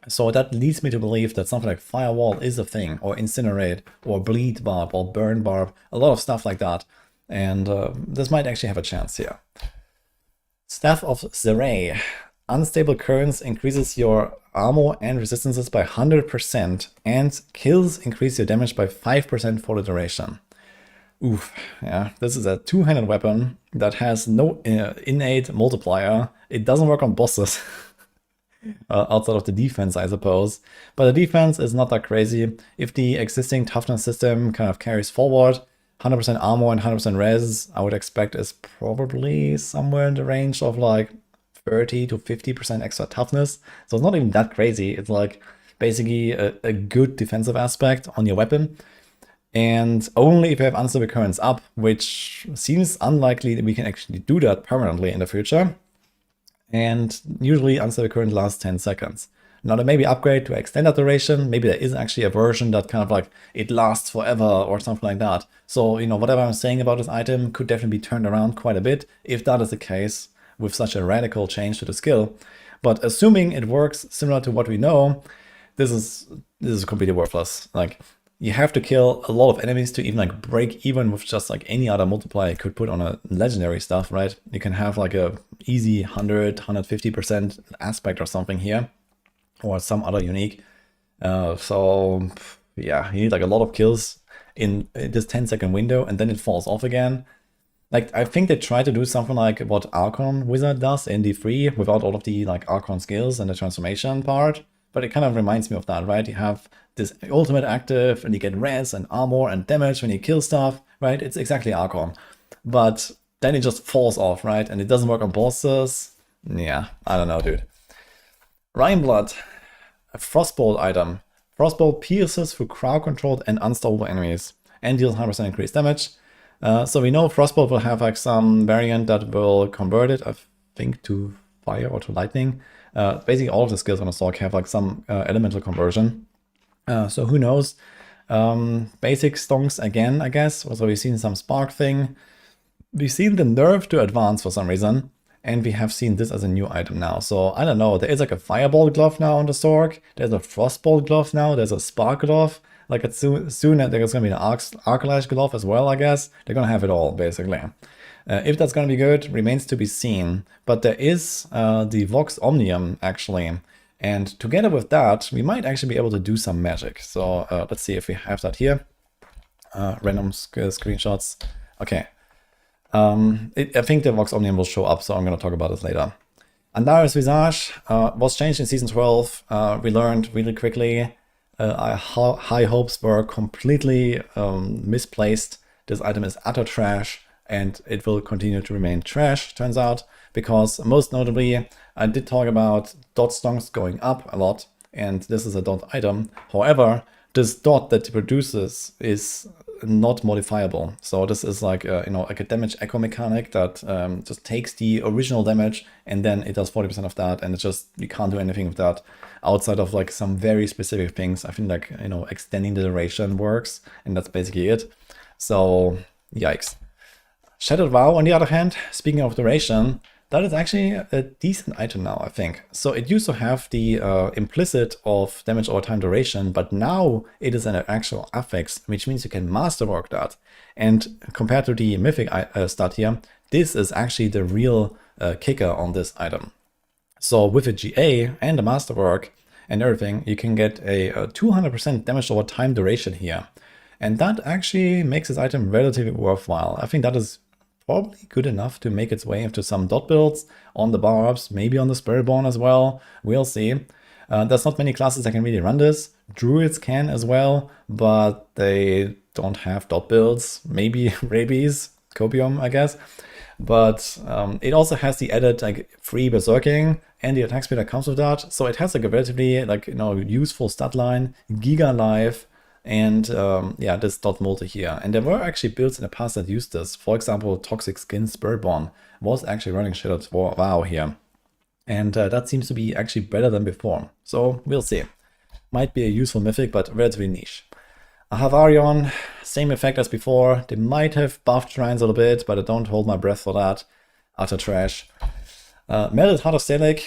A: So that leads me to believe that something like Firewall is a thing, or Incinerate, or Bleed Barb, or Burn Barb, a lot of stuff like that. And this might actually have a chance here. Staff of Zeray. Unstable Currents increases your armor and resistances by 100%, and kills increase your damage by 5% for the duration. Oof, yeah, this is a two-handed weapon that has no innate multiplier. It doesn't work on bosses. Outside of the defense, I suppose. But the defense is not that crazy. If the existing toughness system kind of carries forward, 100% armor and 100% res, I would expect is probably somewhere in the range of like 30 to 50% extra toughness. So it's not even that crazy. It's like basically a good defensive aspect on your weapon. And only if you have Unstable Currents up, which seems unlikely that we can actually do that permanently in the future. And usually Unstable Current lasts 10 seconds. Now there may be upgrade to extend that duration. Maybe there is actually a version that kind of like it lasts forever or something like that. So, you know, whatever I'm saying about this item could definitely be turned around quite a bit if that is the case with such a radical change to the skill. But assuming it works similar to what we know, this is completely worthless. Like, you have to kill a lot of enemies to even like break even with just like any other multiplier you could put on a legendary stuff, right? You can have like a easy 100, 150% aspect or something here, or some other unique. So yeah, you need like a lot of kills in this 10-second window, and then it falls off again. Like, I think they try to do something like what Archon Wizard does in D3 without all of the like Archon skills and the transformation part. But it kind of reminds me of that, right? You have this ultimate active and you get res and armor and damage when you kill stuff, right? It's exactly Archon. But then it just falls off, right? And it doesn't work on bosses. Yeah, I don't know, dude. Rhineblood, a Frostbolt item. Frostbolt pierces through crowd-controlled and unstoppable enemies and deals 100% increased damage. So we know Frostbolt will have like some variant that will convert it, I think, to fire or to lightning. Basically all of the skills on a Sork have like some elemental conversion. So who knows? Basic stonks again, I guess. Also, we've seen some spark thing. We've seen the nerf to advance for some reason. And we have seen this as a new item now. So I don't know. There is like a fireball glove now on the Sork. There's a frostbolt glove now. There's a spark glove. Like it's soon there's going to be an arcalash glove as well, I guess. They're going to have it all, basically. If that's going to be good, remains to be seen. But there is the Vox Omnium, actually. And together with that, we might actually be able to do some magic. So let's see if we have that here. Random screenshots. Okay. I think the Vox Omnium will show up, so I'm going to talk about this later. Andari's Visage was changed in Season 12. We learned really quickly. Our high hopes were completely misplaced. This item is utter trash, and it will continue to remain trash, turns out, because most notably, I did talk about dot stonks going up a lot, and this is a dot item. However, this dot that it produces is not modifiable. So this is like like a damage echo mechanic that just takes the original damage and then it does 40% of that, and it's just, you can't do anything with that outside of like some very specific things. I think like extending the duration works, and that's basically it. So yikes. Shattered Vow, on the other hand, speaking of duration, That is actually a decent item now, I think. So it used to have the implicit of damage over time duration, but now it is an actual affix, which means you can masterwork that. And compared to the mythic stat here, this is actually the real kicker on this item. So with a GA and a masterwork and everything, you can get a 200% damage over time duration here. And that actually makes this item relatively worthwhile. I think that is probably good enough to make its way into some dot builds on the barbs, maybe on the Spiritborn as well. We'll see. There's not many classes that can really run this. Druids can as well, but they don't have dot builds. Maybe Rabies, Copium, I guess. But it also has the added like free berserking and the attack speed that comes with that. So it has like a relatively useful stat line, Giga Life, and yeah, this dot multi here. And there were actually builds in the past that used this. For example, Toxic Skin Spiritborn was actually running Shadowed Vow here. And that seems to be actually better than before. So we'll see. Might be a useful mythic, but relatively niche. A Havarion, same effect as before. They might have buffed shrines a little bit, but I don't hold my breath for that. Utter trash. Melted Heart of Stelic,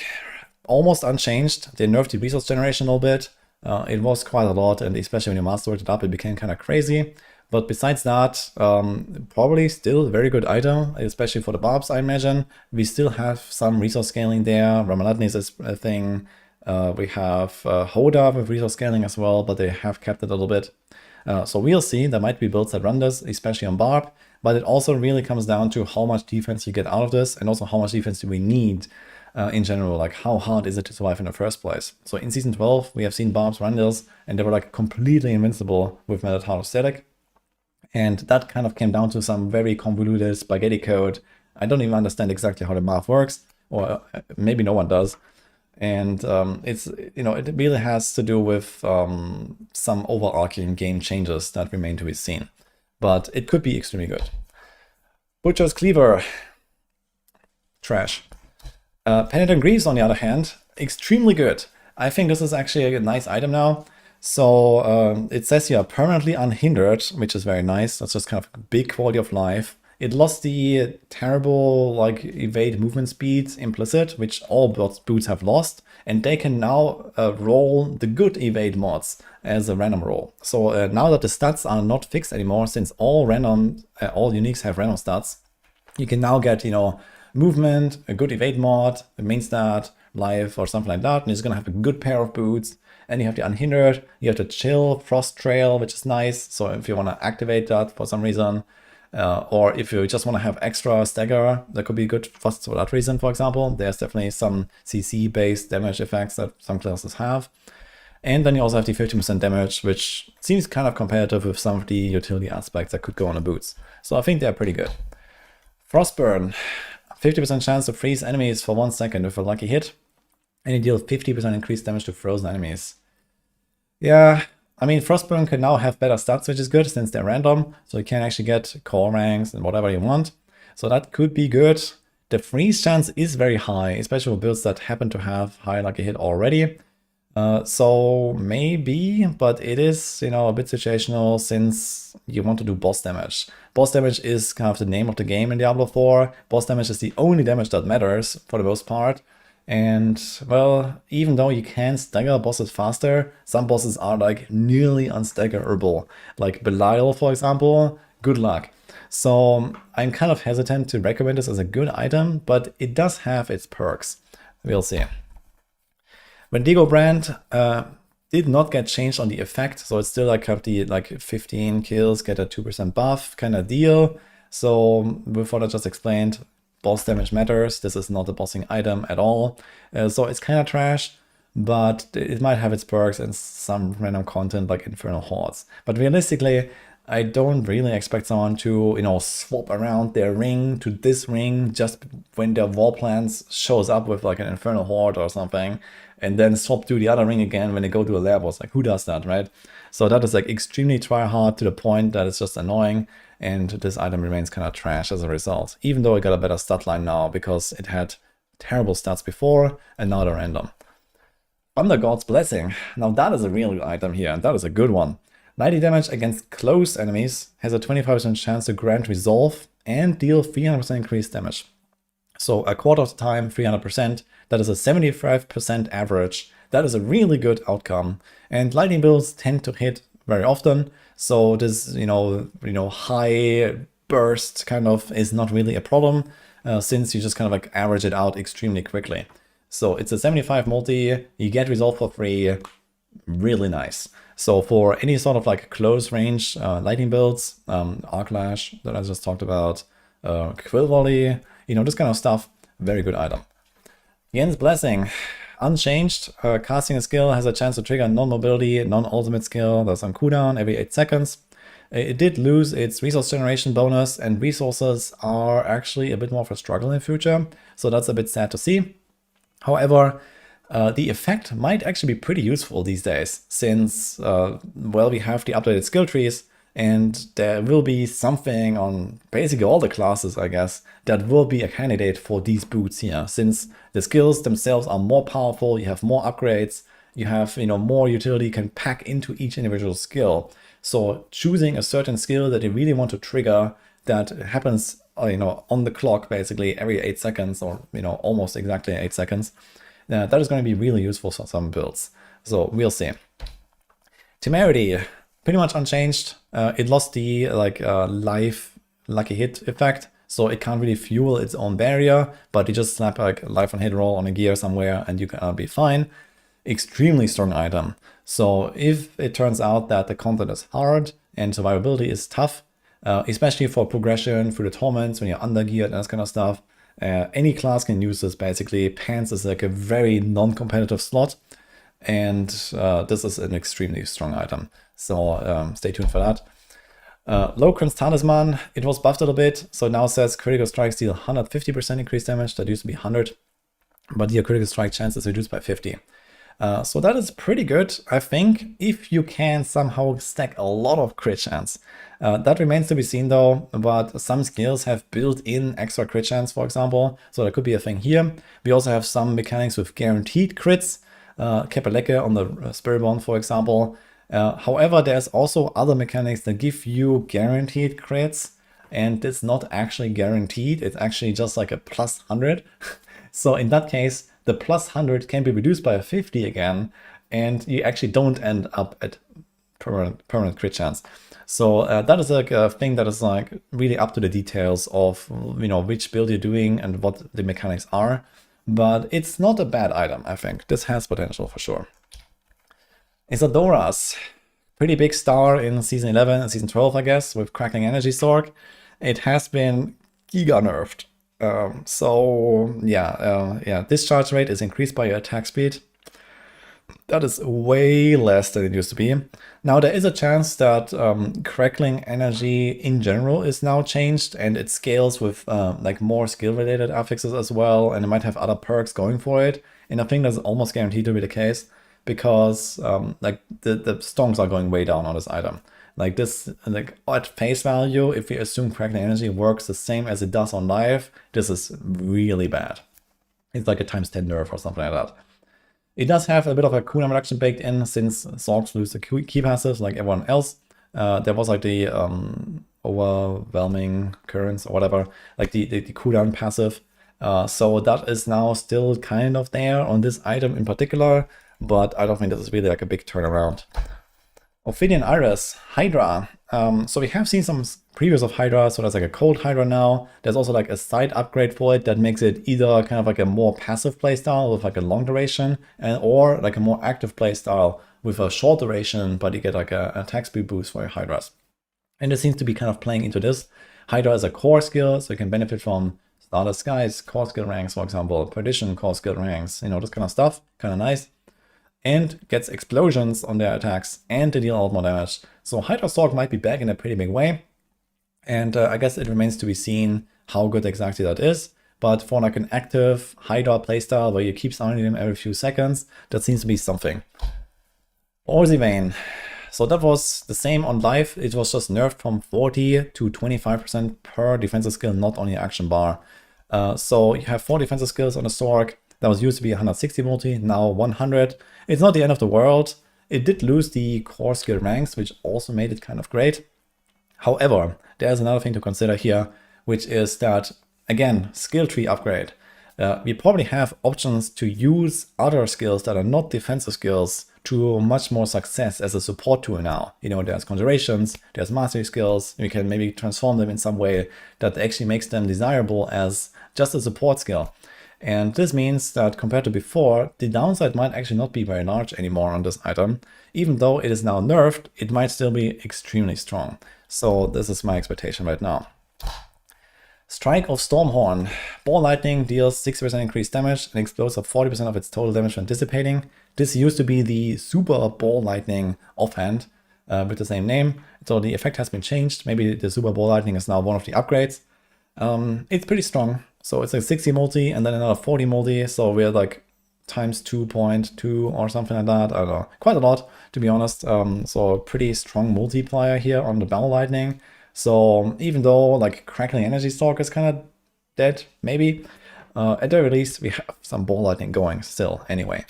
A: almost unchanged. They nerfed the resource generation a little bit. It was quite a lot, and especially when you masterworked it up, it became kind of crazy. But besides that, probably still a very good item, especially for the barbs, I imagine. We still have some resource scaling there. Ramaladni is a thing. We have Hoda with resource scaling as well, but they have kept it a little bit. So we'll see. There might be builds that run this, especially on barb. But it also really comes down to how much defense you get out of this, and also how much defense do we need in general, like how hard is it to survive in the first place. So in Season 12, we have seen barbs run this, and they were like completely invincible with Melted Heart of Stelic. And that kind of came down to some very convoluted spaghetti code. I don't even understand exactly how the math works, or maybe no one does. And it's, it really has to do with some overarching game changes that remain to be seen. But it could be extremely good. Butcher's Cleaver, trash. Penitent Greaves, on the other hand, extremely good. I think this is actually a nice item now. So it says you are permanently unhindered, which is very nice. That's just kind of a big quality of life. It lost the terrible evade movement speed implicit, which all boots have lost, and they can now roll the good evade mods as a random roll. So now that the stats are not fixed anymore, since all uniques have random stats, you can now get movement, a good evade mod, a main stat, life, or something like that, and it's gonna have a good pair of boots. And you have the Unhindered, you have the Chill, Frost Trail, which is nice. So if you want to activate that for some reason, or if you just want to have extra stagger, that could be good for that reason, for example. There's definitely some CC-based damage effects that some classes have. And then you also have the 50% damage, which seems kind of competitive with some of the utility aspects that could go on the boots. So I think they're pretty good. Frostburn, 50% chance to freeze enemies for 1 second with a lucky hit. And you deal 50% increased damage to frozen enemies. Yeah, I mean, Frostburn can now have better stats, which is good since they're random. So you can actually get core ranks and whatever you want. So that could be good. The freeze chance is very high, especially for builds that happen to have high lucky hit already. So maybe, but it is, a bit situational since you want to do boss damage. Boss damage is kind of the name of the game in Diablo 4. Boss damage is the only damage that matters for the most part. And, well, even though you can stagger bosses faster, some bosses are nearly unstaggerable. Like Belial, for example, good luck. So I'm kind of hesitant to recommend this as a good item, but it does have its perks. We'll see. Wendigo brand did not get changed on the effect, so it's still have the 15 kills, get a 2% buff kind of deal. So with what I just explained, boss damage matters. This is not a bossing item at all. So it's kind of trash, but it might have its perks and some random content like Infernal Hordes. But realistically, I don't really expect someone to, swap around their ring to this ring just when their war plans shows up with an Infernal Horde or something, and then swap to the other ring again when they go to a lab boss. Who does that, right? So that is extremely try hard to the point that it's just annoying, and this item remains kind of trash as a result, even though it got a better stat line now because it had terrible stats before and now they're random. Thunder God's Blessing. Now that is a real good item here, and that is a good one. 90 damage against close enemies, has a 25% chance to grant resolve and deal 300% increased damage. So a quarter of the time, 300%, that is a 75% average. That is a really good outcome. And lightning builds tend to hit very often. So this, high burst kind of is not really a problem since you just kind of like average it out extremely quickly. So it's a 75 multi, you get resolve for free, really nice. So for any sort of like close range lightning builds, Arc Lash that I just talked about, Quill Volley, this kind of stuff, very good item. Yen's Blessing, unchanged. Casting a skill has a chance to trigger non-mobility, non-ultimate skill that's on cooldown every 8 seconds. It did lose its resource generation bonus, and resources are actually a bit more of a struggle in the future, so that's a bit sad to see. However, the effect might actually be pretty useful these days, since, we have the updated skill trees, and there will be something on basically all the classes, I guess, that will be a candidate for these boots here, since the skills themselves are more powerful, you have more upgrades, you have, more utility you can pack into each individual skill. So choosing a certain skill that you really want to trigger that happens, on the clock basically every 8 seconds, or, almost exactly 8 seconds, that is going to be really useful for some builds. So we'll see. Temerity, pretty much unchanged. It lost the life lucky hit effect, so it can't really fuel its own barrier, but you just slap like life on hit roll on a gear somewhere and you can be fine. Extremely strong item. So if it turns out that the content is hard and survivability is tough, especially for progression through the torments when you're under geared and that kind of stuff, any class can use this basically. Pants is like a very non-competitive slot, and this is an extremely strong item. So stay tuned for that. Locrin's Talisman, it was buffed a little bit, so it now says critical strikes deal 150% increased damage. That used to be 100, but your critical strike chance is reduced by 50. So that is pretty good, I think, if you can somehow stack a lot of crit chance. That remains to be seen though, but some skills have built-in extra crit chance, for example, so that could be a thing here. We also have some mechanics with guaranteed crits, Kepelecke on the Spiritborn, for example. However, there's also other mechanics that give you guaranteed crits, and it's not actually guaranteed, it's actually just like a plus 100. So in that case, the plus 100 can be reduced by a 50 again, and you actually don't end up at permanent crit chance. So that is like a thing that is like really up to the details of which build you're doing and what the mechanics are. But it's not a bad item, I think. This has potential for sure. Isadora's, pretty big star in Season 11 and Season 12, I guess, with Crackling Energy Sword. It has been giga nerfed. Discharge rate is increased by your attack speed. That is way less than it used to be. Now there is a chance that Crackling Energy in general is now changed, and it scales with like more skill related affixes as well, and it might have other perks going for it. And I think that's almost guaranteed to be the case, because like the stonks are going way down on this item. Like this, like at face value, if we assume Crackling Energy works the same as it does on live, this is really bad. It's like a times 10 nerf or something like that. It does have a bit of a cooldown reduction baked in, since Zorks lose the key passives like everyone else. There was like the overwhelming currents or whatever, like the cooldown passive. So that is now still kind of there on this item in particular, but I don't think this is really like a big turnaround. Ophidian Iris, Hydra. So we have seen some previews of Hydra, so there's like a cold Hydra now. There's also like a side upgrade for it that makes it either kind of like a more passive playstyle with like a long duration, or like a more active playstyle with a short duration, but you get like a attack speed boost for your Hydras. And it seems to be kind of playing into this. Hydra is a core skill, so you can benefit from Stardust Skies, core skill ranks, for example, Perdition, core skill ranks, this kind of stuff, kind of nice. And gets explosions on their attacks, and they deal a lot more damage. So Hydra Stalk might be back in a pretty big way. And I guess it remains to be seen how good exactly that is. But for like an active Hydra playstyle where you keep summoning them every few seconds, that seems to be something. Orzhivane. So that was the same on live. It was just nerfed from 40 to 25% per defensive skill, not on your action bar. So you have 4 defensive skills on the Sork. That was used to be 160 multi, now 100. It's not the end of the world. It did lose the core skill ranks, which also made it kind of great. However, there's another thing to consider here, which is that again, skill tree upgrade. We probably have options to use other skills that are not defensive skills to much more success as a support tool now. You know, there's conjurations, there's mastery skills, we can maybe transform them in some way that actually makes them desirable as just a support skill. And this means that compared to before, the downside might actually not be very large anymore on this item. Even though it is now nerfed, it might still be extremely strong. So this is my expectation right now. Strike of Stormhorn. Ball Lightning deals 60% increased damage and explodes up 40% of its total damage when dissipating. This used to be the Super Ball Lightning offhand with the same name. So the effect has been changed. Maybe the Super Ball Lightning is now one of the upgrades. It's pretty strong. So it's like 60 multi and then another 40 multi. So we're like times 2.2 or something like that. I don't know. Quite a lot, to be honest. So pretty strong multiplier here on the Ball Lightning. So even though like Crackling Energy Stalk is kind of dead, maybe, at the very least we have some Ball Lightning going still anyway.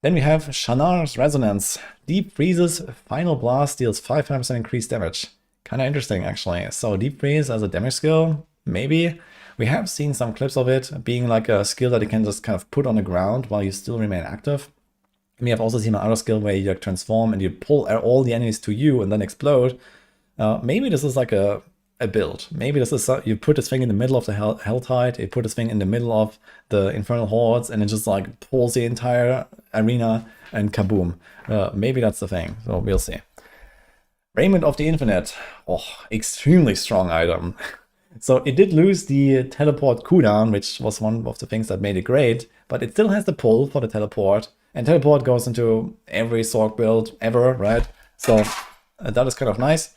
A: Then we have Shannar's Resonance. Deep Freeze's Final Blast deals 500% increased damage. Kind of interesting actually. So Deep Freeze as a damage skill, maybe. We have seen some clips of it being like a skill that you can just kind of put on the ground while you still remain active. We have also seen another skill where you like transform and you pull all the enemies to you and then explode. Maybe this is like a build. Maybe this is you put this thing in the middle of the Helltide, you put this thing in the middle of the Infernal Hordes, and it just like pulls the entire arena and kaboom. Maybe that's the thing. So we'll see. Raiment of the Infinite. Oh, extremely strong item. So it did lose the teleport cooldown, which was one of the things that made it great, but it still has the pull for the teleport. And teleport goes into every Sorc build ever, right? So that is kind of nice.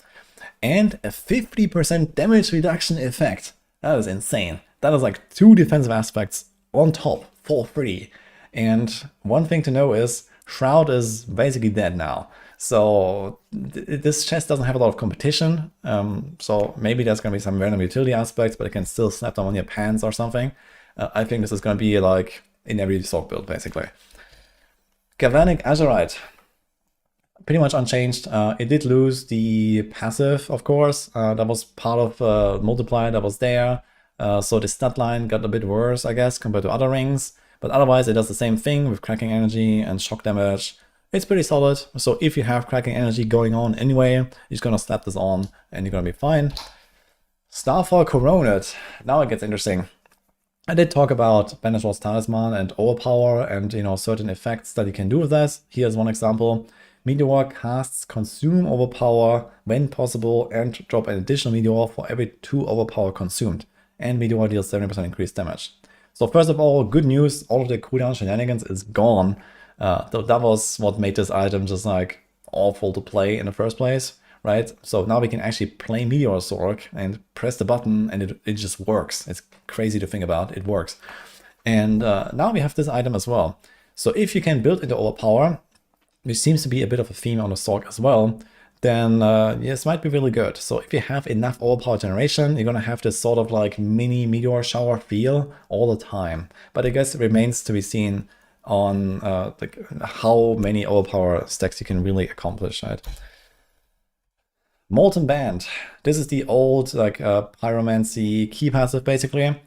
A: And a 50% damage reduction effect. That is insane. That is like 2 defensive aspects on top for free. And one thing to know is Shroud is basically dead now. So this chest doesn't have a lot of competition. So maybe there's going to be some random utility aspects, but it can still snap them on your pants or something. I think this is going to be like in every Sorc build basically. Galvanic Azurite. Pretty much unchanged. It did lose the passive, of course. That was part of multiplier that was there. So the stat line got a bit worse, I guess, compared to other rings. But otherwise, it does the same thing with cracking energy and shock damage. It's pretty solid. So if you have cracking energy going on anyway, you're just gonna slap this on and you're gonna be fine. Starfall Coronet. Now it gets interesting. I did talk about Banishword's Talisman and Overpower and, you know, certain effects that you can do with this. Here's one example. Meteor casts Consume Overpower when possible and drop an additional Meteor for every 2 Overpower consumed. And Meteor deals 70% increased damage. So first of all, good news, all of the cooldown shenanigans is gone. That was what made this item just like awful to play in the first place, right? So now we can actually play Meteor Sorc and press the button and it just works. It's crazy to think about, it works. And now we have this item as well. So if you can build into Overpower, which seems to be a bit of a theme on the Sorc as well, then this might be really good. So if you have enough overpower generation, you're gonna have this sort of like mini meteor shower feel all the time. But I guess it remains to be seen on like how many overpower stacks you can really accomplish, right? Molten Band. This is the old like pyromancy key passive basically.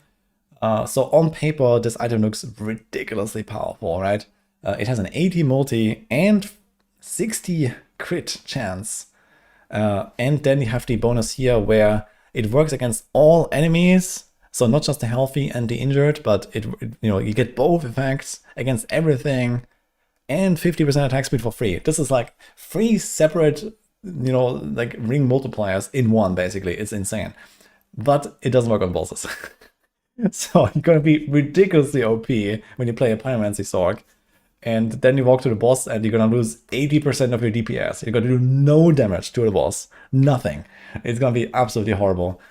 A: So on paper, this item looks ridiculously powerful, right? It has an 80 multi and 60 crit chance. And then you have the bonus here where it works against all enemies. So not just the healthy and the injured, but it you know, you get both effects against everything and 50% attack speed for free. This is like 3 separate, you know, like ring multipliers in one basically. It's insane. But it doesn't work on bosses. So you're gonna be ridiculously OP when you play a Pyromancy Sorc. And then you walk to the boss and you're gonna lose 80% of your DPS. You're gonna do no damage to the boss. Nothing. It's gonna be absolutely horrible.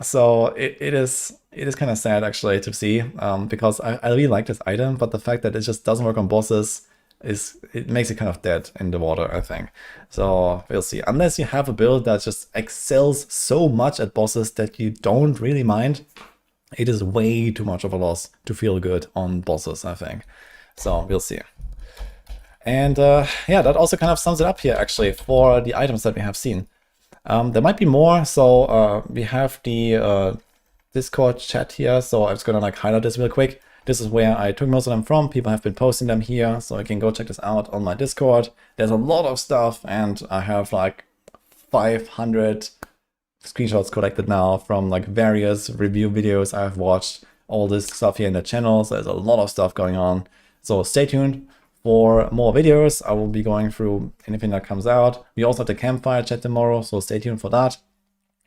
A: So it is kind of sad actually to see, because I really like this item, but the fact that it just doesn't work on bosses it makes it kind of dead in the water, I think. So we'll see. Unless you have a build that just excels so much at bosses that you don't really mind, it is way too much of a loss to feel good on bosses, I think. So we'll see. And yeah, that also kind of sums it up here actually for the items that we have seen. There might be more. So we have the Discord chat here, so I'm just gonna like highlight this real quick. This is where I took most of them from. People have been posting them here, so you can go check this out on my Discord. There's a lot of stuff, and I have like 500 screenshots collected now from like various review videos I've watched. All this stuff here in the channel, so there's a lot of stuff going on. So stay tuned for more videos. I will be going through anything that comes out. We also have the campfire chat tomorrow, so stay tuned for that.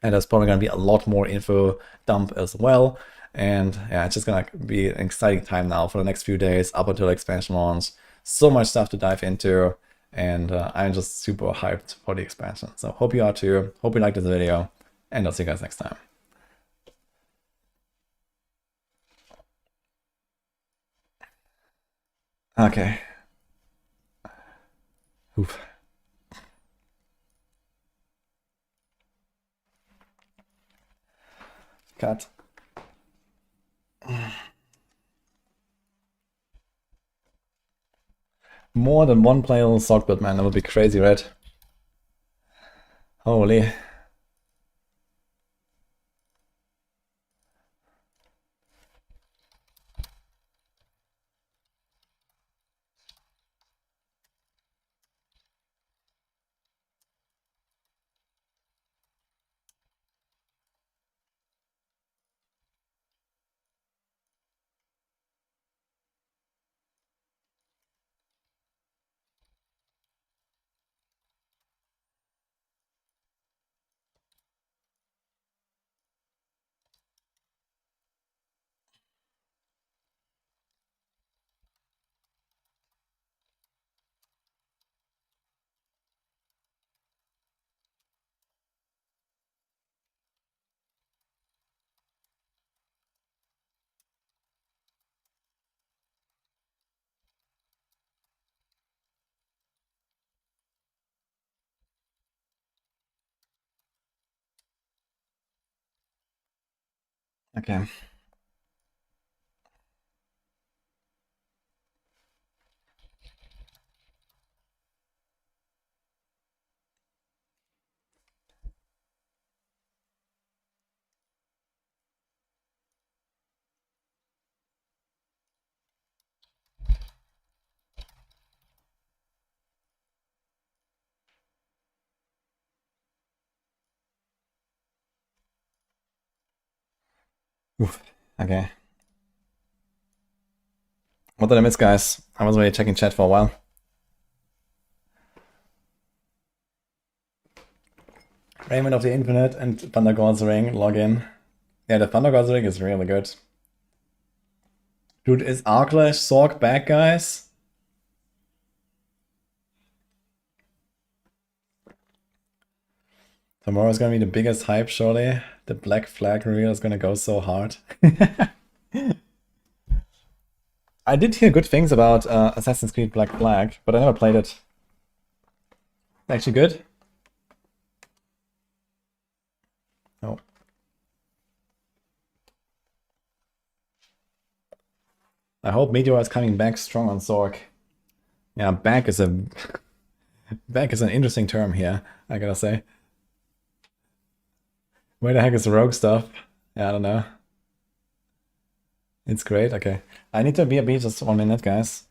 A: And there's probably going to be a lot more info dump as well. And yeah, it's just going to be an exciting time now for the next few days up until expansion launch. So much stuff to dive into. And I'm just super hyped for the expansion. So hope you are too. Hope you liked this video. And I'll see you guys next time. Okay. Oof. Cut. More than one player on Sock build, man. That would be crazy, right? Holy. Okay. Oof. Okay. What did I miss, guys? I was already checking chat for a while. Raymond of the Infinite and Thunder God's Ring login. Yeah, the Thunder God's Ring is really good. Dude, is Arklash Sork back, guys? Tomorrow's gonna be the biggest hype, surely. The Black Flag reveal is gonna go so hard. I did hear good things about Assassin's Creed Black Flag, but I never played it. Actually good? No. I hope Meteor is coming back strong on Zork. Yeah, back is a back is an interesting term here, I gotta say. Where the heck is the rogue stuff? Yeah, I don't know. It's great, okay. I need to be just 1 minute, guys.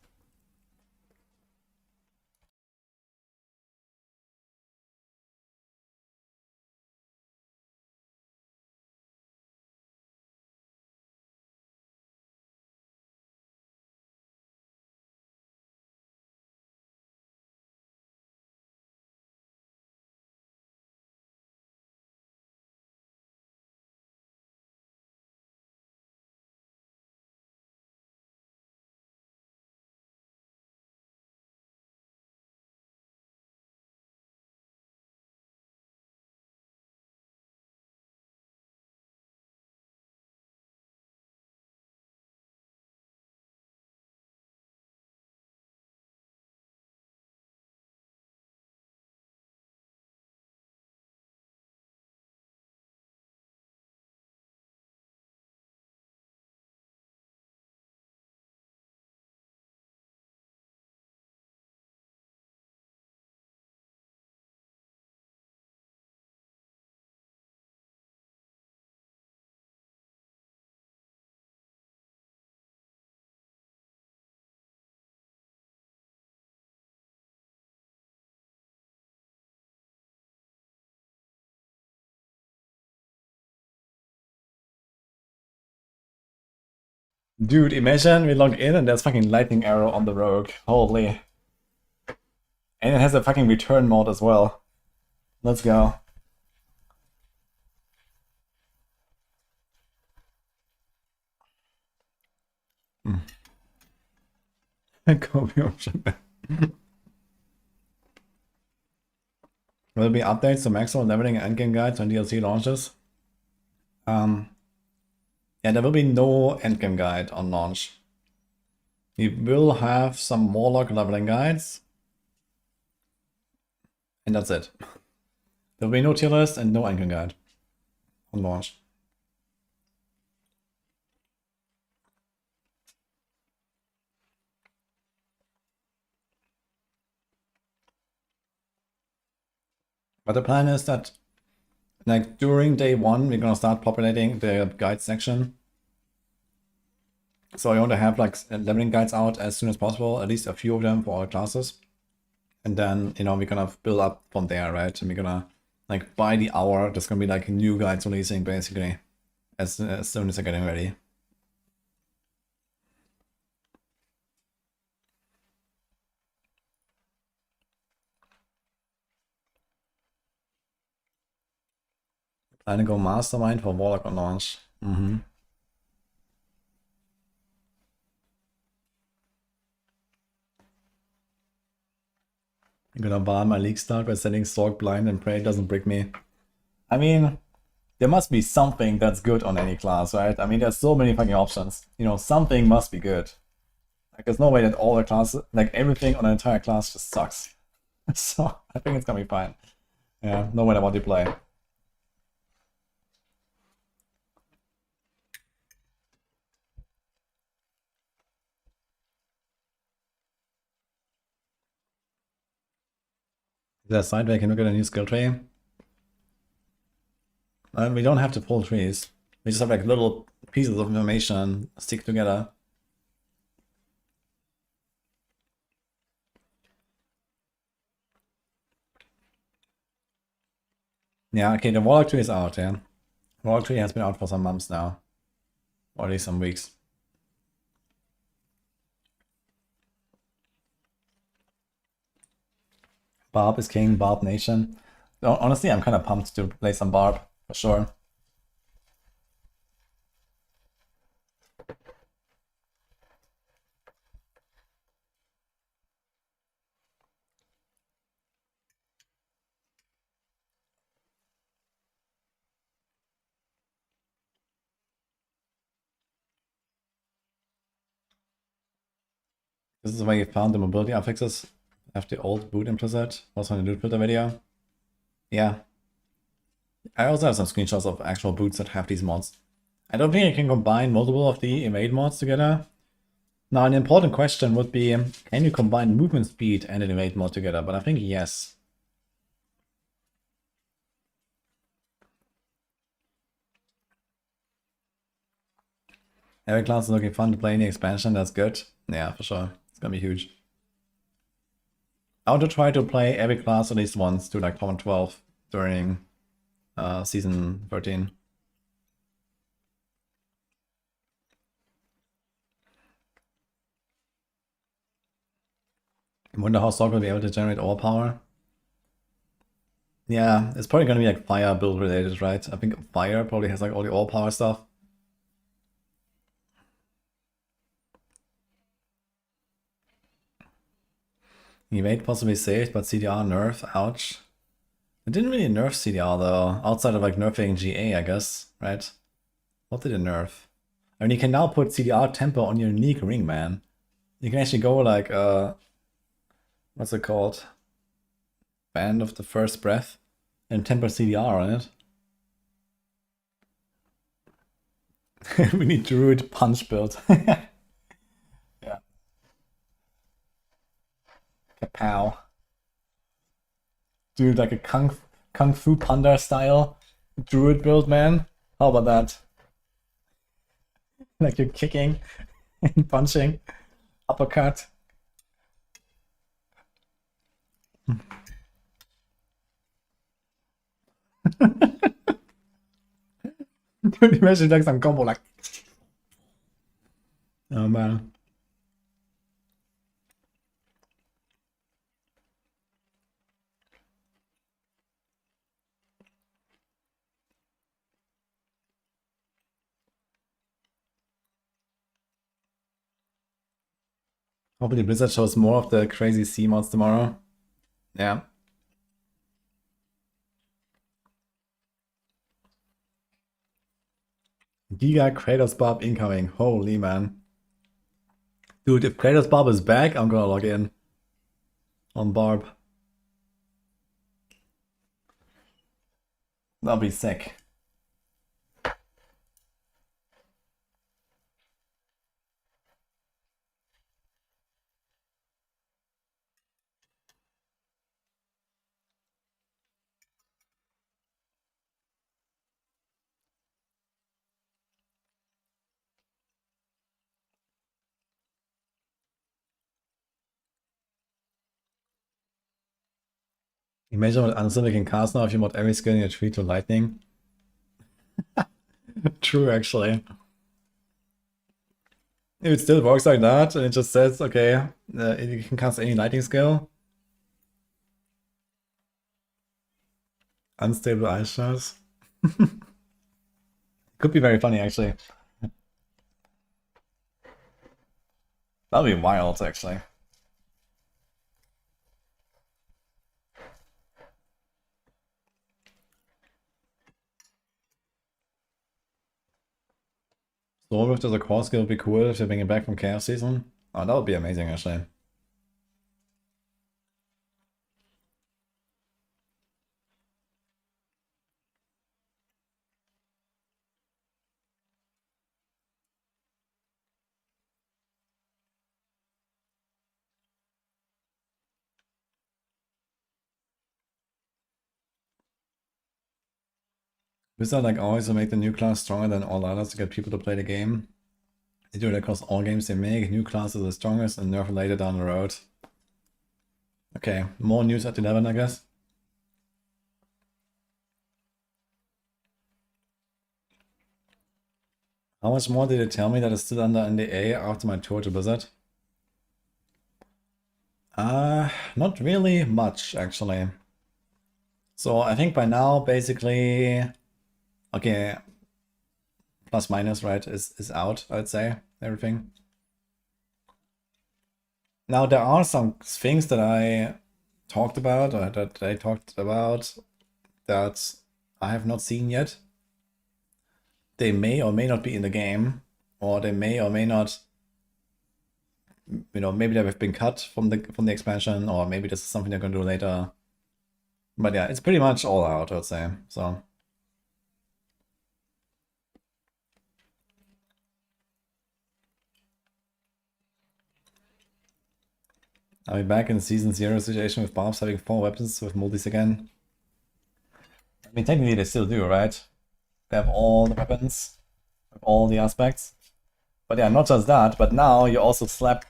A: Dude, imagine we log in and there's fucking lightning arrow on the rogue. Holy. And it has a fucking return mode as well. Let's go. Kobe option. Will there be updates to maximum leveling and endgame guides when DLC launches? Yeah, there will be no endgame guide on launch. We will have some Warlock leveling guides. And that's it. There will be no tier list and no endgame guide on launch. But the plan is that, like, during day 1, we're gonna start populating the guide section. So I want to have like leveling guides out as soon as possible, at least a few of them for all classes. And then, you know, we're gonna build up from there, right? And we're gonna, like, by the hour, there's gonna be like new guides releasing basically as soon as they're getting ready. Plan to go mastermind for Warlock on launch. I'm gonna bar my league start by setting Stork blind and pray it doesn't brick me. I mean, there must be something that's good on any class, right? I mean, there's so many fucking options. You know, something must be good. Like, there's no way that all the classes, like everything on an entire class just sucks. So, I think it's gonna be fine. Yeah, no matter what you play. Is there a side where I can look at a new skill tree? We don't have to pull trees. We just have like little pieces of information stick together. Yeah, okay, the Warlock tree is out, yeah. Warlock tree has been out for some months now. Or at least some weeks. Barb is king, Barb Nation. Honestly, I'm kind of pumped to play some Barb, for sure. This is where you found the mobility affixes. Have the old boot implicit. Was on the loot filter video. Yeah. I also have some screenshots of actual boots that have these mods. I don't think I can combine multiple of the evade mods together. Now, an important question would be, can you combine movement speed and an evade mod together? But I think yes. Every class is looking fun to play in the expansion, that's good. Yeah, for sure. It's gonna be huge. I want to try to play every class at least once to like Common 12 during season 13. I wonder how Sork will be able to generate all power. Yeah, it's probably gonna be like fire build related, right? I think fire probably has like all the all power stuff. Evade possibly saved, but CDR nerf, ouch. It didn't really nerf CDR though, outside of like nerfing GA, I guess, right? What did it nerf? I mean, you can now put CDR tempo on your unique ring, man. You can actually go like, what's it called? Band of the First Breath and temper CDR on it. We need Druid punch build. Yeah. Kapow. Dude, like a Kung Fu Panda style Druid build, man. How about that? Like you're kicking and punching. Uppercut. Dude, imagine like some combo like Oh man. Hopefully Blizzard shows more of the crazy sea mods tomorrow. Yeah. Giga Kratos Bob incoming. Holy man. Dude, if Kratos Bob is back, I'm gonna log in. On Barb. That'll be sick. Imagine what Unsylvie can cast now if you mod every skill in your tree to lightning. True, actually. If it still works like that, and it just says, okay, you can cast any lightning skill. Unstable ice shards. Could be very funny, actually. That'll be wild, actually. Soulrift as a core skill would be cool if you bring it back from Chaos Season. Oh, that would be amazing, actually. Wizard like always will make the new class stronger than all others to get people to play the game. They do it across all games they make. New classes are the strongest and nerf later down the road. Okay, more news at 11, I guess. How much more did it tell me that is still under NDA after my tour to Blizzard? Not really much, actually. So I think by now, basically, okay, plus minus, right, is out, I'd say, everything. Now, there are some things that I talked about, or that they talked about, that I have not seen yet. They may or may not be in the game, or they may or may not, you know, maybe they have been cut from the expansion, or maybe this is something they're gonna do later. But yeah, it's pretty much all out, I'd say, so. Are we back in Season 0 situation with Barbs having 4 weapons with multis again? I mean, technically they still do, right? They have all the weapons, with all the aspects. But yeah, not just that, but now you also slap,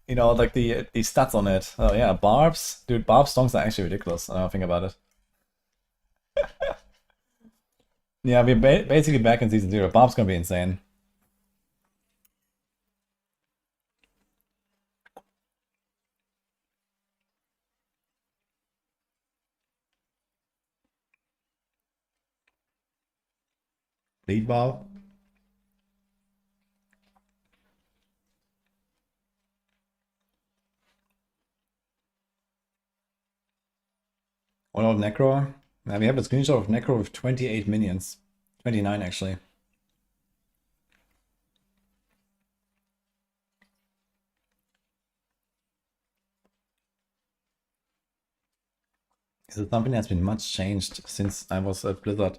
A: you know, like the stats on it. Oh yeah, Barbs. Dude, Barbs songs are actually ridiculous, I don't think about it. Yeah, we're basically back in Season 0. Barb's gonna be insane. Lead Barb. What about Necro? We have a screenshot of Necro with 28 minions. 29 actually. Is it something that's been much changed since I was at Blizzard?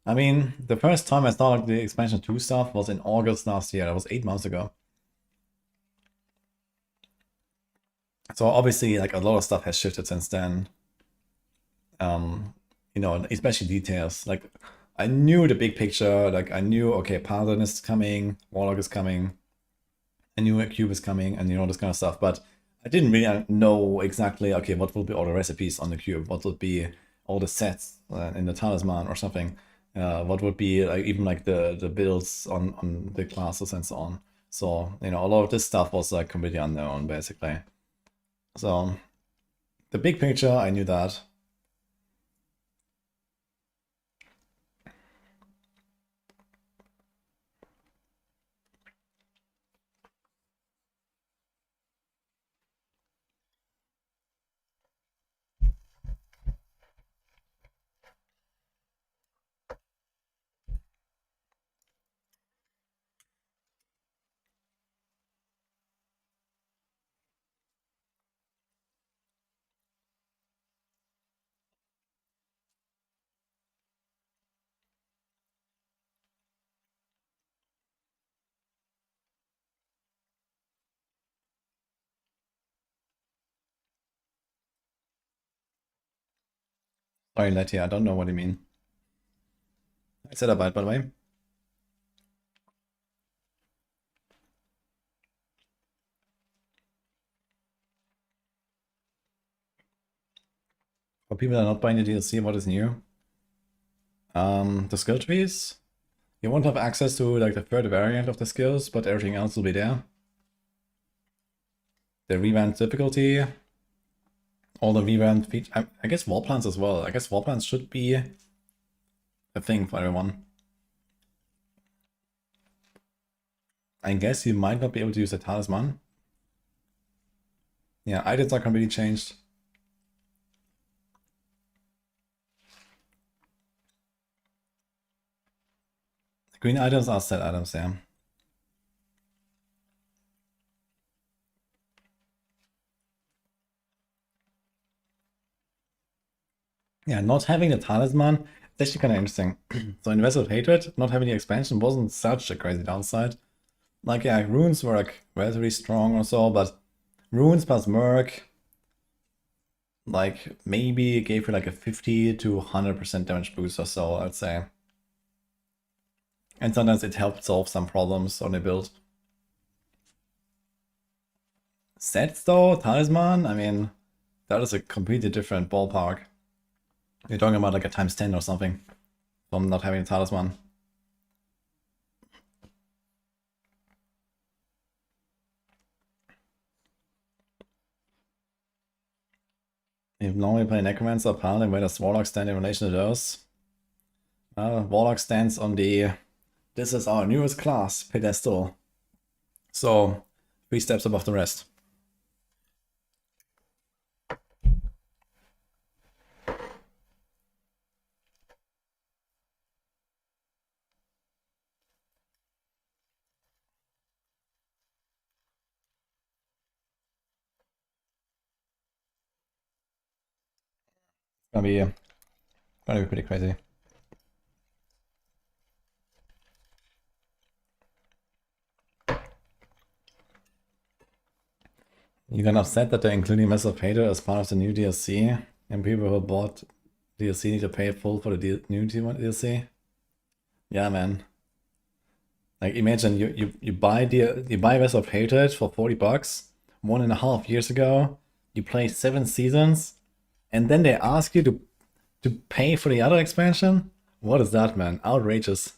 A: I mean, the first time I saw like the expansion 2 stuff was in August last year. That was 8 months ago. So obviously, like a lot of stuff has shifted since then. You know, especially details. Like I knew the big picture. Like I knew, okay, Paladin is coming, Warlock is coming, I knew a cube is coming, and you know this kind of stuff. But I didn't really know exactly, okay, what will be all the recipes on the cube? What will be all the sets in the talisman or something? What would be like even like the builds on the classes and so on? So, you know, a lot of this stuff was like completely unknown, basically. So, the big picture, I knew that. Sorry, Letty, I don't know what you mean. I said about, by the way. For people that are not buying the DLC, what is new? The skill trees. You won't have access to like the third variant of the skills, but everything else will be there. The revamped difficulty. All the revamped features. I guess wall plants as well. I guess wall plants should be a thing for everyone. I guess you might not be able to use the talisman. Yeah, items are completely changed. The green items are set items, yeah. Yeah, not having the talisman, it's actually kind of interesting. So in Vessel of Hatred, not having the expansion wasn't such a crazy downside. Like, yeah, runes were like relatively strong or so, but runes plus Merc, like, maybe gave you like a 50 to 100% damage boost or so, I'd say. And sometimes it helped solve some problems on the build. Sets though, talisman, I mean, that is a completely different ballpark. You're talking about like a times 10 or something from not having a talisman. You normally play Necromancer, Paladin, where does Warlock stand in relation to those? Warlock stands on the "this is our newest class" pedestal. So, 3 steps above the rest. Gonna be pretty crazy. You got upset that they're including Mess of Hater as part of the new DLC, and people who bought DLC need to pay full for the new DLC? Yeah, man. Like, imagine you buy Mess of Hatred for 40 bucks 1.5 years ago. You play 7 seasons, and then they ask you to pay for the other expansion? What is that, man? Outrageous.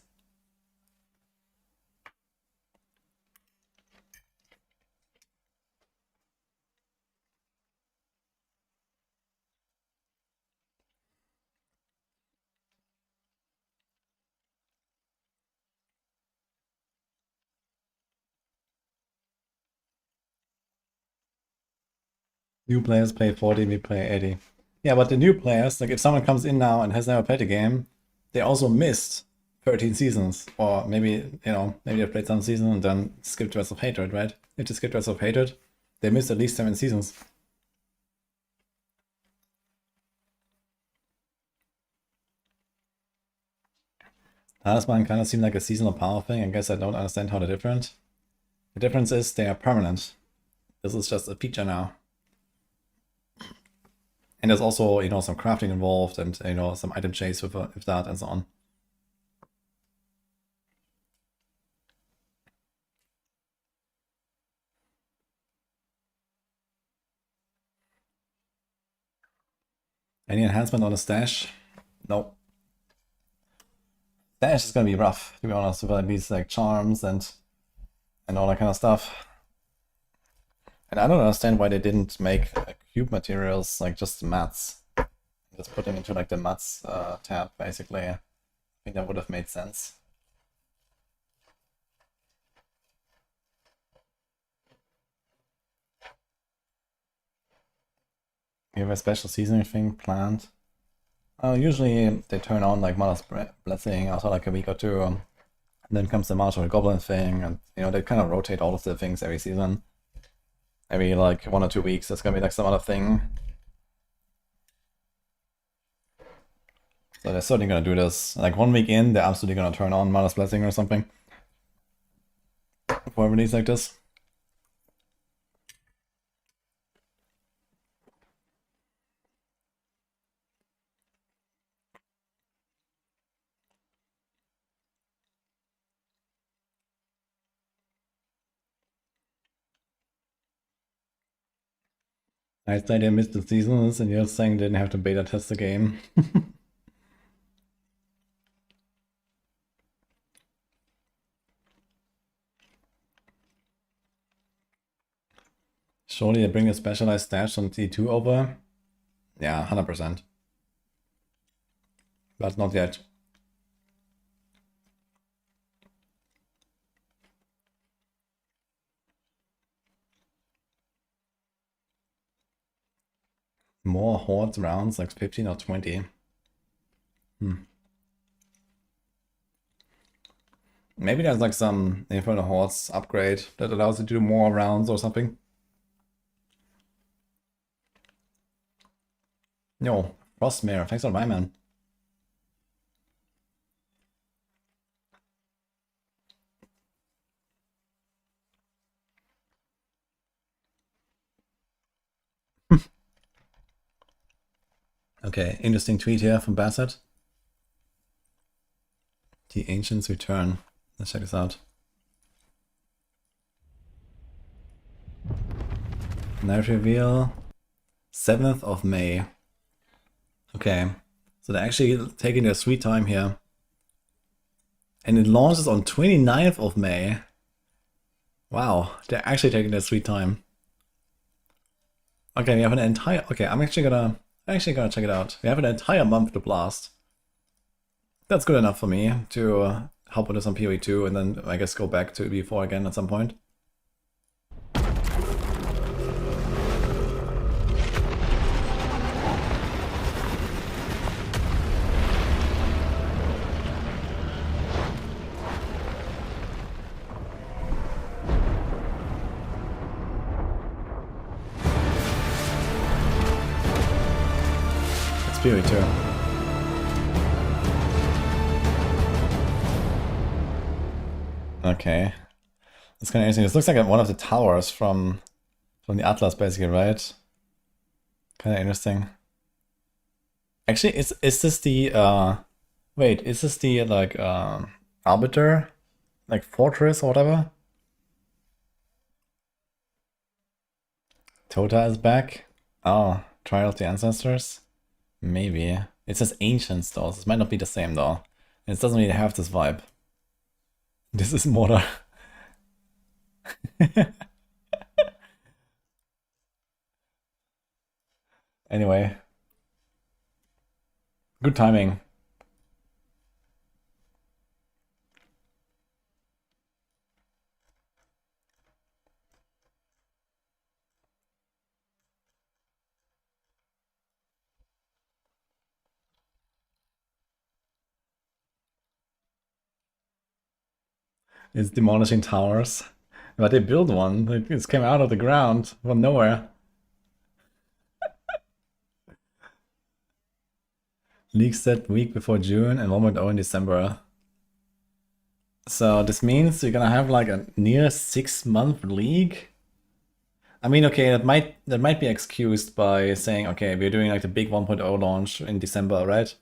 A: New players pay 40, we pay 80. Yeah, but the new players, like if someone comes in now and has never played the game, they also missed 13 seasons. Or maybe, you know, maybe they played some season and then skipped Rise of Hatred, right? If they skipped Rise of Hatred, they missed at least 7 seasons. Talisman kind of seemed like a seasonal power thing. I guess I don't understand how they're different. The difference is they are permanent. This is just a feature now. And there's also, you know, some crafting involved and, you know, some item chase with that and so on. Any enhancement on the stash? No. Stash is gonna be rough, to be honest, with these like charms and and all that kind of stuff. And I don't understand why they didn't make cube materials, like just mats. Just put them into like the mats tab, basically. I think that would have made sense. You have a special seasoning thing planned? Usually they turn on like Mother's Blessing after like a week or two. And then comes the March of the Goblin thing, and you know, they kind of rotate all of the things every season. Every like 1 or 2 weeks there's gonna be like some other thing. So they're certainly gonna do this. Like 1 week in, they're absolutely gonna turn on Mother's Blessing or something for a release like this. I say they missed the seasons, and you're saying they didn't have to beta test the game. Surely they bring a specialized stash on T2 over? Yeah, 100%. But not yet. More Horde rounds, like 15 or 20. Maybe there's like some Inferno Hordes upgrade that allows you to do more rounds or something. Yo, Frostmare, thanks for the man. Okay, interesting tweet here from Bassett. The Ancients return. Let's check this out. Night reveal 7th of May. Okay, so they're actually taking their sweet time here. And it launches on 29th of May. Wow, they're actually taking their sweet time. Okay, we have an entire... Okay, I'm actually gonna check it out. We have an entire month to blast. That's good enough for me to help with this on PoE2 and then I guess go back to B4 again at some point. It's PoE2. Okay, that's kind of interesting. This looks like one of the towers from the Atlas, basically, right? Kind of interesting. Actually, is this the wait? Is this the like Arbiter, like fortress or whatever? Tota is back. Oh, Trial of the Ancestors. Maybe it says Ancients though. This might not be the same though. It doesn't really have this vibe. This is Mordor. Anyway. Good timing. It's demolishing towers. But they built one. It just came out of the ground from nowhere. League set week before June and 1.0 in December. So this means you're gonna have like a near 6-month league. I mean, okay, that might be excused by saying, okay, we're doing like the big 1.0 launch in December, right?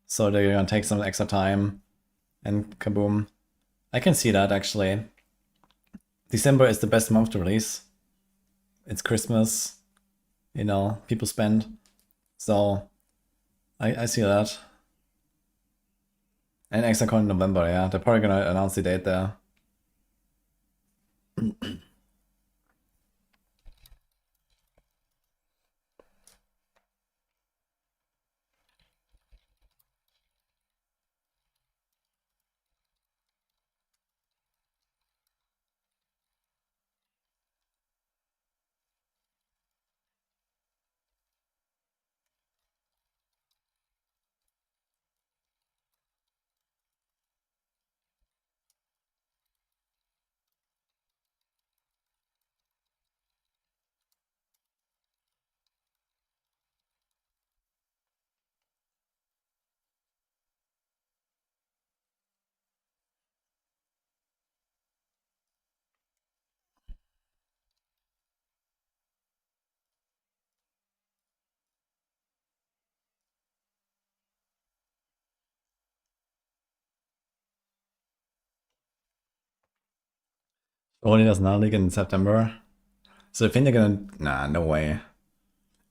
A: So they're gonna take some extra time and kaboom. I can see that actually. December is the best month to release. It's Christmas, you know, people spend. So I see that. And ExileCon in November, yeah. They're probably gonna announce the date there. Only does not leak in September. So I think they're gonna... Nah, no way.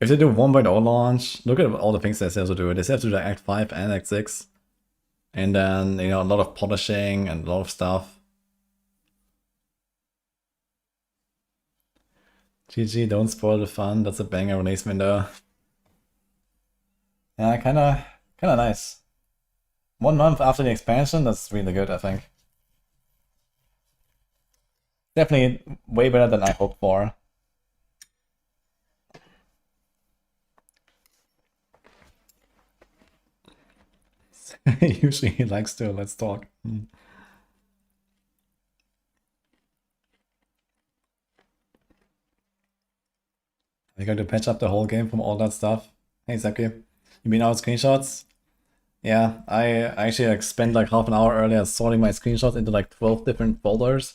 A: If they do 1.0 launch, look at all the things they have to do. They have to do like Act 5 and Act 6. And then, you know, a lot of polishing and a lot of stuff. GG, don't spoil the fun. That's a banger release window. Yeah, kinda nice. 1 month after the expansion, that's really good, I think. Definitely way better than I hoped for. Usually he likes to, let's talk. Are you going to patch up the whole game from all that stuff? Hey, Zaki. You mean our screenshots? Yeah, I actually like spent like half an hour earlier sorting my screenshots into like 12 different folders.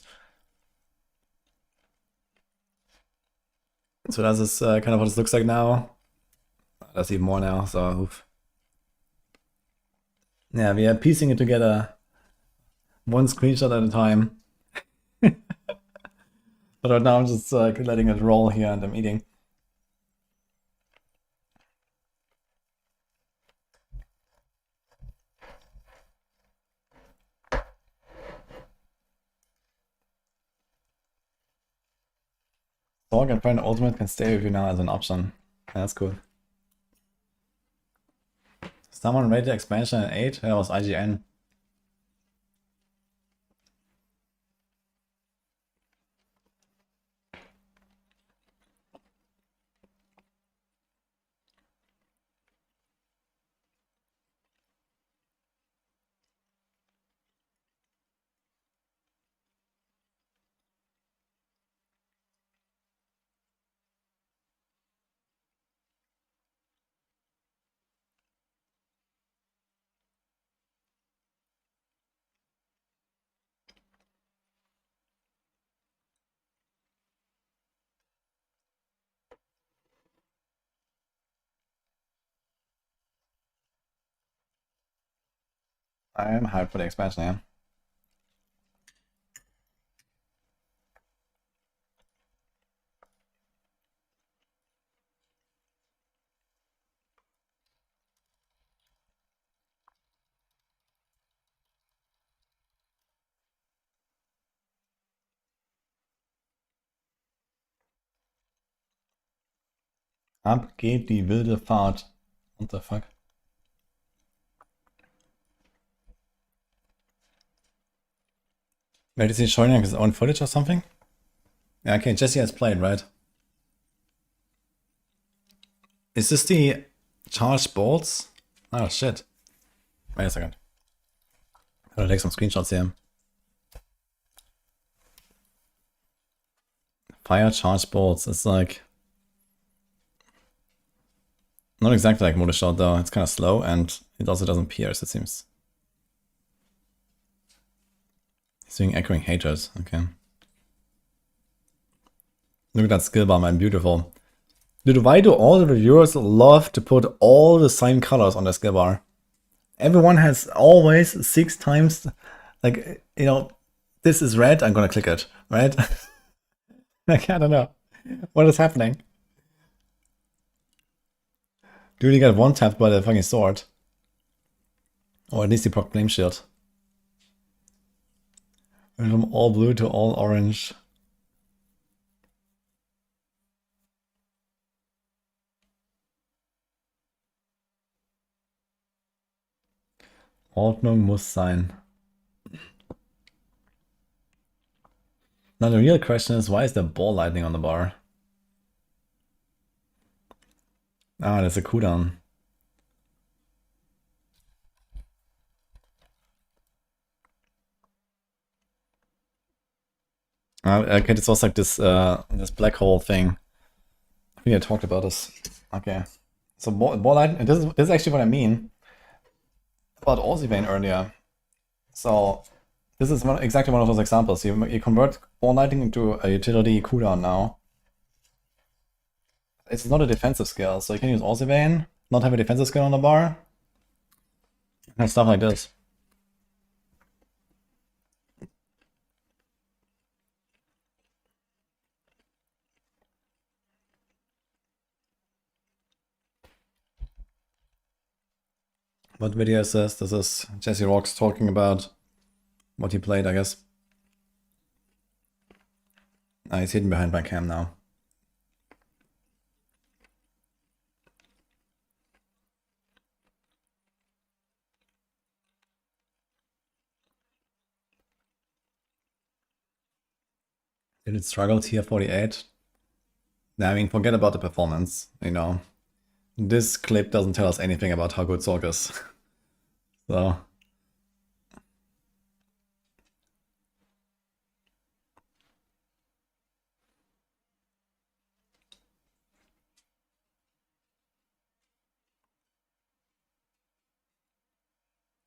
A: So that's just, kind of what this looks like now. That's even more now, so oof. Yeah, we are piecing it together one screenshot at a time. But right now I'm just letting it roll here and I'm eating. Dog and Friend Ultimate can stay with you now as an option. Yeah, that's cool. Someone rated expansion at 8? That was IGN. I am hyped for the expansion, yeah. Ab geht die wilde Fahrt. What the fuck? Wait, is he showing his own footage or something? Yeah, okay, Jesse has played, right? Is this the charged bolts? Oh shit. Wait a second. I'll take some screenshots here. Fire charged bolts. It's like... Not exactly like motor shot though. It's kind of slow and it also doesn't pierce, it seems. He's doing echoing haters. Okay. Look at that skill bar, man. Beautiful. Dude, why do all the reviewers love to put all the same colors on the skill bar? Everyone has always 6 times, like, you know, this is red, I'm gonna click it, right? Like, I don't know. What is happening? Dude, you got one tapped by the fucking sword. Or at least the proc flame shield. Went from all blue to all orange. Ordnung muss sein. Now the real question is, why is there ball lightning on the bar? Ah, there's a cooldown. Okay, this was like this this black hole thing. I think I talked about this. Okay, so ball lightning. This is actually what I mean about Orzivane earlier. So this is exactly one of those examples. You convert ball lightning into a utility cooldown now. It's not a defensive skill, so you can use Orzivane, not have a defensive skill on the bar, and stuff like this. What video is this? This is Jesse Rocks talking about what he played, I guess. He's hidden behind my cam now. Did it struggle tier 48? I mean, forget about the performance, you know. This clip doesn't tell us anything about how good Zork is. So...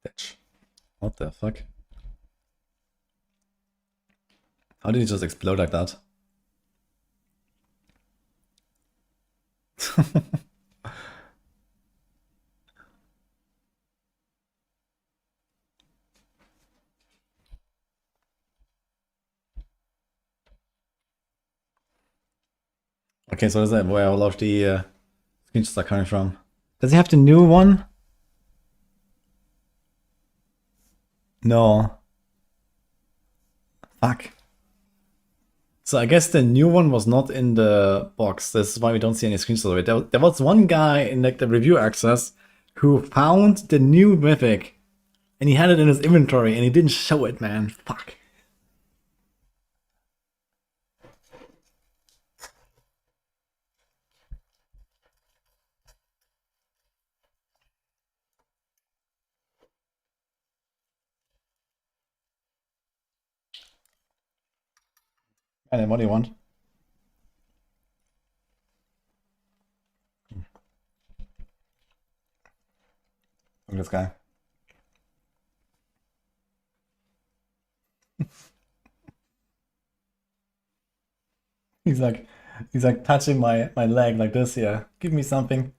A: Bitch. What the fuck? How did he just explode like that? Okay, so is that where all of the screenshots are coming from? Does he have the new one? No. Fuck. So I guess the new one was not in the box. This is why we don't see any screenshots of it. There was one guy in like the review access who found the new mythic and he had it in his inventory and he didn't show it, man. Fuck. And then what do you want? Look at this guy. He's like touching my leg like this here. Give me something.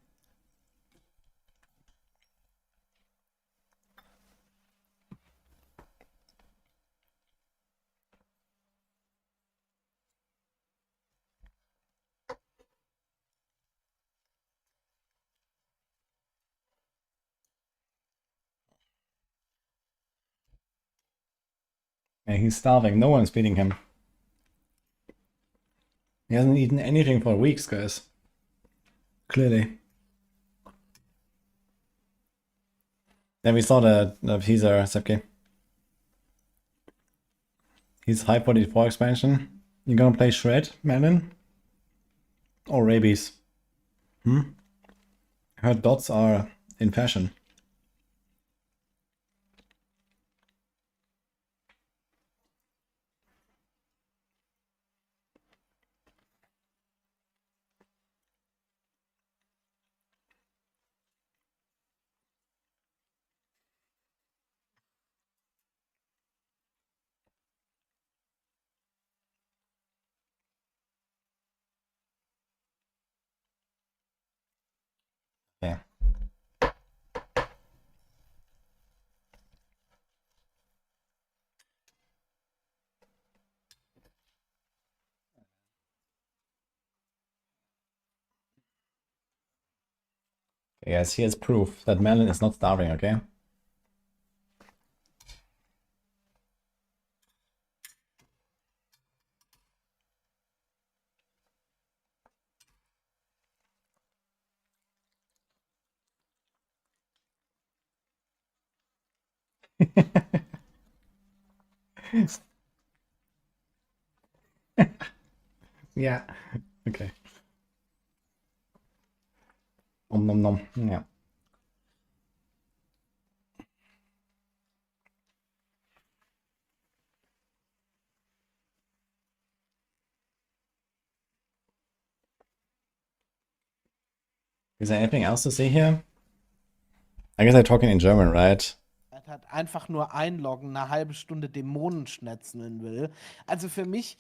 A: Yeah, he's starving. No one's feeding him. He hasn't eaten anything for weeks, guys. Clearly. Then we saw the teaser, Sepke. He's hype for the 4 expansion. You gonna play Shred, Melon? Or Rabies? I heard dots are in fashion. Yeah. Yes, here's proof that Melon is not starving, okay? Yeah. Okay. Nom nom nom. Yeah. Is there anything else to say here? I guess I'm talking in German, right?
I: Hat einfach nur einloggen, eine halbe Stunde Dämonen schnetzeln will. Also für mich,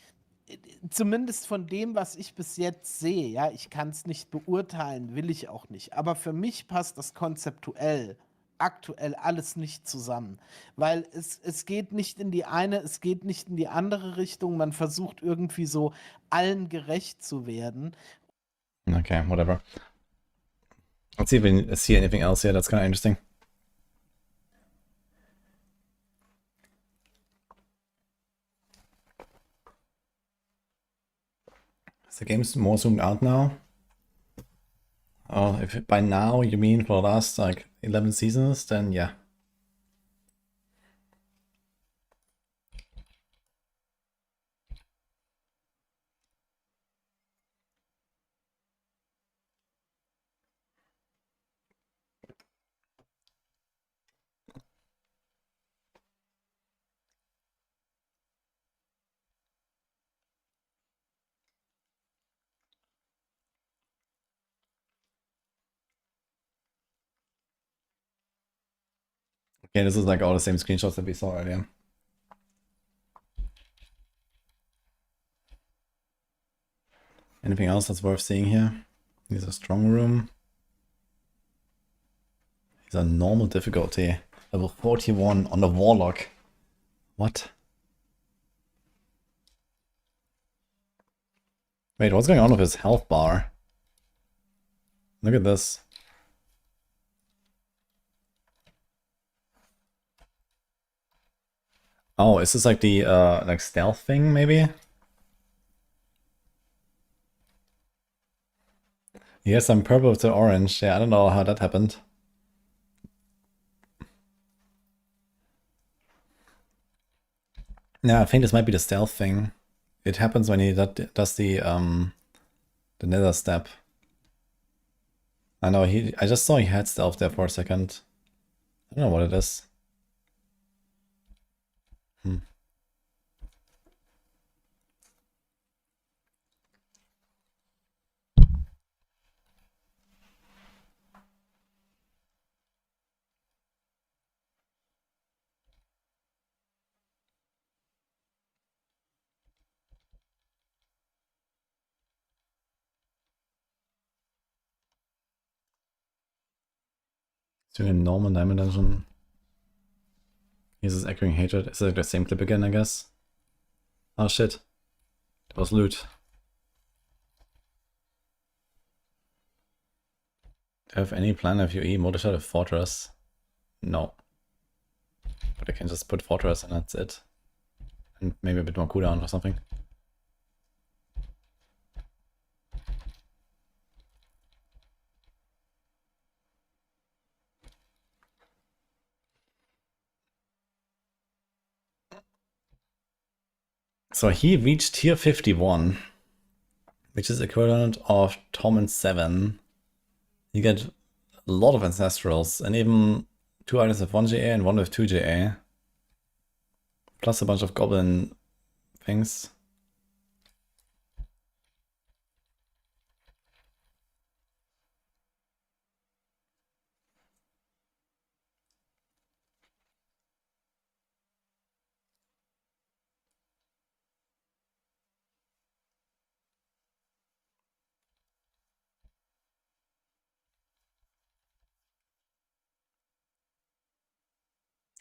I: zumindest von dem, was ich bis jetzt sehe, ja, ich kann es nicht beurteilen, will ich auch nicht. Aber für mich passt das konzeptuell aktuell alles nicht zusammen. Weil es geht nicht in die eine, es geht nicht in die andere Richtung. Man versucht irgendwie so allen gerecht zu werden.
A: Okay, whatever. Let's see if we see anything else here that's kind of interesting. Is the game more zoomed out now? Oh, if by now you mean for the last like 11 seasons, then yeah. Okay, this is like all the same screenshots that we saw earlier. Anything else that's worth seeing here? Here's a strong room. Here's a normal difficulty. Level 41 on the Warlock. What? Wait, what's going on with his health bar? Look at this. Oh, is this like the like stealth thing maybe? Yes, I'm purple to orange. Yeah, I don't know how that happened. Yeah, I think this might be the stealth thing. It happens when he does the nether step. I know I just saw he had stealth there for a second. I don't know what it is. Doing a normal diamond dungeon. He's this echoing hatred. Is it like the same clip again, I guess? Oh shit. That was loot. Do I have any plan of UE Motorshot of Fortress? No. But I can just put Fortress and that's it. And maybe a bit more cooldown or something. So he reached tier 51, which is equivalent of Torment 7. You get a lot of Ancestrals, and even 2 items with 1 JA and 1 with 2 JA. Plus a bunch of Goblin things.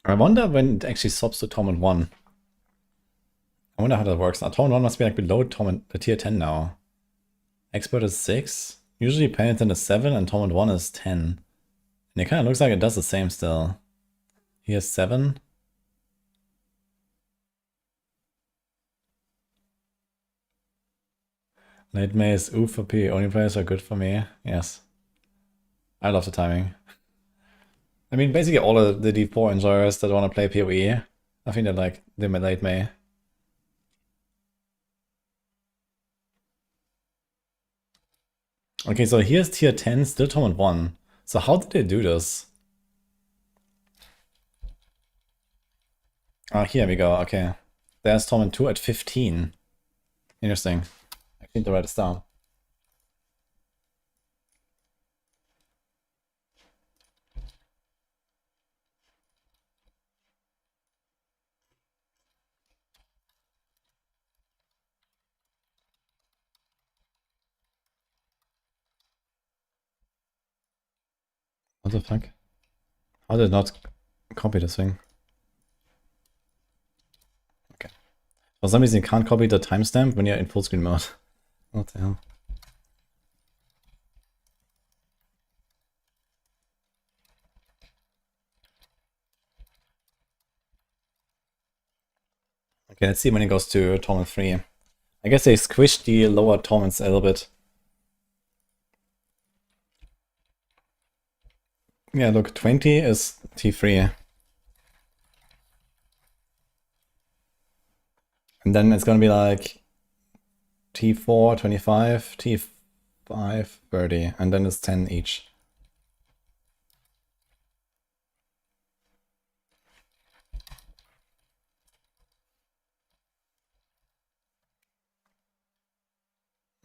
A: I wonder when it actually swaps to Torment 1. I wonder how that works. Now, Torment 1 must be like below Torment, the tier 10 now. Expert is 6. Usually Penitent is 7 and Torment 1 is 10. And it kind of looks like it does the same still. He has 7. Late Maze, oof for P. Only players are good for me. Yes. I love the timing. I mean, basically all of the D4 enjoyers that want to play PoE, I think they're like the late May. Okay, so here's tier 10, still Torment 1. So how did they do this? Ah, here we go, okay. There's Torment 2 at 15. Interesting. I need to write this down. What the fuck? How did it not copy this thing? Okay. For some reason you can't copy the timestamp when you're in full screen mode. What the hell? Okay, let's see when it goes to Torment 3. I guess they squished the lower Torments a little bit. Yeah, look, 20 is T3. And then it's gonna be like T4, 25, T5, 30, and then it's 10 each.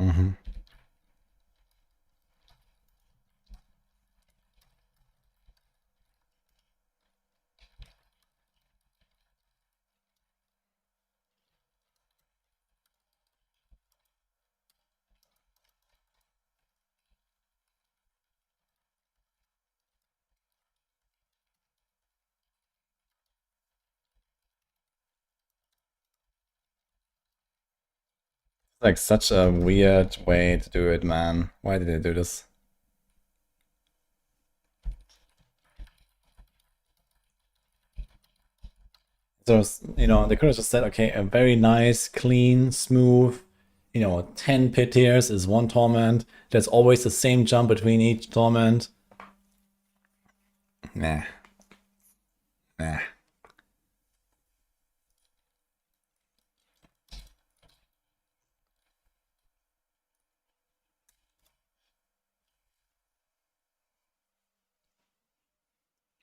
A: Mm-hmm. Like such a weird way to do it, man. Why did they do this? So, you know, they could have just said, okay, a very nice, clean, smooth, you know, 10 pit tiers is one torment. There's always the same jump between each torment. Nah. Nah.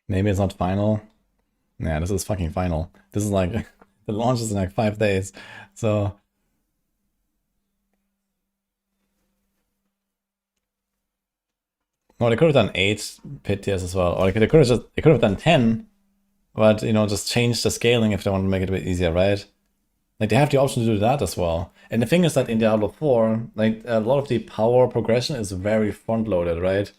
A: Maybe it's not final. Yeah, this is fucking final. This is like, the launch is in like 5 days. So, no, they could have done 8 pit tiers as well. Or they could have done 10, but, you know, just change the scaling if they want to make it a bit easier, right? Like, they have the option to do that as well. And the thing is that in Diablo 4, like, a lot of the power progression is very front-loaded, right?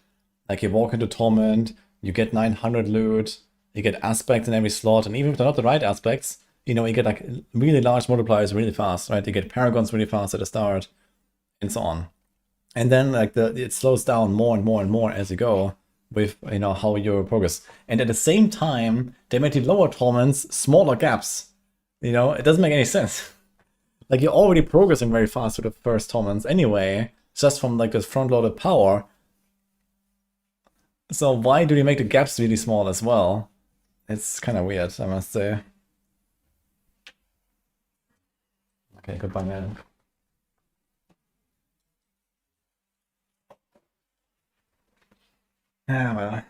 A: Like, you walk into Torment, you get 900 loot, you get aspects in every slot, and even if they're not the right aspects, you know, you get, like, really large multipliers really fast, right? You get paragons really fast at the start, and so on. And then, like, it slows down more and more and more as you go with, you know, how you progress. And at the same time, they made the lower Torments smaller gaps. You know, it doesn't make any sense. Like, you're already progressing very fast with the first Torments anyway, just from like this front-loaded power. So why do they make the gaps really small as well? It's kind of weird, I must say. Okay, goodbye, man. Yeah, well.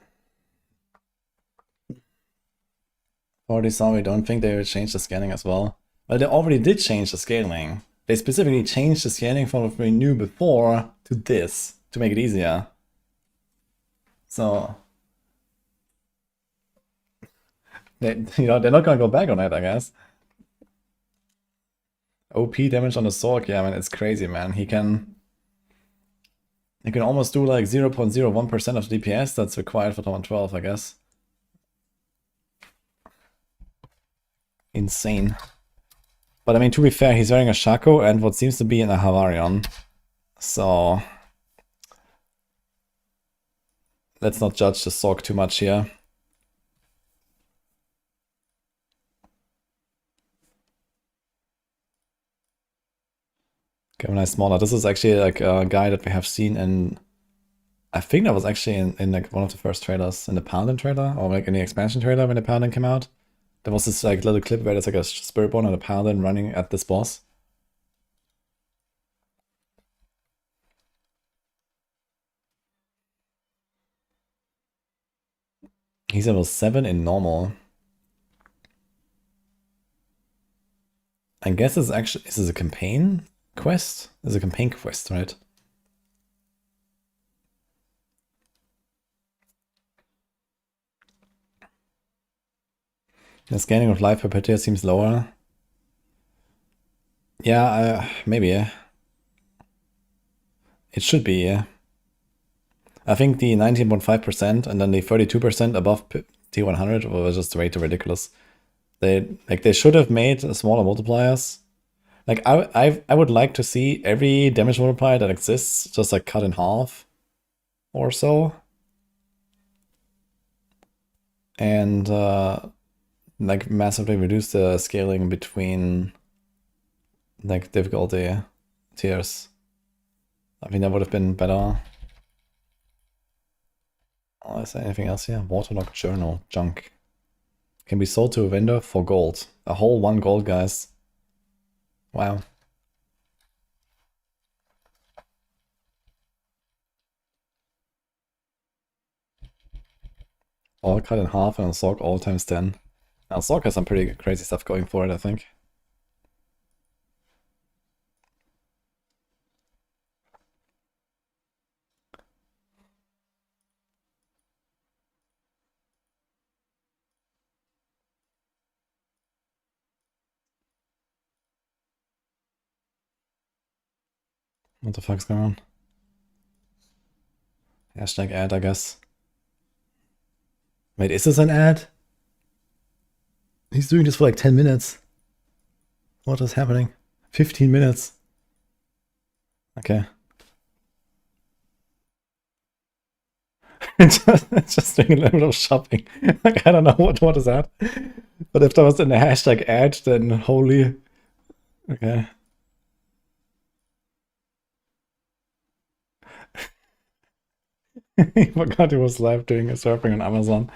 A: Already saw we don't think they will change the scaling as well. Well, they already did change the scaling. They specifically changed the scaling from what we knew before to this, to make it easier. So, you know, they're not gonna go back on it, I guess. OP damage on the Sork, yeah, man, it's crazy, man. He can almost do like 0.01% of DPS that's required for Torment 12, I guess. Insane. But I mean, to be fair, he's wearing a Shaco and what seems to be in a Havarion. So, let's not judge the Sork too much here. Okay, when I smaller. This is actually like a guy that we have seen in I think that was actually in like one of the first trailers, in the Paladin trailer, or like in the expansion trailer when the Paladin came out. There was this like little clip where there's like a Spiritborn and a Paladin running at this boss. He's level 7 in normal. I guess it's actually, is this a campaign quest? It's a campaign quest, right? The scanning of life per petia seems lower. Yeah, maybe, yeah. It should be, yeah. I think the 19.5% and then the 32% above T100 was just way too ridiculous. They should have made smaller multipliers. Like I would like to see every damage multiplier that exists just like cut in half or so. And like massively reduce the scaling between like difficulty tiers. I think that would have been better. Oh, is there anything else here? Waterlogged journal, junk. Can be sold to a vendor for gold. A whole 1 gold, guys. Wow. All cut in half and a Sork all times 10. Now Sork has some pretty crazy stuff going for it, I think. What the fuck's going on? Hashtag ad, I guess. Wait, is this an ad? He's doing this for like 10 minutes. What is happening? 15 minutes. Okay. just doing a little bit of shopping. Like, I don't know what is that. But if that was in the hashtag ad, then holy. Okay. I forgot he was live doing a surfing on Amazon.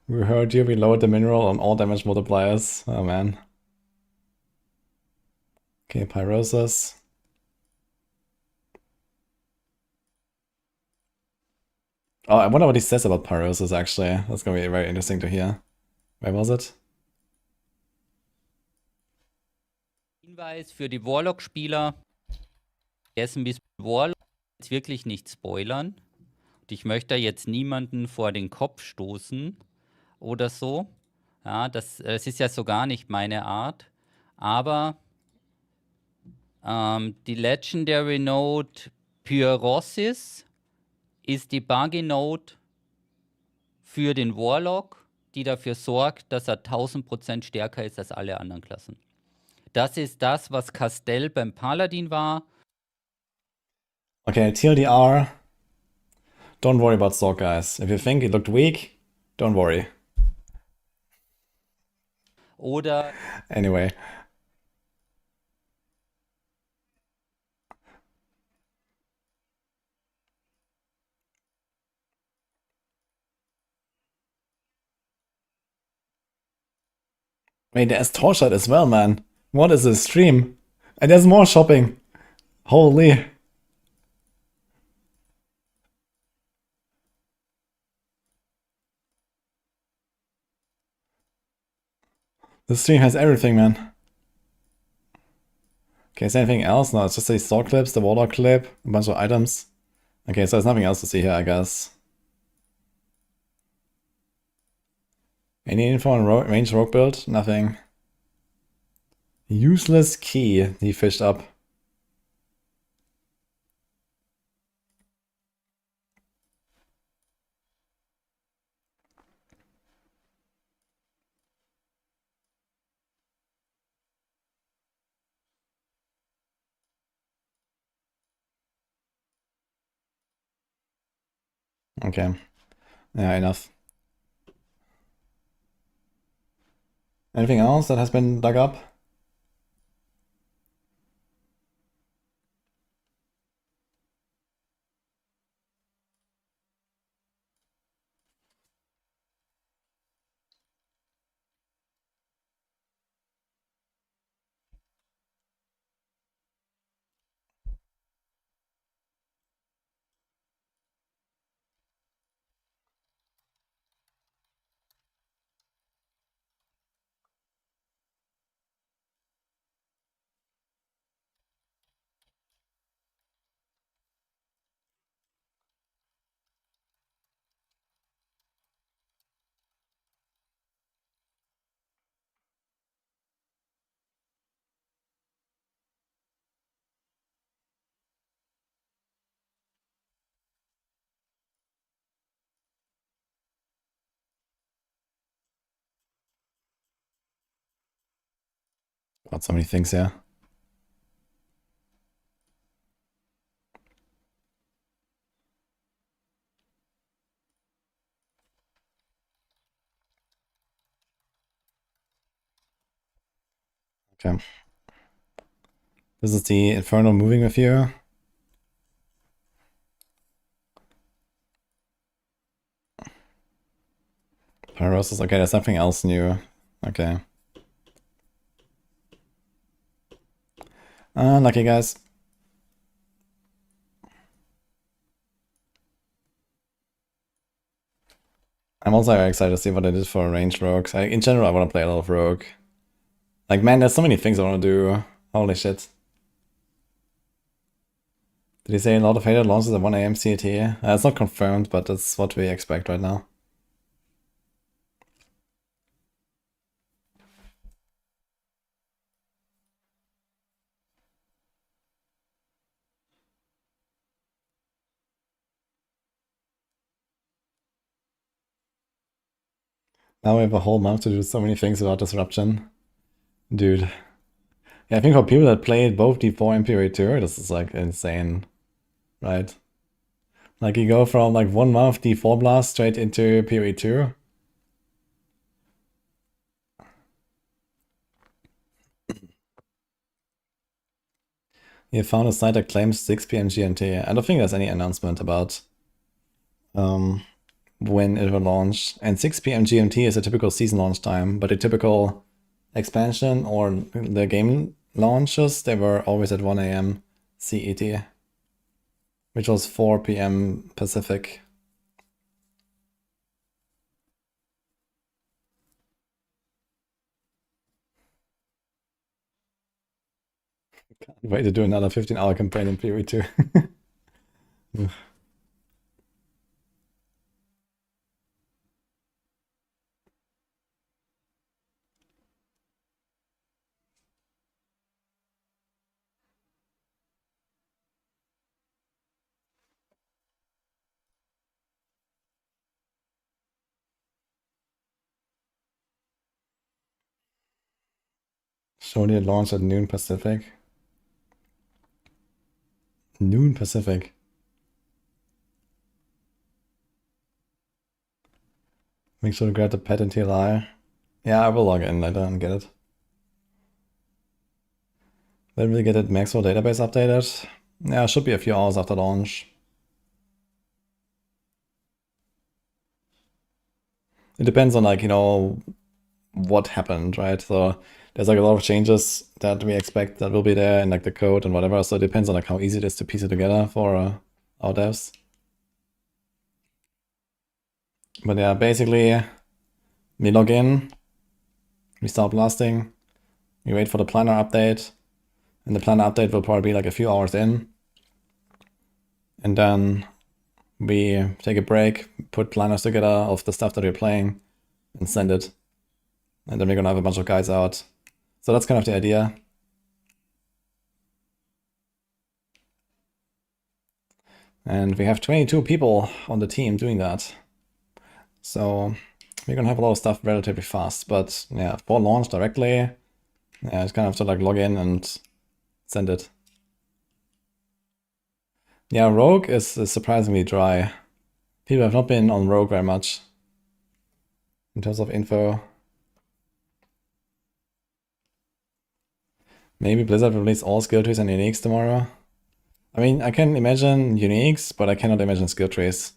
A: We heard you, we lowered the mineral on all damage multipliers. Oh man. Okay, Pyrosis. Oh, I wonder what he says about Pyrosis actually. That's gonna be very interesting to hear. Where was it?
J: Hinweis für die Warlock-Spieler. Vergessen, bis Warlock jetzt wirklich nicht spoilern. Und ich möchte jetzt niemanden vor den Kopf stoßen oder so. Ja, das ist ja so gar nicht meine Art. Aber die Legendary Node Pyrosis ist die Buggy Node für den Warlock, die dafür sorgt, dass er 1000% stärker ist als alle anderen Klassen. Das ist das, was Castell beim Paladin war.
A: Okay, TLDR. Don't worry about Sork, guys. If you think it looked weak, don't worry.
J: Oder
A: anyway. Wait, there's Torchlight as well, man. What is this stream? And there's more shopping. Holy. This stream has everything, man. Okay, is there anything else? No, it's just the Sork clips, the Warlock clip, a bunch of items. Okay, so there's nothing else to see here, I guess. Any info on range rogue build? Nothing. Useless key he fished up. Okay. Yeah, enough. Anything else that has been dug up? Got so many things here. Okay. This is the Inferno moving with you. Pyrosis, okay, there's something else new. Okay. Lucky guys. I'm also very excited to see what I did for ranged rogues. In general, I want to play a lot of rogue. Like, man, there's so many things I want to do. Holy shit. Did he say a lot of hated launches at 1 AM CET? It's not confirmed, but that's what we expect right now. Now we have a whole month to do so many things without disruption. Dude. Yeah, I think for people that played both D4 and PoE2, this is like insane. Right? Like you go from like 1 month D4 blast straight into PoE2. You found a site that claims 6 PM GMT. I don't think there's any announcement about when it will launch. And 6 PM GMT is a typical season launch time, but a typical expansion or the game launches, they were always at 1 AM CET, which was 4 PM Pacific. Can't wait to do another 15-hour campaign in PoE2. Surely it launched at noon Pacific. Noon Pacific. Make sure to grab the pet in TLI. Yeah, I will log in later and get it. When will we get it Maxwell database updated? Yeah, it should be a few hours after launch. It depends on, like, you know, what happened, right? So there's like a lot of changes that we expect that will be there in like the code and whatever. So it depends on like how easy it is to piece it together for our devs. But yeah, basically we log in, we start blasting, we wait for the planner update, and the planner update will probably be like a few hours in. And then we take a break, put planners together of the stuff that we're playing, and send it. And then we're gonna have a bunch of guys out. So that's kind of the idea. And we have 22 people on the team doing that. So we're gonna have a lot of stuff relatively fast. But yeah, for launch directly, yeah, it's kind of to like log in and send it. Yeah, Rogue is surprisingly dry. People have not been on Rogue very much in terms of info. Maybe Blizzard will release all skill trees and uniques tomorrow. I mean, I can imagine uniques, but I cannot imagine skill trees.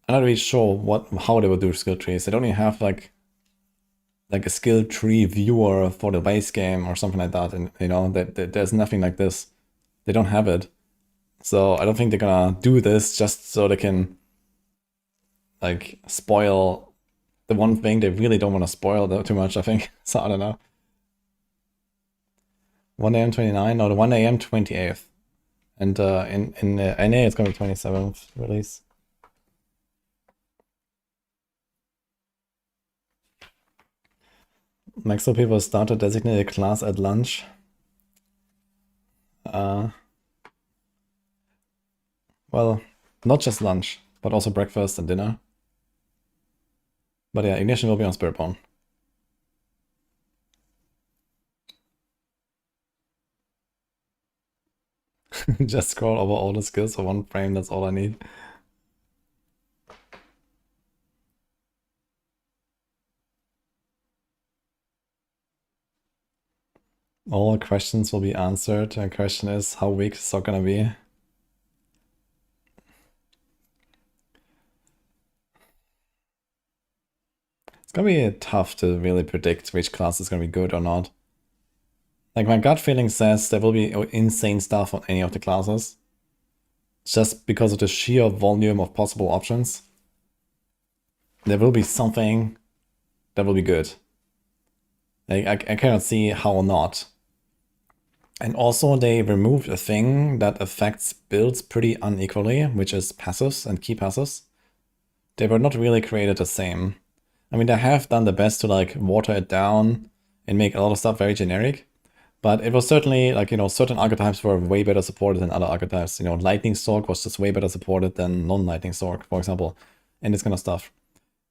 A: I'm not really sure how they would do skill trees. They don't even have like a skill tree viewer for the base game or something like that. And you know, there's nothing like this. They don't have it. So I don't think they're gonna do this just so they can like spoil the one thing they really don't want to spoil too much, I think. So I don't know. 1 AM 29, no, the 1 AM 28th. And in NA it's gonna be 27th release. Maxwell people start to designate a class at lunch. Well, not just lunch, but also breakfast and dinner. But yeah, Ignition will be on Spiritborn. Just scroll over all the skills for 1 frame, that's all I need. All questions will be answered. The question is, how weak is Sok gonna be? It's gonna be tough to really predict which class is gonna be good or not. Like, my gut feeling says there will be insane stuff on any of the classes. Just because of the sheer volume of possible options. There will be something that will be good. Like, I cannot see how not. And also they removed a thing that affects builds pretty unequally, which is passives and key passives. They were not really created the same. I mean, they have done the best to like water it down and make a lot of stuff very generic. But it was certainly like, you know, certain archetypes were way better supported than other archetypes. You know, Lightning Stork was just way better supported than non-Lightning Stork, for example, and this kind of stuff.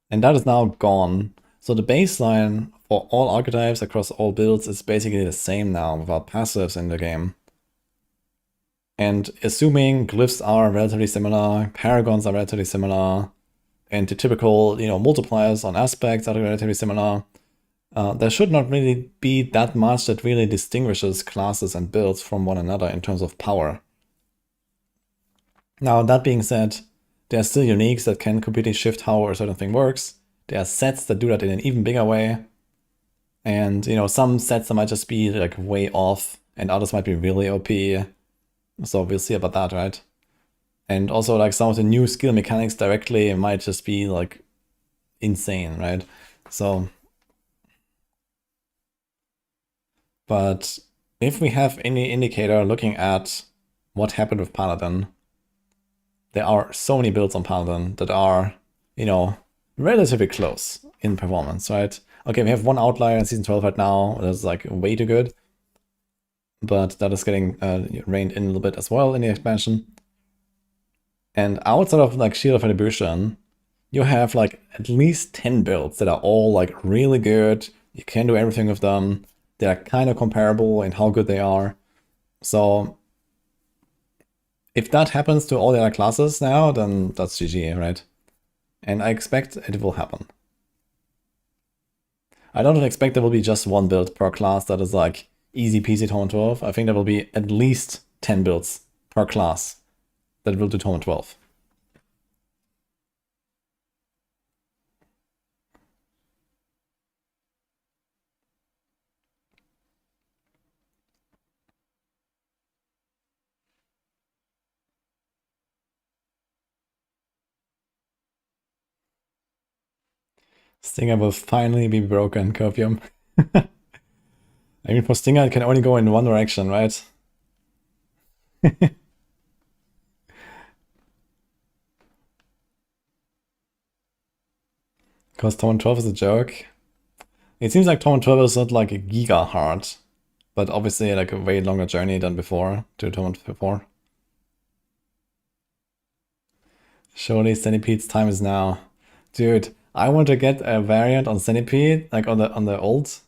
A: And that is now gone. So the baseline for all archetypes across all builds is basically the same now without passives in the game. And assuming glyphs are relatively similar, paragons are relatively similar, and the typical, you know, multipliers on aspects are relatively similar, there should not really be that much that really distinguishes classes and builds from one another in terms of power. Now, that being said, there are still uniques that can completely shift how a certain thing works. There are sets that do that in an even bigger way. And, you know, some sets that might just be like way off and others might be really OP. So we'll see about that, right? And also like some of the new skill mechanics directly might just be like insane, right? So, but if we have any indicator looking at what happened with Paladin, there are so many builds on Paladin that are, you know, relatively close in performance, right? Okay, we have one outlier in Season 12 right now, that's like way too good. But that is getting reined in a little bit as well in the expansion. And outside of like Shield of Retribution, you have like at least 10 builds that are all like really good. You can do everything with them. They are kind of comparable in how good they are. So if that happens to all the other classes now, then that's GG, right? And I expect it will happen. I don't expect there will be just one build per class that is like easy peasy Torment 12. I think there will be at least 10 builds per class that will do Torment 12. Stinger will finally be broken, Copium. I mean, for Stinger, it can only go in one direction, right? Because Torment 12 is a joke. It seems like Torment 12 is not like a giga hard, but obviously like a way longer journey than before to Torment 4. Surely Centipede's time is now. Dude, I want to get a variant on Centipede, like on the ult.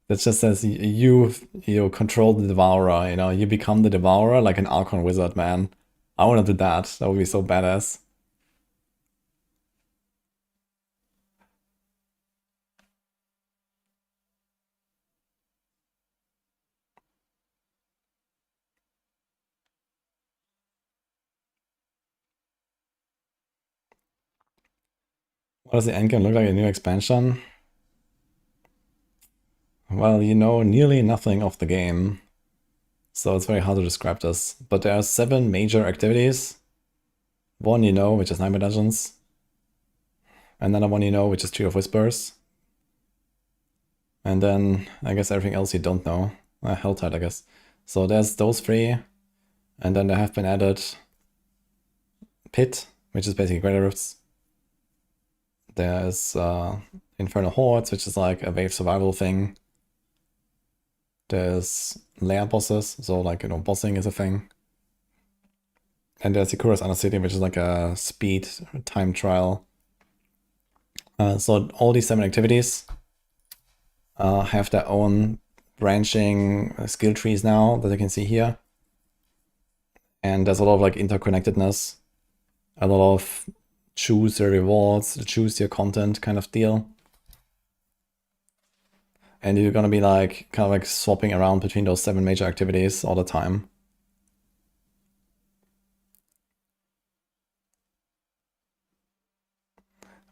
A: That just says you control the Devourer, you know, you become the Devourer like an Archon Wizard, man. I want to do that. That would be so badass. What does the endgame look like in a new expansion? Well, you know nearly nothing of the game, so it's very hard to describe this. But there are 7 major activities. One you know, which is Nightmare Dungeons. Another one you know, which is Tree of Whispers. And then, I guess everything else you don't know. Helltide, I guess. So there's those 3. And then there have been added Pit, which is basically Greater Rifts. There's Infernal Hordes, which is like a wave survival thing. There's lair bosses, so like, you know, bossing is a thing. And there's Ikura's Undercity, which is like a speed time trial. So all these 7 activities have their own branching skill trees now that you can see here. And there's a lot of like interconnectedness, a lot of choose your rewards, choose your content kind of deal. And you're gonna be like kind of like swapping around between those 7 major activities all the time.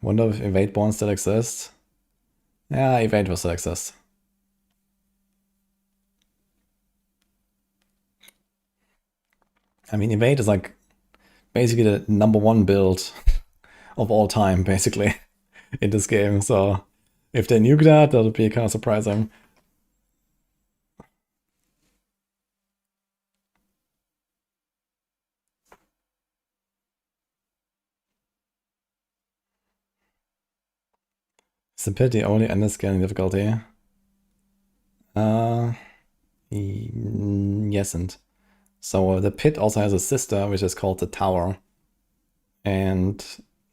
A: Wonder if Evade Born still exists. Yeah, Evade will still exist. I mean, Evade is like basically the #1 build of all time, basically, in this game. So if they nuke that, that would be kind of surprising. It's a pity only ended scaling difficulty. Yesn't. So the pit also has a sister, which is called the tower. And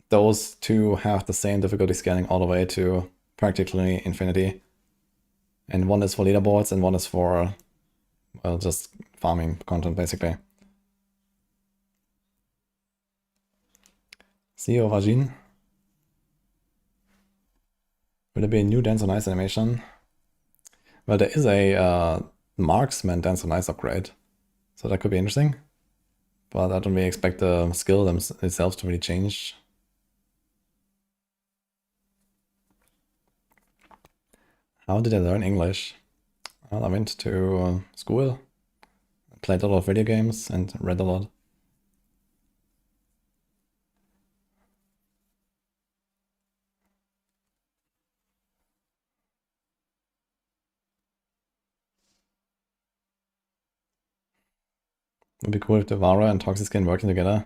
A: those two have the same difficulty scaling all the way to practically infinity. And one is for leaderboards and one is for, well, just farming content, basically. See you, Vagin. Will there be a new Dance on Ice animation? Well, there is a marksman Dance on Ice upgrade, so that could be interesting. But I don't really expect the skill itself to really change. How did I learn English? Well, I went to school, played a lot of video games, and read a lot. It would be cool if Devourer and Toxiskin working together.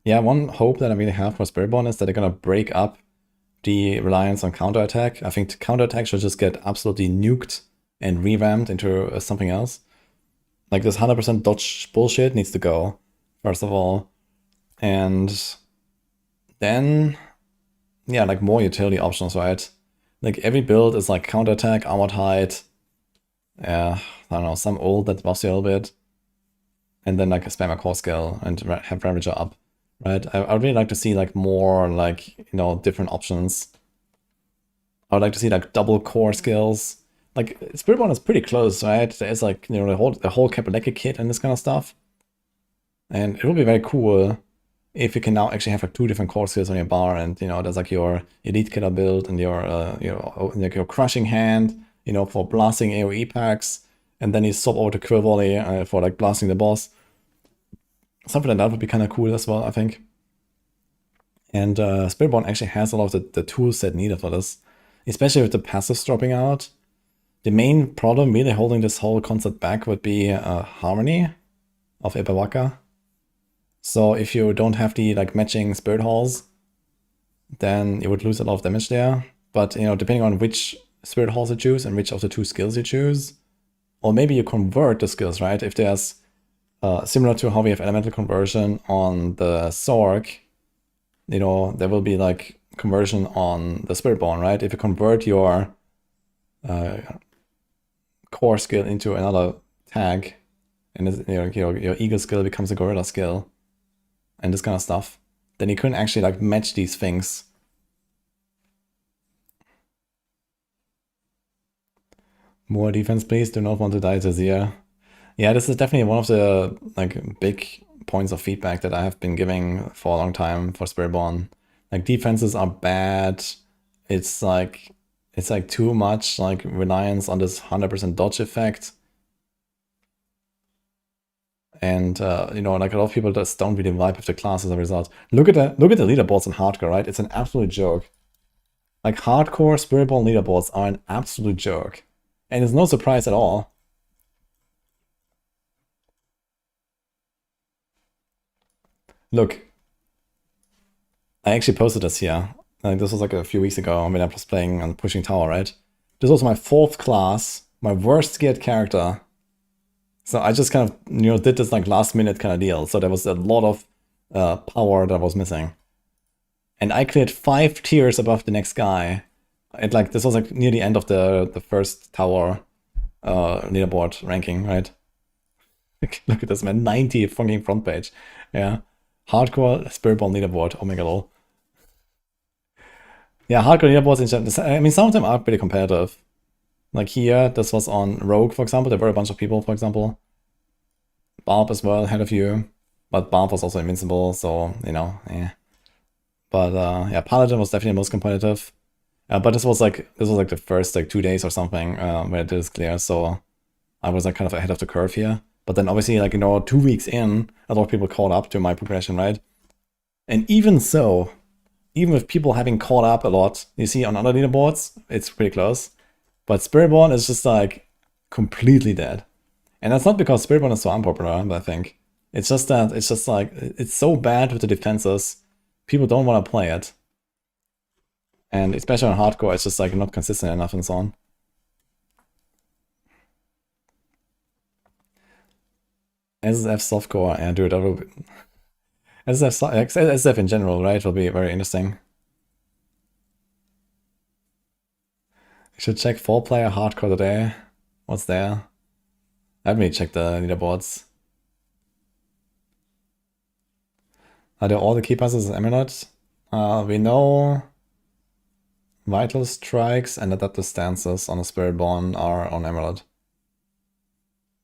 A: Yeah, one hope that I really have for Spiritborn is that they're gonna break up the reliance on counterattack. I think counterattack should just get absolutely nuked and revamped into something else. Like this 100% dodge bullshit needs to go, first of all. And then, yeah, like more utility options, right? Like every build is like counterattack, armored height, I don't know, some ult that buffs you a little bit. And then like a spam a core skill and have Ravager up, right? I would really like to see like more like, you know, different options. I would like to see like double core skills. Like Spiritborn is pretty close, right? There's like, you know, the whole Kapaleki kit and this kind of stuff. And it would be very cool if you can now actually have like 2 different core skills on your bar, and you know, there's like your elite killer build and your like your crushing hand, you know, for blasting AoE packs. And then you swap over to Quill Volley for like blasting the boss. Something like that would be kind of cool as well, I think. And Spiritborn actually has a lot of the tools that needed for this, especially with the passives dropping out. The main problem really holding this whole concept back would be Harmony of Ibawaka. So if you don't have the like matching Spirit Halls, then you would lose a lot of damage there. But you know, depending on which Spirit Halls you choose and which of the 2 skills you choose, or maybe you convert the skills, right? If there's, similar to how we have elemental conversion on the Sorg, you know, there will be like conversion on the Spiritborn, right? If you convert your core skill into another tag, and your Eagle skill becomes a Gorilla skill, and this kind of stuff, then you couldn't actually like match these things. More defense, please. Do not want to die this year. Yeah, this is definitely one of the like big points of feedback that I have been giving for a long time for Spiritborn. Like defenses are bad. It's like too much like reliance on this 100% dodge effect. And you know, like a lot of people just don't really vibe with the class as a result. Look at the leaderboards in hardcore, right? It's an absolute joke. Like hardcore Spiritborn leaderboards are an absolute joke. And it's no surprise at all. Look, I actually posted this here. Like this was like a few weeks ago when I was playing on Pushing Tower, right? This was my 4th class, my worst geared character. So I just kind of, you know, did this like last minute kind of deal. So there was a lot of power that was missing. And I cleared 5 tiers above the next guy. And like this was like near the end of the first tower leaderboard ranking, right? Look at this, man. 90 fucking front page. Yeah. Hardcore Spiritborn leaderboard. Oh my god. Yeah, hardcore leaderboards in general. I mean, some of them are pretty competitive. Like here, this was on Rogue, for example. There were a bunch of people, for example. Barb as well, ahead of you. But Barb was also invincible, so, you know, yeah. But yeah, Paladin was definitely the most competitive. But this was like the first like 2 days or something where it is clear, so I was like kind of ahead of the curve here. But then obviously, like, you know, 2 weeks in, a lot of people caught up to my progression, right? And even so, even with people having caught up a lot, you see on other leaderboards, it's pretty close. But Spiritborn is just like completely dead. And that's not because Spiritborn is so unpopular, I think. It's just that it's just like it's so bad with the defenses, people don't want to play it. And especially on hardcore, it's just like not consistent enough and so on. SSF softcore, yeah, dude, that will be... SSF in general, right, will be very interesting. You should check 4-player hardcore today. What's there? Let me check the leaderboards. Are there all the key passes Emerald? We know Vital Strikes and Adaptive Stances on the Spiritborn are on Emerald.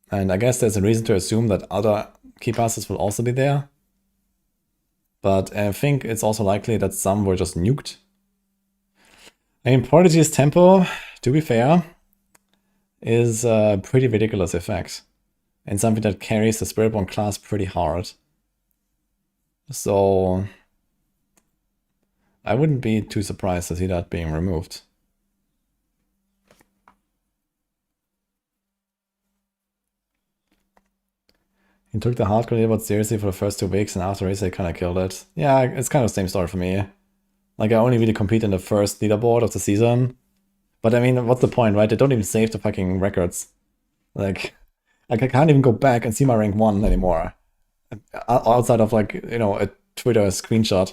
A: And I guess there's a reason to assume that other key passes will also be there. But I think it's also likely that some were just nuked. I mean, Prodigy's tempo, to be fair, is a pretty ridiculous effect. And something that carries the Spiritborn class pretty hard. So I wouldn't be too surprised to see that being removed. He took the hardcore leaderboard seriously for the first 2 weeks, and after race they kind of killed it. Yeah, it's kind of the same story for me. Like, I only really compete in the first leaderboard of the season. But I mean, what's the point, right? They don't even save the fucking records. Like I can't even go back and see my rank 1 anymore. Outside of, like, you know, a Twitter screenshot.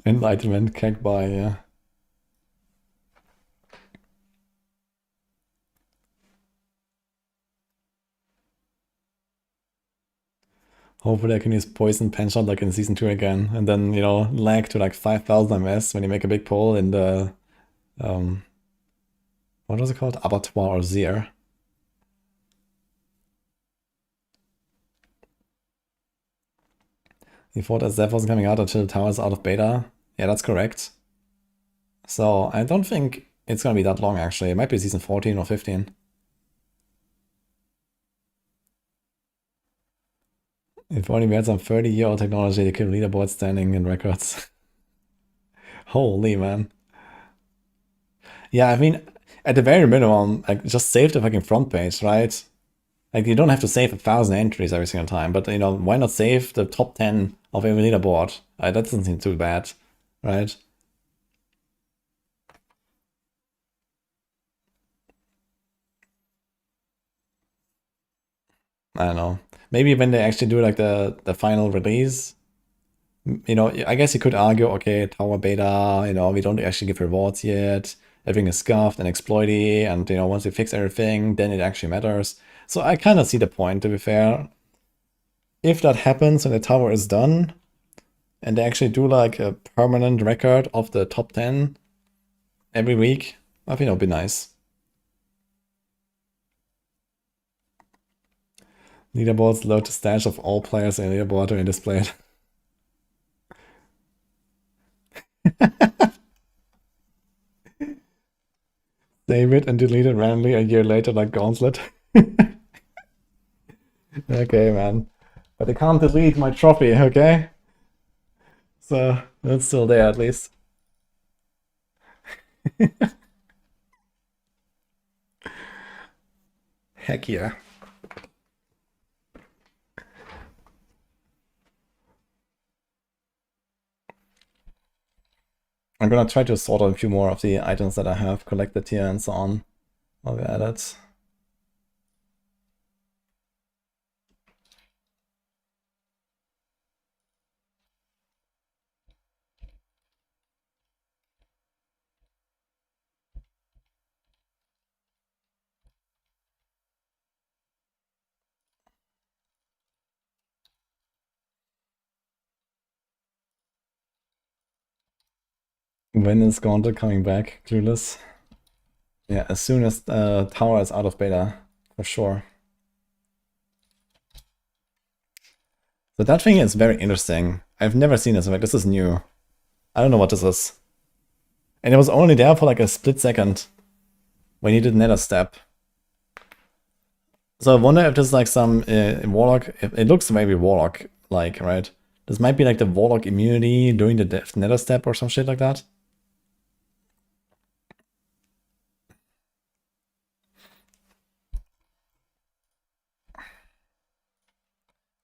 A: Enlightenment cack by, yeah. Hopefully I can use Poison Penshot like in Season 2 again, and then, you know, lag to like 5000 MS when you make a big pull in the, what was it called? Abattoir or Zier. He thought that Zeph wasn't coming out until the tower is out of beta. Yeah, that's correct. So I don't think it's gonna be that long, actually. It might be Season 14 or 15. If only we had some 30-year-old technology to keep leaderboard standing in records. Holy man. Yeah, I mean, at the very minimum, like, just save the fucking front page, right? Like, you don't have to save 1,000 entries every single time, but, you know, why not save the top 10 of every leaderboard? That doesn't seem too bad, right? I don't know. Maybe when they actually do like the final release, you know, I guess you could argue, okay, tower beta, you know, we don't actually give rewards yet. Everything is scuffed and exploity, and, you know, once we fix everything, then it actually matters. So I kind of see the point, to be fair. If that happens when the tower is done, and they actually do like a permanent record of the top 10 every week, I think it would be nice. Leaderboards load the stash of all players in leaderboard and displayed. Save it and delete it randomly a year later like Gauntlet. Okay, man. But I can't delete my trophy, okay? So it's still there at least. Heck yeah. I'm gonna try to sort out a few more of the items that I have collected here and so on while we're at it. When is Gauntlet coming back? Clueless. Yeah, as soon as Tower is out of beta, for sure. So that thing is very interesting. I've never seen this. Like, this is new. I don't know what this is. And it was only there for like a split second when you did Nether Step. So I wonder if this is like some Warlock. It looks maybe Warlock-like, right? This might be like the Warlock immunity during the Nether Step or some shit like that.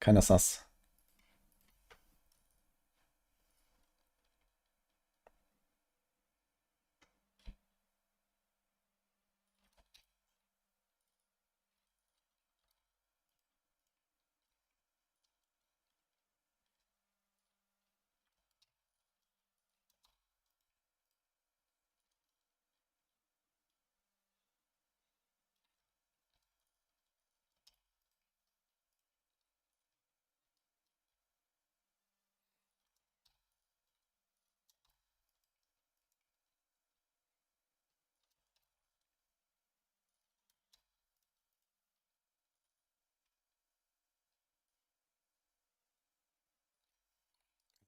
A: Kinda sus.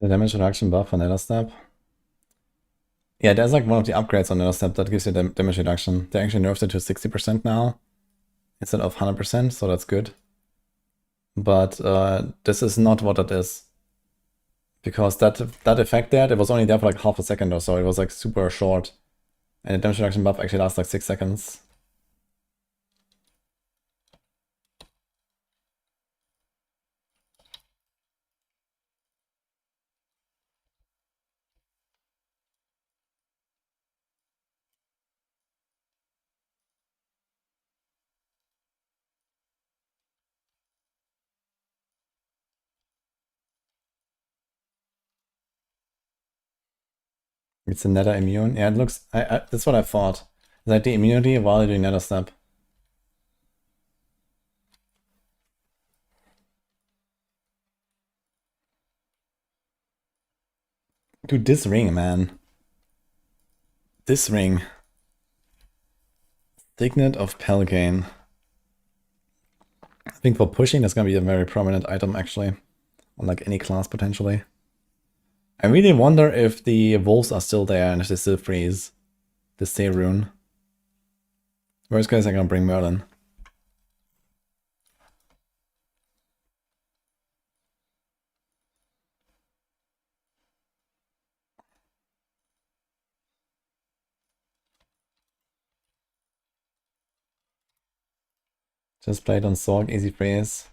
A: The damage reduction buff on Nether Step. Yeah, there's like one of the upgrades on Nether Step that gives you damage reduction. They actually nerfed it to 60% now instead of 100%, so that's good. But this is not what it is. Because that effect there, it was only there for like half a second or so. It was like super short. And the damage reduction buff actually lasts like 6 seconds. It's a Nether immune. Yeah, it looks... that's what I thought. Is that the immunity while you're doing Nether Step? Dude, this ring, man. This ring. Signet of Pelgain. I think for pushing, that's gonna be a very prominent item, actually. On like any class, potentially. I really wonder if the wolves are still there and if they still freeze. The stay rune. Worst case, I'm gonna bring Merlin. Just play it on Sorg, easy freeze.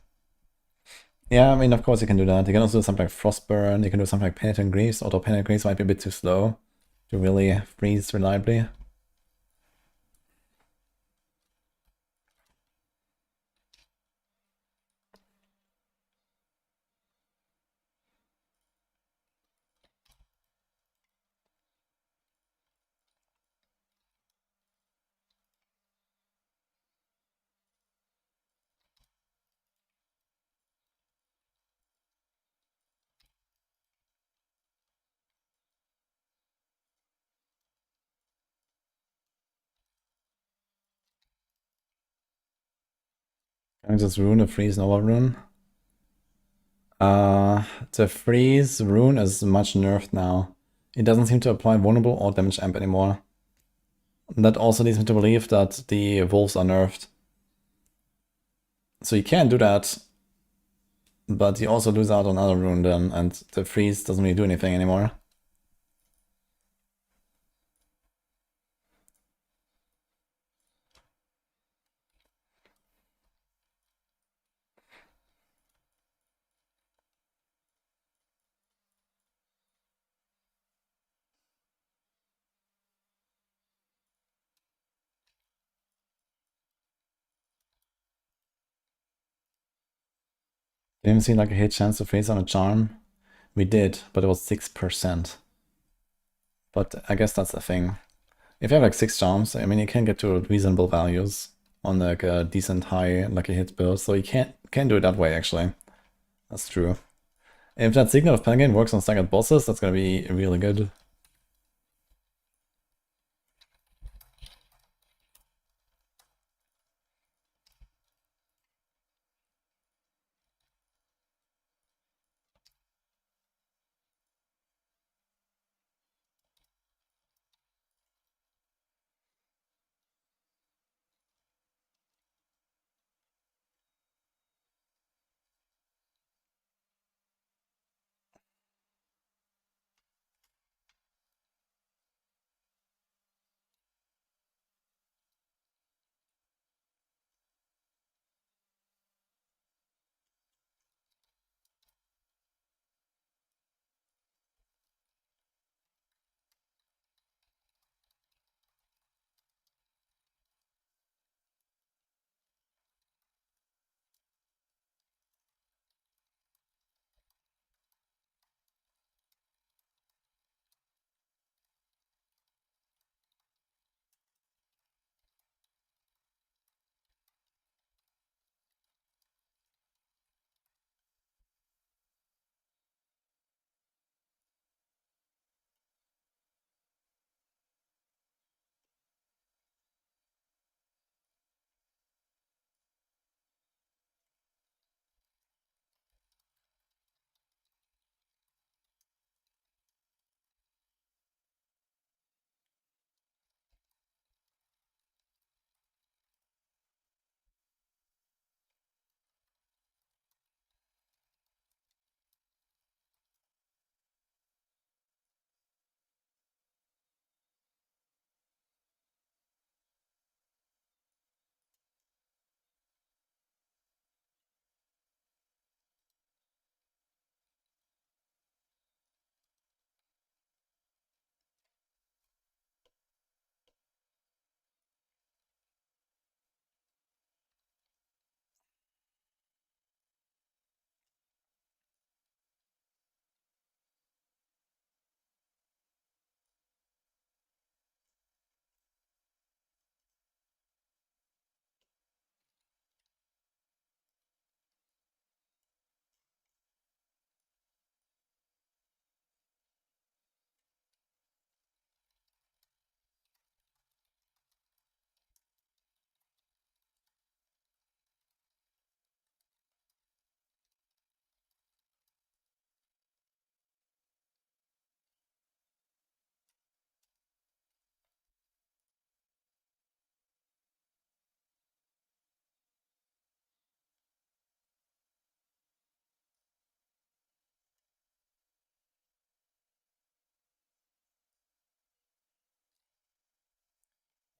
A: Yeah, I mean, of course you can do that. You can also do something like Frostburn, you can do something like Penitent Greaves, although Penitent Greaves might be a bit too slow to really freeze reliably. Can I just rune a freeze Nova rune? The freeze rune is much nerfed now. It doesn't seem to apply vulnerable or damage amp anymore. That also leads me to believe that the wolves are nerfed. So you can do that, but you also lose out on other rune then, and the freeze doesn't really do anything anymore. Didn't see like a hit chance to freeze on a charm. We did, but it was 6%. But I guess that's the thing. If you have like 6 charms, I mean, you can get to reasonable values on like a decent high lucky hit build, so you can do it that way actually. That's true. If that Signet of Pelgain works on staggered bosses, that's gonna be really good.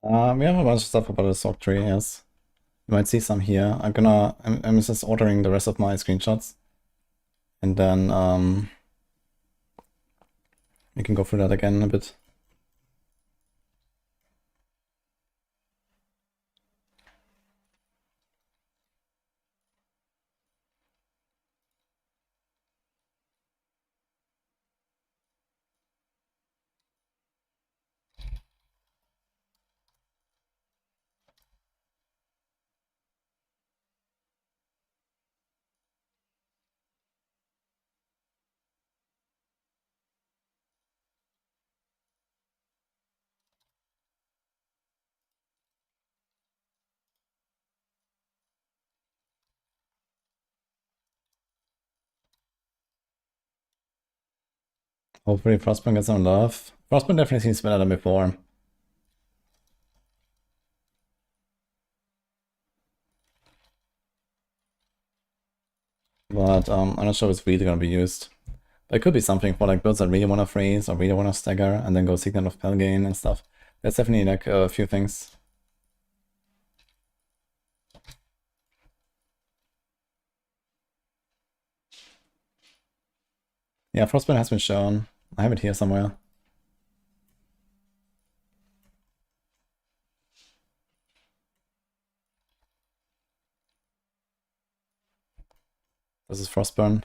A: We have a bunch of stuff about the sock tree, yes. You might see some here. I'm just ordering the rest of my screenshots. And then we can go through that again a bit. Hopefully Frostburn gets some love. Frostburn definitely seems better than before. But I'm not sure if it's really gonna be used. But it could be something for like builds that really wanna freeze or really wanna stagger and then go Signet of Pelgain and stuff. That's definitely like a few things. Yeah, Frostburn has been shown. I have it here somewhere. This is Frostburn.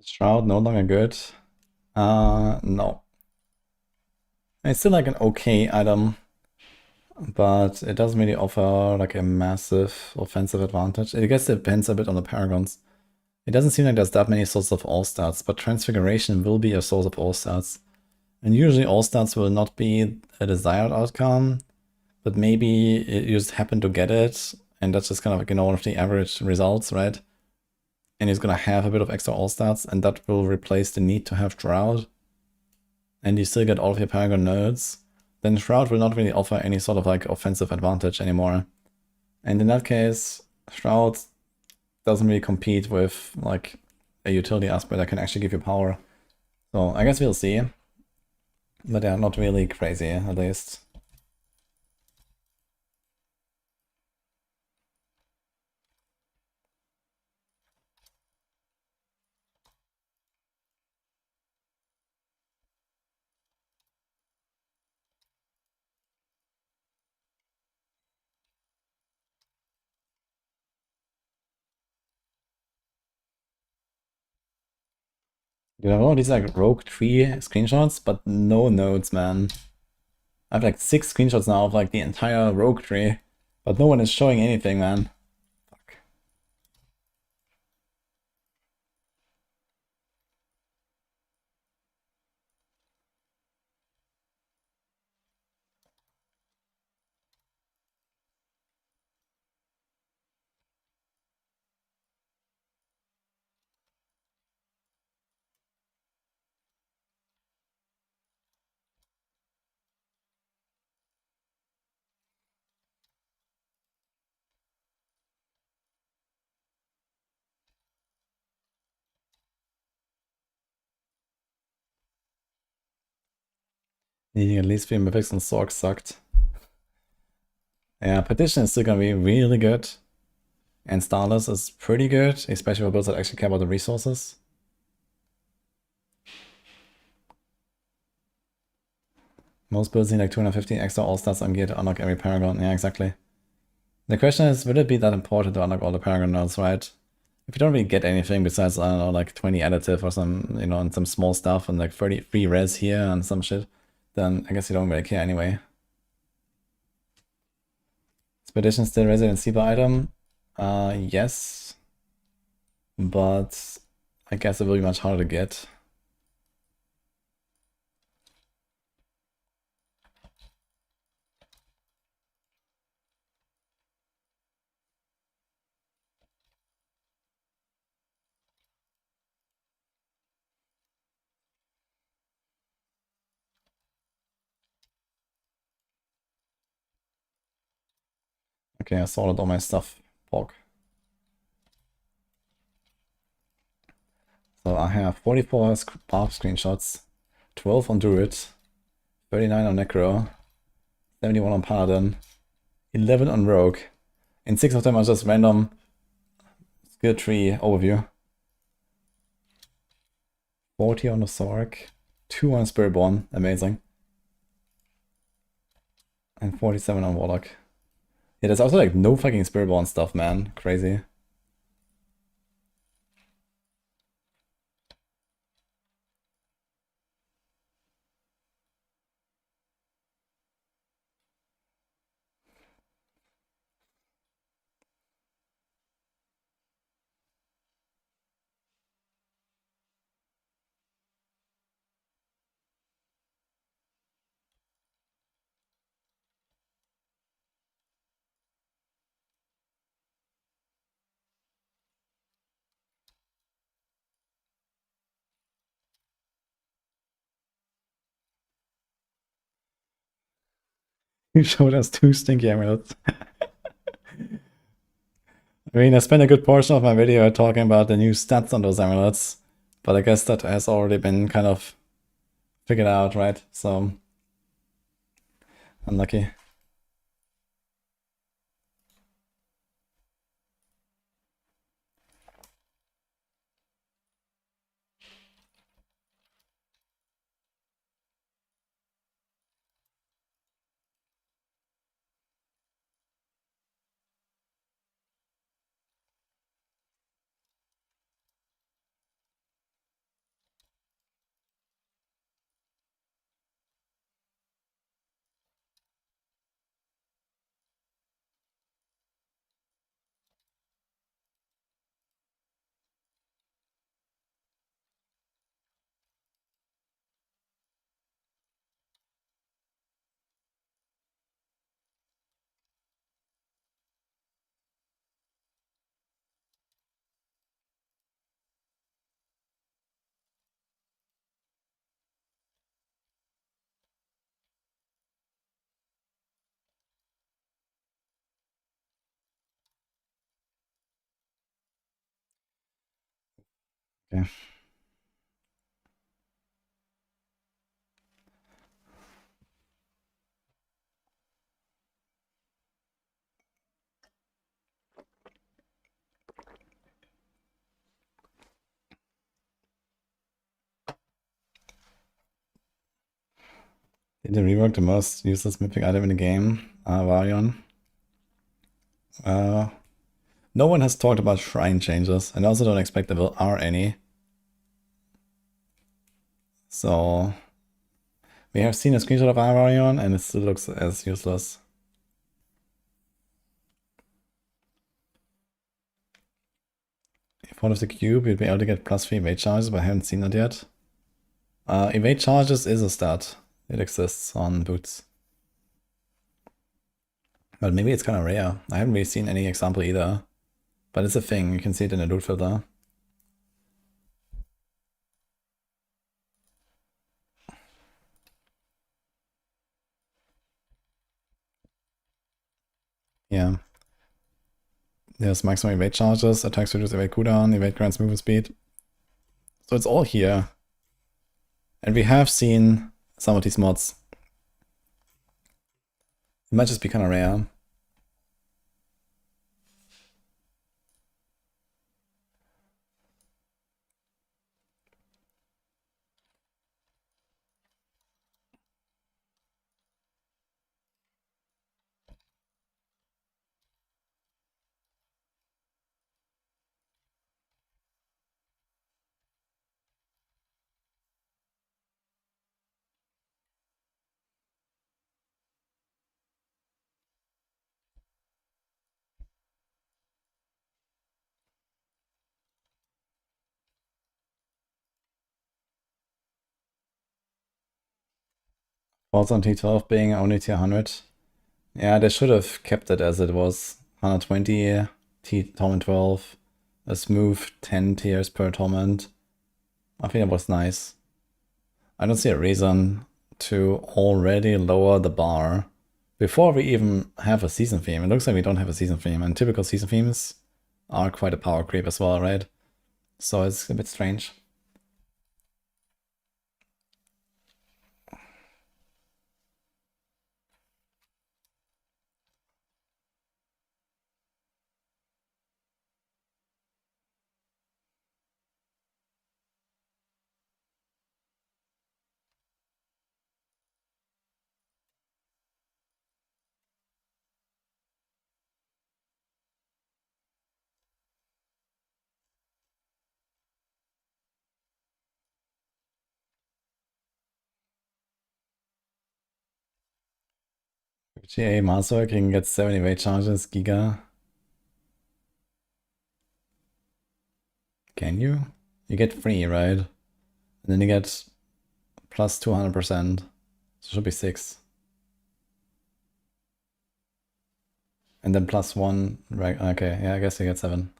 A: Shroud no longer good. No. It's still like an okay item, but it doesn't really offer like a massive offensive advantage. I guess it depends a bit on the Paragons. It doesn't seem like there's that many sources of all stats, but Transfiguration will be a source of all stats. And usually all stats will not be a desired outcome, but maybe you just happen to get it, and that's just kind of like, you know, one of the average results, right? And he's gonna have a bit of extra all stats, and that will replace the need to have Shroud. And you still get all of your Paragon nodes. Then Shroud will not really offer any sort of like offensive advantage anymore. And in that case, Shroud doesn't really compete with like a utility aspect that can actually give you power. So I guess we'll see. But they're not really crazy, at least. You have all these like rogue tree screenshots, but no nodes, man. I have like 6 screenshots now of like the entire rogue tree, but no one is showing anything, man. Fuck. Needing at least 3 mythics and Sorg sucked. Yeah, Petition is still gonna be really good. And Starless is pretty good, especially for builds that actually care about the resources. Most builds need like 250 extra all-stars on gear to unlock every Paragon. Yeah, exactly. The question is, will it be that important to unlock all the Paragon nodes, right? If you don't really get anything besides, I don't know, like 20 additive or some, you know, and some small stuff and like 30 free res here and some shit, then I guess you don't really care anyway. Expedition still Resident Seeker item? Yes. But I guess it will be much harder to get. Okay, I sorted all my stuff. Pog. So I have 44 path screenshots, 12 on Druid, 39 on Necro, 71 on Paladin, 11 on Rogue, and 6 of them are just random skill tree overview. 40 on the Sorg, 2 on Spiritborn, amazing, and 47 on Warlock. Yeah, there's also like no fucking Spiritborn stuff, man. Crazy. You showed us 2 stinky emeralds. I mean, I spent a good portion of my video talking about the new stats on those amulets, but I guess that has already been kind of figured out, right? So, unlucky. Okay. Did they rework the most useless mythic item in the game? Varion. No one has talked about shrine changes, and I also don't expect there are any. So, we have seen a screenshot of Varion, and it still looks as useless. If one of the cube, you'd be able to get +3 evade charges, but I haven't seen that yet. Evade charges is a stat. It exists on boots. But maybe it's kind of rare. I haven't really seen any example either. But it's a thing, you can see it in the loot filter. Yeah. There's maximum evade charges, attacks reduce evade cooldown, evade grants movement speed. So it's all here. And we have seen some of these mods might just be kind of rare. Thoughts on T12 being only tier 100? Yeah, they should have kept it as it was. 120 torment 12, a smooth 10 tiers per torment. I think it was nice. I don't see a reason to already lower the bar before we even have a season theme. It looks like we don't have a season theme, and typical season themes are quite a power creep as well, right? So it's a bit strange. GA Master can get 70 weight charges, Giga. Can you? You get 3, right? And then you get plus 200%. So it should be 6. And then plus 1, right? Okay, yeah, I guess you get 7.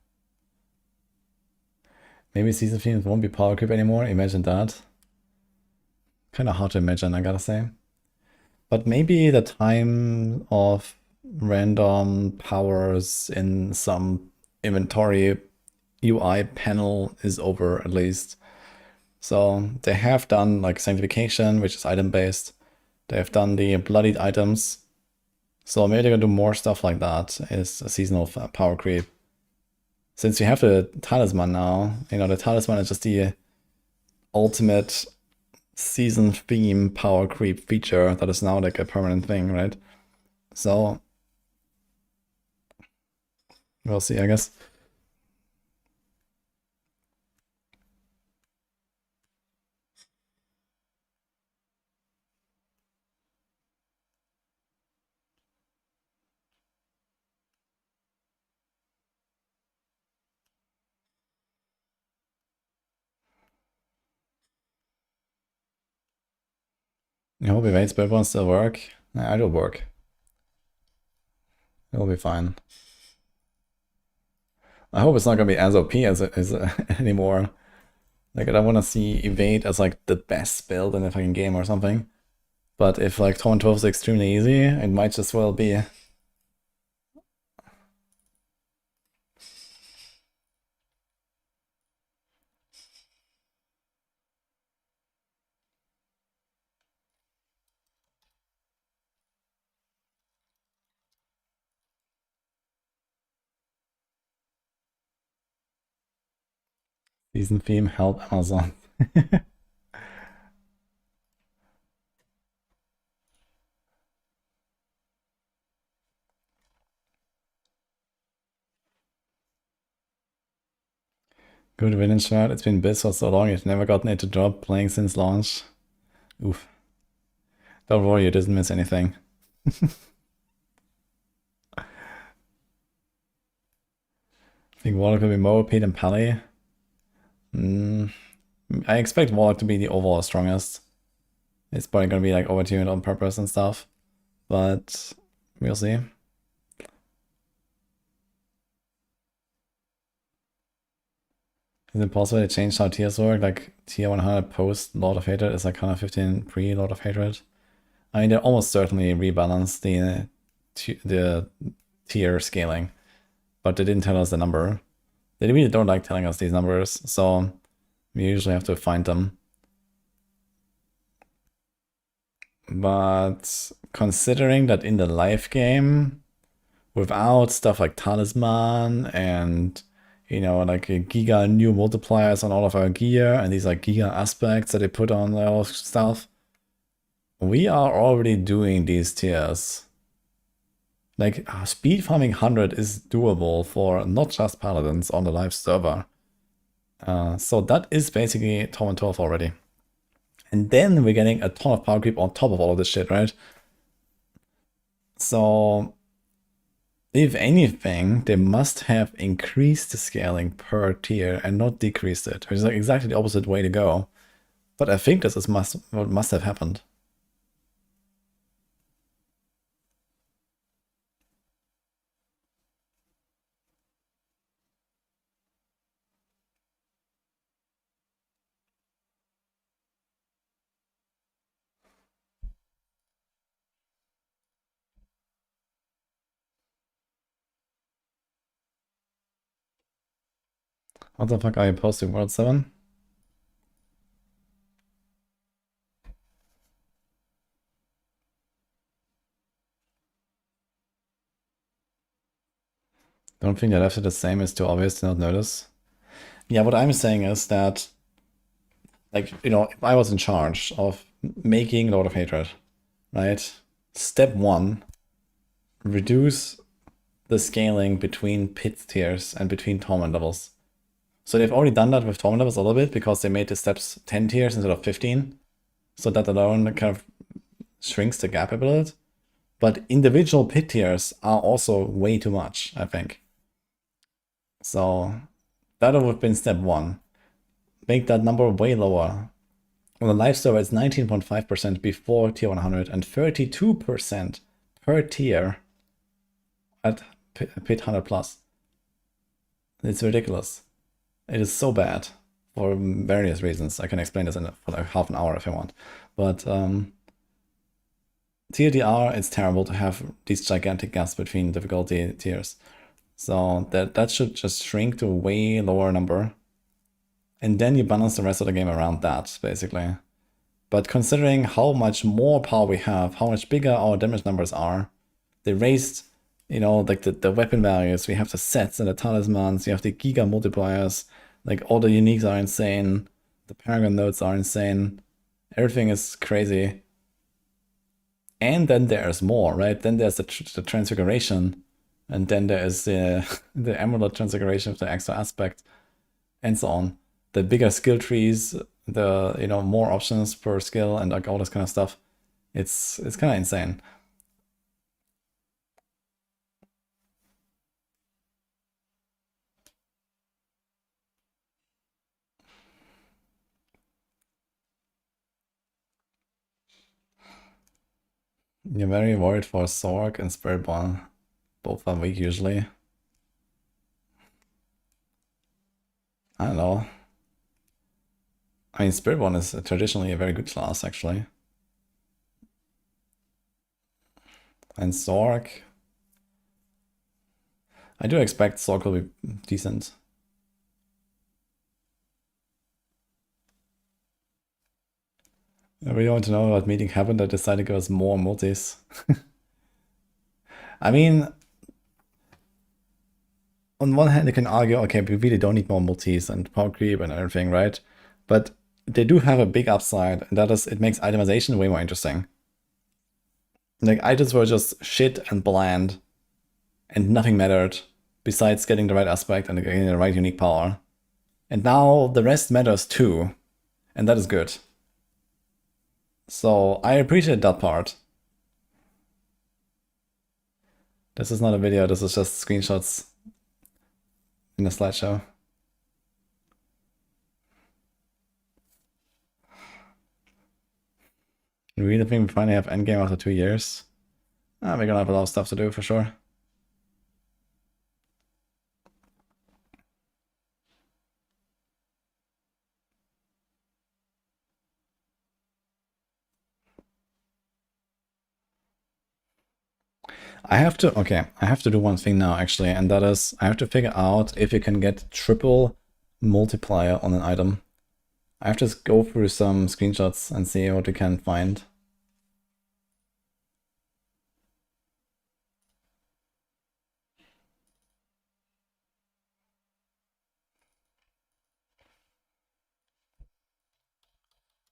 A: Maybe season themes won't be power creep anymore, imagine that. Kinda hard to imagine, I gotta say. But maybe the time of random powers in some inventory UI panel is over, at least. So they have done like sanctification, which is item based. They have done the bloodied items. So maybe they're gonna do more stuff like that as a seasonal power creep. Since we have the talisman now, you know, the talisman is just the ultimate season theme power creep feature that is now like a permanent thing, right? So we'll see, I guess. I hope Evade Spell won't still work. Nah, it'll work. It'll be fine. I hope it's not gonna be as OP as it is anymore. Like, I don't want to see Evade as like the best build in the fucking game or something. But if like Torment 12 is extremely easy, it might just well be. Season theme, help Amazon. Good win shot. It's been biz for so long, you've never gotten it to drop playing since launch. Oof. Don't worry, you didn't miss anything. I think Warlock will be more OP than Pally. I expect Warlock to be the overall strongest. It's probably gonna be like overtuned on purpose and stuff. But we'll see. Is it possible to change how tiers work? Like tier 100 post Lord of Hatred is like 115 pre Lord of Hatred. I mean, they almost certainly rebalanced the tier scaling, but they didn't tell us the number. They really don't like telling us these numbers, so we usually have to find them. But considering that in the live game, without stuff like Talisman and, you know, like a giga new multipliers on all of our gear and these like giga aspects that they put on our stuff, we are already doing these tiers. Like, speed farming 100 is doable for not just Paladins on the live server. So that is basically Torment 12 already. And then we're getting a ton of power creep on top of all of this shit, right? So, if anything, they must have increased the scaling per tier and not decreased it, which is like exactly the opposite way to go. But I think this is what must have happened. What the fuck are you posting, World 7? Don't think that after the same is too obvious to not notice. Yeah, what I'm saying is that, like, you know, if I was in charge of making Lord of Hatred, right? Step 1, reduce the scaling between pit tiers and between torment levels. So they've already done that with torment levels a little bit because they made the steps 10 tiers instead of 15. So that alone kind of shrinks the gap a bit. But individual pit tiers are also way too much, I think. So that would have been step 1. Make that number way lower. On the live server, it's 19.5% before tier 100 and 32% per tier at pit 100 plus. It's ridiculous. It is so bad for various reasons. I can explain this for like half an hour if I want. But TLDR, it's terrible to have these gigantic gaps between difficulty tiers. So that should just shrink to a way lower number. And then you balance the rest of the game around that, basically. But considering how much more power we have, how much bigger our damage numbers are, they raised, you know, like the weapon values, we have the sets and the talismans, you have the giga multipliers, like all the uniques are insane, the paragon nodes are insane, everything is crazy. And then there's more, right? Then there's the transfiguration, and then there is the emerald transfiguration of the extra aspect, and so on. The bigger skill trees, the, you know, more options per skill and like all this kind of stuff. It's kind of insane. You're very worried for Sorg and Spiritborn. Both are weak usually. I don't know. I mean, Spiritborn is traditionally a very good class, actually. And Sorg... I do expect Sorg will be decent. I really want to know what meeting happened that decided to give us more multis. I mean, on one hand, you can argue, okay, we really don't need more multis and power creep and everything, right? But they do have a big upside, and that is, it makes itemization way more interesting. Like, items were just shit and bland, and nothing mattered besides getting the right aspect and getting the right unique power. And now the rest matters too, and that is good. So I appreciate that part. This is not a video, this is just screenshots in a slideshow. You really think we finally have endgame after 2 years? We're gonna have a lot of stuff to do for sure. I have to do one thing now actually, and that is I have to figure out if you can get triple multiplier on an item. I have to go through some screenshots and see what we can find.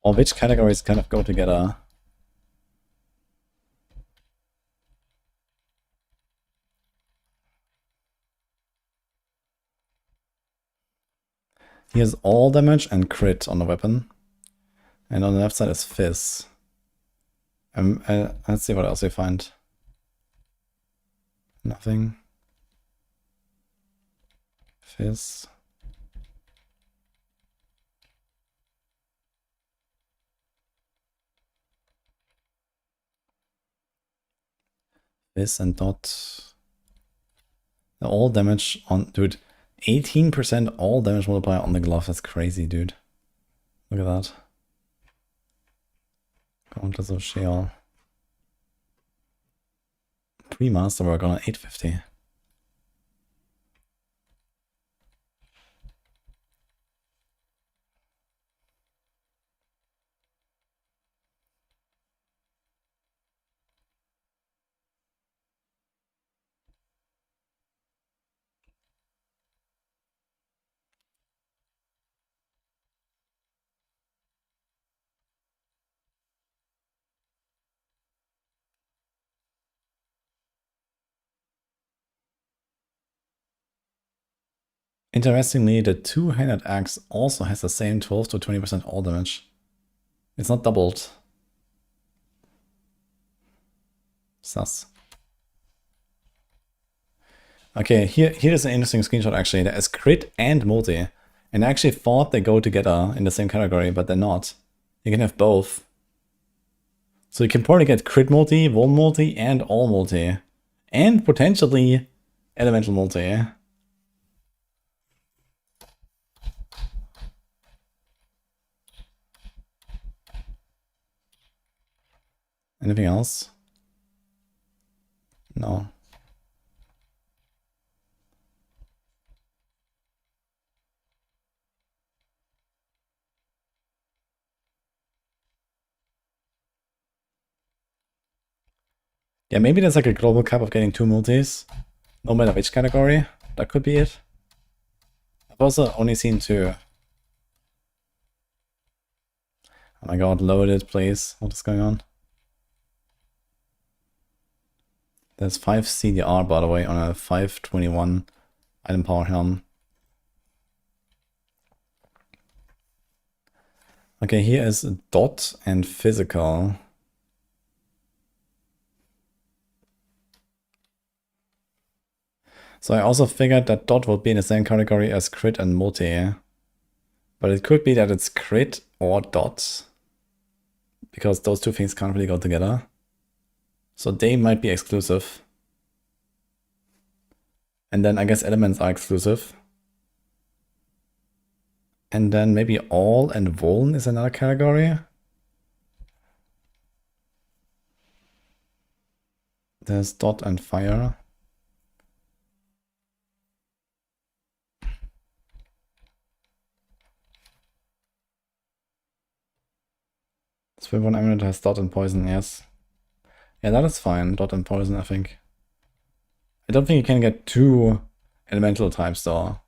A: Or which categories kind of go together. He has all damage and crit on the weapon. And on the left side is Fizz. Let's see what else we find. Nothing. Fizz. Fizz and Dot. All damage on... Dude, 18% all damage multiplier on the glove. That's crazy, dude. Look at that. Counters of Sheol. Pre-masterwork on 850. Interestingly, the two-handed axe also has the same 12 to 20% all damage. It's not doubled. Sus. Okay, here's an interesting screenshot actually. There's crit and multi. And I actually thought they go together in the same category, but they're not. You can have both. So you can probably get crit multi, vol multi, and all multi. And potentially elemental multi. Anything else? No. Yeah, maybe there's like a global cap of getting 2 multis. No matter which category. That could be it. I've also only seen 2. Oh my god, load it, please. What is going on? There's 5 CDR, by the way, on a 521 item power helm. Okay, here is Dot and Physical. So I also figured that Dot would be in the same category as Crit and Multi. But it could be that it's Crit or Dot, because those two things can't really go together. So they might be exclusive. And then I guess elements are exclusive. And then maybe all and Vuln is another category. There's Dot and Fire. Swivel Emerald has Dot and Poison, yes. Yeah, that is fine. Dot and Poison, I think. I don't think you can get 2 elemental types though.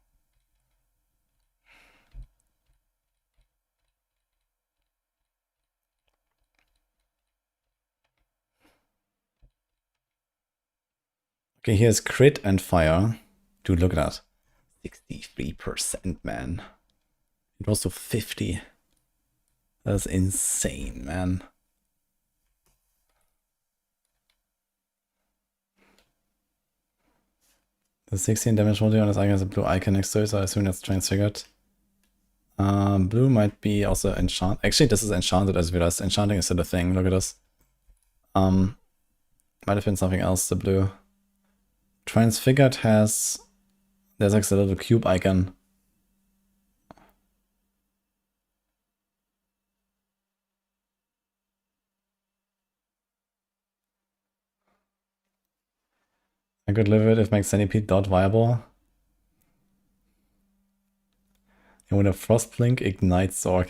A: Okay, here's Crit and Fire. Dude, look at that. 63%, man. It was to 50. That's insane, man. The 16 damage multi on this icon has a blue icon next to it, so I assume that's transfigured. Blue might be also enchant. Actually, this is enchanted as well as enchanting is still a thing. Look at this. Might have been something else, the blue. Transfigured has... There's like a little cube icon. I could live with it if makes Centipede Dot viable. And when a Frostblink ignites Zork.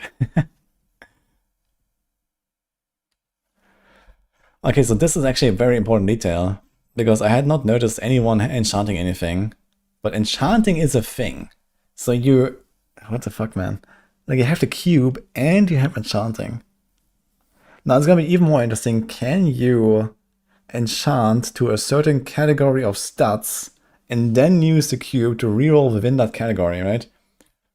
A: Okay, so this is actually a very important detail, because I had not noticed anyone enchanting anything, but enchanting is a thing. So you... What the fuck, man? Like you have the cube and you have enchanting. Now it's gonna be even more interesting. Can you enchant to a certain category of stats and then use the cube to reroll within that category, right?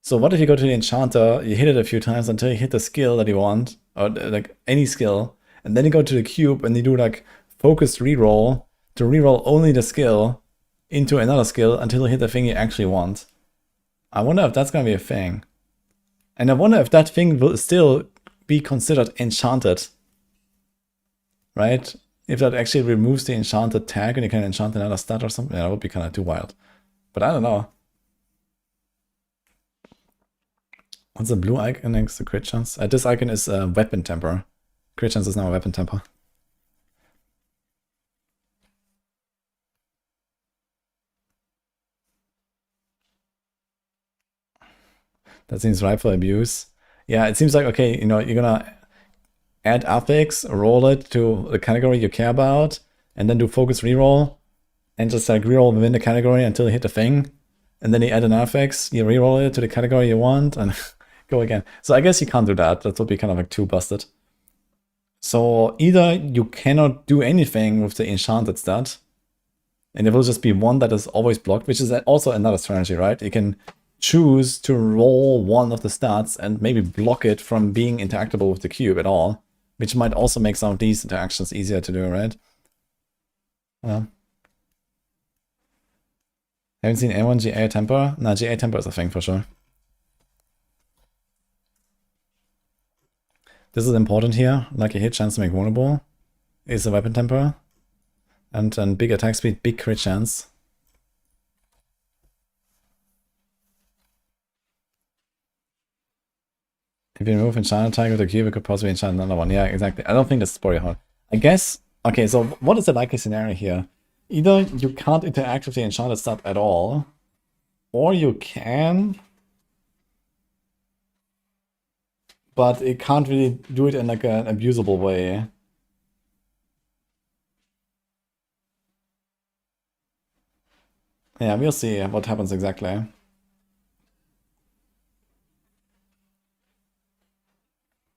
A: So what if you go to the enchanter, you hit it a few times until you hit the skill that you want, or like any skill, and then you go to the cube and you do like focused reroll to reroll only the skill into another skill until you hit the thing you actually want. I wonder if that's gonna be a thing. And I wonder if that thing will still be considered enchanted. Right? If that actually removes the enchanted tag and you can enchant another stat or something, yeah, that would be kind of too wild. But I don't know. What's the blue icon next to crit chance? This icon is weapon temper. Crit chance is now a weapon temper. That seems ripe for abuse. Yeah, it seems like, okay, you know, you're gonna add affix, roll it to the category you care about, and then do focus reroll, and just like reroll within the category until you hit the thing. And then you add an affix, you reroll it to the category you want, and go again. So I guess you can't do that. That would be kind of like too busted. So either you cannot do anything with the enchanted stat, and it will just be one that is always blocked, which is also another strategy, right? You can choose to roll one of the stats and maybe block it from being interactable with the cube at all, which might also make some of these interactions easier to do, right? Haven't seen anyone GA temper? No, GA temper is a thing for sure. This is important here, like a hit chance to make vulnerable is a weapon temper. And big attack speed, big crit chance. If you remove enchant attack with the cube, it could possibly enchant another one. Yeah, exactly. I don't think that's very hard. I guess, okay, so what is the likely scenario here? Either you can't interact with the enchanted stat at all, or you can, but it can't really do it in like an abusable way. Yeah, we'll see what happens exactly.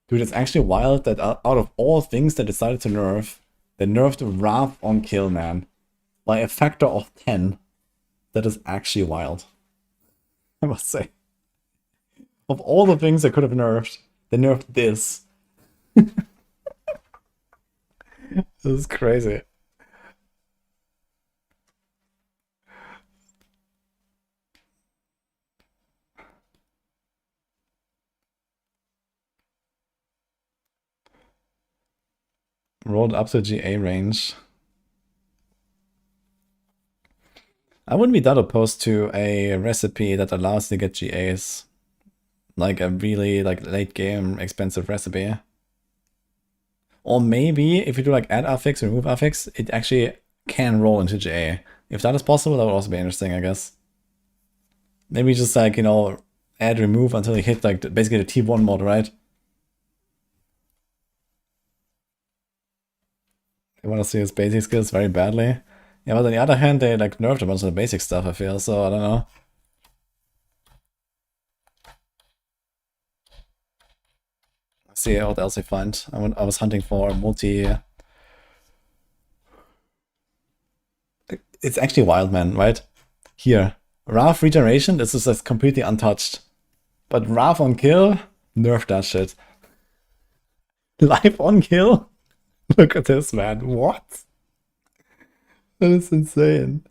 A: Dude, it's actually wild that out of all things they decided to nerf, they nerfed Wrath on Kill, man. By a factor of 10. That is actually wild. I must say. Of all the things they could have nerfed, they nerfed this. This is crazy. Rolled up to GA range. I wouldn't be that opposed to a recipe that allows you to get GAs. Like a really like late game expensive recipe. Or maybe if you do like add affix, remove affix, it actually can roll into GA. If that is possible, that would also be interesting, I guess. Maybe just like, you know, add remove until you hit like basically the T1 mod, right? They want to see his basic skills very badly. Yeah, but on the other hand, they like nerfed a bunch of the basic stuff, I feel, so I don't know. Let's see what else I find. I was hunting for a multi... It's actually wild, man, right? Here. Wrath regeneration, this is just completely untouched. But Wrath on kill? Nerf that shit. Life on kill? Look at this, man. What? That is insane.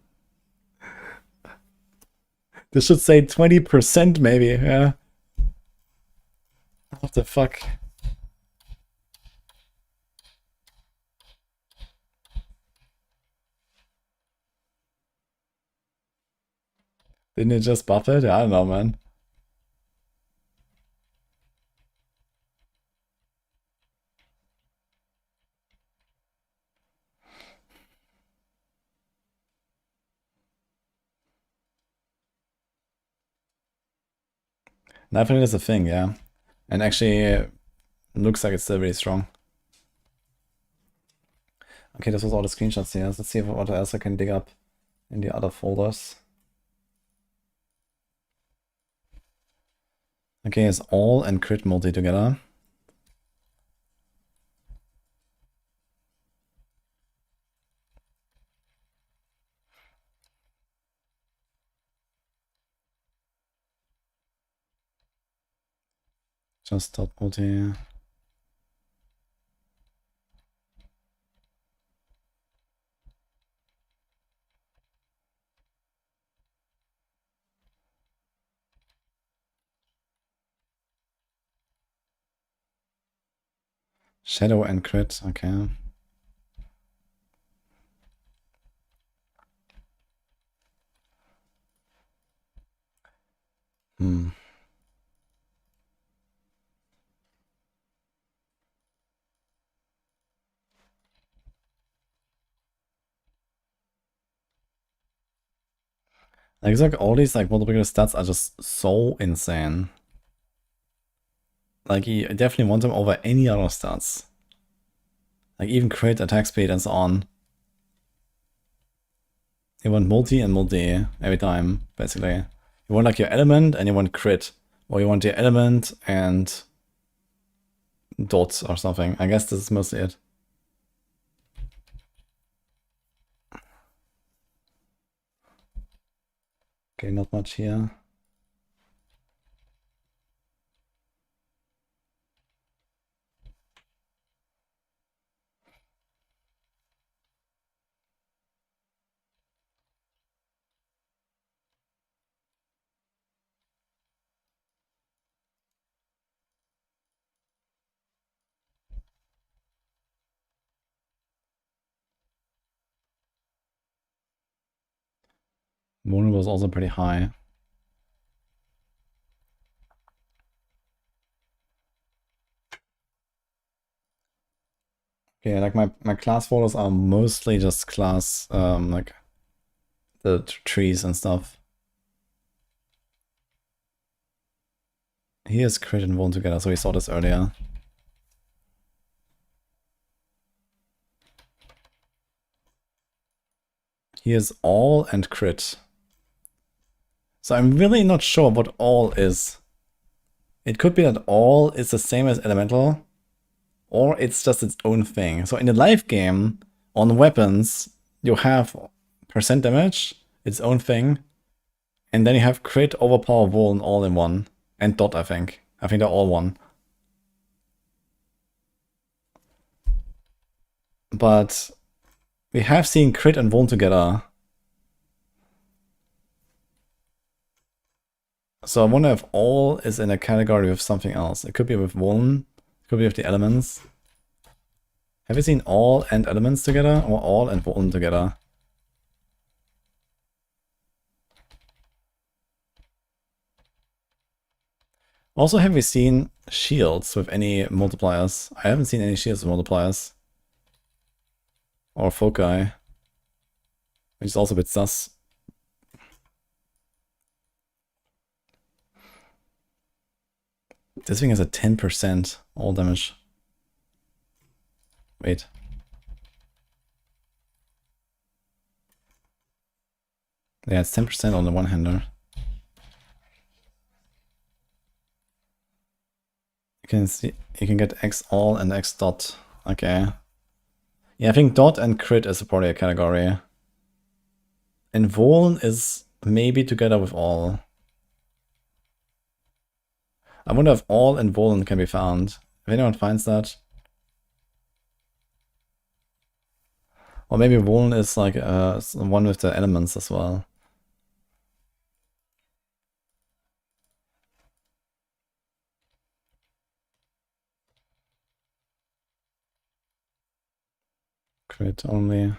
A: This should say 20% maybe, yeah. What the fuck? Didn't it just buff it? I don't know, man. Definitely is a thing, yeah. And actually, it looks like it's still really strong. Okay, this was all the screenshots here. Let's see what else I can dig up in the other folders. Okay, it's all and crit multi together. Just dot multi. Shadow and crit, okay. Like all these like multiplicator stats are just so insane. Like you definitely want them over any other stats. Like even crit, attack speed, and so on. You want multi and multi every time, basically. You want like your element and you want crit. Or you want your element and dots or something. I guess this is mostly it. Okay, not much here. Vulnerable was also pretty high. Okay, like my class photos are mostly just class, like the trees and stuff. He is crit and vuln together, so we saw this earlier. He is all and crit. So I'm really not sure what all is. It could be that all is the same as elemental, or it's just its own thing. So in the live game, on weapons, you have percent damage, its own thing, and then you have crit, overpower, vuln all in one. And dot, I think. I think they're all one. But we have seen crit and vuln together. So I wonder if all is in a category with something else. It could be with vuln, it could be with the elements. Have you seen all and elements together, or all and vuln together? Also, have we seen shields with any multipliers? I haven't seen any shields with multipliers. Or foci. Which is also a bit sus. This thing has a 10% all damage. Wait. Yeah, it's 10% on the one-hander. You can see, you can get X all and X dot. Okay. Yeah, I think dot and crit is probably a category. And vuln is maybe together with all. I wonder if all and vuln can be found. If anyone finds that. Or maybe vuln is like one with the elements as well. Crit only.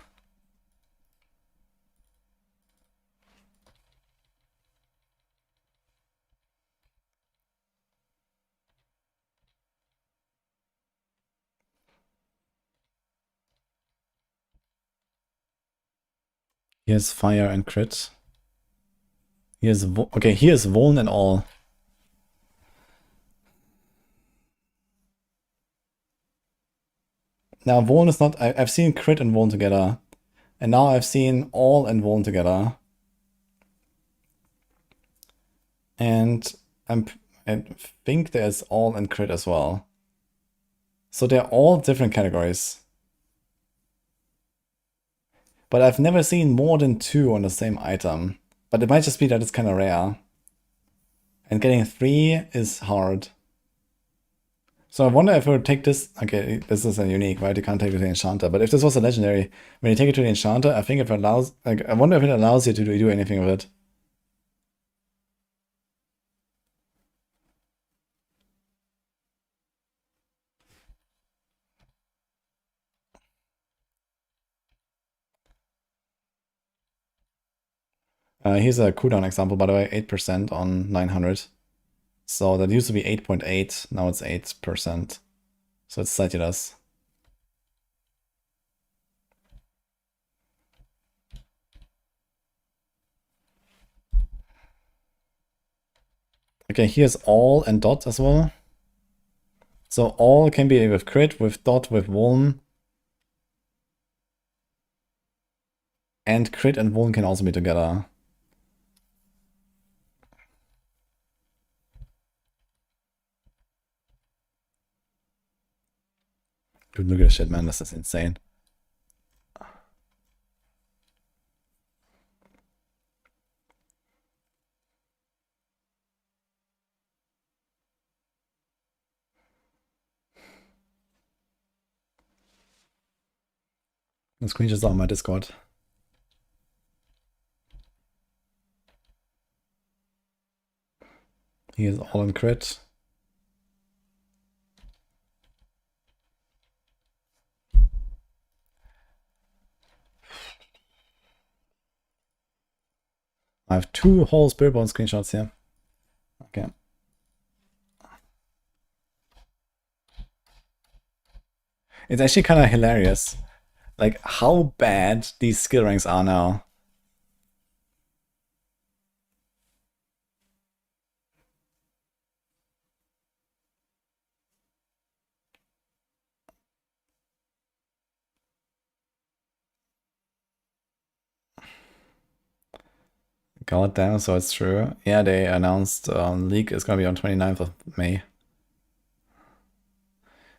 A: Here's fire and crit. Here's okay, here's vuln and all. Now vuln is not, I've seen crit and vuln together. And now I've seen all and vuln together. And I think there's all and crit as well. So they're all different categories. But I've never seen more than 2 on the same item. But it might just be that it's kind of rare. And getting 3 is hard. So I wonder if we would take this... Okay, this is a unique, right? You can't take it to the enchanter. But if this was a legendary, when you take it to the enchanter, I think if it allows... Like, I wonder if it allows you to do anything with it. Here's a cooldown example, by the way, 8% on 900. So that used to be 8.8, now it's 8%. So it's slightly less. Okay, here's all and dot as well. So all can be with crit, with dot, with vuln. And crit and vuln can also be together. Dude, look at this shit, man. This is insane. The screenshots are on my Discord. Here's all in crit. I have 2 whole Spiritborn screenshots here. Okay. It's actually kind of hilarious, like how bad these skill ranks are now. God damn, so it's true. Yeah, they announced League is gonna be on 29th of May.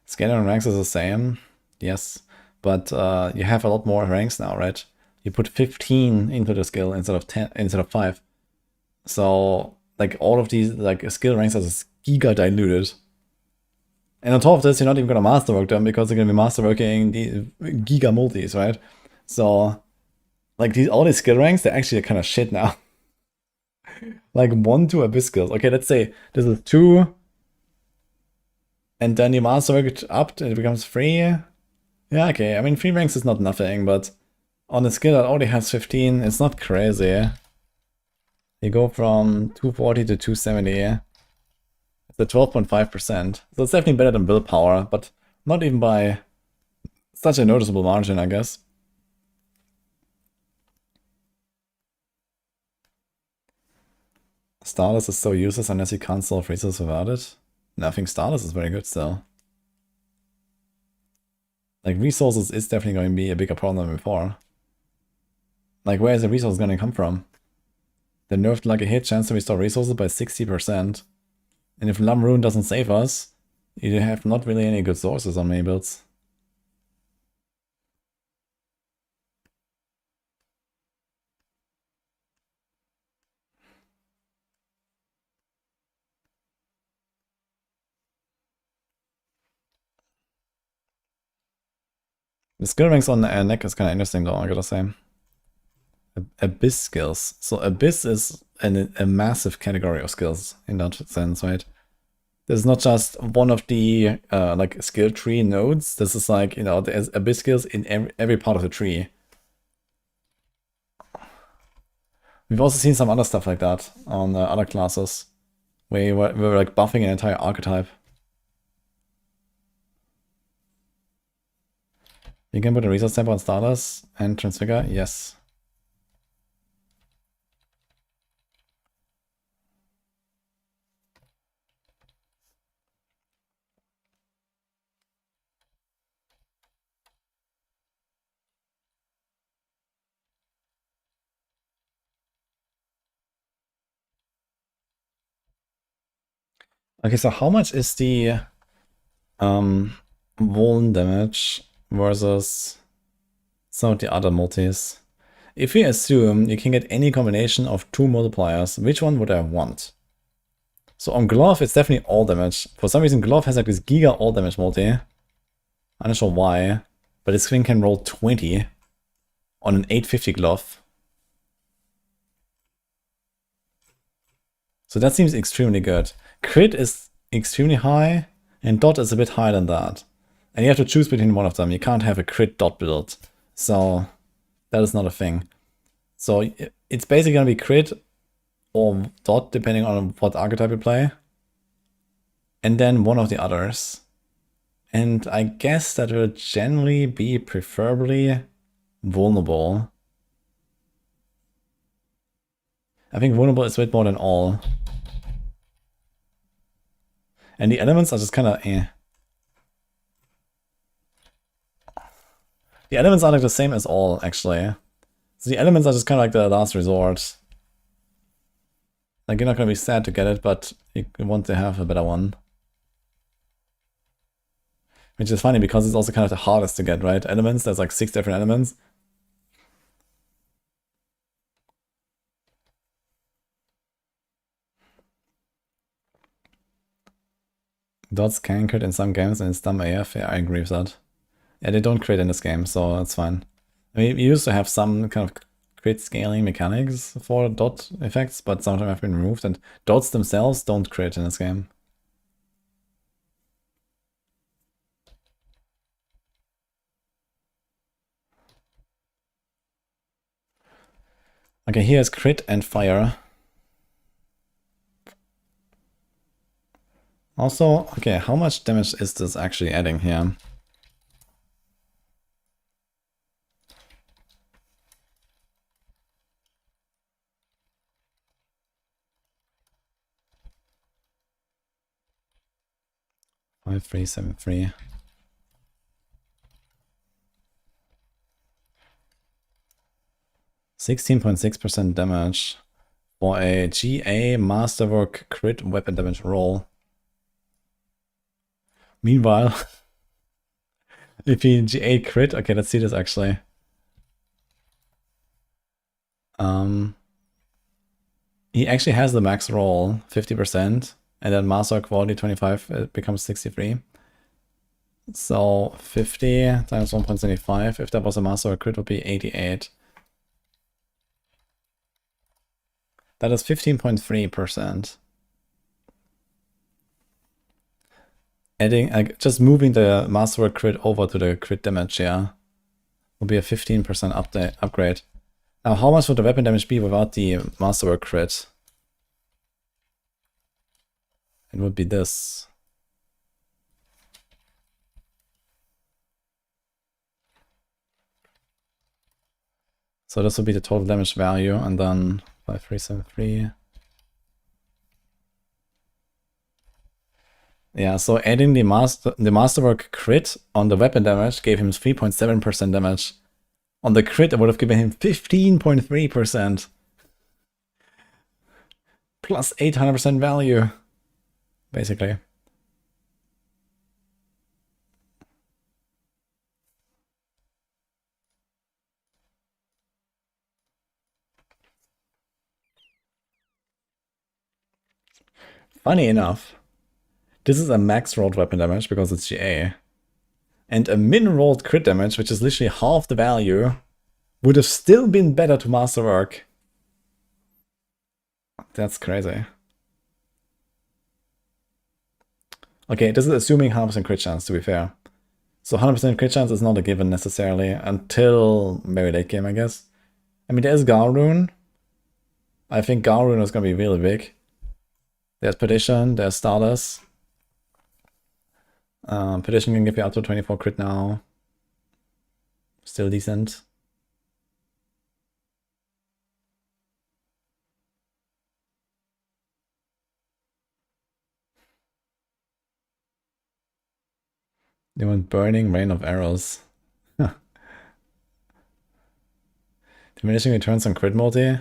A: Scaling ranks is the same, yes, but you have a lot more ranks now, right? You put 15 into the skill instead of 10, instead of 5. So like all of these like skill ranks are just giga diluted. And on top of this, you're not even gonna masterwork them because you're gonna be masterworking the giga multis, right? So like all these skill ranks, they're actually kind of shit now. Like 1 to abyss skills. Okay, let's say this is 2. And then you masterwork it up and it becomes 3. Yeah, okay. I mean, 3 ranks is not nothing, but on a skill that already has 15, it's not crazy. You go from 240 to 270. It's a 12.5%. So it's definitely better than willpower, but not even by such a noticeable margin, I guess. Starless is so useless unless you can't solve resources without it. No, I think Starless is very good still. Like, resources is definitely going to be a bigger problem than before. Like, where is the resource going to come from? They nerfed like a hit chance to restore resources by 60%. And if Lum Rune doesn't save us, you have not really any good sources on many builds. The skill ranks on the neck is kind of interesting though, I gotta say. Abyss skills. So Abyss is a massive category of skills in that sense, right? This is not just one of the like skill tree nodes. This is like, you know, there's Abyss skills in every part of the tree. We've also seen some other stuff like that on other classes, where we're like buffing an entire archetype. You can put a resource tempo on Stardust and Transfigure, yes. Okay, so how much is the vuln damage versus some of the other multis? If we assume you can get any combination of 2 multipliers, which one would I want? So on Glove, it's definitely all damage. For some reason, Glove has like this giga all damage multi. I'm not sure why, but this thing can roll 20 on an 850 Glove. So that seems extremely good. Crit is extremely high, and dot is a bit higher than that. And you have to choose between one of them. You can't have a crit dot build. So that is not a thing. So it's basically going to be crit or dot, depending on what archetype you play. And then one of the others. And I guess that will generally be preferably vulnerable. I think vulnerable is a bit more than all. And the elements are just kind of eh. The elements are like the same as all, actually. So the elements are just kind of like the last resort. Like, you're not going to be sad to get it, but you want to have a better one. Which is funny because it's also kind of the hardest to get, right? Elements, there's like 6 different elements. Dots can crit in some games and it's dumb AF. Yeah, I agree with that. Yeah, they don't crit in this game, so that's fine. I mean, we used to have some kind of crit scaling mechanics for dot effects, but some of them have been removed, and dots themselves don't crit in this game. Okay, here's crit and fire. Also, okay, how much damage is this actually adding here? Five, 3, 7, 3. %16.6% damage for a GA Masterwork crit weapon damage roll. Meanwhile, if he GA crit, okay, let's see this actually. He actually has the max roll, 50%, and then Master quality 25, it becomes 63. So 50 times 1.75, if that was a Master crit, would be 88. That is 15.3%. Adding, just moving the Masterwork crit over to the crit damage here will be a 15% upgrade. Now, how much would the weapon damage be without the Masterwork crit? It would be this. So this would be the total damage value, and then 5373. Yeah, so adding the Masterwork crit on the weapon damage gave him 3.7% damage. On the crit, it would have given him 15.3%. Plus 800% value, basically. Funny enough, this is a max rolled weapon damage because it's GA. And a min rolled crit damage, which is literally half the value, would have still been better to Masterwork. That's crazy. Okay, this is assuming 100% crit chance, to be fair. So 100% crit chance is not a given necessarily until very late game, I guess. I mean, there's Galrune. I think Galrune is going to be really big. There's Petition, there's Stardust. Petition can give you up to 24 crit now. Still decent. They want Burning Rain of Arrows. Diminishing returns on crit multi.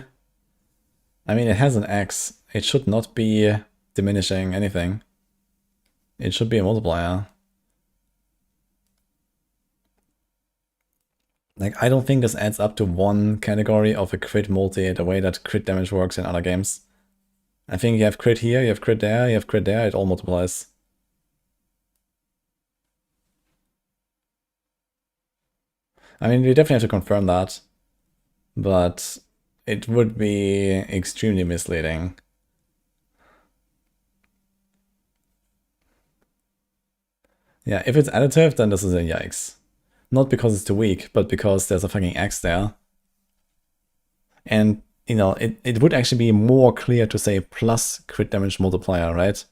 A: I mean, it has an X. It should not be diminishing anything. It should be a multiplier. Like, I don't think this adds up to one category of a crit multi the way that crit damage works in other games. I think you have crit here, you have crit there, you have crit there, it all multiplies. I mean, we definitely have to confirm that, but it would be extremely misleading. Yeah, if it's additive, then this is a yikes. Not because it's too weak, but because there's a fucking X there. And, you know, it would actually be more clear to say plus crit damage multiplier, right?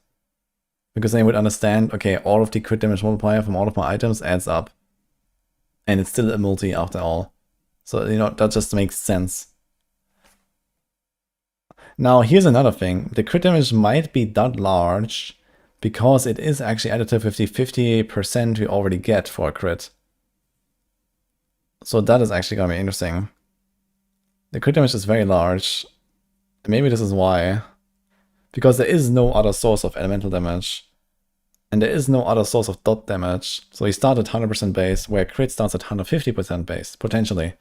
A: Because then you would understand, okay, all of the crit damage multiplier from all of my items adds up. And it's still a multi after all. So, you know, that just makes sense. Now, here's another thing. The crit damage might be that large because it is actually additive with the 50% we already get for a crit. So that is actually going to be interesting. The crit damage is very large. Maybe this is why. Because there is no other source of elemental damage. And there is no other source of dot damage. So you start at 100% base, where crit starts at 150% base, potentially.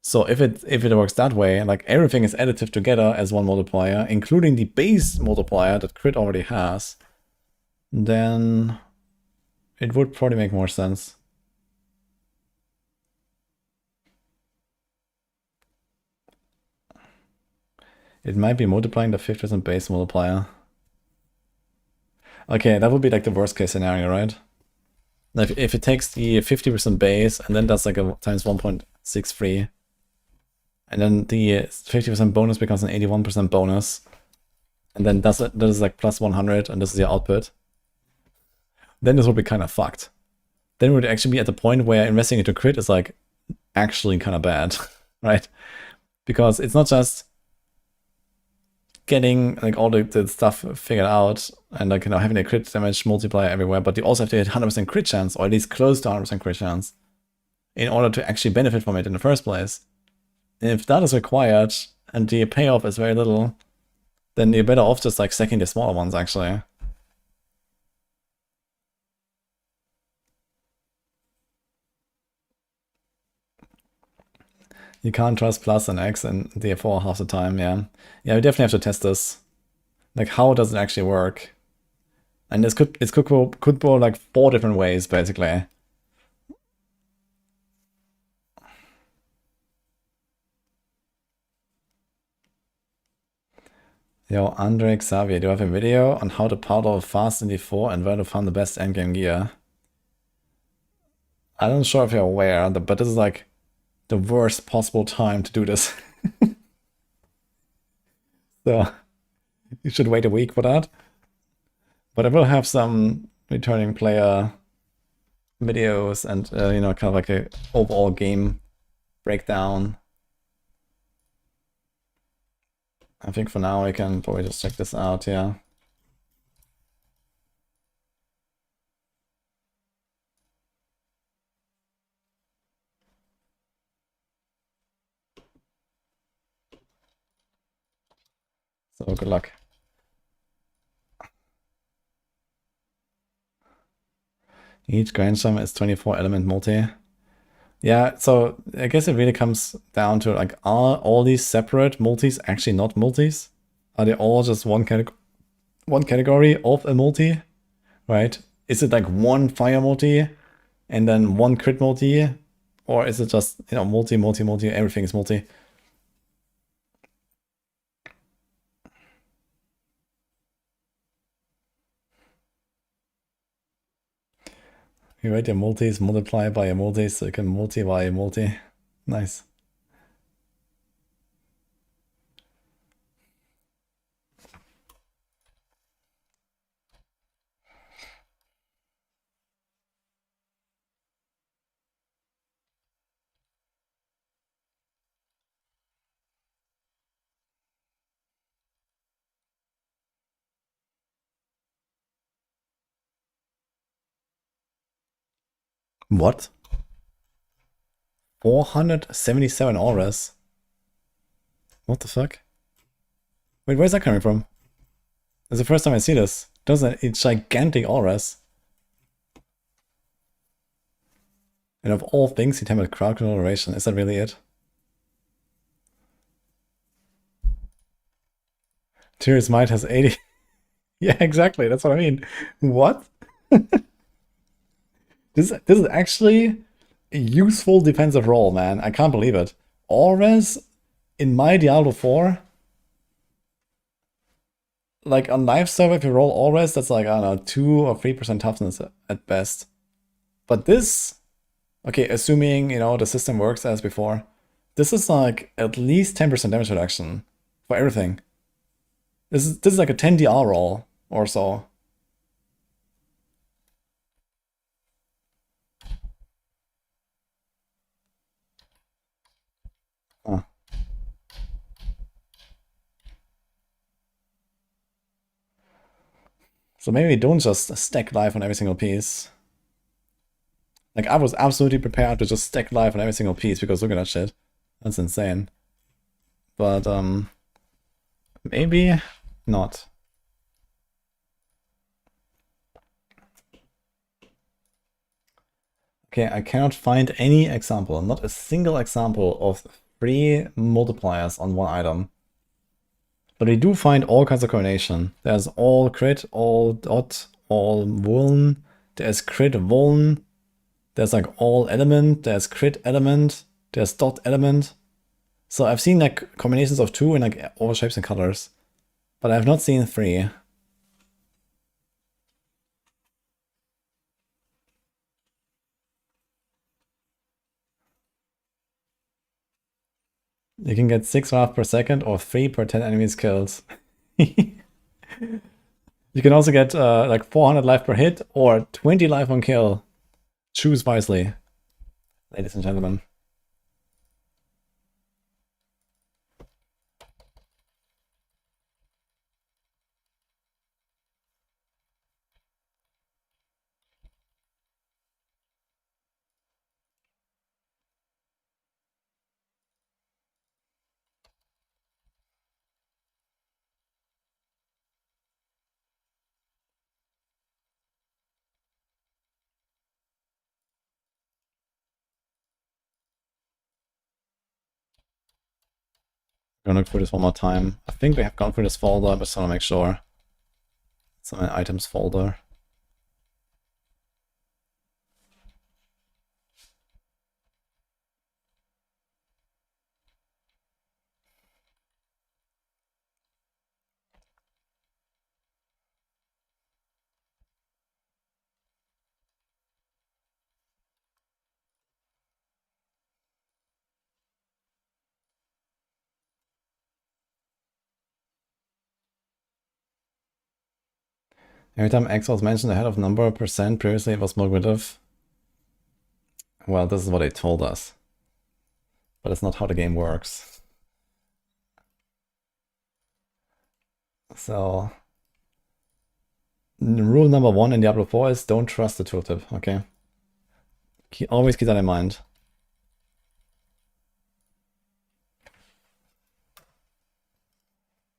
A: So if it works that way, like everything is additive together as one multiplier, including the base multiplier that crit already has, then it would probably make more sense. It might be multiplying the 50% base multiplier. Okay, that would be like the worst case scenario, right? If it takes the 50% base and then does like a times 1.63, and then the 50% bonus becomes an 81% bonus, and then that is like plus 100, and this is your output, then this would be kind of fucked. Then we would actually be at the point where investing into crit is like actually kind of bad, right? Because it's not just getting like all the stuff figured out and like, you know, having a crit damage multiplier everywhere, but you also have to hit 100% crit chance, or at least close to 100% crit chance, in order to actually benefit from it in the first place. And if that is required and the payoff is very little, then you're better off just like stacking the smaller ones actually. You can't trust plus and X and therefore half the time, yeah. Yeah, we definitely have to test this. Like, how does it actually work? And this could go like 4 different ways, basically. Yo, Andre Xavier, do you have a video on how to powder fast in D4 and where to find the best endgame gear? I'm not sure if you're aware, but this is like the worst possible time to do this. So you should wait a week for that. But I will have some returning player videos and, you know, kind of like a overall game breakdown. I think for now I can probably just check this out, yeah. So good luck. Each Grandsam is 24 element multi. Yeah, so I guess it really comes down to like, are all these separate multis actually not multis? Are they all just one category of a multi? Right? Is it like one fire multi and then one crit multi? Or is it just, you know, multi, everything is multi? You write your multis, multiply by a multi, so you can multi by a multi. Nice. What? 477 auras? What the fuck? Wait, where's that coming from? It's the first time I see this. Does a gigantic auras. And of all things, he with crowd control. Is that really it? Tyr's Might has 80. Yeah, exactly. That's what I mean. What? This is actually a useful defensive role, man. I can't believe it. Auras in my Diablo 4. Like on live server, if you roll Auras, that's like, I don't know, 2 or 3% toughness at best. But this, okay, assuming, you know, the system works as before, this is like at least 10% damage reduction for everything. This is like a 10 DR roll or so. Huh. So maybe we don't just stack life on every single piece. Like, I was absolutely prepared to just stack life on every single piece, because look at that shit. That's insane. But, maybe not. Okay, I cannot find any example, not a single example of 3 multipliers on one item. But we do find all kinds of coordination. There's all crit, all dot, all vuln. There's crit vuln. There's like all element. There's crit element. There's dot element. So I've seen like combinations of 2 in like all shapes and colors. But I have not seen 3. You can get 6 wrath per second or 3 per 10 enemies killed. You can also get like 400 life per hit or 20 life on kill. Choose wisely, ladies and gentlemen. I'm gonna look through this one more time. I think we have gone through this folder, but just want to make sure. It's an items folder. Every time X was mentioned ahead of number percent, previously it was more with. Well, this is what they told us. But it's not how the game works. So, rule number 1 in Diablo 4 is don't trust the tooltip, okay? Always keep that in mind.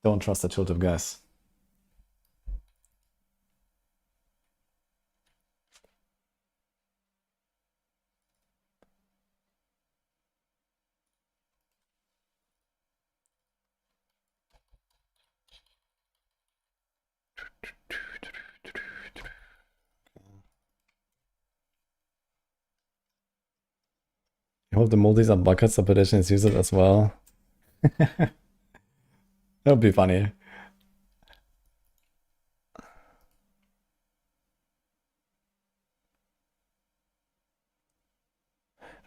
A: Don't trust the tooltip, guys. I hope the multis are buckets so petitions use it as well. That would be funny.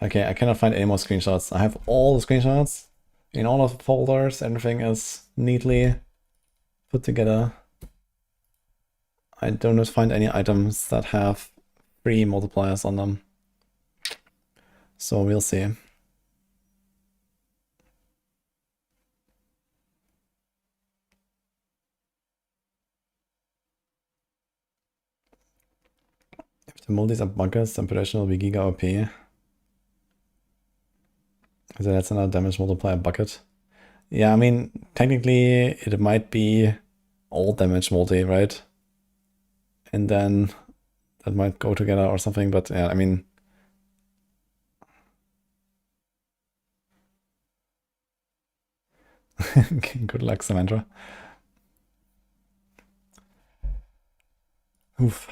A: Okay, I cannot find any more screenshots. I have all the screenshots in all of the folders. Everything is neatly put together. I do not find any items that have 3 multipliers on them. So we'll see. If the multis are buckets, then production will be Giga OP. So that's another damage multiplier bucket. Yeah, I mean, technically it might be all damage multi, right? and then that might go together or something, but yeah, I mean... Okay, good luck, Samantha. Oof.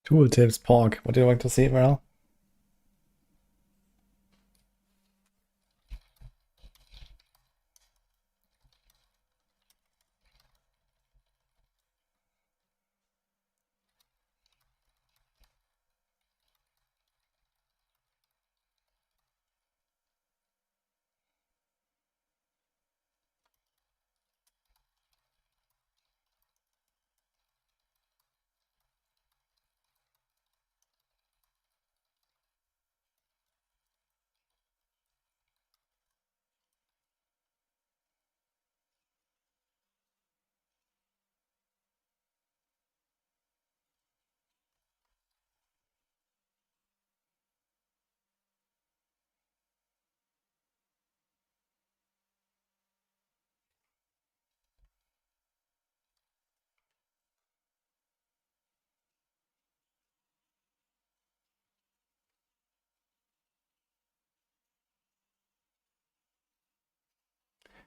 A: Tooltips, Pork. What do you like to see, Val?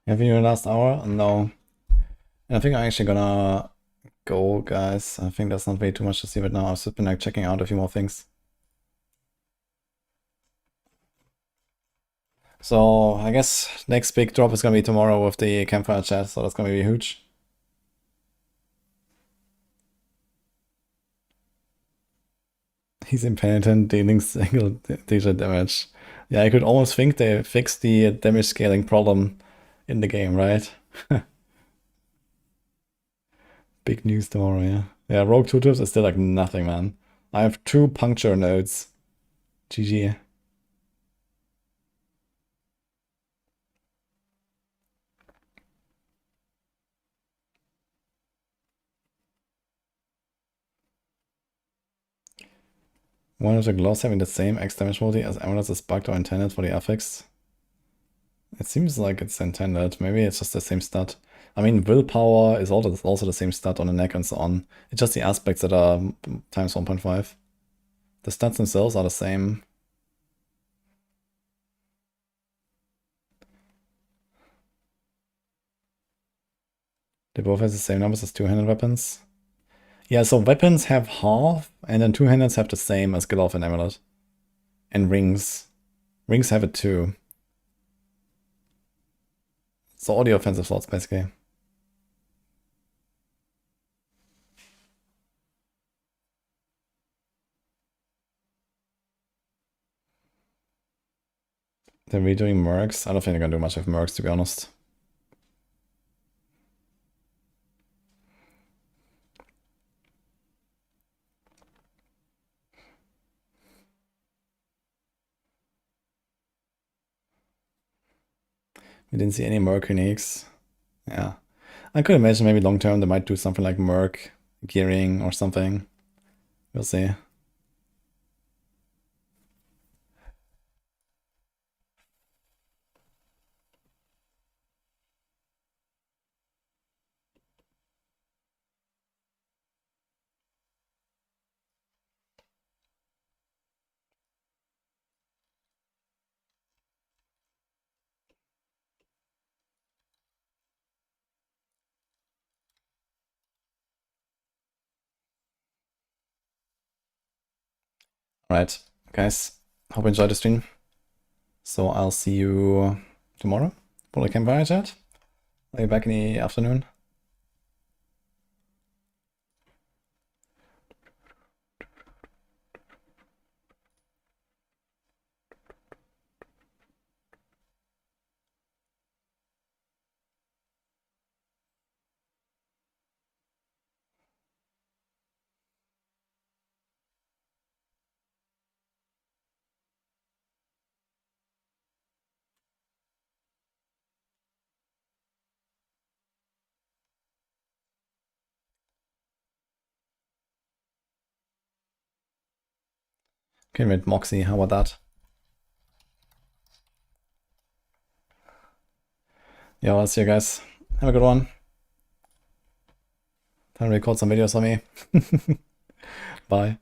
A: Have you your last hour? No. And I think I'm actually gonna go, guys. I think there's not way too much to see right now. I've just been like checking out a few more things. So I guess next big drop is gonna be tomorrow with the campfire chat, so that's gonna be huge. He's impenitent, dealing single digit damage. Yeah, I could almost think they fixed the damage scaling problem in the game, right? Big news tomorrow, yeah. Yeah, Rogue Tutors is still like nothing, man. I have 2 puncture nodes. GG. One of the gloves having the same X damage multi as amulets is bugged or intended for the affix. It seems like it's intended. Maybe it's just the same stat. I mean, willpower is also the same stat on the neck and so on. It's just the aspects that are times 1.5. The stats themselves are the same. They both have the same numbers as two-handed weapons. Yeah, so weapons have half, and then two-handeds have the same as glove and amulet. And rings. Rings have it too. So all the offensive slots, basically. They're redoing mercs. I don't think they're gonna do much with mercs, to be honest. We didn't see any merc uniques. Yeah. I could imagine maybe long term they might do something like merc gearing or something. We'll see. Alright, guys, hope you enjoyed the stream. So I'll see you tomorrow for the campfire chat. I'll be back in the afternoon. Okay, with Moxie, how about that? Yeah, I'll see you guys. Have a good one. Time to record some videos for me. Bye.